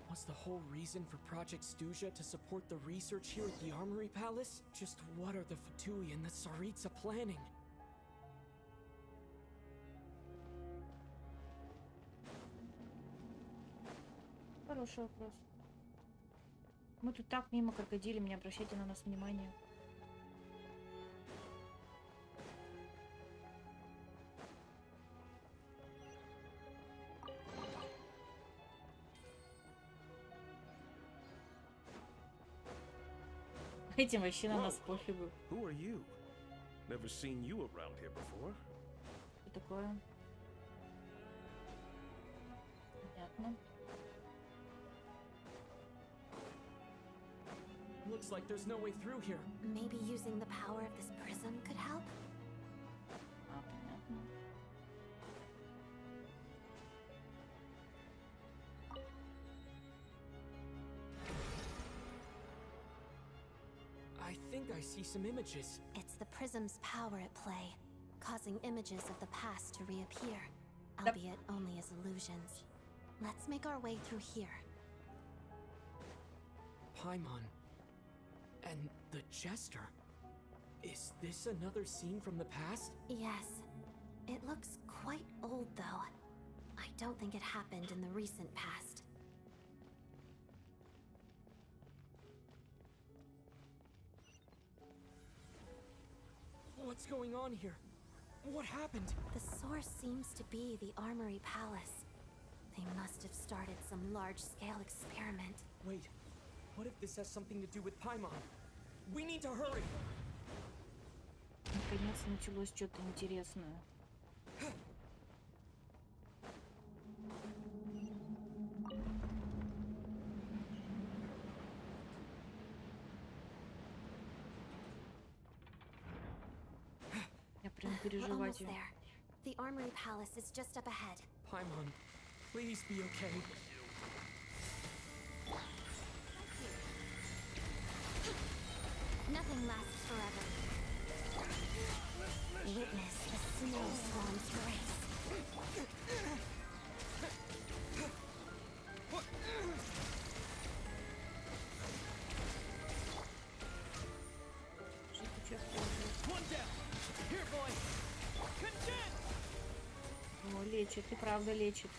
Was the whole reason for Project Stuja to support the research here at the Armory Palace? Just what are the VII and the Tsaritsa planning? Хороший вопрос. Мы тут так мимо крокодилем, не обращайте на нас внимания. Этим вообще на нас пофигу. Who are you? Never seen you around here before. Что такое? Понятно. Looks like there's no way through here. Maybe using the power of this prism could help? А, понятно. I think I see some images. It's the prism's power at play, causing images of the past to reappear, albeit only as illusions. Let's make our way through here. Paimon. And the Jester. Is this another scene from the past? Yes. It looks quite old, though. I don't think it happened in the recent past. What's going on here? What happened? The source seems to be the Armory Palace. They must have started some large-scale experiment. Wait, what if this has something to do with Paimon? We need to hurry! Наконец началось что-то интересное. Я прям переживать. The Armory Palace is just up ahead. Paimon, please be okay. Nothing lasts forever. Witness the snow swarm's grace. лечит, и правда лечит.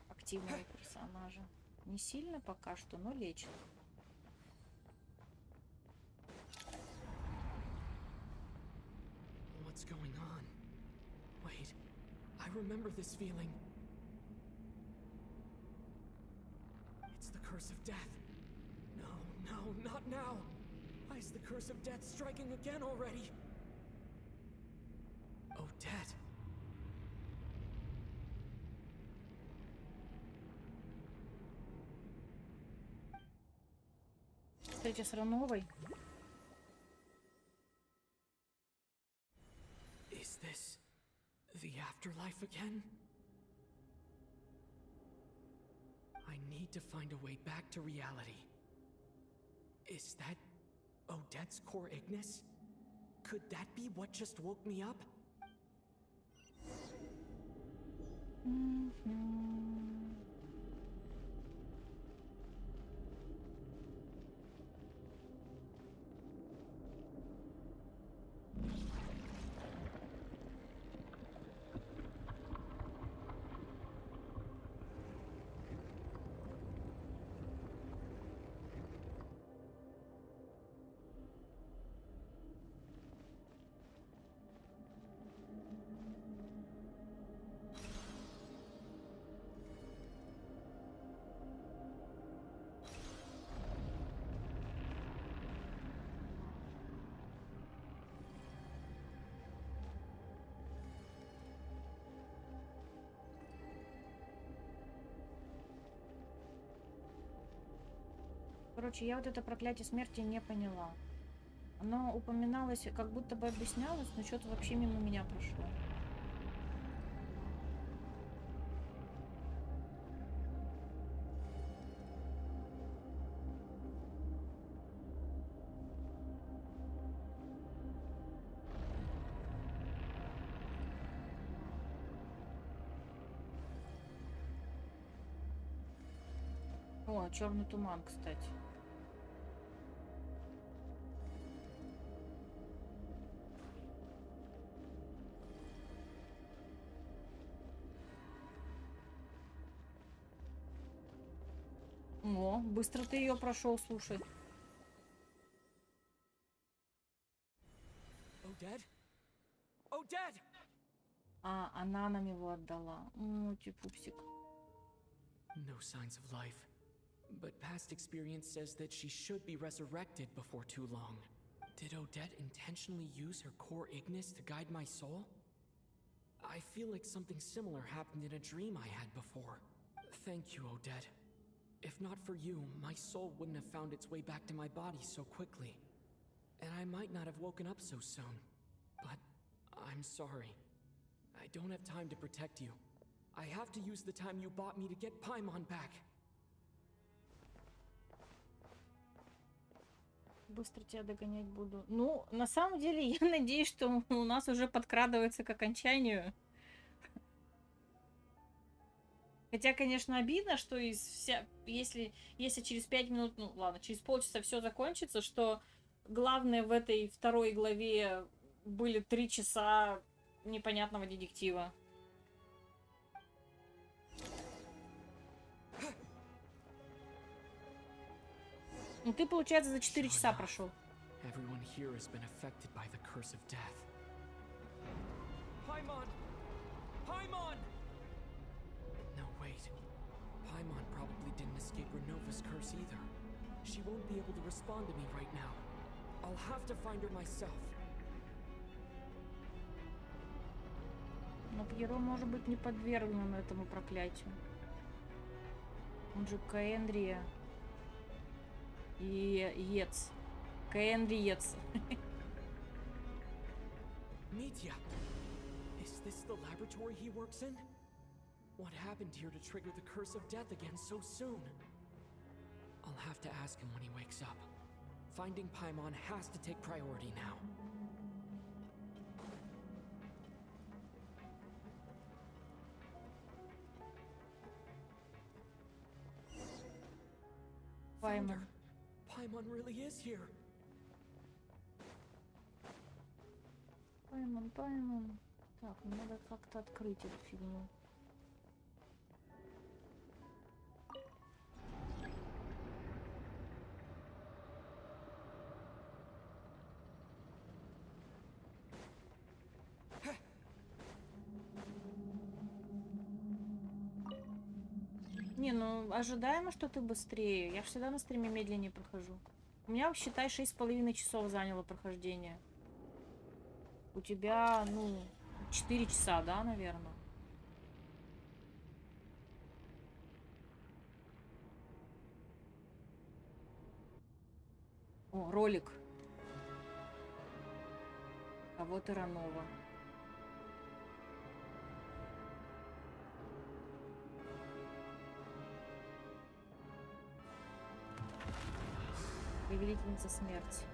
Активного персонажа. Не сильно пока что, но лечит. What's going on? Wait, I remember this feeling. It's the curse of death. No, no, not now. Why is the curse of death striking again already? Odette. Встреча с Рановой. Is this the afterlife again? I need to find a way back to reality. Is that Odette's core Ignis? Could that be what just woke me up? Короче, я вот это проклятие смерти не поняла. Оно упоминалось, как будто бы объяснялось, но что-то вообще мимо меня прошло. О, черный туман, кстати. О, быстро ты ее прошел, слушай. Odette? Odette! А, она нам его отдала. Пупсик. No signs of life. But past experience says that she should be resurrected before too long. Did Odette intentionally use her core Ignis to guide my soul? I feel like something similar happened in a dream I had before. Thank you, Odette. If not for you, my soul wouldn't have found its way back to my body so quickly. And I might not have woken up so soon. But I'm sorry. I don't have time to protect you. I have to use the time you bought me to get Paimon back. Быстро тебя догонять буду. Ну, на самом деле, я надеюсь, что у нас уже подкрадывается к окончанию. Хотя, конечно, обидно, что если через 5 минут, ну ладно, через полчаса все закончится, что главное в этой второй главе были 3 часа непонятного детектива. Ну ты, получается, за 4 часа прошел. Everyone here has been affected by the curse of death. Paimon! Paimon! No, wait. Paimon probably didn't escape Renova's curse either. She won't be able to respond to me right now. I'll have to find her myself. Но Пьеро может быть не подвергнен этому проклятию. Он же Каэндрия. И Ец. Каэндри Ец. Mitya! Is this the laboratory he works in? What happened here to trigger the curse of death again so soon? I'll have to ask him when he wakes up. Finding Paimon has to take priority now. Paimon. Paimon really is here. Паймон. Так, мне надо как-то открыть эту фигню. Не, ну ожидаемо, что ты быстрее. Я всегда на стриме медленнее прохожу. У меня, считай, 6,5 часов заняло прохождение. У тебя, ну, 4 часа, да, наверное? О, ролик. А вот и Ранова. Повелительница смерти.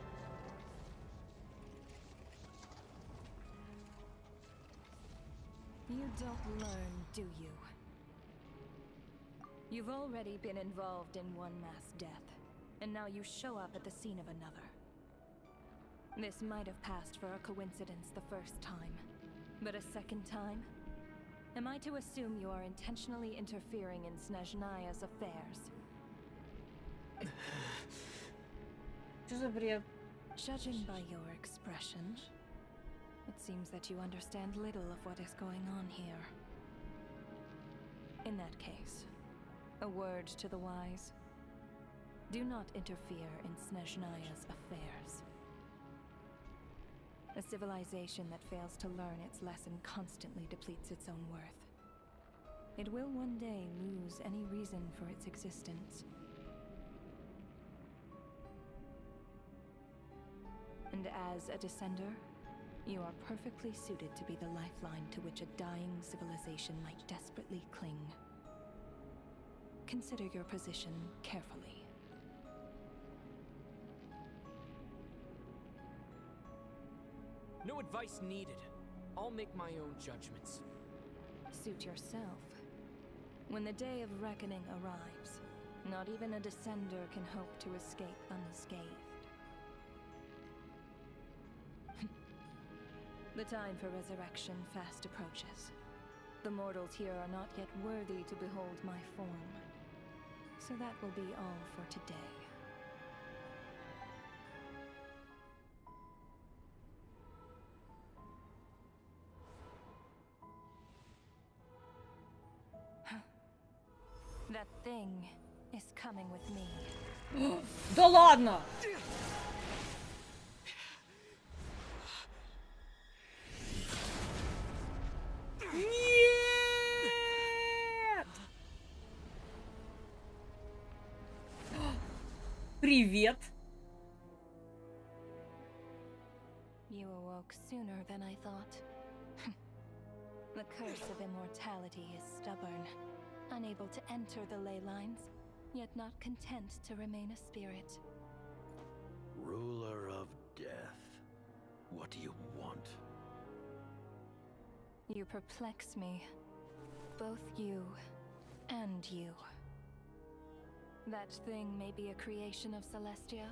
You don't learn, do you? You've already been involved in one mass death, and now you show up at the scene of another. This might have passed for a coincidence the first time, but a second time? Am I to assume you are intentionally interfering in Snezhnaya's affairs? Judging by your expression, it seems that you understand little of what is going on here. In that case, a word to the wise. Do not interfere in Snezhnaya's affairs. A civilization that fails to learn its lesson constantly depletes its own worth. It will one day lose any reason for its existence. And as a descender, you are perfectly suited to be the lifeline to which a dying civilization might desperately cling. Consider your position carefully. No advice needed. I'll make my own judgments. Suit yourself. When the day of reckoning arrives, not even a descender can hope to escape unscathed. The time for resurrection fast approaches. The mortals here are not yet worthy to behold my form. So that will be all for today. That thing is coming with me. Да ладно! Нет! Привет! You awoke sooner than I thought. The curse of immortality is stubborn, unable to enter the ley lines, yet not content to remain a spirit. Ruler of death, what do you want? You perplex me. Both you and you. That thing may be a creation of Celestia,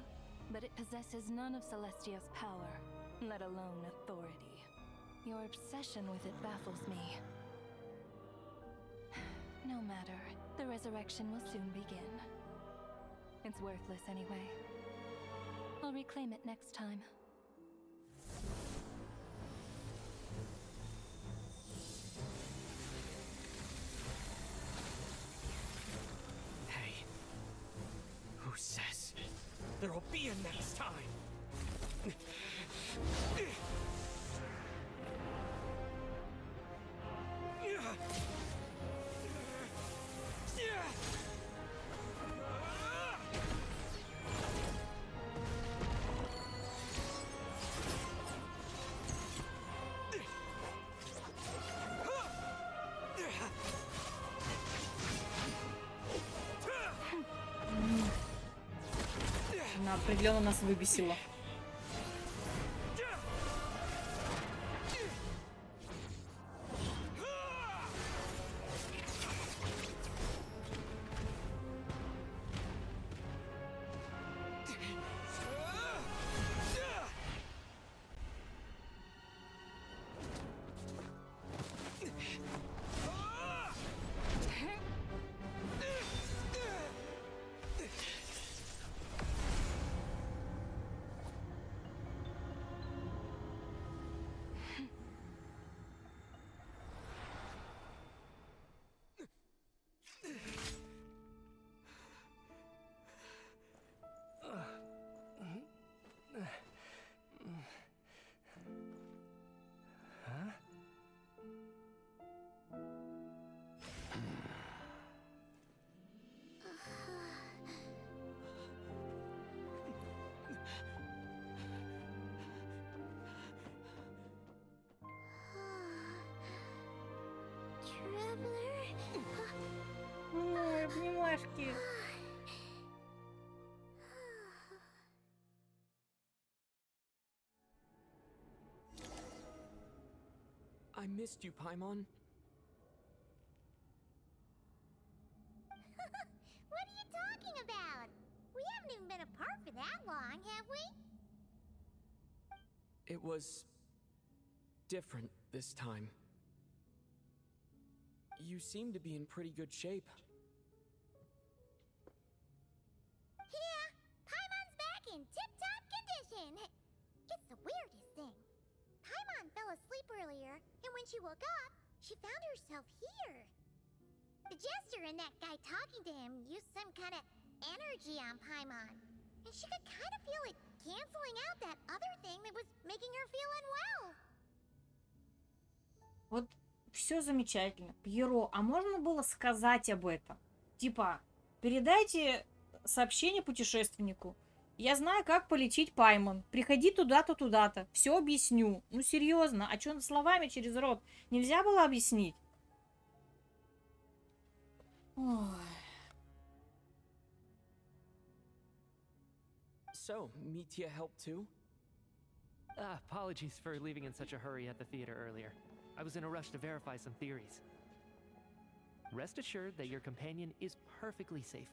but it possesses none of Celestia's power, let alone authority. Your obsession with it baffles me. No matter, the resurrection will soon begin. It's worthless anyway. I'll reclaim it next time. Hey, who says there'll be a next time? Она определенно нас выбесила. бедняжки. I missed you, Paimon. What are you talking about? We haven't even been apart for that long, have we? It was different this time. You seem to be in pretty good shape. Yeah, Paimon's back in tip-top condition. It's the weirdest thing. Paimon fell asleep earlier, and when she woke up, she found herself here. The jester and that guy talking to him used some kind of energy on Paimon. And she could kind of feel it canceling out that other thing that was making her feel unwell. Вот все замечательно. Пьеро, а можно было сказать об этом? Типа, передайте сообщение путешественнику. Я знаю, как полечить Паймон. Приходи туда-то, туда-то. Все объясню. Ну, серьезно. А что словами через рот? Нельзя было объяснить? Ой. So, Mitya helped too? Apologies for leaving in such a hurry at the theater earlier. I was in a rush to verify some theories. Rest assured that your companion is perfectly safe.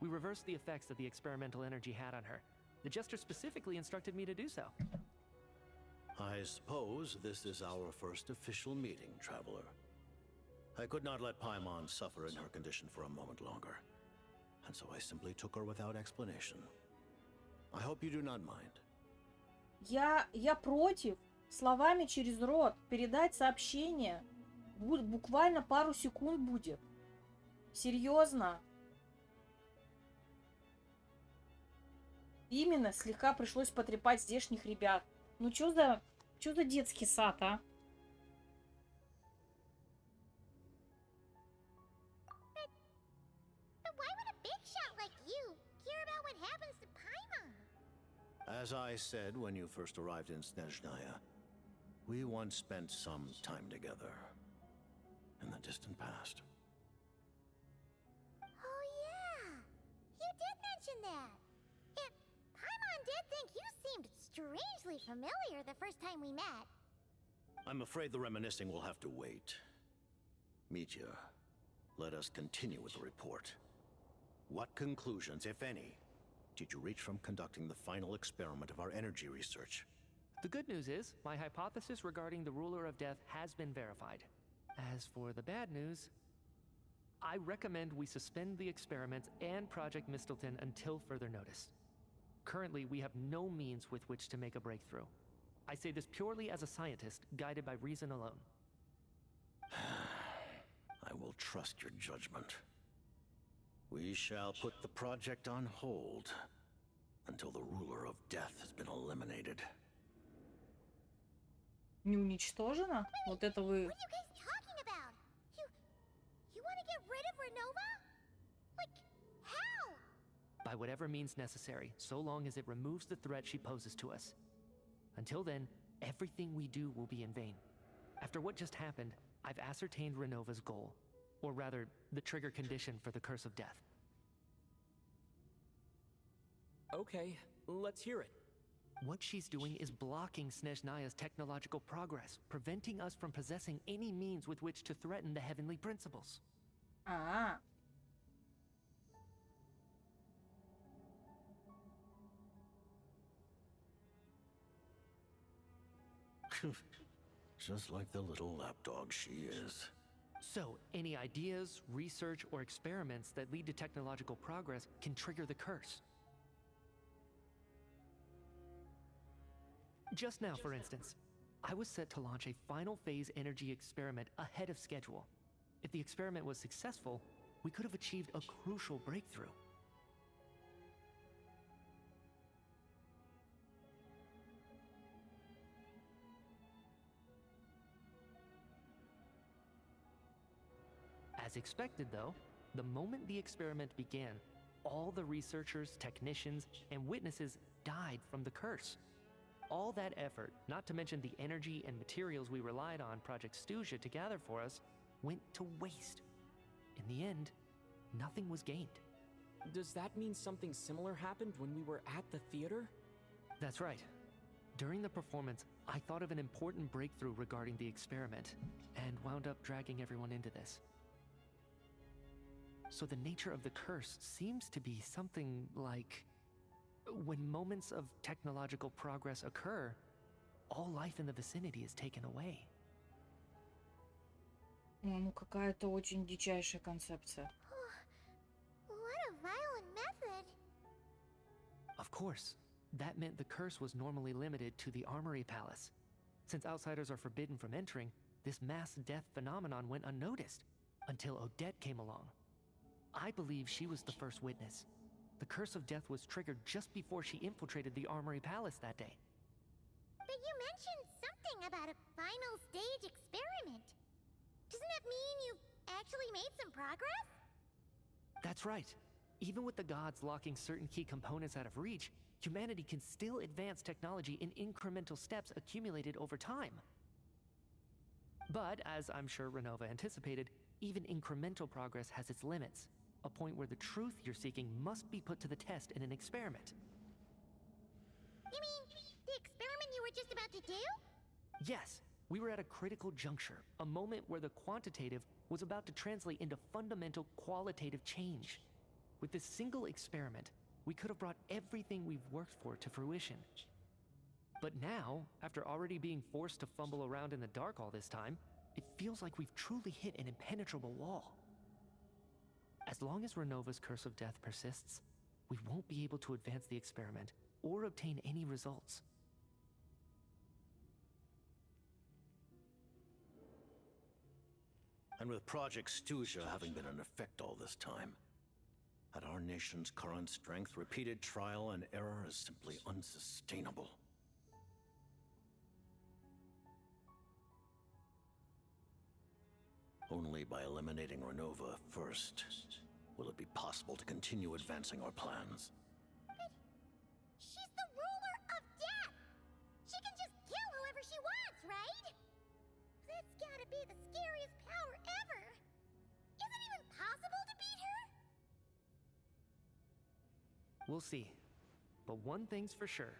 We reversed the effects that the experimental energy had on her. The jester specifically instructed me to do so. I suppose this is our first official meeting, Traveler. I could not let Paimon suffer in her condition for a moment longer, and so I simply took her without explanation. I hope you do not mind. Я против словами через рот передать сообщение. Буквально пару секунд будет. Серьезно. Именно слегка пришлось потрепать здешних ребят. Ну чё за детский сад, а? But why would a big shot like you care about what happens to Paimon? As I said when you first arrived in Snezhnaya, we once spent some time together in the distant past. Oh yeah, you did mention that. And Paimon did think you seemed strangely familiar the first time we met. I'm afraid the reminiscing will have to wait. Mitya, let us continue with the report. What conclusions, if any, did you reach from conducting the final experiment of our energy research? The good news is, my hypothesis regarding the Ruler of Death has been verified. As for the bad news, I recommend we suspend the experiments and Project Mistleton until further notice. Currently, we have no means with which to make a breakthrough. I say this purely as a scientist, guided by reason alone. I will trust your judgment. We shall put the project on hold until the Ruler of Death has been eliminated. Не уничтожено? Вот это вы... What are you guys talking about? You want to get rid of Renova? Like, how? By whatever means necessary, so long as it removes the threat she poses to us. Until then, everything we do will be in vain. After what just happened, I've ascertained Renova's goal. Or rather, the trigger condition for the Curse of Death. Okay, let's hear it. What she's doing is blocking Snezhnaya's technological progress, preventing us from possessing any means with which to threaten the heavenly principles. А, Just like the little lapdog she is. So, any ideas, research, or experiments that lead to technological progress can trigger the curse. Just now, for instance, I was set to launch a final phase energy experiment ahead of schedule. If the experiment was successful, we could have achieved a crucial breakthrough. As expected, though, the moment the experiment began, all the researchers, technicians, and witnesses died from the curse. All that effort, not to mention the energy and materials we relied on Project Stuja to gather for us, went to waste. In the end, nothing was gained. Does that mean something similar happened when we were at the theater? That's right. During the performance, I thought of an important breakthrough regarding the experiment, and wound up dragging everyone into this. So the nature of the curse seems to be something like... when moments of technological progress occur, all life in the vicinity is taken away. Ну, какая-то очень дичайшая концепция. What a violent method! Of course, that meant the curse was normally limited to the Armory Palace. Since outsiders are forbidden from entering, this mass death phenomenon went unnoticed, until Odette came along. I believe she was the first witness. The curse of death was triggered just before she infiltrated the Armory Palace that day. But you mentioned something about a final stage experiment. Doesn't that mean you've actually made some progress? That's right. Even with the gods locking certain key components out of reach, humanity can still advance technology in incremental steps accumulated over time. But, as I'm sure Renova anticipated, even incremental progress has its limits. A point where the truth you're seeking must be put to the test in an experiment. You mean the experiment you were just about to do? Yes, we were at a critical juncture, a moment where the quantitative was about to translate into fundamental qualitative change. With this single experiment, we could have brought everything we've worked for to fruition. But now, after already being forced to fumble around in the dark all this time, it feels like we've truly hit an impenetrable wall. As long as Renova's curse of death persists, we won't be able to advance the experiment or obtain any results. And with Project Stuja having been in effect all this time, at our nation's current strength, repeated trial and error is simply unsustainable. Only by eliminating Renova first will it be possible to continue advancing our plans. But she's the ruler of death! She can just kill whoever she wants, right? That's gotta be the scariest power ever! Is it even possible to beat her? We'll see. But one thing's for sure.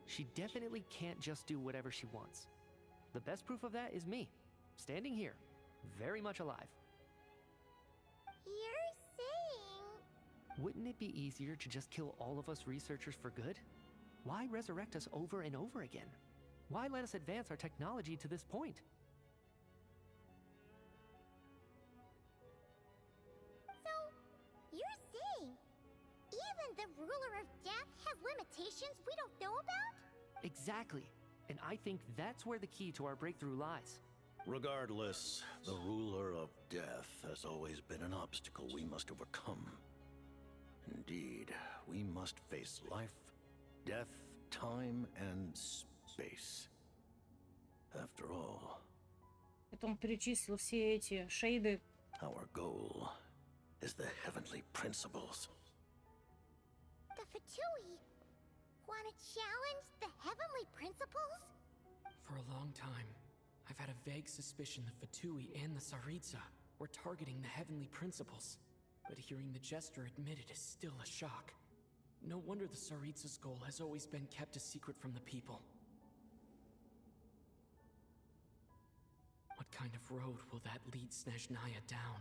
She definitely can't just do whatever she wants. The best proof of that is me, standing here, very much alive. You're saying... Wouldn't it be easier to just kill all of us researchers for good? Why resurrect us over and over again? Why let us advance our technology to this point? So, you're saying even the ruler of death has limitations we don't know about? Exactly. And I think that's where the key to our breakthrough lies. Regardless, the ruler of death has always been an obstacle we must overcome. Indeed, we must face life, death, time, and space. After all... Это он перечислил все эти шейды. Our goal is the heavenly principles. The Fatui want to challenge the heavenly principles? For a long time, I've had a vague suspicion the Fatui and the Tsaritsa were targeting the heavenly principles. But hearing the Jester admit it is still a shock. No wonder the Tsaritsa's goal has always been kept a secret from the people. What kind of road will that lead Snezhnaya down?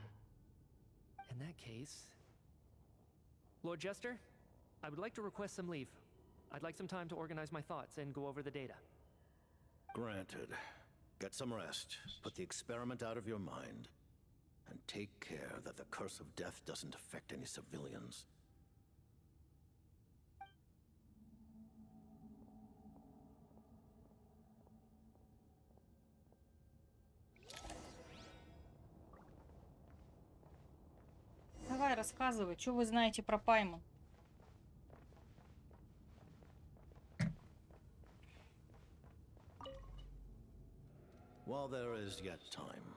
In that case... Lord Jester, I would like to request some leave. I'd like some time to organize my thoughts and go over the data. Granted. Get some rest, put the experiment out of your mind, and take care that the curse of death doesn't affect any civilians. Давай, рассказывай, что вы знаете про Паймон? While there is yet time,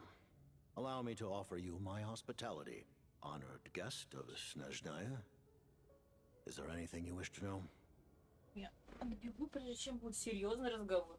allow me to offer you my hospitality, honored guest of Snezhnaya. Is there anything you wish to know? Я отбегу, прежде чем будет серьезный разговор.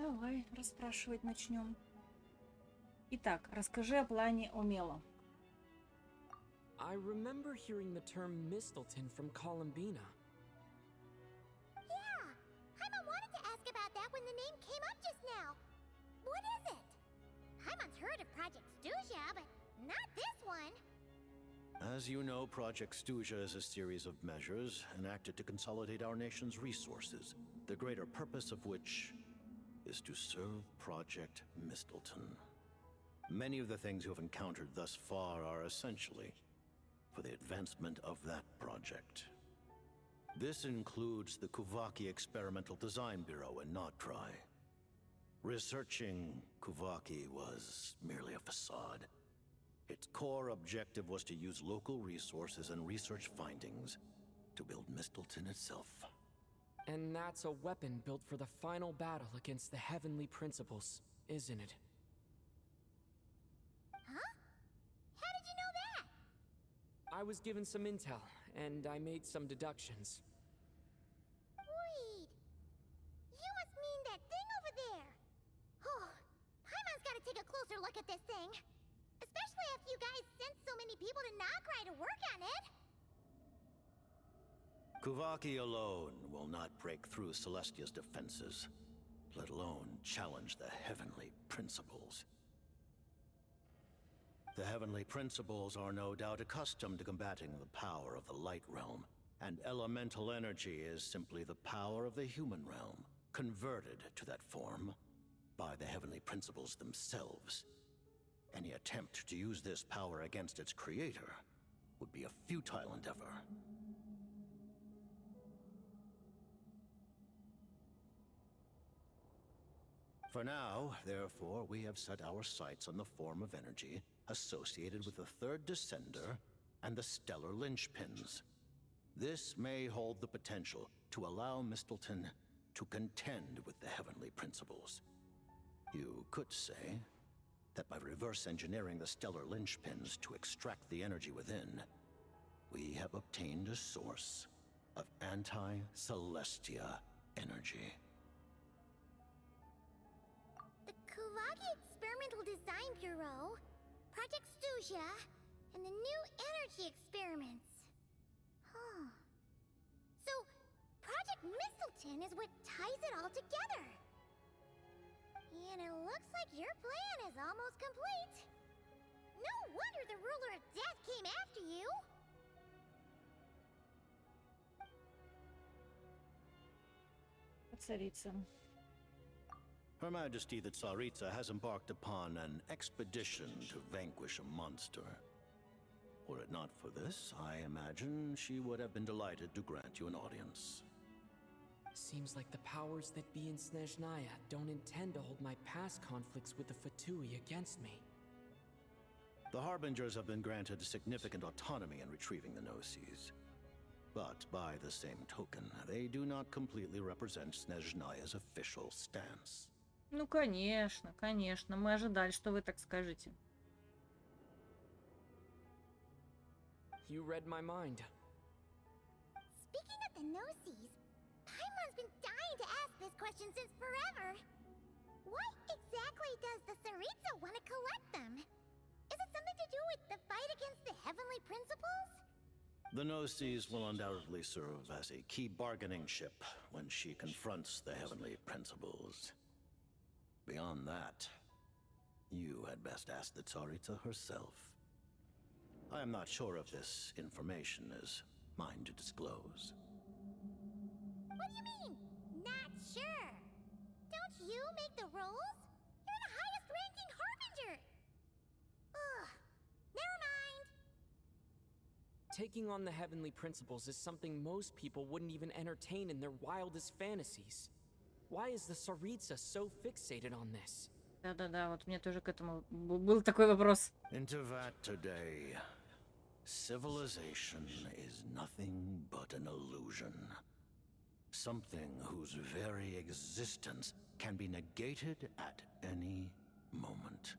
Давай, расспрашивать начнем. Итак, расскажи о плане Омела. I remember hearing the term Mistelton from Columbina. Yeah, Paimon wanted to ask about that when the name came up just now. What is it? Paimon's heard of Project Stuja, but not this one. As you know, Project Stuja is a series of measures enacted to consolidate our nation's resources, the greater purpose of which is to serve Project Mistelton. Many of the things you have encountered thus far are essentially for the advancement of that project. This includes the Kuvaki Experimental Design Bureau in Notri. Researching Kuvaki was merely a facade. Its core objective was to use local resources and research findings to build Mistelton itself. And that's a weapon built for the final battle against the Heavenly Principles, isn't it? Huh? How did you know that? I was given some intel, and I made some deductions. Wait. You must mean that thing over there. Oh, Paimon's gotta take a closer look at this thing. Especially after you guys sent so many people to Nokrai to work on it. Kuvaki alone will not break through Celestia's defenses, let alone challenge the Heavenly Principles. The Heavenly Principles are no doubt accustomed to combating the power of the Light Realm, and elemental energy is simply the power of the human realm, converted to that form by the Heavenly Principles themselves. Any attempt to use this power against its creator would be a futile endeavor. For now, therefore, we have set our sights on the form of energy associated with the third descender and the stellar linchpins. This may hold the potential to allow Mistelton to contend with the Heavenly Principles. You could say that by reverse engineering the stellar linchpins to extract the energy within, we have obtained a source of anti-Celestia energy. The Kuvaki Experimental Design Bureau, Project Stuja, and the new energy experiments. Huh. So, Project Mistelton is what ties it all together. And it looks like your plan is almost complete. No wonder the Ruler of Death came after you. Царица. Her Majesty the Tsaritsa has embarked upon an expedition to vanquish a monster. Were it not for this, I imagine she would have been delighted to grant you an audience. Seems like the powers that be in Snezhnaya don't intend to hold my past conflicts with the Fatui against me. The Harbingers have been granted significant autonomy in retrieving the Gnosis. But by the same token, they do not completely represent Snezhnaya's official stance. Ну, конечно, конечно. Мы ожидали, что вы так скажете. You read my mind. Speaking of the Gnosis, Paimon's been dying to ask this question since forever. Why exactly does the Tsaritsa want to collect them? Is it something to do with the fight against the Heavenly Principles? The Gnosis will undoubtedly serve as a key bargaining chip when she confronts the Heavenly Principles. Beyond that, you had best ask the Tsaritsa herself. I am not sure if this information is mine to disclose. What do you mean, not sure? Don't you make the rules? You're the highest ranking Harbinger! Ugh, never mind. Taking on the Heavenly Principles is something most people wouldn't even entertain in their wildest fantasies. Why is the Tsaritsa so fixated on this? Да-да-да, вот мне тоже к этому был такой вопрос. Into that today, civilization is nothing but an illusion. Something whose very existence can be negated at any moment.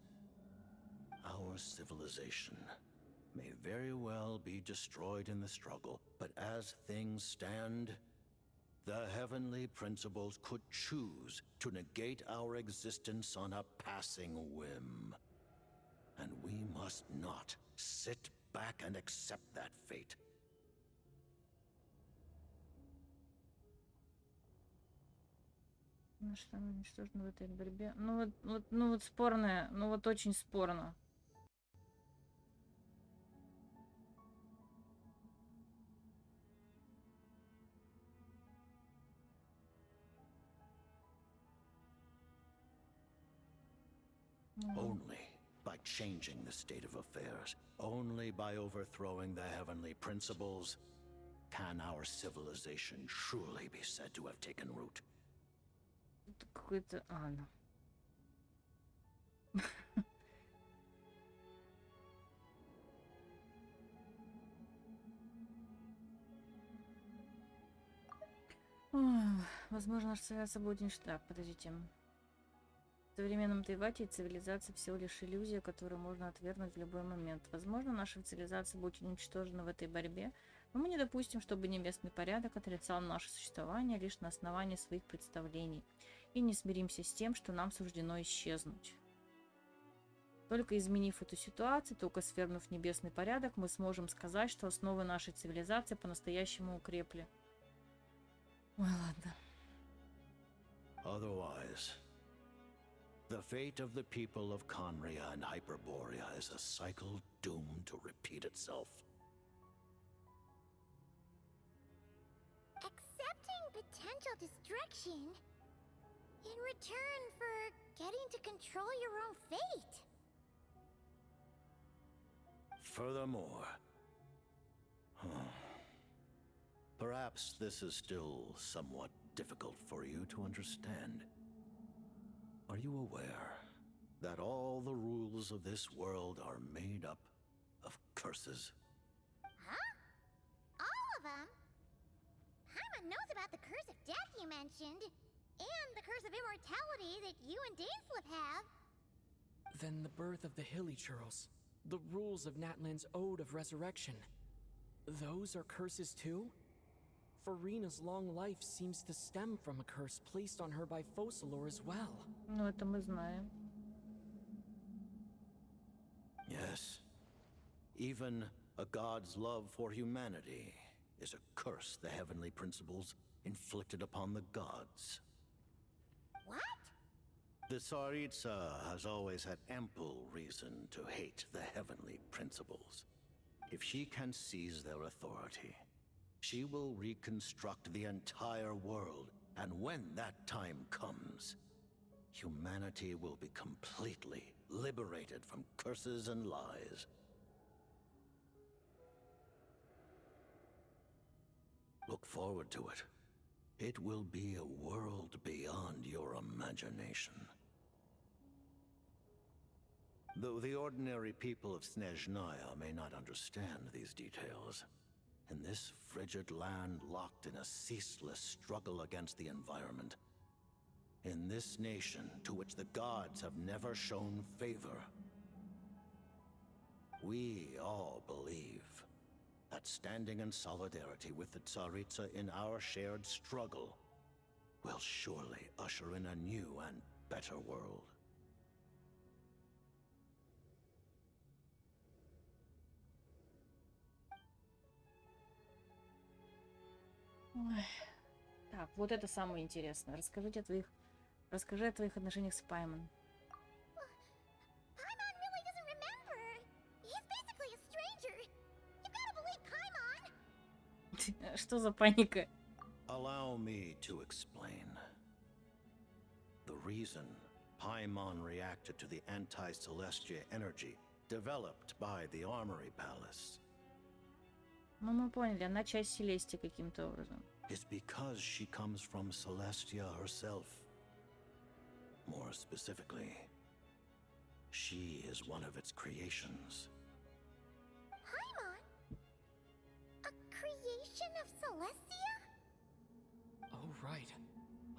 Our civilization may very well be destroyed in the struggle, but as things stand, The heavenly principles could choose to negate our existence on a passing whim. And we must not sit back and accept that fate. Ну что, уничтожено в этой борьбе? Ну вот спорное, ну вот очень спорно. Only by changing the state of affairs, only by overthrowing the heavenly principles, can our civilization truly be said to have taken root. Какой-то... А, ну. Возможно, наша цивилизация будет уничтожена. Так, подождите. В современном Тайвате цивилизация всего лишь иллюзия, которую можно отвергнуть в любой момент. Возможно, наша цивилизация будет уничтожена в этой борьбе, но мы не допустим, чтобы небесный порядок отрицал наше существование лишь на основании своих представлений, и не смиримся с тем, что нам суждено исчезнуть. Только изменив эту ситуацию, только свергнув небесный порядок, мы сможем сказать, что основы нашей цивилизации по-настоящему укрепли. Ой, ладно. Otherwise, the fate of the people of Conria and Hyperborea is a cycle doomed to repeat itself. Accepting potential destruction in return for getting to control your own fate. Furthermore, perhaps this is still somewhat difficult for you to understand. Are you aware that all the rules of this world are made up of curses? Huh? All of them? Paimon knows about the curse of death you mentioned, and the curse of immortality that you and Dainsleif have. Then the birth of the Hilly Churls, the rules of Natlan's Ode of Resurrection, those are curses too? Farina's long life seems to stem from a curse placed on her by Focalor as well. Ну, это мы знаем. Yes. Even a god's love for humanity is a curse the heavenly principles inflicted upon the gods. What? The Tsaritsa has always had ample reason to hate the heavenly principles. If she can seize their authority, she will reconstruct the entire world, and when that time comes, humanity will be completely liberated from curses and lies. Look forward to it. It will be a world beyond your imagination. Though the ordinary people of Snezhnaya may not understand these details, in this frigid land locked in a ceaseless struggle against the environment, in this nation to which the gods have never shown favor, we all believe that standing in solidarity with the Tsaritsa in our shared struggle will surely usher in a new and better world. Ой. Так, вот это самое интересное. Расскажи о твоих отношениях с Паймон. Paimon really doesn't remember. He's basically a stranger. You've got to believe Paimon. Что за паника? Allow me to explain. The reason Paimon reacted to the anti-Celestia energy developed by the Armory Palace Ну, мы поняли, она часть Селестии каким-то образом. is because she comes from Celestia herself. More specifically, she is one of its creations. Paimon? A creation of Celestia? Oh, right.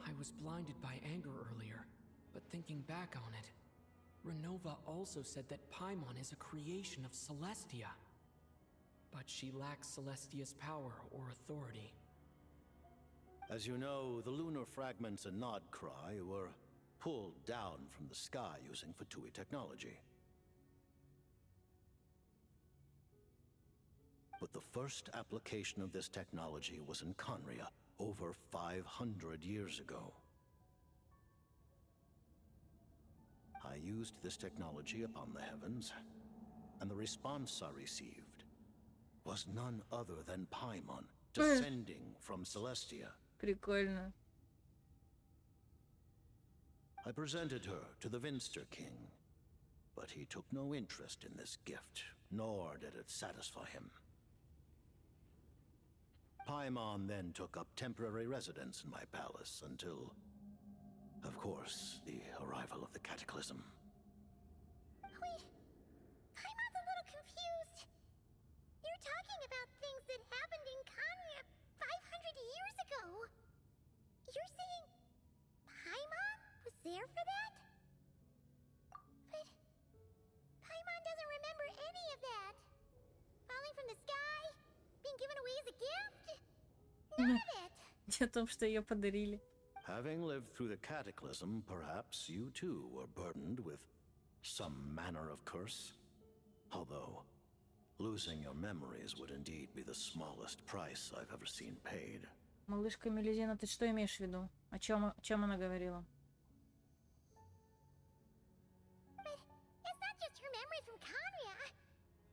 I was blinded by anger earlier, but thinking back on it, Renova also said that Paimon is a creation of Celestia. But she lacks Celestia's power or authority. As you know, the lunar fragments in Nodcry were pulled down from the sky using VII technology. But the first application of this technology was in Conria over 500 years ago. I used this technology upon the heavens, and the response I received was none other than Paimon descending from Celestia. Прикольно. I presented her to the Vinster King, but he took no interest in this gift, nor did it satisfy him. Paimon then took up temporary residence in my palace until, of course, the arrival of the Cataclysm. Wait, Paimon's a little confused. You're talking about things that happened in Conria 500 years ago. You're saying Paimon was there for that? But Paimon doesn't remember any of that. Falling from the sky, being given away as a gift. None of it. О том, что ее подарили. Having lived through the Cataclysm, perhaps you too were burdened with some manner of curse. Although, losing your memories would indeed be the smallest price I've ever seen paid. Малышка Мелизина, ты что имеешь в виду? О чем она говорила? But it's not just her memories from Conria.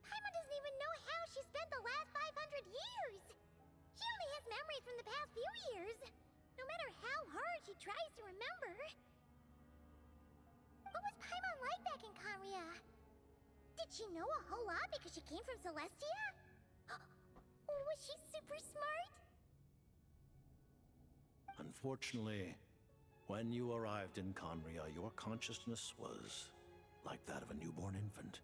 Paimon doesn't even know how she spent the last 500 years. She only has memories from the past few years. No matter how hard she tries to remember. What was Paimon like back in Conria? Did she know a whole lot because she came from Celestia? Was she super smart? Unfortunately, when you arrived in Conria, your consciousness was like that of a newborn infant.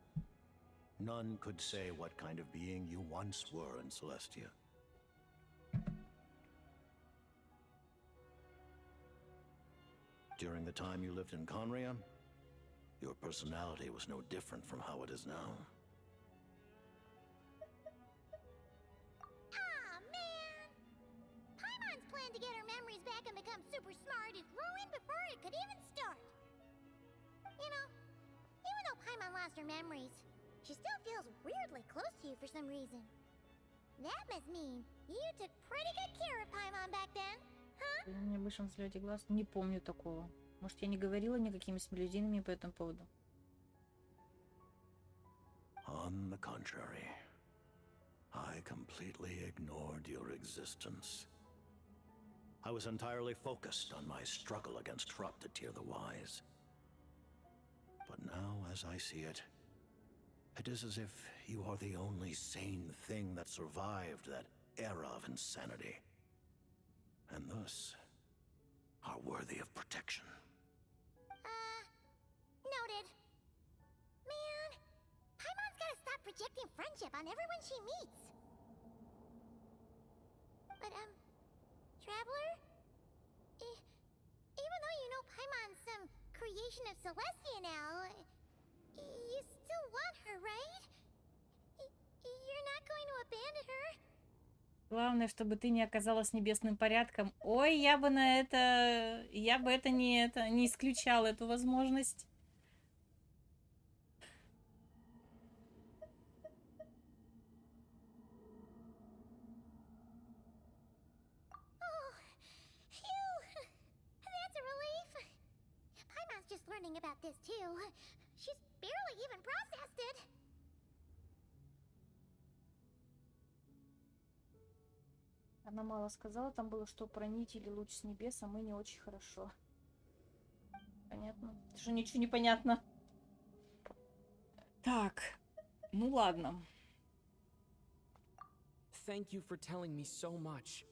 None could say what kind of being you once were in Celestia. During the time you lived in Conria, your personality was no different from how it is now. Aw, man! Paimon's plan to get her memories back and become super smart is ruined before it could even start. You know, even though Paimon lost her memories, she still feels weirdly close to you for some reason. That must mean you took pretty good care of Paimon back then, huh? При мне высшем взлете глаз не помню такого. Может, я не говорила никакими с мелюзинами по этому поводу? On the contrary, I completely ignored your existence. I was entirely focused on my struggle against Troptatir the Wise. But now, as I see it, it is as if you are the only sane thing that survived that era of insanity. And thus, are worthy of protection. Noted. Man, Paimon's gotta stop projecting friendship on everyone she meets. But, Traveler? Even though you know Paimon's some creation of Celestia now, you still want her, right? You're not going to abandon her? Главное, чтобы ты не оказалась небесным порядком. Ой, я бы это не исключала, эту возможность. Just learning about this too. She's barely even processed it. Она мало сказала, там было, что про нить или луч с небес, а мы не очень хорошо. Понятно? Это же ничего не понятно. Так, ну ладно. Thank you for telling me so much.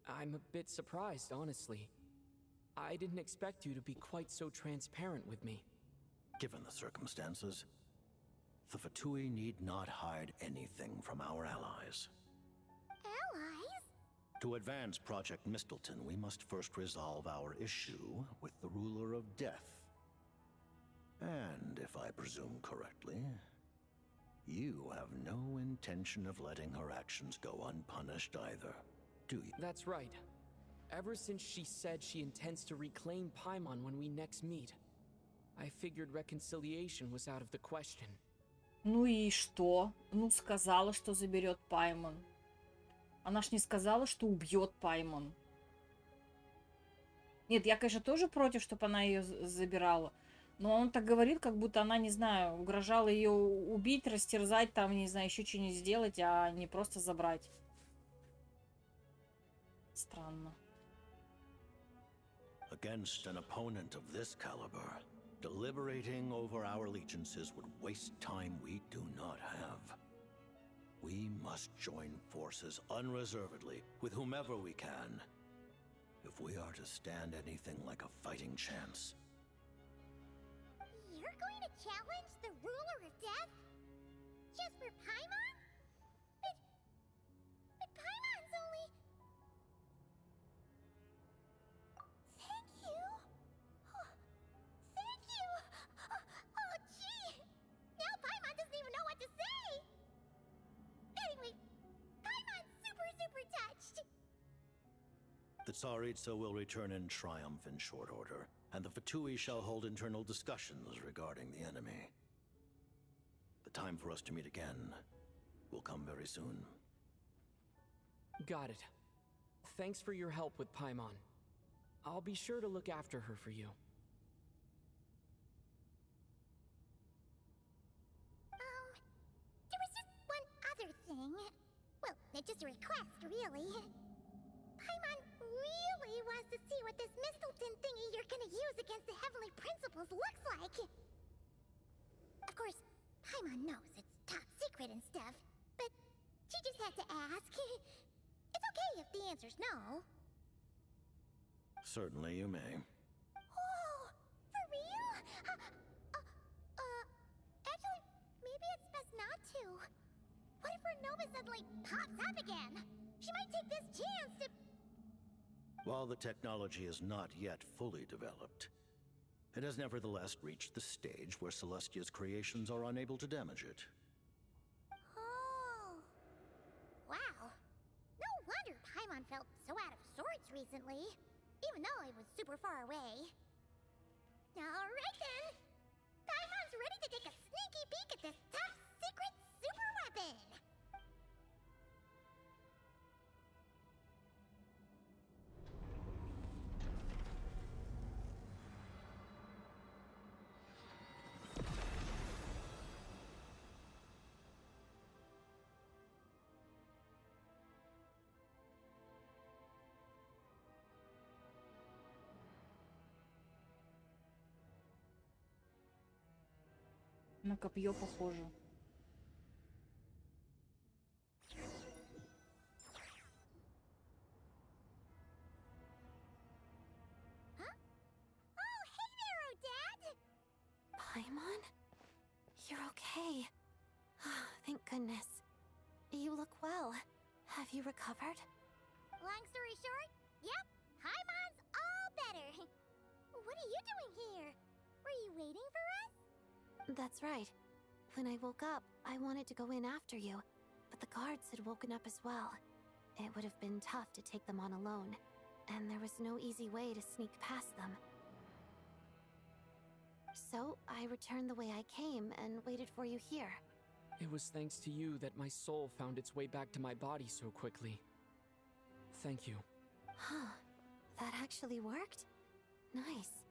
I'm a bit surprised, honestly. I didn't expect you to be quite so transparent with me. Given the circumstances, the VII need not hide anything from our allies. Allies? To advance Project Mistleton, we must first resolve our issue with the Ruler of Death. And if I presume correctly, you have no intention of letting her actions go unpunished either, do you? That's right. Ever since she said she intends to reclaim Paimon when we next meet, I figured reconciliation was out of the question. Ну и что? Ну, сказала, что заберет Паймон. Она ж не сказала, что убьет Паймон. Нет, я, конечно, тоже против, чтобы она ее забирала. Но он так говорит, как будто она, не знаю, угрожала ее убить, растерзать, там, не знаю, еще что-нибудь сделать, а не просто забрать. Странно. Against an opponent of this caliber, deliberating over our allegiances would waste time we do not have. We must join forces unreservedly with whomever we can, if we are to stand anything like a fighting chance. You're going to challenge the ruler of death? Just for Paimon? But Paimon's only... Thank you! Oh, thank you! Oh, gee! Now Paimon doesn't even know what to say! Anyway, Paimon's super touched! The Tsaritsa will return in triumph in short order, and the VII shall hold internal discussions regarding the enemy. The time for us to meet again will come very soon. Got it. Thanks for your help with Paimon. I'll be sure to look after her for you. There was just one other thing. Well, it's just a request, really. Paimon really wants to see what this Mistelton thingy you're gonna use against the Heavenly Principles looks like. Of course, Paimon knows it's top secret and stuff, but she just had to ask. It's okay if the answer's no. Certainly you may. Oh, for real? Actually, maybe it's best not to. What if her Nova suddenly pops up again? She might take this chance to... While the technology is not yet fully developed, it has nevertheless reached the stage where Celestia's creations are unable to damage it. Oh. Wow. No wonder Paimon felt so out of sorts recently, even though it was super far away. Alright then. Paimon's ready to take a sneaky peek at this top secret super weapon. На копье похоже. Paimon? You're okay. Thank goodness. You look well. Have you recovered? Long story short, yep, Paimon's all better. What are you doing here? Were you waiting for us? That's right. When I woke up, I wanted to go in after you, but the guards had woken up as well. It would have been tough to take them on alone, and there was no easy way to sneak past them. So, I returned the way I came and waited for you here. It was thanks to you that my soul found its way back to my body so quickly. Thank you. Huh. That actually worked? Nice.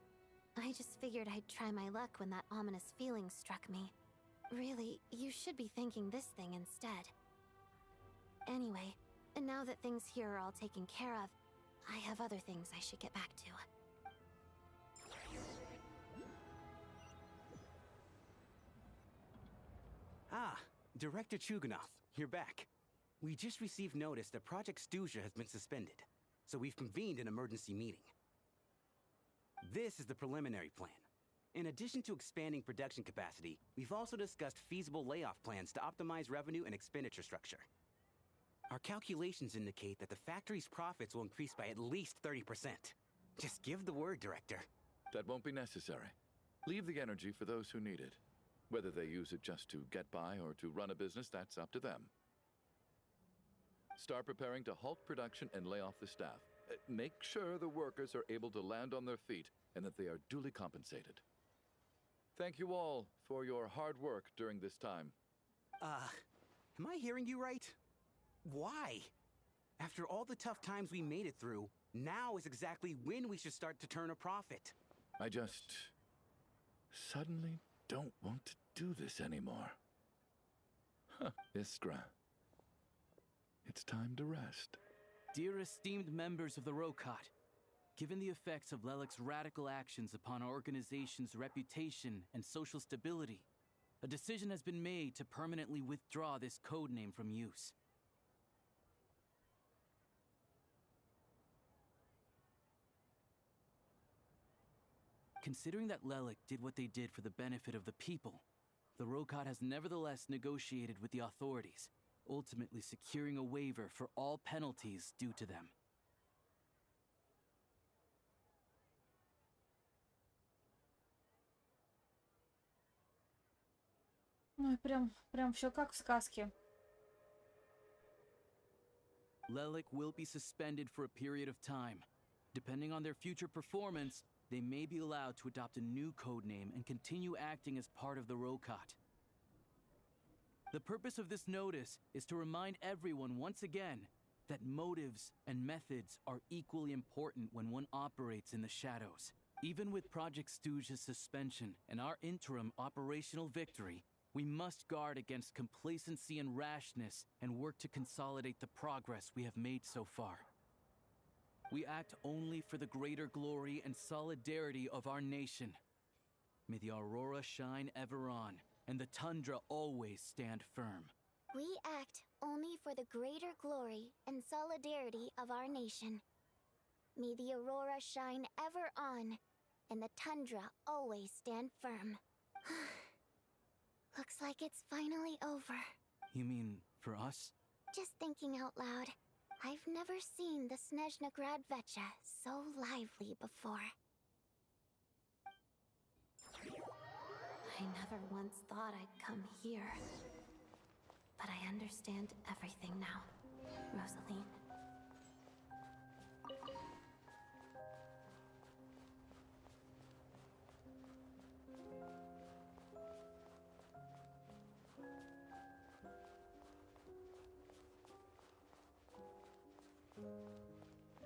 I just figured I'd try my luck when that ominous feeling struck me. Really, you should be thanking this thing instead. Anyway, now that things here are all taken care of, I have other things I should get back to. Ah, Director Chuganov, you're back. We just received notice that Project Stuja has been suspended, so we've convened an emergency meeting. This is the preliminary plan. In addition to expanding production capacity, we've also discussed feasible layoff plans to optimize revenue and expenditure structure. Our calculations indicate that the factory's profits will increase by at least 30%. Just give the word, Director. That won't be necessary. Leave the energy for those who need it. Whether they use it just to get by or to run a business, that's up to them. Start preparing to halt production and lay off the staff. Make sure the workers are able to land on their feet and that they are duly compensated. Thank you all for your hard work during this time. Am I hearing you right? Why? After all the tough times we made it through, now is exactly when we should start to turn a profit. I just suddenly don't want to do this anymore. Iskra. It's time to rest. Dear esteemed members of the Rokat, given the effects of Lelik's radical actions upon our organization's reputation and social stability, a decision has been made to permanently withdraw this codename from use. Considering that Lelik did what they did for the benefit of the people, the Rokat has nevertheless negotiated with the authorities, ultimately securing a waiver for all penalties due to them. Ну, прям все как в сказке. Lelik will be suspended for a period of time. Depending on their future performance, they may be allowed to adopt a new codename and continue acting as part of the Rokat. The purpose of this notice is to remind everyone once again that motives and methods are equally important when one operates in the shadows. Even with Project Stooge's suspension and our interim operational victory, we must guard against complacency and rashness and work to consolidate the progress we have made so far. We act only for the greater glory and solidarity of our nation. May the aurora shine ever on, and the tundra always stand firm. We act only for the greater glory and solidarity of our nation. May the aurora shine ever on, and the tundra always stand firm. Looks like it's finally over. You mean for us? Just thinking out loud, I've never seen the Snezhna Grad Vecha so lively before. I never once thought I'd come here. But I understand everything now, Rosaline.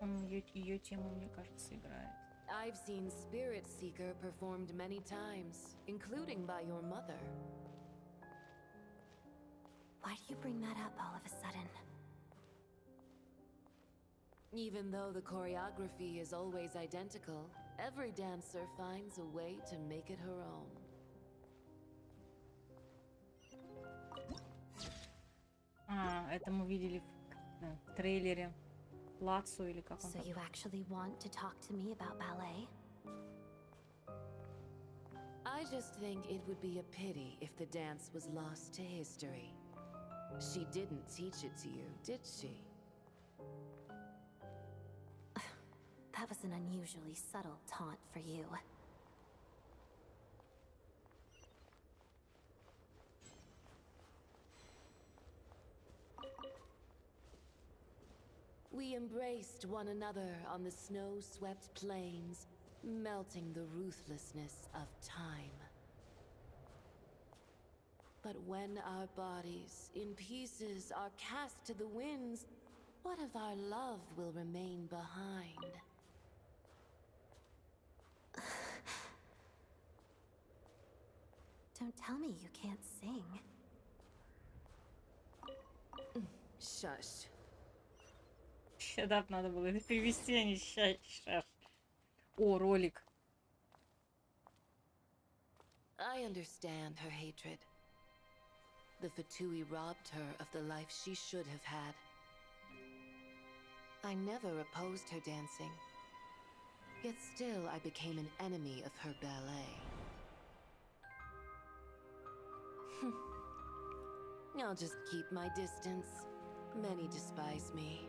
Он ее тему, мне кажется, играет. I've seen Spirit Seeker performed many times, including by your mother. Why do you bring that up all of a sudden? Even though the choreography is always identical, every dancer finds a way to make it her own. Это мы видели в трейлере. Лацу или как он So там. you actually want to talk to me about ballet? I just think it would be a pity if the dance was lost to history. She didn't teach it to you, did she? That was an unusually subtle taunt for you. We embraced one another on the snow-swept plains, melting the ruthlessness of time. But when our bodies, in pieces, are cast to the winds, what of our love will remain behind? Don't tell me you can't sing. Shush. Shut надо было это перевести, а не щас. О, ролик. I understand her hatred. The Fatui robbed her of the life she should have had. I never opposed her dancing. Yet still I became an enemy of her ballet. I'll just keep my distance. Many despise me.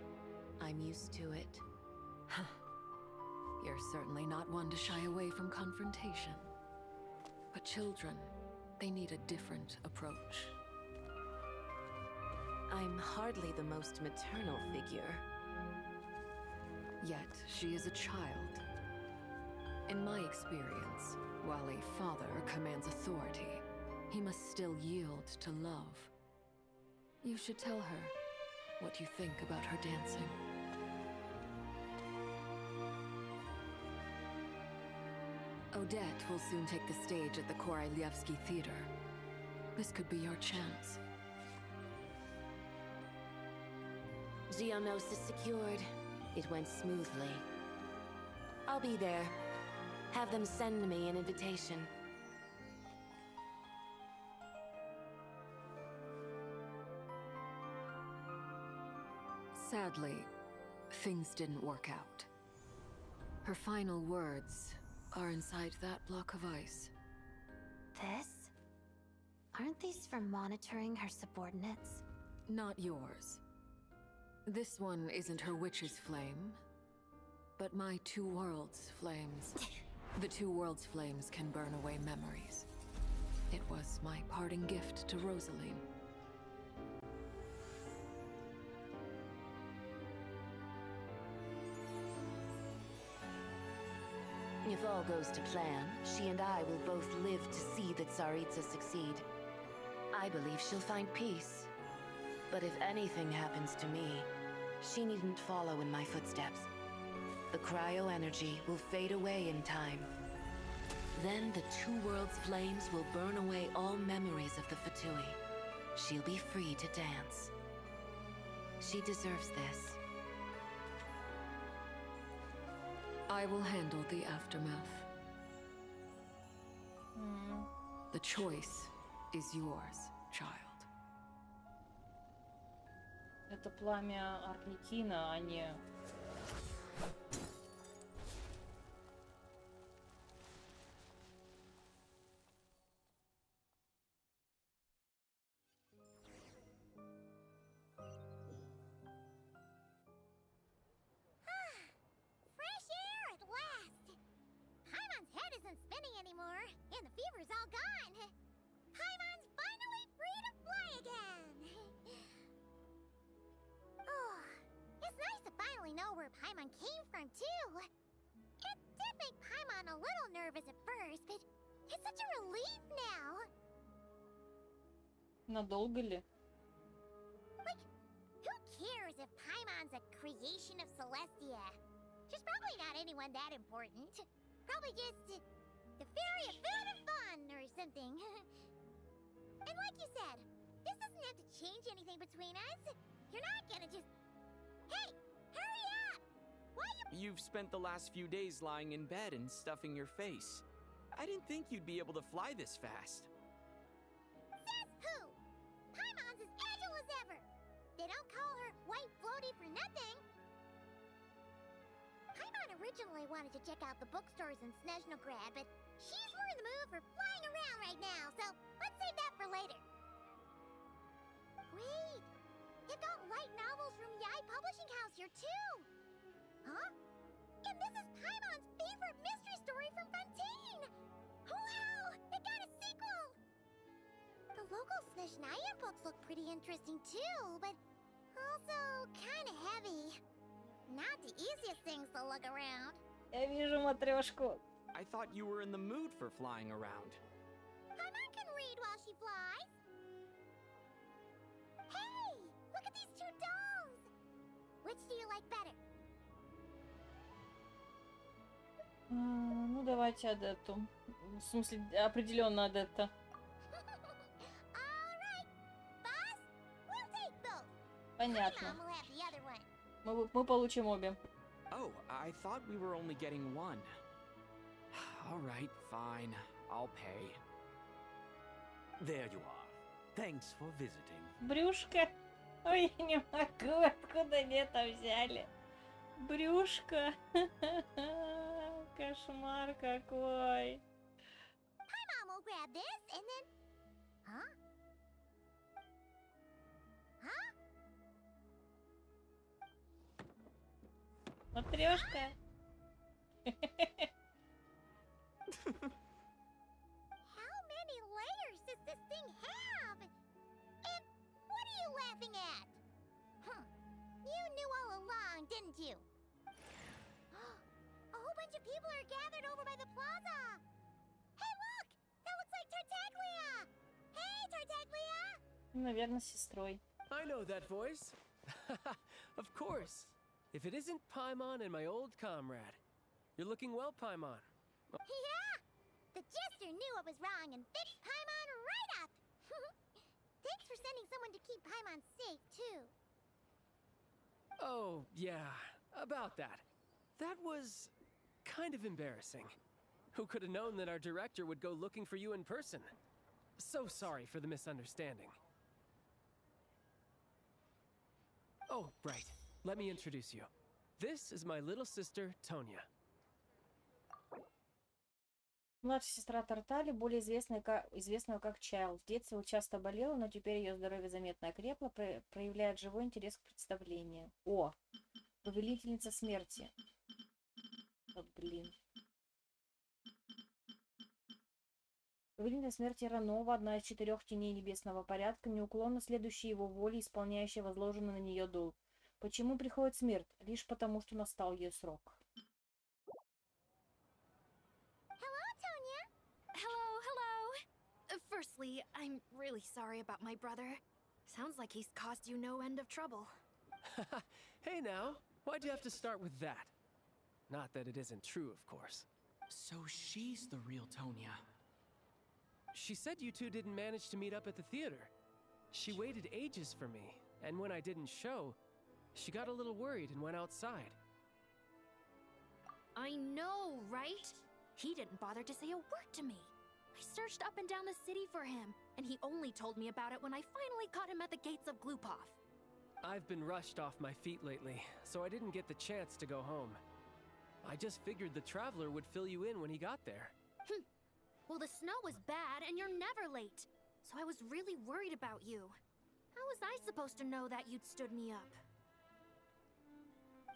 I'm used to it. You're certainly not one to shy away from confrontation. But children, they need a different approach. I'm hardly the most maternal figure. Yet, she is a child. In my experience, while a father commands authority, he must still yield to love. You should tell her what you think about her dancing. Odette will soon take the stage at the Koralyevsky Theater. This could be your chance. Geonosis secured. It went smoothly. I'll be there. Have them send me an invitation. Sadly, things didn't work out. Her final words are inside that block of ice. This? Aren't these for monitoring her subordinates? Not yours. This one isn't her witch's flame, but my two worlds' flames. The two worlds' flames can burn away memories. It was my parting gift to Rosaline. If all goes to plan, she and I will both live to see the Tsaritsa succeed. I believe she'll find peace. But if anything happens to me, she needn't follow in my footsteps. The cryo-energy will fade away in time. Then the two worlds' flames will burn away all memories of the Fatui. She'll be free to dance. She deserves this. I will handle the aftermath. The choice is yours, child. Это пламя Арлекина, а не... Fresh air at last! Paimon's head isn't spinning anymore, and the fever's all gone. Paimon's finally free to fly again! Oh, it's nice to finally know where Paimon came from, too. It did make Paimon a little nervous at first, but it's such a relief now. Надолго ли? Like, who cares if Paimon's a creation of Celestia? She's probably not anyone that important. Probably just the fairy of food and fun or something. And like you said, this doesn't have to change anything between us. You're not gonna just... Hey, hurry up! Why you... You've spent the last few days lying in bed and stuffing your face. I didn't think you'd be able to fly this fast. Says who? Paimon's as agile as ever. They don't call her White Floaty for nothing. Paimon originally wanted to check out the bookstores in Snezhnograd, but she's more in the mood for flying around right now, so let's save that for later. Wait, they've got light novels from VII Publishing House here too. Huh? And this is Paimon's favorite mystery story from Fontaine. Wow, they got a sequel. The local Snezhnaya books look pretty interesting too, but also kind of heavy. Not the easiest things to look around. Я вижу матрешку. I thought you were in the mood for flying around. Paimon can read while she flies. Hey, look at these two dolls. Which do you like better? Ну, давайте Адетту. В смысле, определенно Адетта. Alright, boss, we'll take both. Понятно. Paimon will have the other one. Мы получим обе. Oh, I thought we were only getting one. All right, fine. I'll pay. There you are. Thanks for visiting. Брюшко. Ой, я не могу. Откуда они это взяли? Брюшко. Кошмар какой. Paimon will grab this and then... Huh? Huh? Матрешка. How many layers does this thing have? And what are you laughing at? Huh. You knew all along, didn't you? People are gathered over by the plaza. Hey, look! That looks like Tartaglia! Hey, Tartaglia! Наверное, с сестрой. I know that voice. Of course. If it isn't Paimon and my old comrade. You're looking well, Paimon. Yeah! The jester knew I was wrong and fixed Paimon right up! Thanks for sending someone to keep Paimon safe, too. Oh, yeah. About that. That was kind of embarrassing. Who could have known that our director would go looking for you in person? So sorry for the misunderstanding. Oh, right. Let me introduce you. This is my little sister, Tonya. Младшая сестра Тартали, более известного как Чайлд. В детстве часто болела, но теперь ее здоровье заметно окрепло, проявляет живой интерес к представлению. О, повелительница смерти. Вот, блин. Повелительница смерти Ранова, одна из 4 теней небесного порядка, неуклонно следующая его воле, исполняющая возложенный на нее долг. Почему приходит смерть? Лишь потому, что настал ее срок. Firstly, I'm really sorry about my brother. Sounds like he's caused you no end of trouble. Hey now, why'd you have to start with that? Not that it isn't true, of course. So she's the real Tonya. She said you two didn't manage to meet up at the theater. She waited ages for me, and when I didn't show, she got a little worried and went outside. I know, right? He didn't bother to say a word to me. I searched up and down the city for him, and he only told me about it when I finally caught him at the gates of Glupov. I've been rushed off my feet lately, so I didn't get the chance to go home. I just figured the Traveler would fill you in when he got there. Well, the snow was bad, and you're never late, so I was really worried about you. How was I supposed to know that you'd stood me up?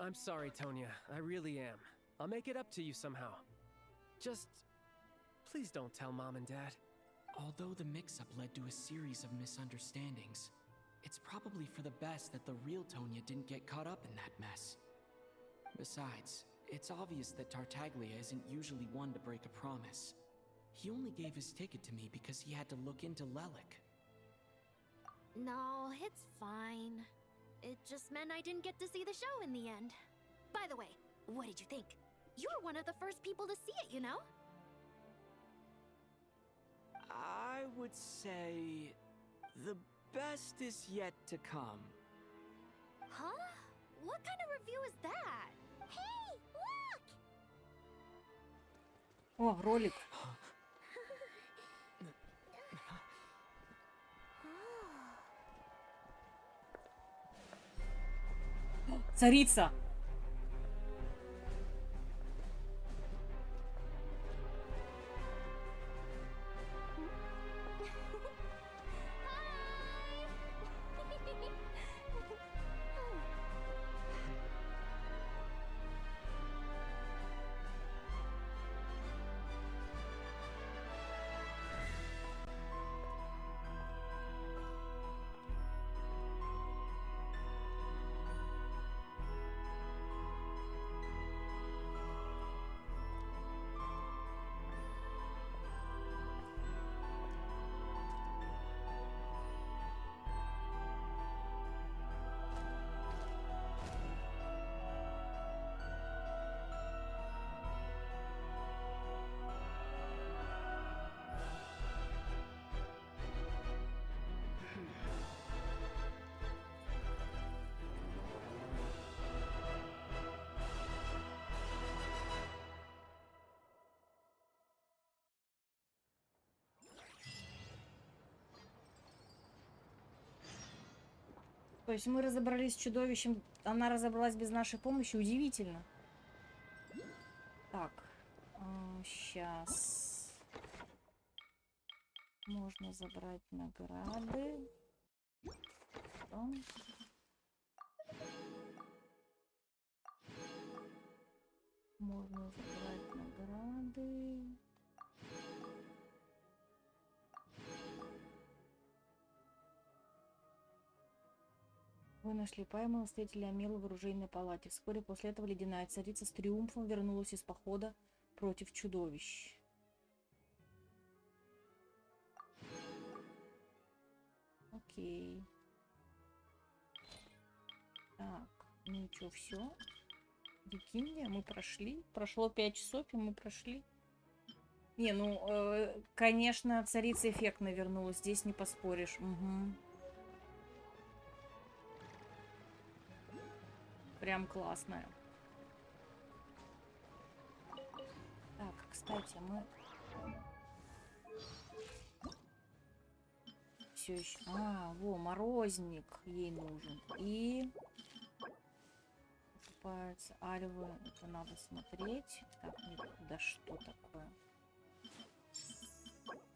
I'm sorry, Tonya. I really am. I'll make it up to you somehow. Just... please don't tell Mom and Dad. Although the mix-up led to a series of misunderstandings, it's probably for the best that the real Tonya didn't get caught up in that mess. Besides, it's obvious that Tartaglia isn't usually one to break a promise. He only gave his ticket to me because he had to look into Lelik. No, it's fine. It just meant I didn't get to see the show in the end. By the way, what did you think? You're one of the first people to see it, you know? I would say the best is yet to come. Huh? What kind of review is that? Hey, look! О, ролик. Царица! То есть мы разобрались с чудовищем, она разобралась без нашей помощи. Удивительно. Так, сейчас можно забрать награды. Потом. Можно забрать награды. Вы нашли Паймана, встретили Амелу в оружейной палате. Вскоре после этого ледяная царица с триумфом вернулась из похода против чудовищ. Окей. Так, ну и что, все? Викинги, мы прошли. Прошло 5 часов, и мы прошли. Не, ну, конечно, царица эффектно вернулась. Здесь не поспоришь. Угу. Прям классная. Так, кстати, мы... Все еще... А, во, морозник ей нужен. И... Покупается альвы. Это надо смотреть. Так, нет, да что такое?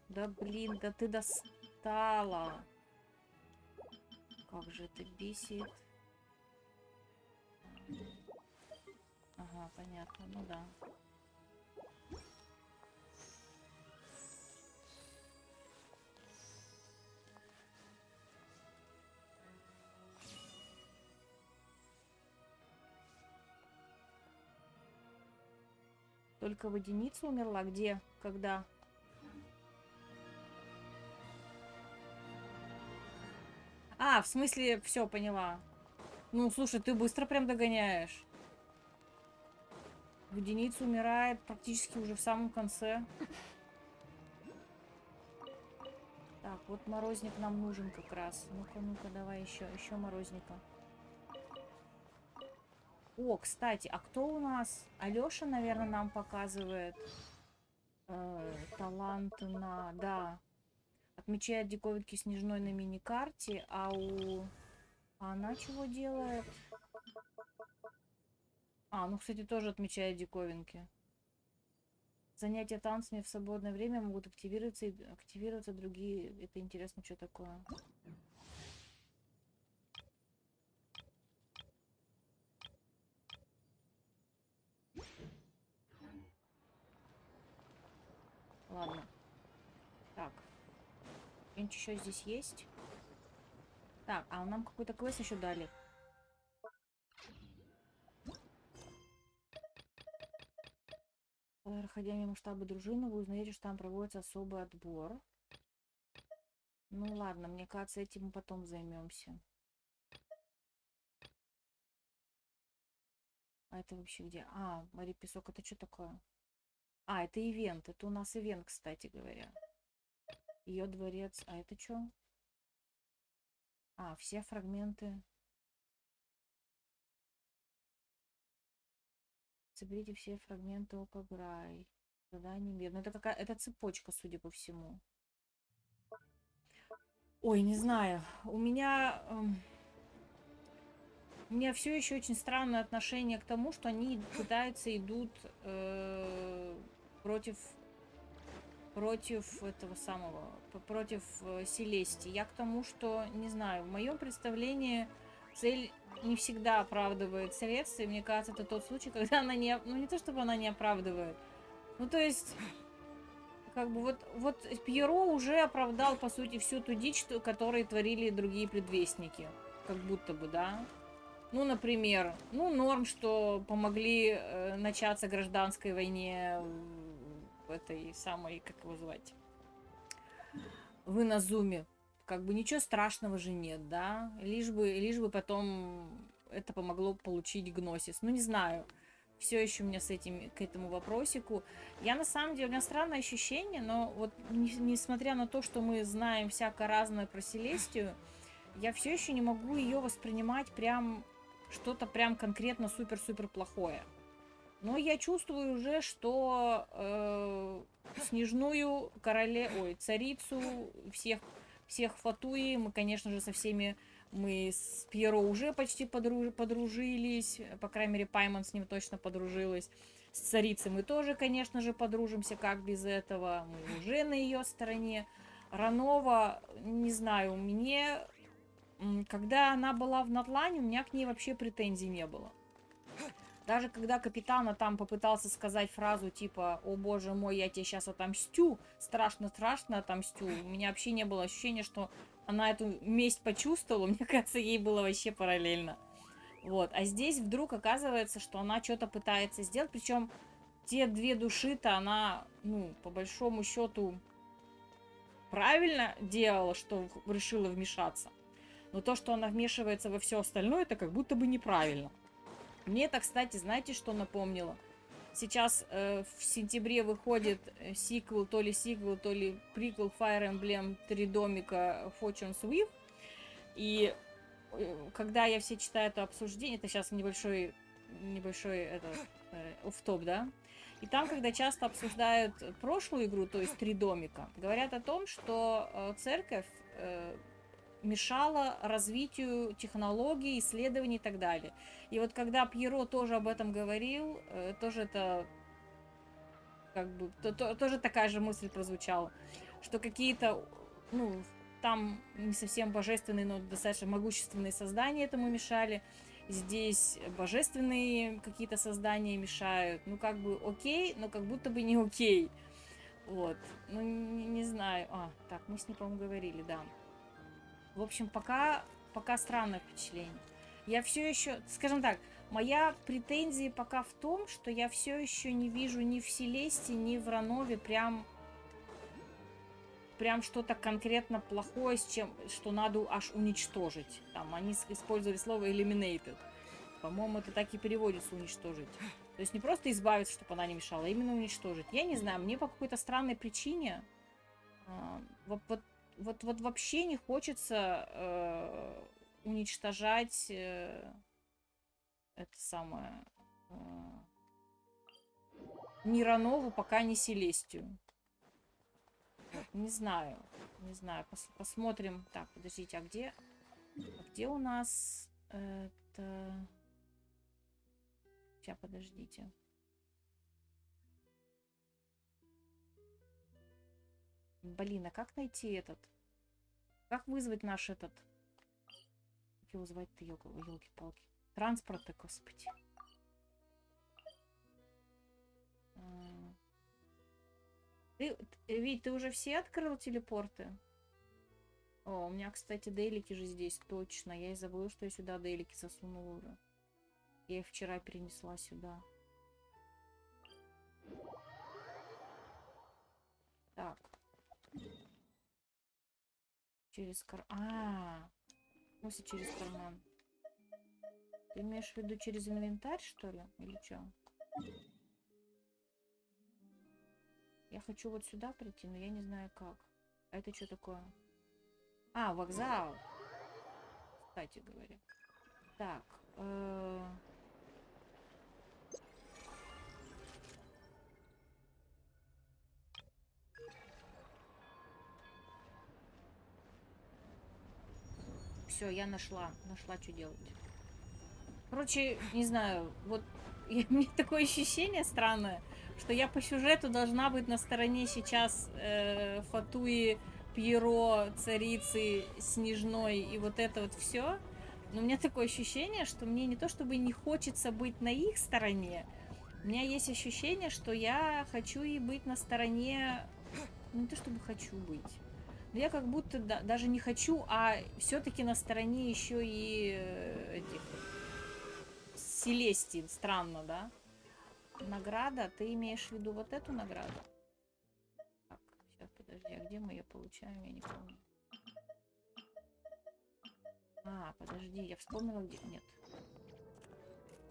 Да блин, да ты достала. Как же это бесит. Ага, понятно, ну да. Только водяница умерла? Где? Когда? А, в смысле, все, поняла. Ну, слушай, ты быстро прям догоняешь. Водяница умирает практически уже в самом конце. Так, вот морозник нам нужен как раз. Ну-ка, ну-ка, давай еще морозника. О, кстати, а кто у нас? Алёша, наверное, нам показывает таланты на... Да. Отмечает диковинки снежной на мини-карте, а у... А она чего делает? А, ну, кстати, тоже отмечает диковинки. Занятия танцами в свободное время могут активироваться и активироваться другие. Это интересно, что такое. Ладно. Так. Что-нибудь еще здесь есть? Так, а нам какой-то квест еще дали. Проходя мимо штаба дружины, вы узнаете, что там проводится особый отбор. Ну ладно, мне кажется, этим мы потом займемся. А это вообще где? А, Мария Песок, это что такое? А, это ивент. Это у нас ивент, кстати говоря. Ее дворец. А это что? А, все фрагменты. Соберите все фрагменты Опаграй. Задание мир. Ну, это какая... Это цепочка, судя по всему. Ой, не знаю. У меня все еще очень странное отношение к тому, что они пытаются идут против этого самого, против Селестии. Я к тому, что, не знаю, в моем представлении цель не всегда оправдывает средства. И мне кажется, это тот случай, когда она не... Ну, не то, чтобы она не оправдывает. Ну, то есть... Как бы вот Пьеро уже оправдал, по сути, всю ту дичь, которую творили другие предвестники. Как будто бы, да? Ну, например, ну, норм, что помогли начаться гражданской войне в этой самой, как его звать, в Иназуме. Как бы ничего страшного же нет, да? Лишь бы потом это помогло получить гносис. Ну, не знаю. Все еще у меня к этому вопросику. Я на самом деле, у меня странное ощущение, но вот несмотря на то, что мы знаем всякое разное про Селестию, я все еще не могу ее воспринимать прям что-то прям конкретно супер-супер плохое. Но я чувствую уже, что снежную царицу всех Фатуи мы, конечно же, со всеми... Мы с Пьеро уже почти подружились. По крайней мере, Пайман с ним точно подружилась. С царицей мы тоже, конечно же, подружимся. Как без этого? Мы уже на ее стороне. Ранова, не знаю, когда она была в Натлане, у меня к ней вообще претензий не было. Даже когда Капитана там попытался сказать фразу типа «О боже мой, я тебе сейчас отомстю, страшно-страшно отомстю», у меня вообще не было ощущения, что она эту месть почувствовала, мне кажется, ей было вообще параллельно. Вот, а здесь вдруг оказывается, что она что-то пытается сделать, причем те две души-то она, ну, по большому счету, правильно делала, что решила вмешаться. Но то, что она вмешивается во все остальное, это как будто бы неправильно. Мне это, кстати, знаете, что напомнило? Сейчас в сентябре выходит сиквел, то ли приквел Fire Emblem 3 домика Fortune's Weave. И когда я все читаю это обсуждение, это сейчас небольшой офф-топ, да? И там, когда часто обсуждают прошлую игру, то есть 3 домика, говорят о том, что церковь мешала развитию технологий, исследований и так далее. И вот когда Пьеро тоже об этом говорил, тоже это как бы тоже такая же мысль прозвучала, что какие-то, ну, там не совсем божественные, но достаточно могущественные создания этому мешали. Здесь божественные какие-то создания мешают. Ну, как бы окей, но как будто бы не окей. Вот. Ну, не знаю. Так, мы с ней, по-моему, говорили, да. В общем, пока странное впечатление. Я все еще, скажем так, моя претензия пока в том, что я все еще не вижу ни в Селесте, ни в Ранове прям что-то конкретно плохое, что надо аж уничтожить. Там они использовали слово eliminated. По-моему, это так и переводится уничтожить. То есть не просто избавиться, чтобы она не мешала, а именно уничтожить. Я не знаю, мне по какой-то странной причине вот вообще не хочется уничтожать это самое ни Ранову, пока не Селестию. Вот, не знаю. Посмотрим. Так, подождите, а где у нас это... Сейчас, подождите. Блин, а как найти этот? Как вызвать наш этот? Как его звать-то, елки-палки? Транспорты, господи. Вить, ты уже все открыл телепорты? О, у меня, кстати, дейлики же здесь, точно. Я и забыла, что я сюда дейлики засунула уже. Я их вчера перенесла сюда. Так. Через карман. В смысле через карман? Ты имеешь в виду через инвентарь, что ли? Или что? Я хочу вот сюда прийти, но я не знаю как. А это что такое? А, вокзал. Кстати говоря. Так. Все, я нашла, что делать. Короче, не знаю, вот мне такое ощущение странное, что я по сюжету должна быть на стороне сейчас Фатуи, Пьеро, Царицы, Снежной и вот это вот все. Но у меня такое ощущение, что мне не то чтобы не хочется быть на их стороне, у меня есть ощущение, что я хочу и быть на стороне, не то чтобы хочу быть. Я как будто даже не хочу, а все-таки на стороне еще и этих Селестий. Странно, да? Награда? Ты имеешь в виду вот эту награду? Так, сейчас, подожди, а где мы ее получаем? Я не помню. Подожди, я вспомнила, где... Нет.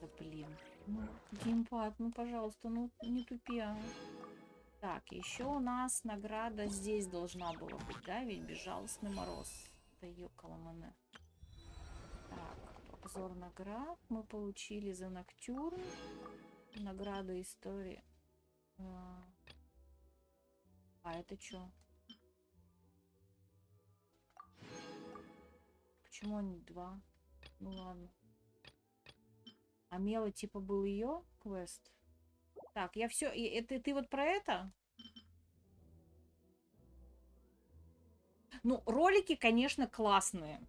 Да блин. Ну, геймпад, ну, пожалуйста, ну, не тупи, а. Так, еще у нас награда здесь должна была быть, да? Ведь безжалостный мороз. Да ёкало мене. Так, обзор наград мы получили за Ноктюрн. Награда истории. Это что? Почему они 2? Ну ладно. А Мела типа был ее квест? Так, я все. Это ты вот про это? Ну, ролики, конечно, классные.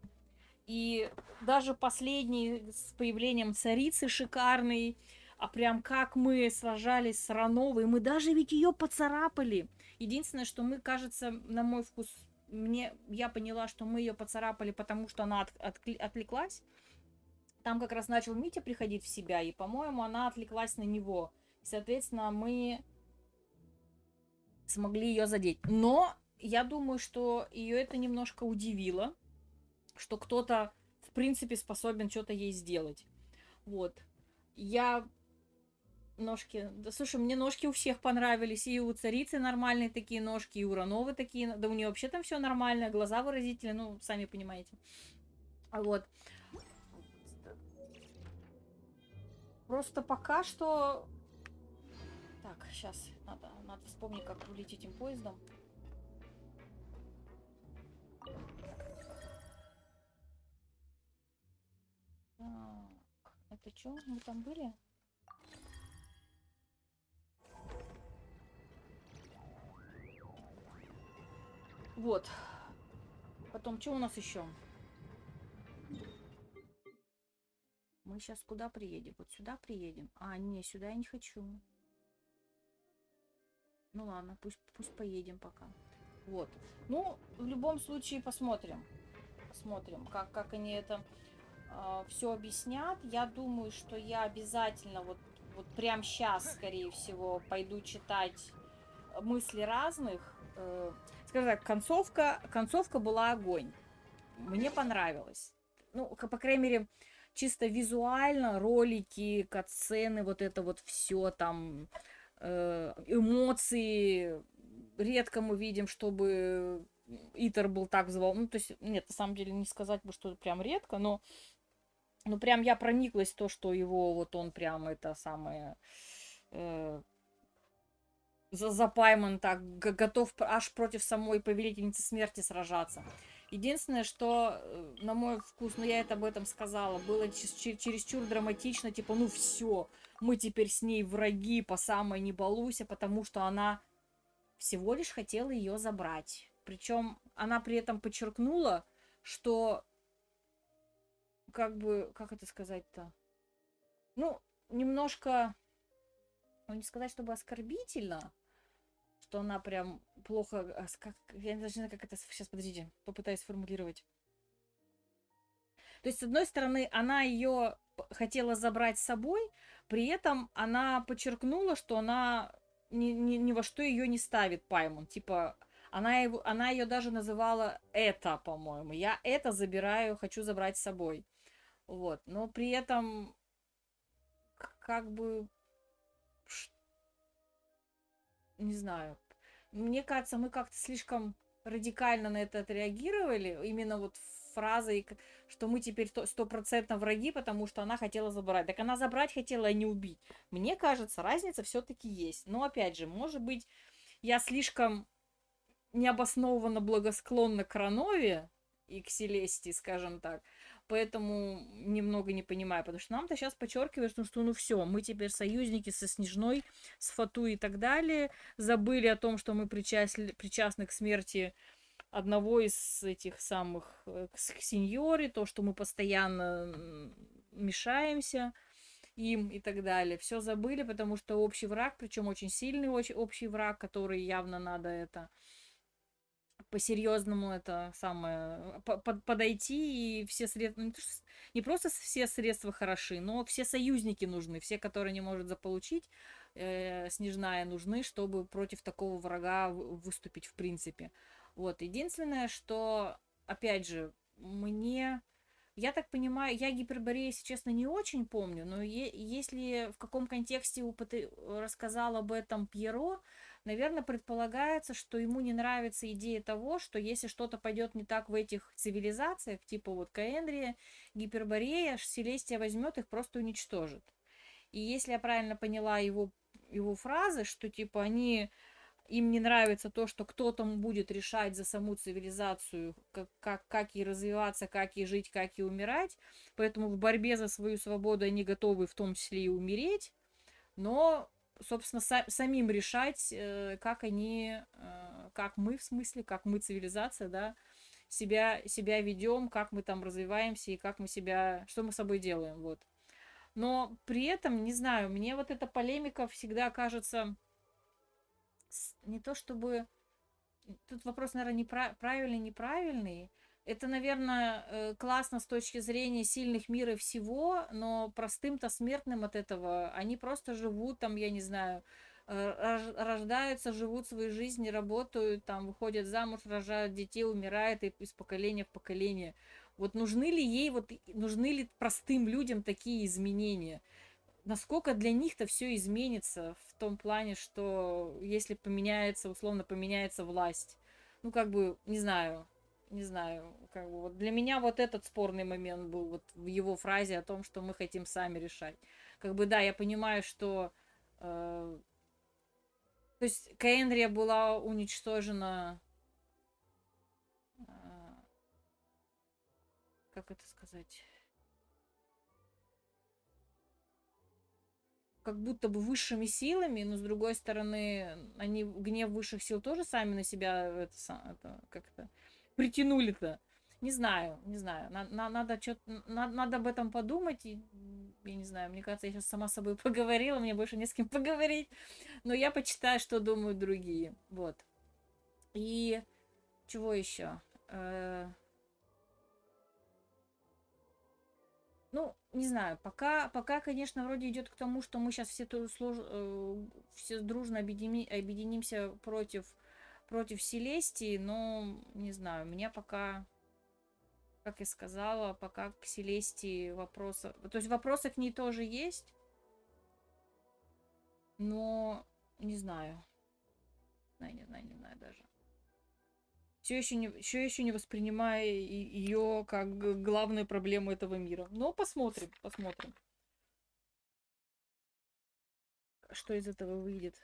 И даже последний с появлением царицы шикарный. А прям как мы сражались с Рановой. Мы даже ведь ее поцарапали. Единственное, что мы, кажется, на мой вкус я поняла, что мы ее поцарапали, потому что она отвлеклась. Там как раз начал Митя приходить в себя, и, по-моему, она отвлеклась на него. Соответственно, мы смогли ее задеть. Но я думаю, что ее это немножко удивило, что кто-то, в принципе, способен что-то ей сделать. Вот. Я ножки... Да, слушай, мне ножки у всех понравились. И у царицы нормальные такие ножки, и у Рановы такие. Да у нее вообще там все нормально. Глаза выразительные, ну, сами понимаете. Вот. Просто пока что... Так, сейчас надо вспомнить, как улететь этим поездом. Так, это что? Мы там были? Вот. Потом, что у нас еще? Мы сейчас куда приедем? Вот сюда приедем. А, не, сюда я не хочу. Ну ладно, пусть поедем пока. Вот. Ну, в любом случае, посмотрим. Посмотрим, как они это все объяснят. Я думаю, что я обязательно вот прям сейчас, скорее всего, пойду читать мысли разных. Скажем так, концовка была огонь. Мне понравилось. Ну, по крайней мере, чисто визуально, ролики, катсцены, вот это вот все там, эмоции. Редко мы видим, чтобы Итер был так взволнован. Ну, то есть, нет, на самом деле не сказать бы, что прям редко, но прям я прониклась в то, что его вот он прям это самое... запайман так, готов аж против самой повелительницы смерти сражаться. Единственное, что, на мой вкус, ну я это об этом сказала, было чересчур драматично, типа, ну все, мы теперь с ней враги по самой не балуйся, потому что она всего лишь хотела ее забрать. Причем она при этом подчеркнула, что, как бы, как это сказать-то, ну, немножко, ну не сказать, чтобы оскорбительно, что она прям плохо... Я не знаю, как это... Сейчас, подождите, попытаюсь сформулировать. То есть, с одной стороны, она ее хотела забрать с собой, при этом она подчеркнула, что она ни во что ее не ставит, Паймон. Типа, она ее даже называла это, по-моему. Я это забираю, хочу забрать с собой. Вот. Но при этом, как бы... Не знаю. Мне кажется, мы как-то слишком радикально на это отреагировали. Именно вот фразой, что мы теперь 100% враги, потому что она хотела забрать. Так она забрать хотела, а не убить. Мне кажется, разница все-таки есть. Но опять же, может быть, я слишком необоснованно благосклонна к Ранове и к Селестии, скажем так. Поэтому немного не понимаю, потому что нам-то сейчас подчеркивают, что ну все, мы теперь союзники со Снежной, с Фату и так далее. Забыли о том, что мы причастны к смерти одного из этих самых сеньори, то, что мы постоянно мешаемся им и так далее. Все забыли, потому что общий враг, причем очень сильный общий враг, который явно надо это... по-серьезному это самое подойти, и все средства, не просто все средства хороши, но все союзники нужны, все, которые не может заполучить, Снежная, нужны, чтобы против такого врага выступить в принципе. Вот, единственное, что, опять же, я так понимаю, я Гиперборею, если честно, не очень помню, но если в каком контексте рассказал об этом Пьеро, наверное, предполагается, что ему не нравится идея того, что если что-то пойдет не так в этих цивилизациях, типа вот Каэндрия, Гиперборея, Селестия возьмет их, просто уничтожит. И если я правильно поняла его фразы, что типа им не нравится то, что кто-то будет решать за саму цивилизацию, как ей развиваться, как ей жить, как ей умирать. Поэтому в борьбе за свою свободу они готовы в том числе и умереть. Но, собственно, самим решать, как мы, в смысле, как мы, цивилизация, да, себя ведем, как мы там развиваемся и что мы с собой делаем, вот. Но при этом, не знаю, мне вот эта полемика всегда кажется не то чтобы тут вопрос, наверное, правильный, неправильный. Это, наверное, классно с точки зрения сильных мира всего, но простым-то смертным от этого они просто живут там, я не знаю, рождаются, живут своей жизнью, работают, там, выходят замуж, рожают детей, умирают и из поколения в поколение. Вот нужны ли простым людям такие изменения? Насколько для них-то все изменится в том плане, что если поменяется, условно поменяется власть? Ну, как бы, не знаю, как бы вот для меня вот этот спорный момент был вот в его фразе о том, что мы хотим сами решать. Как бы, да, я понимаю, что то есть Каэндрия была уничтожена, как это сказать, как будто бы высшими силами, но с другой стороны, они гнев высших сил тоже сами на себя это как-то притянули-то. Не знаю. Надо об этом подумать. И, я не знаю, мне кажется, я сейчас сама с собой поговорила, мне больше не с кем поговорить. Но я почитаю, что думают другие. Вот. И чего еще? Ну, не знаю, пока, конечно, вроде идет к тому, что мы сейчас все дружно объединимся против Селестии, но, не знаю, меня пока, как я сказала, пока к Селестии вопросы... То есть вопросы к ней тоже есть, но не знаю. Не знаю даже. Все еще не воспринимая ее как главную проблему этого мира. Но посмотрим. Что из этого выйдет.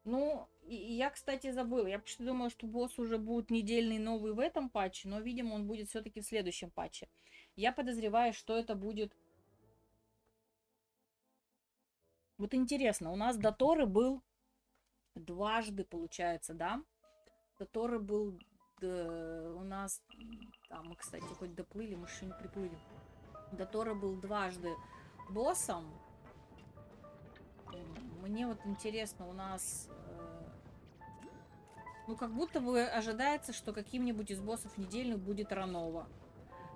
Ну, и я, кстати, забыла. Я почти думала, что босс уже будет недельный новый в этом патче, но, видимо, он будет все-таки в следующем патче. Я подозреваю, что это будет... Вот интересно, у нас Доторы был дважды, получается, да? Доторы был у нас... Да, мы, кстати, хоть доплыли, мы еще не приплыли. Доторы был дважды боссом. Мне вот интересно, у нас... ну, как будто бы ожидается, что каким-нибудь из боссов недельных будет Ранова.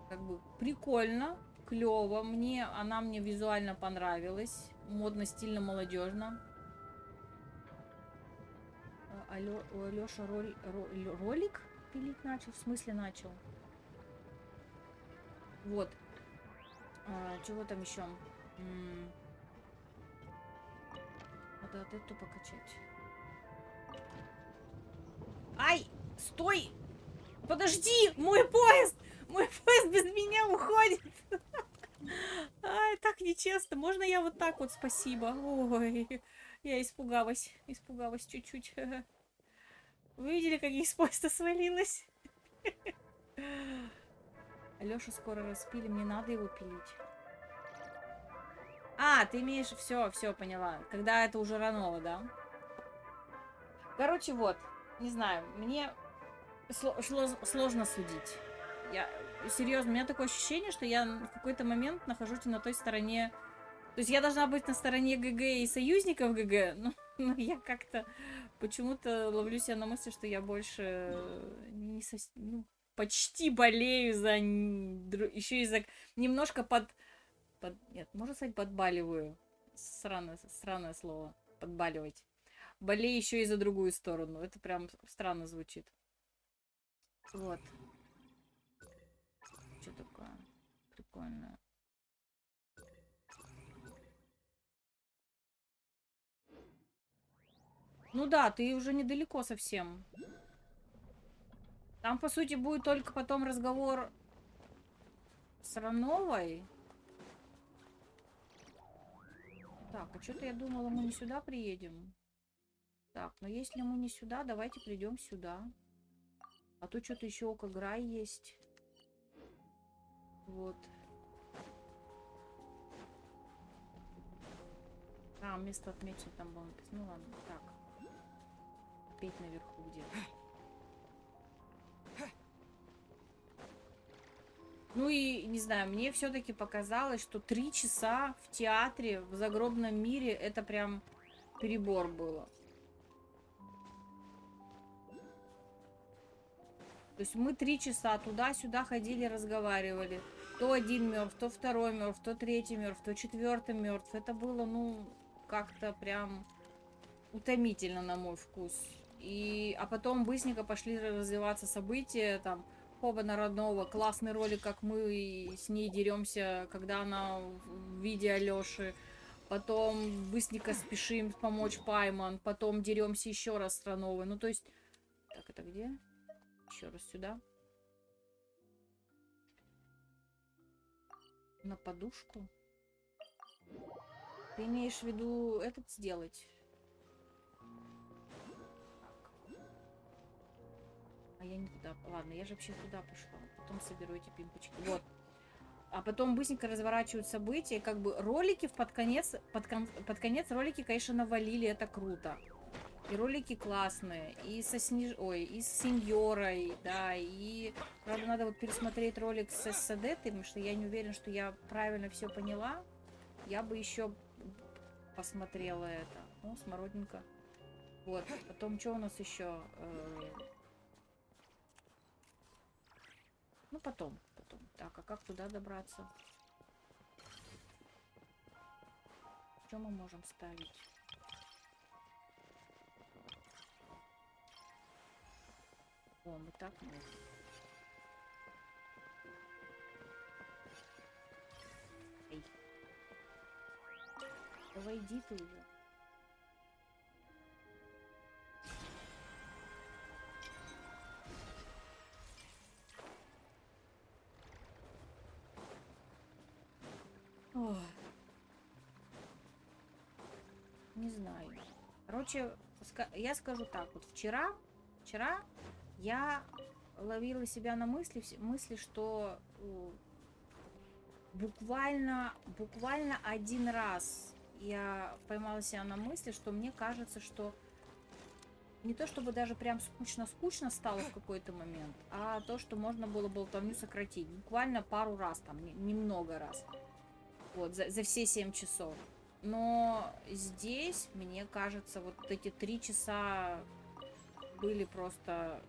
Как бы прикольно, клево. Она мне визуально понравилась. Модно, стильно, молодежно. У Алёша ролик пилить начал? В смысле начал? Вот. Чего там еще? Надо от эту покачать. Ай! Стой! Подожди! Мой поезд! Мой поезд без меня уходит! Ай, так нечестно. Можно я вот так вот? Спасибо. Ой, я испугалась. Испугалась чуть-чуть. Вы видели, как я из поезда свалилась? Алёшу скоро распили, мне надо его пилить. А, ты имеешь... Все, поняла. Когда это уже Ранова, да? Короче, вот. Не знаю, мне сложно судить. Серьезно, у меня такое ощущение, что я в какой-то момент нахожусь на той стороне... То есть я должна быть на стороне ГГ и союзников ГГ, но я как-то почему-то ловлю себя на мысли, что я больше почти болею за... Еще и за... Немножко Нет, можно сказать, подбаливаю. Странное слово. Подбаливать. Болею еще и за другую сторону. Это прям странно звучит. Вот. Что такое? Прикольное. Ну да, ты уже недалеко совсем. Там, по сути, будет только потом разговор с Рановой. Так, а что-то я думала, мы не сюда приедем. Так, но если мы не сюда, давайте придем сюда. А то что-то еще Окаграй есть. Вот. А, место отмечено там было написано. Ну ладно, так. Опять наверху где-то. Ну и, не знаю, мне все-таки показалось, что 3 часа в театре, в загробном мире, это прям перебор было. То есть мы 3 часа туда-сюда ходили, разговаривали. То один мертв, то второй мертв, то третий мертв, то четвертый мертв. Это было, ну, как-то прям утомительно на мой вкус. А потом быстренько пошли развиваться события, там, Хоба Народного, классный ролик, как мы с ней деремся, когда она в виде Алёши. Потом быстренько спешим помочь Пайман, потом деремся еще раз с Рановой. Ну, то есть... Так, это где? Еще раз сюда. На подушку? Ты имеешь в виду этот сделать? А я не туда. Ладно, я же вообще туда пошла. Потом соберу эти пимпочки. Вот. А потом быстренько разворачивают события. Как бы ролики под конец ролики, конечно, навалили. Это круто. И ролики классные. И со и с Сеньорой, да. И, правда, надо вот пересмотреть ролик с СД, потому что я не уверена, что я правильно все поняла. Я бы еще посмотрела это. О, смородинка. Вот. Потом, что у нас еще? Ну, потом. Так, а как туда добраться? Что мы можем ставить? О, мы так можем. Эй. Давай иди ты уже. Ой. Не знаю. Короче, я скажу так. Вот вчера я ловила себя на мысли, что буквально один раз я поймала себя на мысли, что мне кажется, что не то чтобы даже прям скучно стало в какой-то момент, а то, что можно было болтовню сократить. Буквально пару раз, там, немного раз. Вот, за все 7 часов. Но здесь, мне кажется, вот эти 3 часа были просто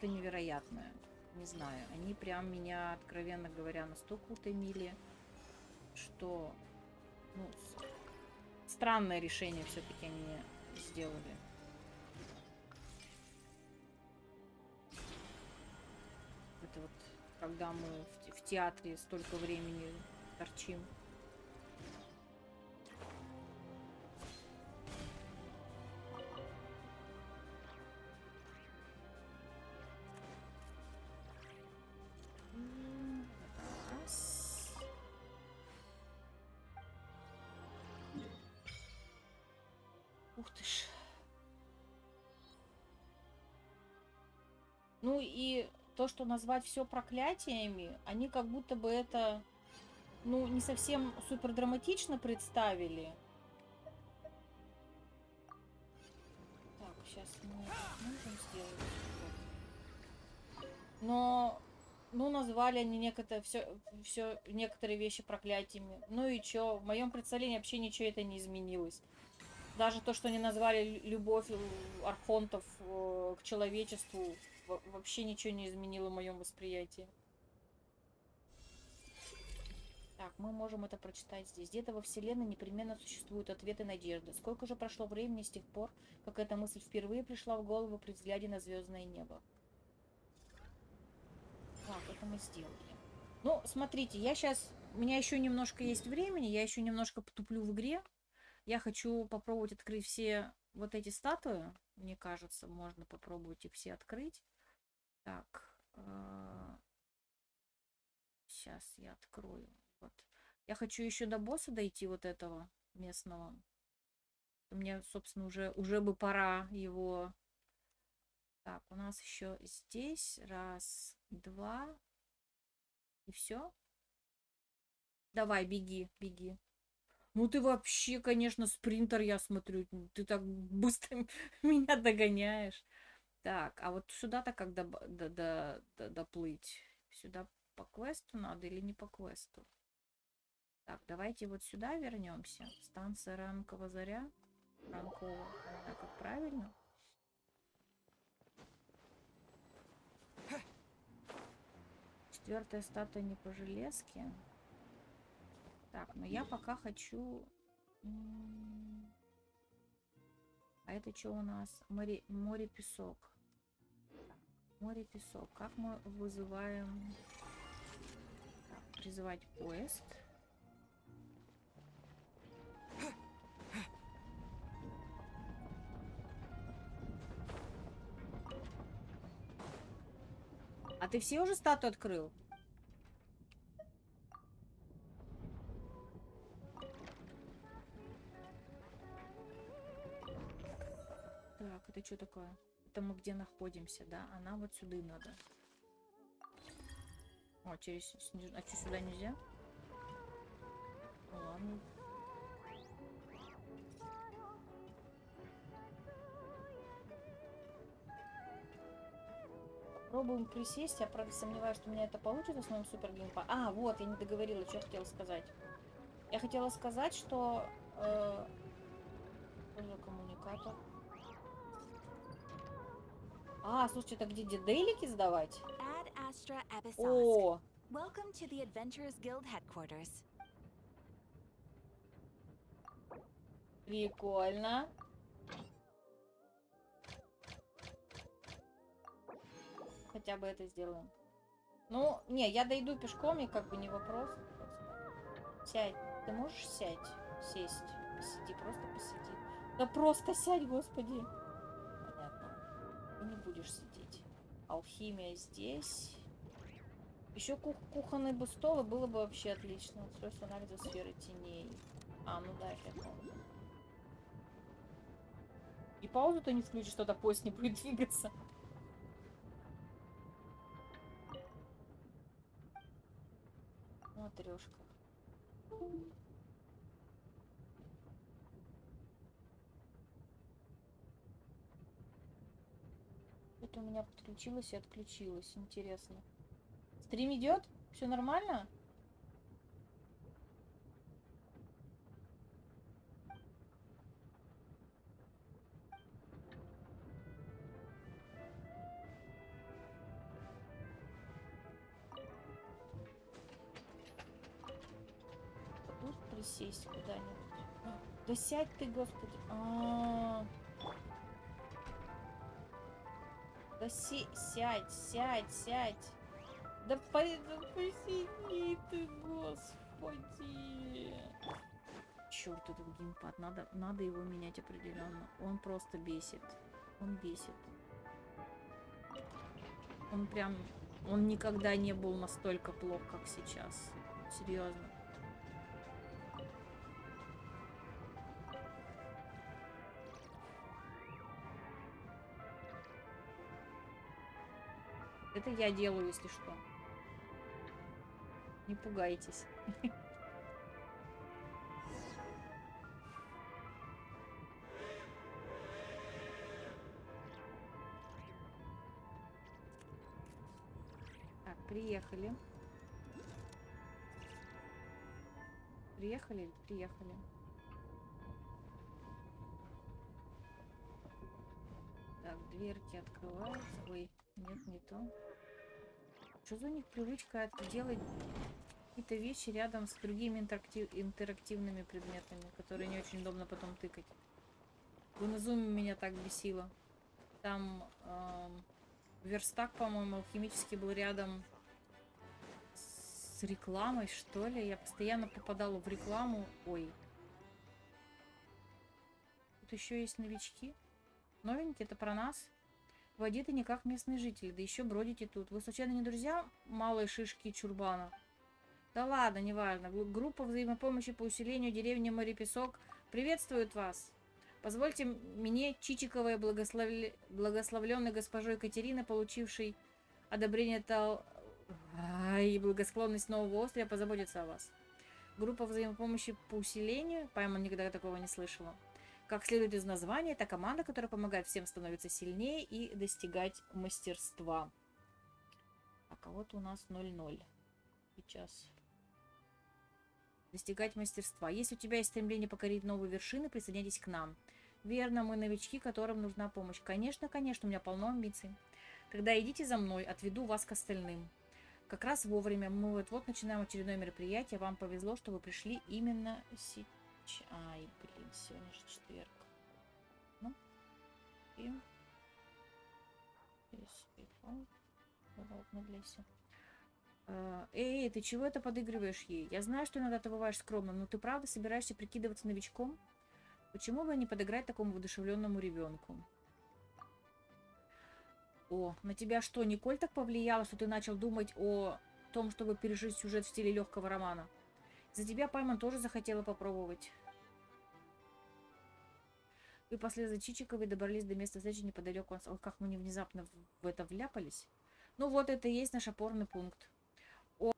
невероятные. Не знаю, они прям меня, откровенно говоря, настолько утомили, что, ну, странное решение все-таки они сделали. Это вот, когда мы в театре столько времени торчим. Ух ты ж. Ну и то, что назвать все проклятиями, они как будто бы это, ну, не совсем супер драматично представили. Так, сейчас мы можем сделать. Но, ну, назвали они некоторые вещи проклятиями. Ну и чё? В моем представлении вообще ничего это не изменилось. Даже то, что они назвали любовь архонтов к человечеству, вообще ничего не изменило в моем восприятии. Так, мы можем это прочитать здесь. Где-то во Вселенной непременно существуют ответы надежды. Сколько же прошло времени с тех пор, как эта мысль впервые пришла в голову при взгляде на звездное небо? Так, это мы сделали. Ну, смотрите, у меня еще немножко есть времени, я еще немножко потуплю в игре. Я хочу попробовать открыть все вот эти статуи. Мне кажется, можно попробовать их все открыть. Так. Сейчас я открою. Вот. Я хочу еще до босса дойти, вот этого местного. Мне, собственно, уже бы пора его... Так, у нас еще здесь. Раз, два. И все. Давай, беги. Ну ты вообще, конечно, спринтер, я смотрю. Ты так быстро меня догоняешь. Так, а вот сюда-то как доплыть? Сюда по квесту надо или не по квесту? Так, давайте вот сюда вернемся. Станция Ранкова Заря. Ранкова, не знаю, как правильно. Четвертая статуя не по железке. Так, но я пока хочу... А это что у нас? Море-песок. Море-песок. Как мы вызываем... Так, призывать поезд. А ты все уже статую открыл? Так, это что такое? Это мы где находимся, да? А нам вот сюда надо. О, через снеж... А что, сюда нельзя? Ну, ладно. Пробуем присесть. Я, правда, сомневаюсь, что у меня это получится с моим супер геймпадом. А, вот, я не договорила, что хотела сказать. Я хотела сказать, что... Что за коммуникатор? А, слушайте, это где дейлики сдавать? О! Welcome to the Adventurers Guild headquarters. Прикольно. Хотя бы это сделаем. Ну, не, я дойду пешком, и как бы не вопрос. Сядь. Ты можешь сесть? Посиди, просто посиди. Да просто сядь, господи. Понятно. Ты не будешь сидеть. Алхимия здесь. Еще кухонный бы стол, и было бы вообще отлично. Устройство анализа сферы теней. А, ну да, это помню. И паузу-то не включишь, что-то поезд не будет двигаться. Матрешка. Это у меня подключилось и отключилось. Интересно. Стрим идет? Все нормально? Тут присесть куда-нибудь. Да сядь ты, господи. Да сядь. Да посиди ты, господи. Черт, этот геймпад. Надо его менять определенно. Он просто бесит. Он бесит. Он прям... Он никогда не был настолько плох, как сейчас. Серьезно. Это я делаю, если что. Не пугайтесь. Так, приехали. Приехали. Так, дверки открываются. Ой, нет, не то. Что за у них привычка делать какие-то вещи рядом с другими интерактивными предметами, которые не очень удобно потом тыкать. В Инозуме меня так бесило. Там верстак, по-моему, алхимический был рядом с рекламой, что ли. Я постоянно попадала в рекламу. Ой. Тут еще есть новички. Новенькие, это про нас. Вы одеты не как местные жители, да еще бродите тут. Вы случайно не друзья малой шишки Чурбана? Да ладно, неважно. Группа взаимопомощи по усилению деревни Море-Песок приветствует вас. Позвольте мне, Чичиковой благословленной госпожой Екатерины, получившей одобрение и благосклонность нового острова, позаботиться о вас. Группа взаимопомощи по усилению, Паймон никогда такого не слышала. Как следует из названия, это команда, которая помогает всем становиться сильнее и достигать мастерства. А кого-то у нас 0-0. Сейчас. достигать мастерства. Если у тебя есть стремление покорить новые вершины, присоединяйтесь к нам. Верно, мы новички, которым нужна помощь. Конечно, конечно, у меня полно амбиций. Тогда идите за мной, отведу вас к остальным. Как раз вовремя. Мы вот-вот начинаем очередное мероприятие. Вам повезло, что вы пришли именно сейчас. Ай, блин, сегодня же четверг. Ну, и... Эй, ты чего это подыгрываешь ей? Я знаю, что иногда ты бываешь скромным, но ты правда собираешься прикидываться новичком? Почему бы не подыграть такому воодушевленному ребенку? О, на тебя что, Николь так повлияла, что ты начал думать о том, чтобы пережить сюжет в стиле легкого романа? За тебя Пайман тоже захотела попробовать. Вы после за Чичиковой добрались до места встречи неподалеку. Ой, как мы не внезапно в это вляпались. Ну вот, это и есть наш опорный пункт. О,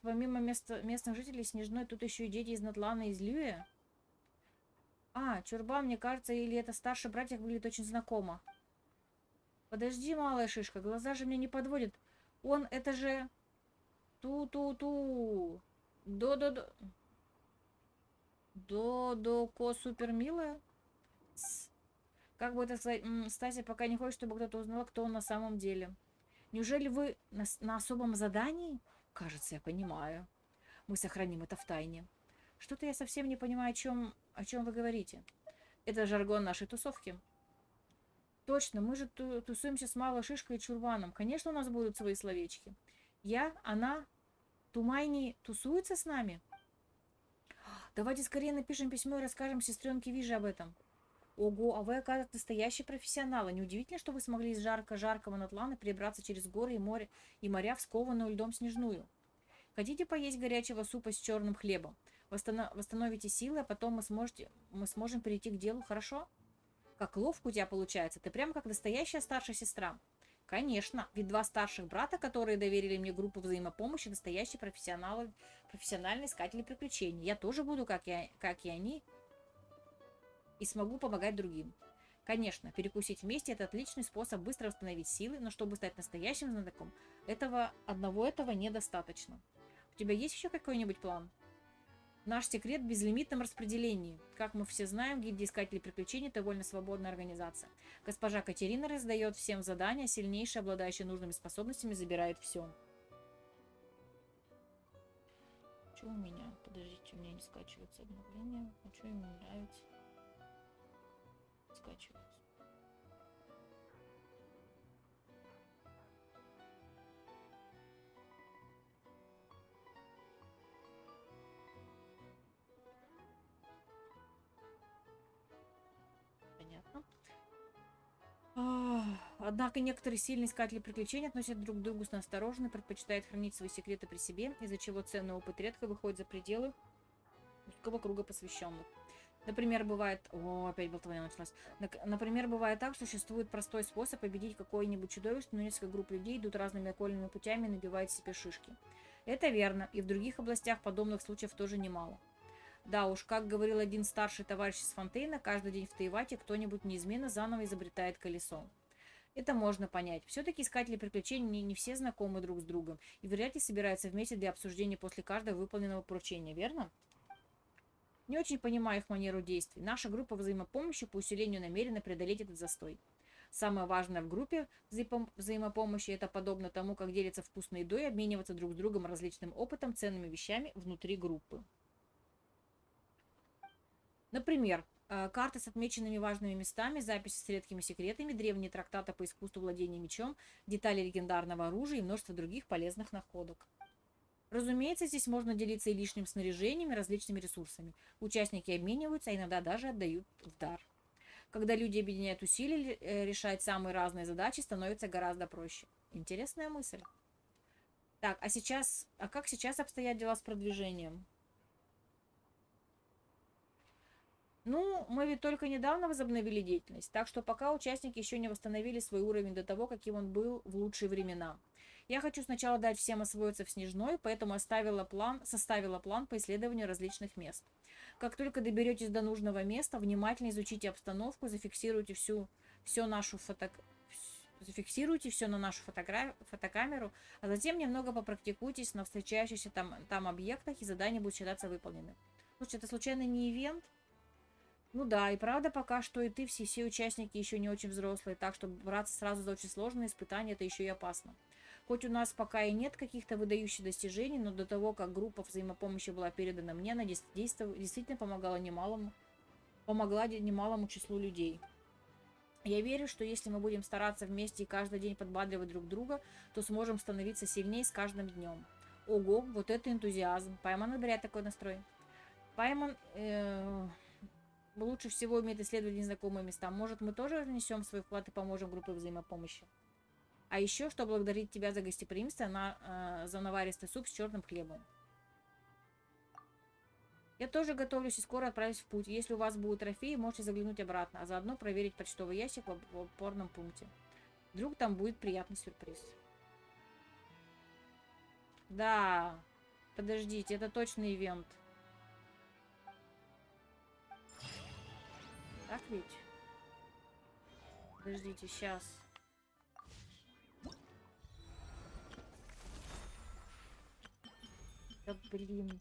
помимо местных жителей Снежной, тут еще и дети из Натлана и из Люя. А, Чурбан, мне кажется, или это старший братья выглядит очень знакомо. Подожди, малая шишка, глаза же меня не подводят. Он, это же... Ту-ту-ту. До-до-до. До-до-ко супер милая. Как бы это сказать, Стася пока не хочет, чтобы кто-то узнал, кто он на самом деле. Неужели вы на особом задании? Кажется, я понимаю. Мы сохраним это в тайне. Что-то я совсем не понимаю, о чем вы говорите. Это жаргон нашей тусовки. Точно, мы же тусуемся с малой шишкой и чурбаном. Конечно, у нас будут свои словечки. Она, Тумайни тусуется с нами? Давайте скорее напишем письмо и расскажем сестренке Виже об этом. Ого, а вы, оказывается, настоящие профессионалы. Неудивительно, что вы смогли из жаркого Натлана перебраться через горы и моря в скованную льдом Снежную. Хотите поесть горячего супа с черным хлебом? Восстановите силы, а потом мы сможем перейти к делу, хорошо? Как ловко у тебя получается. Ты прямо как настоящая старшая сестра. Конечно, ведь два старших брата, которые доверили мне группу взаимопомощи, настоящие профессиональные искатели приключений. Я тоже буду, как и они, и смогу помогать другим. Конечно, перекусить вместе – это отличный способ быстро восстановить силы, но чтобы стать настоящим знатоком, этого недостаточно. У тебя есть еще какой-нибудь план? Наш секрет в безлимитном распределении. Как мы все знаем, гильдия искателей приключений – это довольно свободная организация. Госпожа Катерина раздает всем задания, сильнейшая, обладающая нужными способностями, забирает все. Что у меня? Подождите, у меня не скачивается обновление. А что ему нравится? Скачивается. Понятно. Однако некоторые сильные искатели приключений относятся друг к другу с настороженно, предпочитают хранить свои секреты при себе, из-за чего ценный опыт редко выходит за пределы узкого круга посвященных. Например, бывает... О, опять болтовня началась. Например, бывает так, что существует простой способ победить какое-нибудь чудовище, но несколько групп людей идут разными окольными путями и набивают себе шишки. Это верно, и в других областях подобных случаев тоже немало. Да уж, как говорил один старший товарищ из Фонтейна, каждый день в Тейвате кто-нибудь неизменно заново изобретает колесо. Это можно понять. Все-таки искатели приключений не все знакомы друг с другом, и вряд ли собираются вместе для обсуждения после каждого выполненного поручения, верно? Не очень понимаю их манеру действий. Наша группа взаимопомощи по усилению намерена преодолеть этот застой. Самое важное в группе взаимопомощи – это подобно тому, как делиться вкусной едой, обмениваться друг с другом различным опытом, ценными вещами внутри группы. Например, карты с отмеченными важными местами, записи с редкими секретами, древние трактаты по искусству владения мечом, детали легендарного оружия и множество других полезных находок. Разумеется, здесь можно делиться и лишним снаряжением, и различными ресурсами. Участники обмениваются, а иногда даже отдают в дар. Когда люди объединяют усилия, решать самые разные задачи становится гораздо проще. Интересная мысль. Так, а как сейчас обстоят дела с продвижением? Ну, мы ведь только недавно возобновили деятельность, так что пока участники еще не восстановили свой уровень до того, каким он был в лучшие времена. Я хочу сначала дать всем освоиться в Снежной, поэтому составила план по исследованию различных мест. Как только доберетесь до нужного места, внимательно изучите обстановку, зафиксируйте всю нашу зафиксируйте все на нашу фотокамеру, а затем немного попрактикуйтесь на встречающихся там объектах, и задание будет считаться выполненным. Слушай, это случайно не ивент? Ну да, и правда пока что и ты, все участники еще не очень взрослые, так что браться сразу за очень сложные испытания, это еще и опасно. Хоть у нас пока и нет каких-то выдающих достижений, но до того, как группа взаимопомощи была передана мне, она действительно помогла немалому числу людей. Я верю, что если мы будем стараться вместе и каждый день подбадривать друг друга, то сможем становиться сильнее с каждым днем. Ого, вот это энтузиазм. Пайман одобряет такой настрой. Пайман лучше всего умеет исследовать незнакомые места. Может, мы тоже внесем свой вклад и поможем группе взаимопомощи? А еще, что благодарить тебя за гостеприимство, за наваристый суп с черным хлебом. Я тоже готовлюсь и скоро отправлюсь в путь. Если у вас будут трофеи, можете заглянуть обратно, а заодно проверить почтовый ящик в опорном пункте. Вдруг там будет приятный сюрприз. Да, подождите, это точно ивент. Так ведь? Подождите, сейчас. Да блин.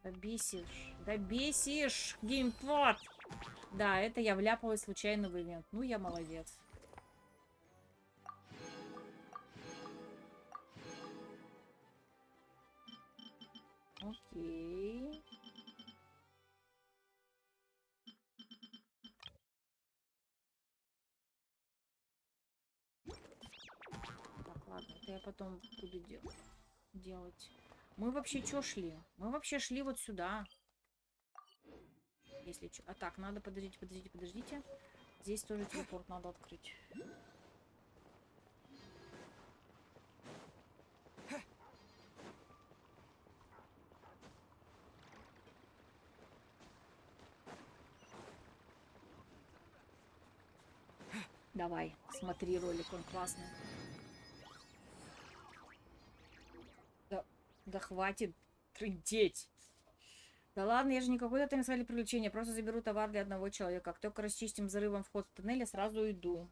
Да бесишь. Да бесишь, геймпад. Да, это я вляпалась случайно в ивент. Ну, я молодец. Окей. Так, ладно, это я потом буду делать. Мы вообще что шли? Мы вообще шли вот сюда. Если что. А так, надо, подождите. Здесь тоже телепорт надо открыть. Давай, смотри ролик, он классный. Да хватит трындеть. Да ладно, я же не какой-то там искали приключения, просто заберу товар для одного человека. Как только расчистим взрывом вход в туннель, я сразу уйду.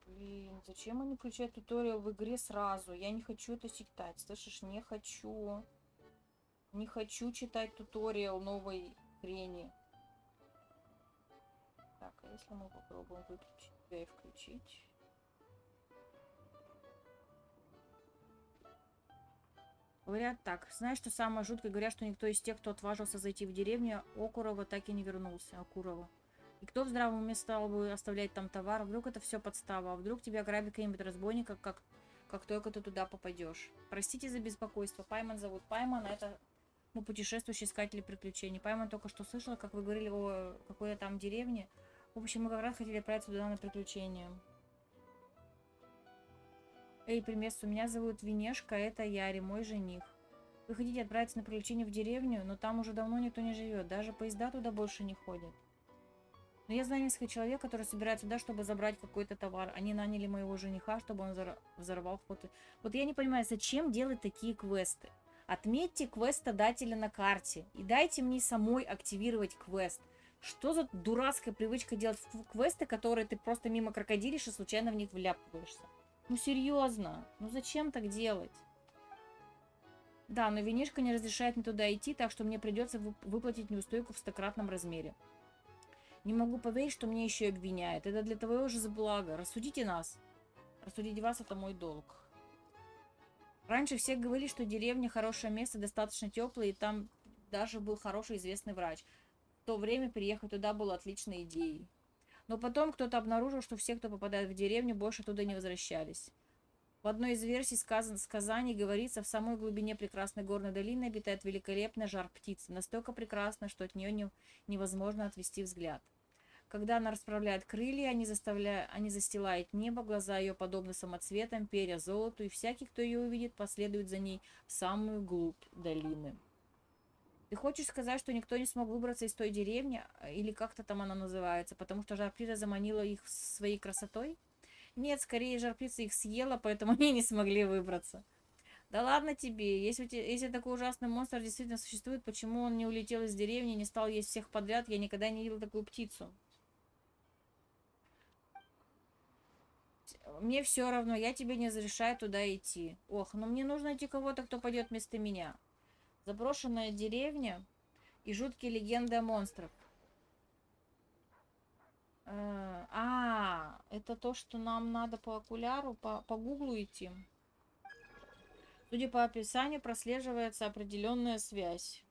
Блин, зачем они включают туториал в игре сразу? Я не хочу это читать. Слышишь, не хочу. Не хочу читать туториал новой хрени. Так, а если мы попробуем выключить тебя и включить? Говорят так. Знаешь, что самое жуткое? Говорят, что никто из тех, кто отважился зайти в деревню Окурова, так и не вернулся. Окурова. И кто в здравом уме стал бы оставлять там товар? Вдруг это все подстава? А вдруг тебя ограбит какой-нибудь разбойник, как только ты туда попадешь? Простите за беспокойство. Пайман зовут Пайман, а это путешествующий искатель приключений. Пайман только что слышала, как вы говорили о какой-то там деревне. В общем, мы как раз хотели отправиться туда на приключения. Эй, приветствую, меня зовут Винешка, это Яри, мой жених. Вы хотите отправиться на приключения в деревню, но там уже давно никто не живет, даже поезда туда больше не ходят. Но я знаю несколько человек, которые собираются туда, чтобы забрать какой-то товар. Они наняли моего жениха, чтобы он взорвал вход. Вот я не понимаю, зачем делать такие квесты? Отметьте квестодателя на карте и дайте мне самой активировать квест. Что за дурацкая привычка делать квесты, которые ты просто мимо крокодилишь и случайно в них вляпываешься? Ну серьезно, ну зачем так делать? Да, но винишка не разрешает мне туда идти, так что мне придется выплатить неустойку в 100-кратном размере. Не могу поверить, что мне еще и обвиняют. Это для твоего же блага. Рассудите нас. Рассудить вас — это мой долг. Раньше все говорили, что деревня хорошее место, достаточно теплое, и там даже был хороший известный врач. В то время переехать туда было отличной идеей. Но потом кто-то обнаружил, что все, кто попадает в деревню, больше туда не возвращались. В одной из версий сказаний говорится, в самой глубине прекрасной горной долины обитает великолепная жар-птица, настолько прекрасна, что от нее невозможно отвести взгляд. Когда она расправляет крылья, они застилают небо, глаза ее подобны самоцветам, перья золоту, и всякий, кто ее увидит, последует за ней в самую глубь долины. Ты хочешь сказать, что никто не смог выбраться из той деревни, или как-то там она называется, потому что жар-птица заманила их своей красотой? Нет, скорее жар-птица их съела, поэтому они не смогли выбраться. Да ладно тебе, если такой ужасный монстр действительно существует, почему он не улетел из деревни и не стал есть всех подряд? Я никогда не видел такую птицу. Мне все равно, я тебе не разрешаю туда идти. Ох, но мне нужно найти кого-то, кто пойдет вместо меня. Заброшенная деревня и жуткие легенды о монстрах. Это то, что нам надо по окуляру, по гуглу идти. Судя по описанию, прослеживается определенная связь.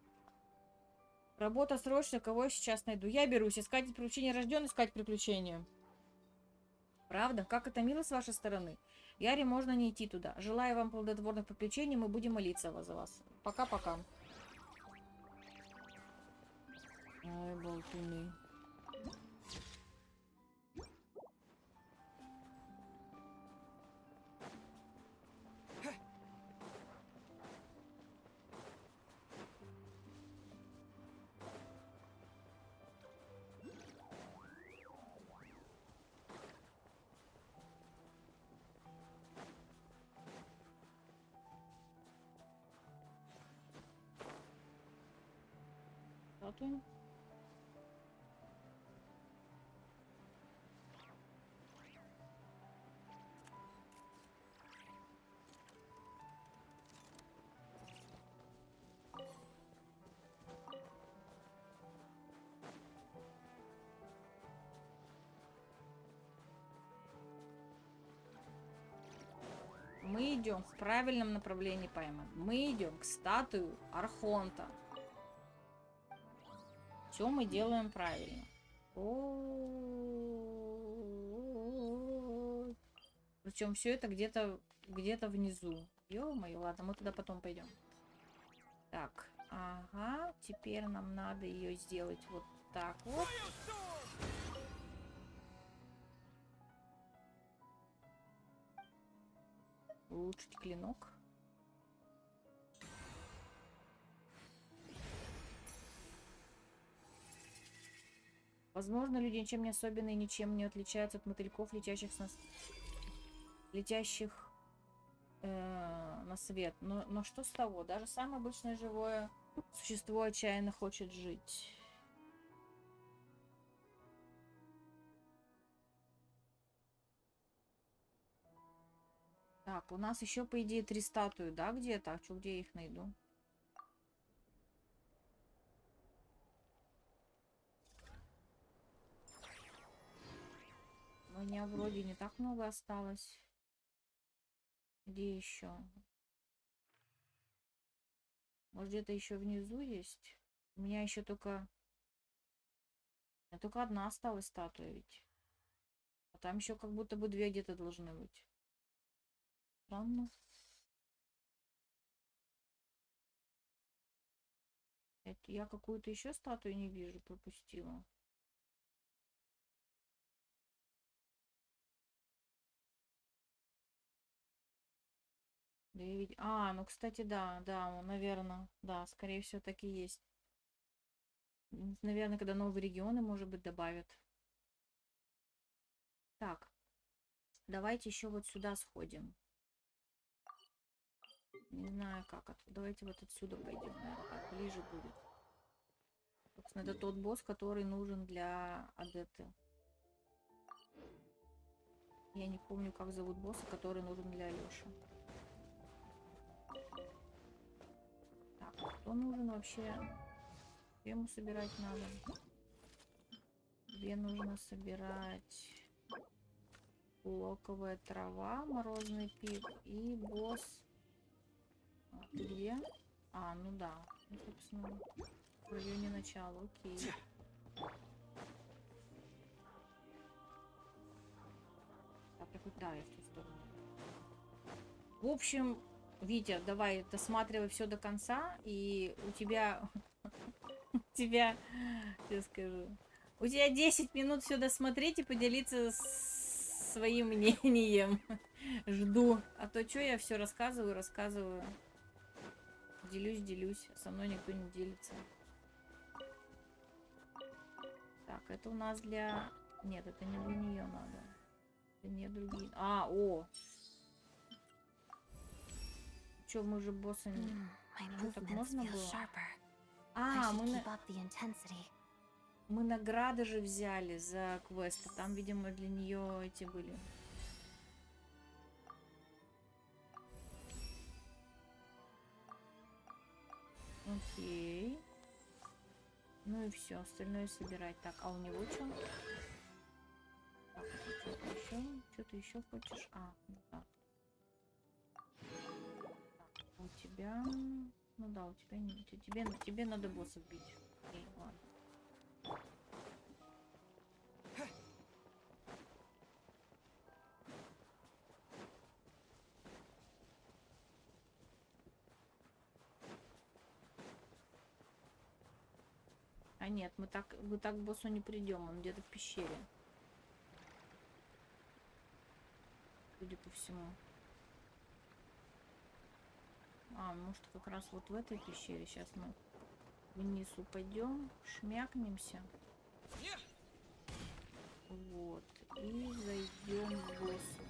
Работа срочная, кого я сейчас найду? Я берусь искать приключения, рожден искать приключения. Правда? Как это мило с вашей стороны. Яре, можно не идти туда. Желаю вам плодотворных приключений, мы будем молиться за вас. Пока-пока. Ай, болтуны. Статуя. Мы идем в правильном направлении, Пайман. Мы идем к статую Архонта. Все мы делаем правильно. Причем все это где-то внизу. Ё-моё, ладно, мы туда потом пойдем. Так, ага, теперь нам надо ее сделать вот так вот. Улучшить клинок. Возможно, люди ничем не особенные, ничем не отличаются от мотыльков, летящих на свет. Но что с того? Даже самое обычное живое существо отчаянно хочет жить. Так, у нас еще, по идее, 3 статуи, да, где-то? А что, где я их найду? У меня вроде не так много осталось. Где еще? Может, где-то еще внизу есть? У меня еще только одна осталась статуя ведь. А там еще как будто бы 2 где-то должны быть. Странно. Я какую-то еще статую не вижу, пропустила. Да я видела. Ну, кстати, да, наверное, да, скорее всего, так и есть. Наверное, когда новые регионы, может быть, добавят. Так, давайте еще вот сюда сходим. Не знаю как. Давайте вот отсюда пойдем, наверное, так ближе будет. Собственно, это тот босс, который нужен для адепты. Я не помню, как зовут босса, который нужен для Алёши. Так, кто нужен вообще? Ему собирать надо. Где нужно собирать локовая трава, морозный пик и босс. Ты где? Ну да. Ну, собственно, в районе начала. Окей. Так, я хоть я в ту сторону. В общем, Витя, давай досматривай все до конца, и у тебя... сейчас скажу. У тебя 10 минут все досмотреть и поделиться своим мнением. Жду. А то что я все рассказываю. Делюсь. Со мной никто не делится. Так, это у нас для... Нет, это не для нее надо. Это не другие. А, о! Чё, мы же босса не... Что, так можно было? А, мы награды же взяли за квесты. Там, видимо, для нее эти были. Окей. Ну и все, остальное собирать. Так, а у него что? Так, что-то еще? Что ты еще хочешь? А, ну так. Так, у тебя... Ну да, у тебя не... Тебе надо босса бить. Окей, ладно. А нет, мы так к боссу не придем, он где-то в пещере. Судя по всему. А, может, как раз вот в этой пещере. Сейчас мы вниз упадем, шмякнемся. Вот. И зайдем к боссу.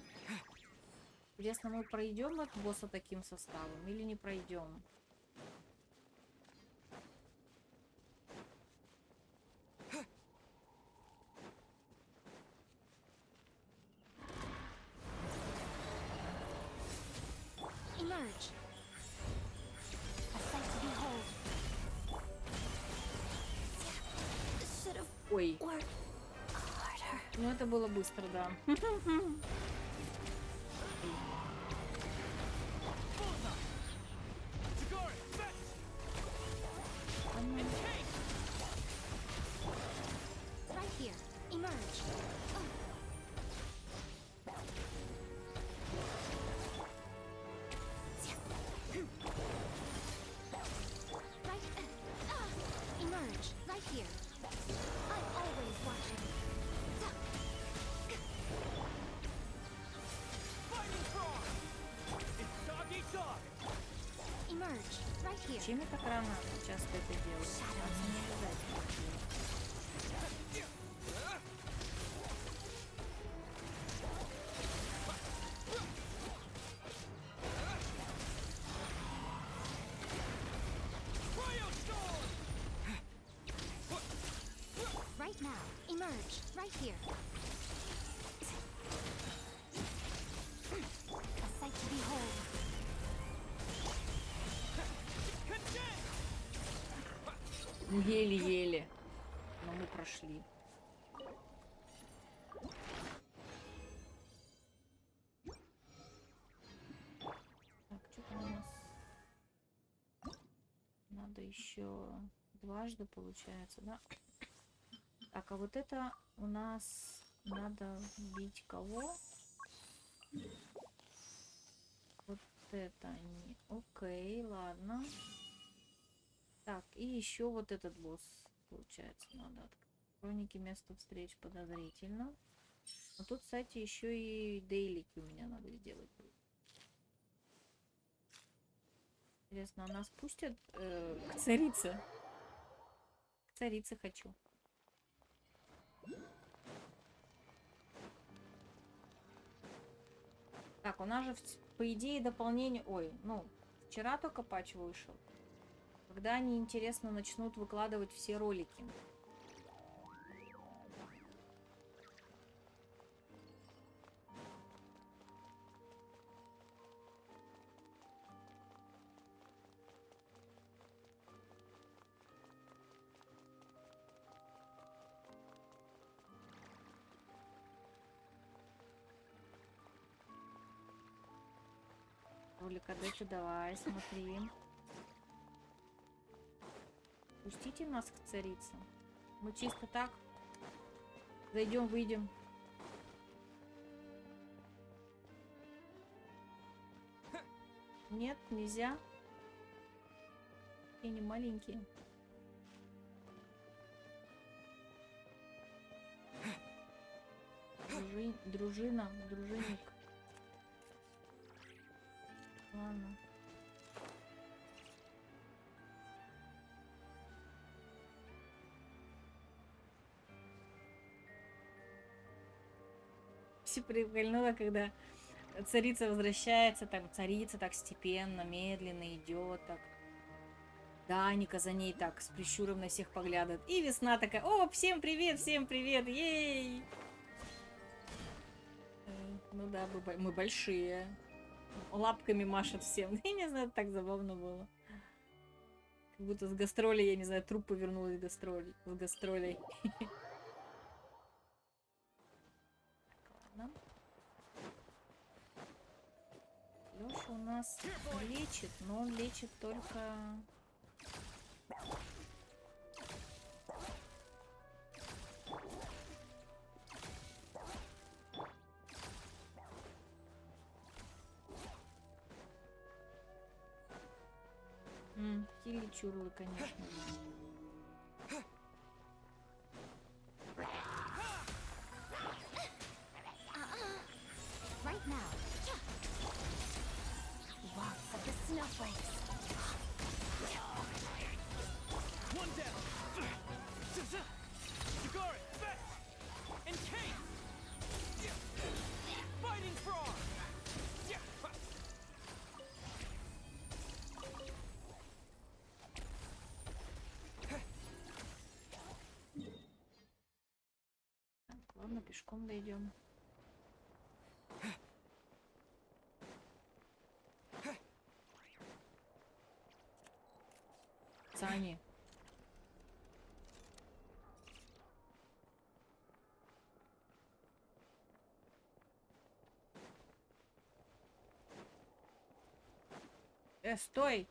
Интересно, мы пройдем от босса таким составом или не пройдем? Ой. Ну это было быстро, да. Зачем я так рано часто это делаю? Не обязательно. Right now, emerge right here. A sight to behold. Еле-еле. Но мы прошли. Так, что-то у нас... Надо еще дважды, получается, да? Так, а вот это у нас надо бить кого? Вот это не... Окей, ладно. Так, и еще вот этот босс, получается, надо открыть. Хроники места встреч подозрительно. А тут, кстати, еще и дейлики у меня надо сделать. Интересно, а нас пустят к царице? К царице хочу. Так, у нас же, по идее, дополнение... Ой, ну, вчера только патч вышел. Когда они, интересно, начнут выкладывать все ролики. Ролика, дайте, давай, смотри. Пустите нас к царице. Мы чисто так зайдем, выйдем. Нет, нельзя. Такие не маленькие. Дружинник. Ладно. очень прикольнуло, когда царица возвращается, там царица так степенно, медленно идет, так. Даника за ней так с прищуром на всех поглядывает. И весна такая: о, всем привет, ей! Ну да, мы большие. Лапками машет всем. Я не знаю, так забавно было. Как будто с гастролей, я не знаю, труп повернулась с гастролей. Ладно. Лёша у нас лечит, но он лечит только... Хили чурлы, конечно. Right now. Lots of the snowflakes. One down. Yagari, Fetch, and Kate. Fighting frog. Ладно, пешком дойдем. Сани. Стой!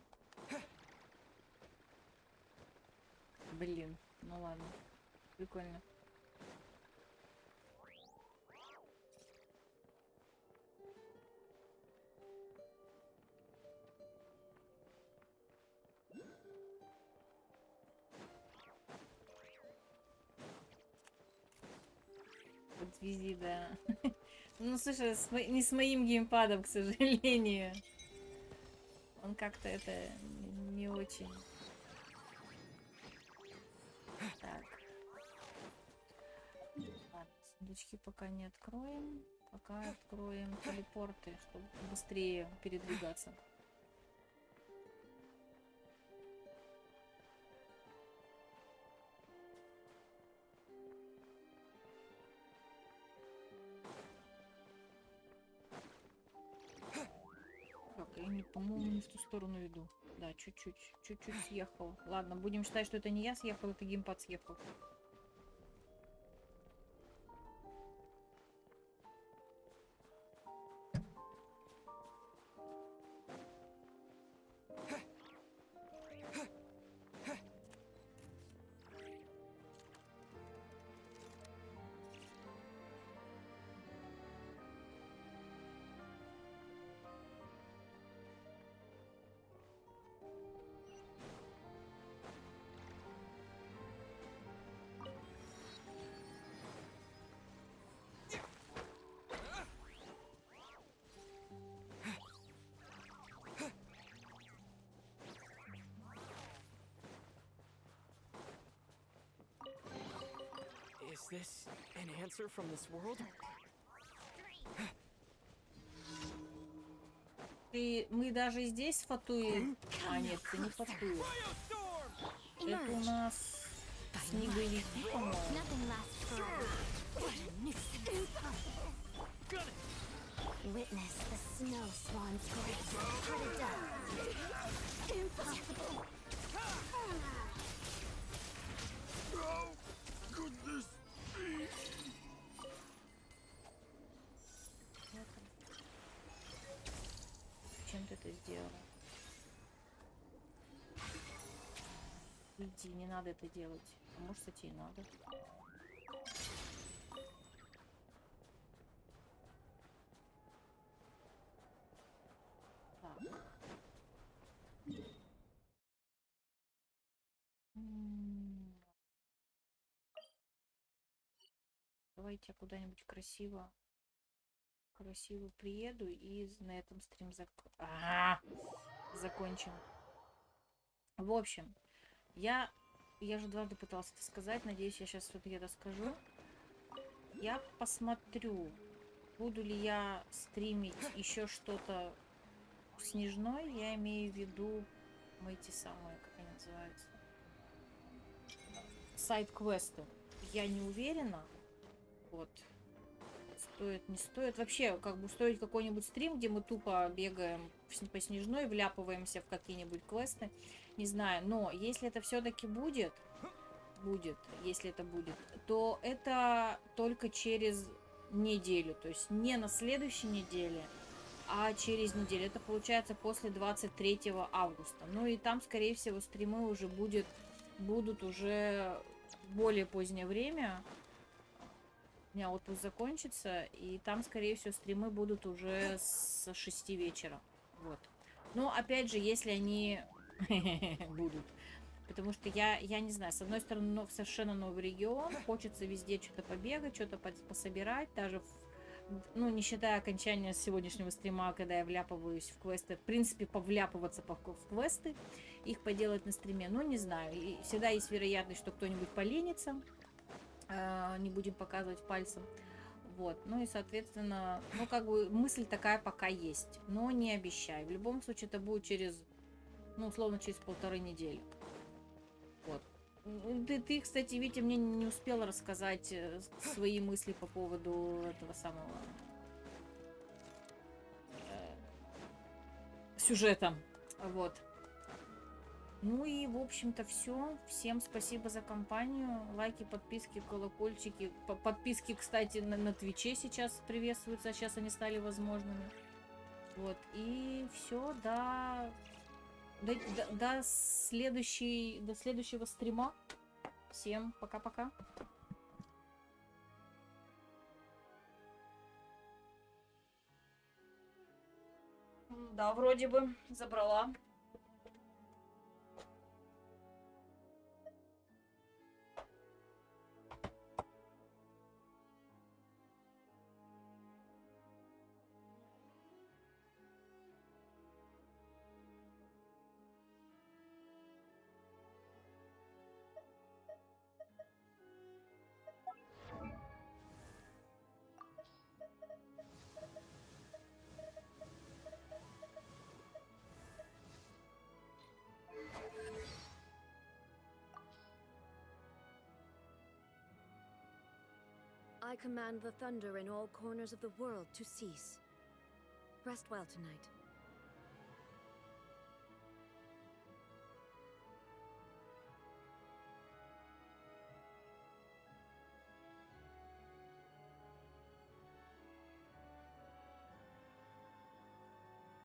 Блин, ну ладно. Прикольно. Подвези, да. Ну, слушай, не с моим геймпадом, к сожалению. Он как-то это не очень. Так. Ладно, сундучки пока не откроем. Пока откроем телепорты, чтобы быстрее передвигаться. Я, по-моему, не в ту сторону иду. Да, чуть-чуть съехал. Ладно, будем считать, что это не я съехал, это геймпад съехал. Is this an answer from this world? Мы даже здесь фатуем. А, нет, это не фатуем. Это у нас снеговики, по-моему. Witness the snow swan's grace. Cut it down. Impossible. How could this be? Чем ты это сделал? Иди, не надо это делать. А может, кстати, и надо. Так. Давайте я куда-нибудь красиво приеду и на этом стрим закончим. В общем, я же дважды пыталась это сказать. Надеюсь, я сейчас все-таки это скажу. Я посмотрю, Буду ли я стримить еще что-то снежной, я имею в виду эти самые, как они называются, сайд-квесты. Я не уверена. Вот. Стоит, не стоит. Вообще, как бы устроить какой-нибудь стрим, где мы тупо бегаем по снежной, вляпываемся в какие-нибудь квесты. Не знаю. Но если это все-таки будет, если это будет, то это только через неделю. То есть не на следующей неделе, а через неделю. Это получается после 23 августа. Ну и там, скорее всего, стримы уже будут уже в более позднее время. У меня отпуск закончится, и там, скорее всего, стримы будут уже с 6 вечера. Вот. Но, опять же, если они будут. Потому что я не знаю, с одной стороны, совершенно новый регион, хочется везде что-то побегать, что-то пособирать, даже, ну, не считая окончания сегодняшнего стрима, когда я вляпываюсь в квесты, в принципе, повляпываться в квесты, их поделать на стриме, ну, не знаю, и всегда есть вероятность, что кто-нибудь поленится, не будем показывать пальцем, вот, ну, и, соответственно, ну, как бы, мысль такая пока есть, но не обещаю, в любом случае, это будет через, ну, условно, через 1,5 недели. Вот. Ты, кстати, Витя, мне не успела рассказать свои мысли по поводу этого самого сюжета. Вот. Ну и, в общем-то, все. Всем спасибо за компанию. Лайки, подписки, колокольчики. Подписки, кстати, на Твиче сейчас приветствуются. Сейчас они стали возможными. Вот. И все, до следующего стрима. Всем пока-пока. Да, вроде бы забрала. I command the thunder in all corners of the world to cease. Rest well tonight.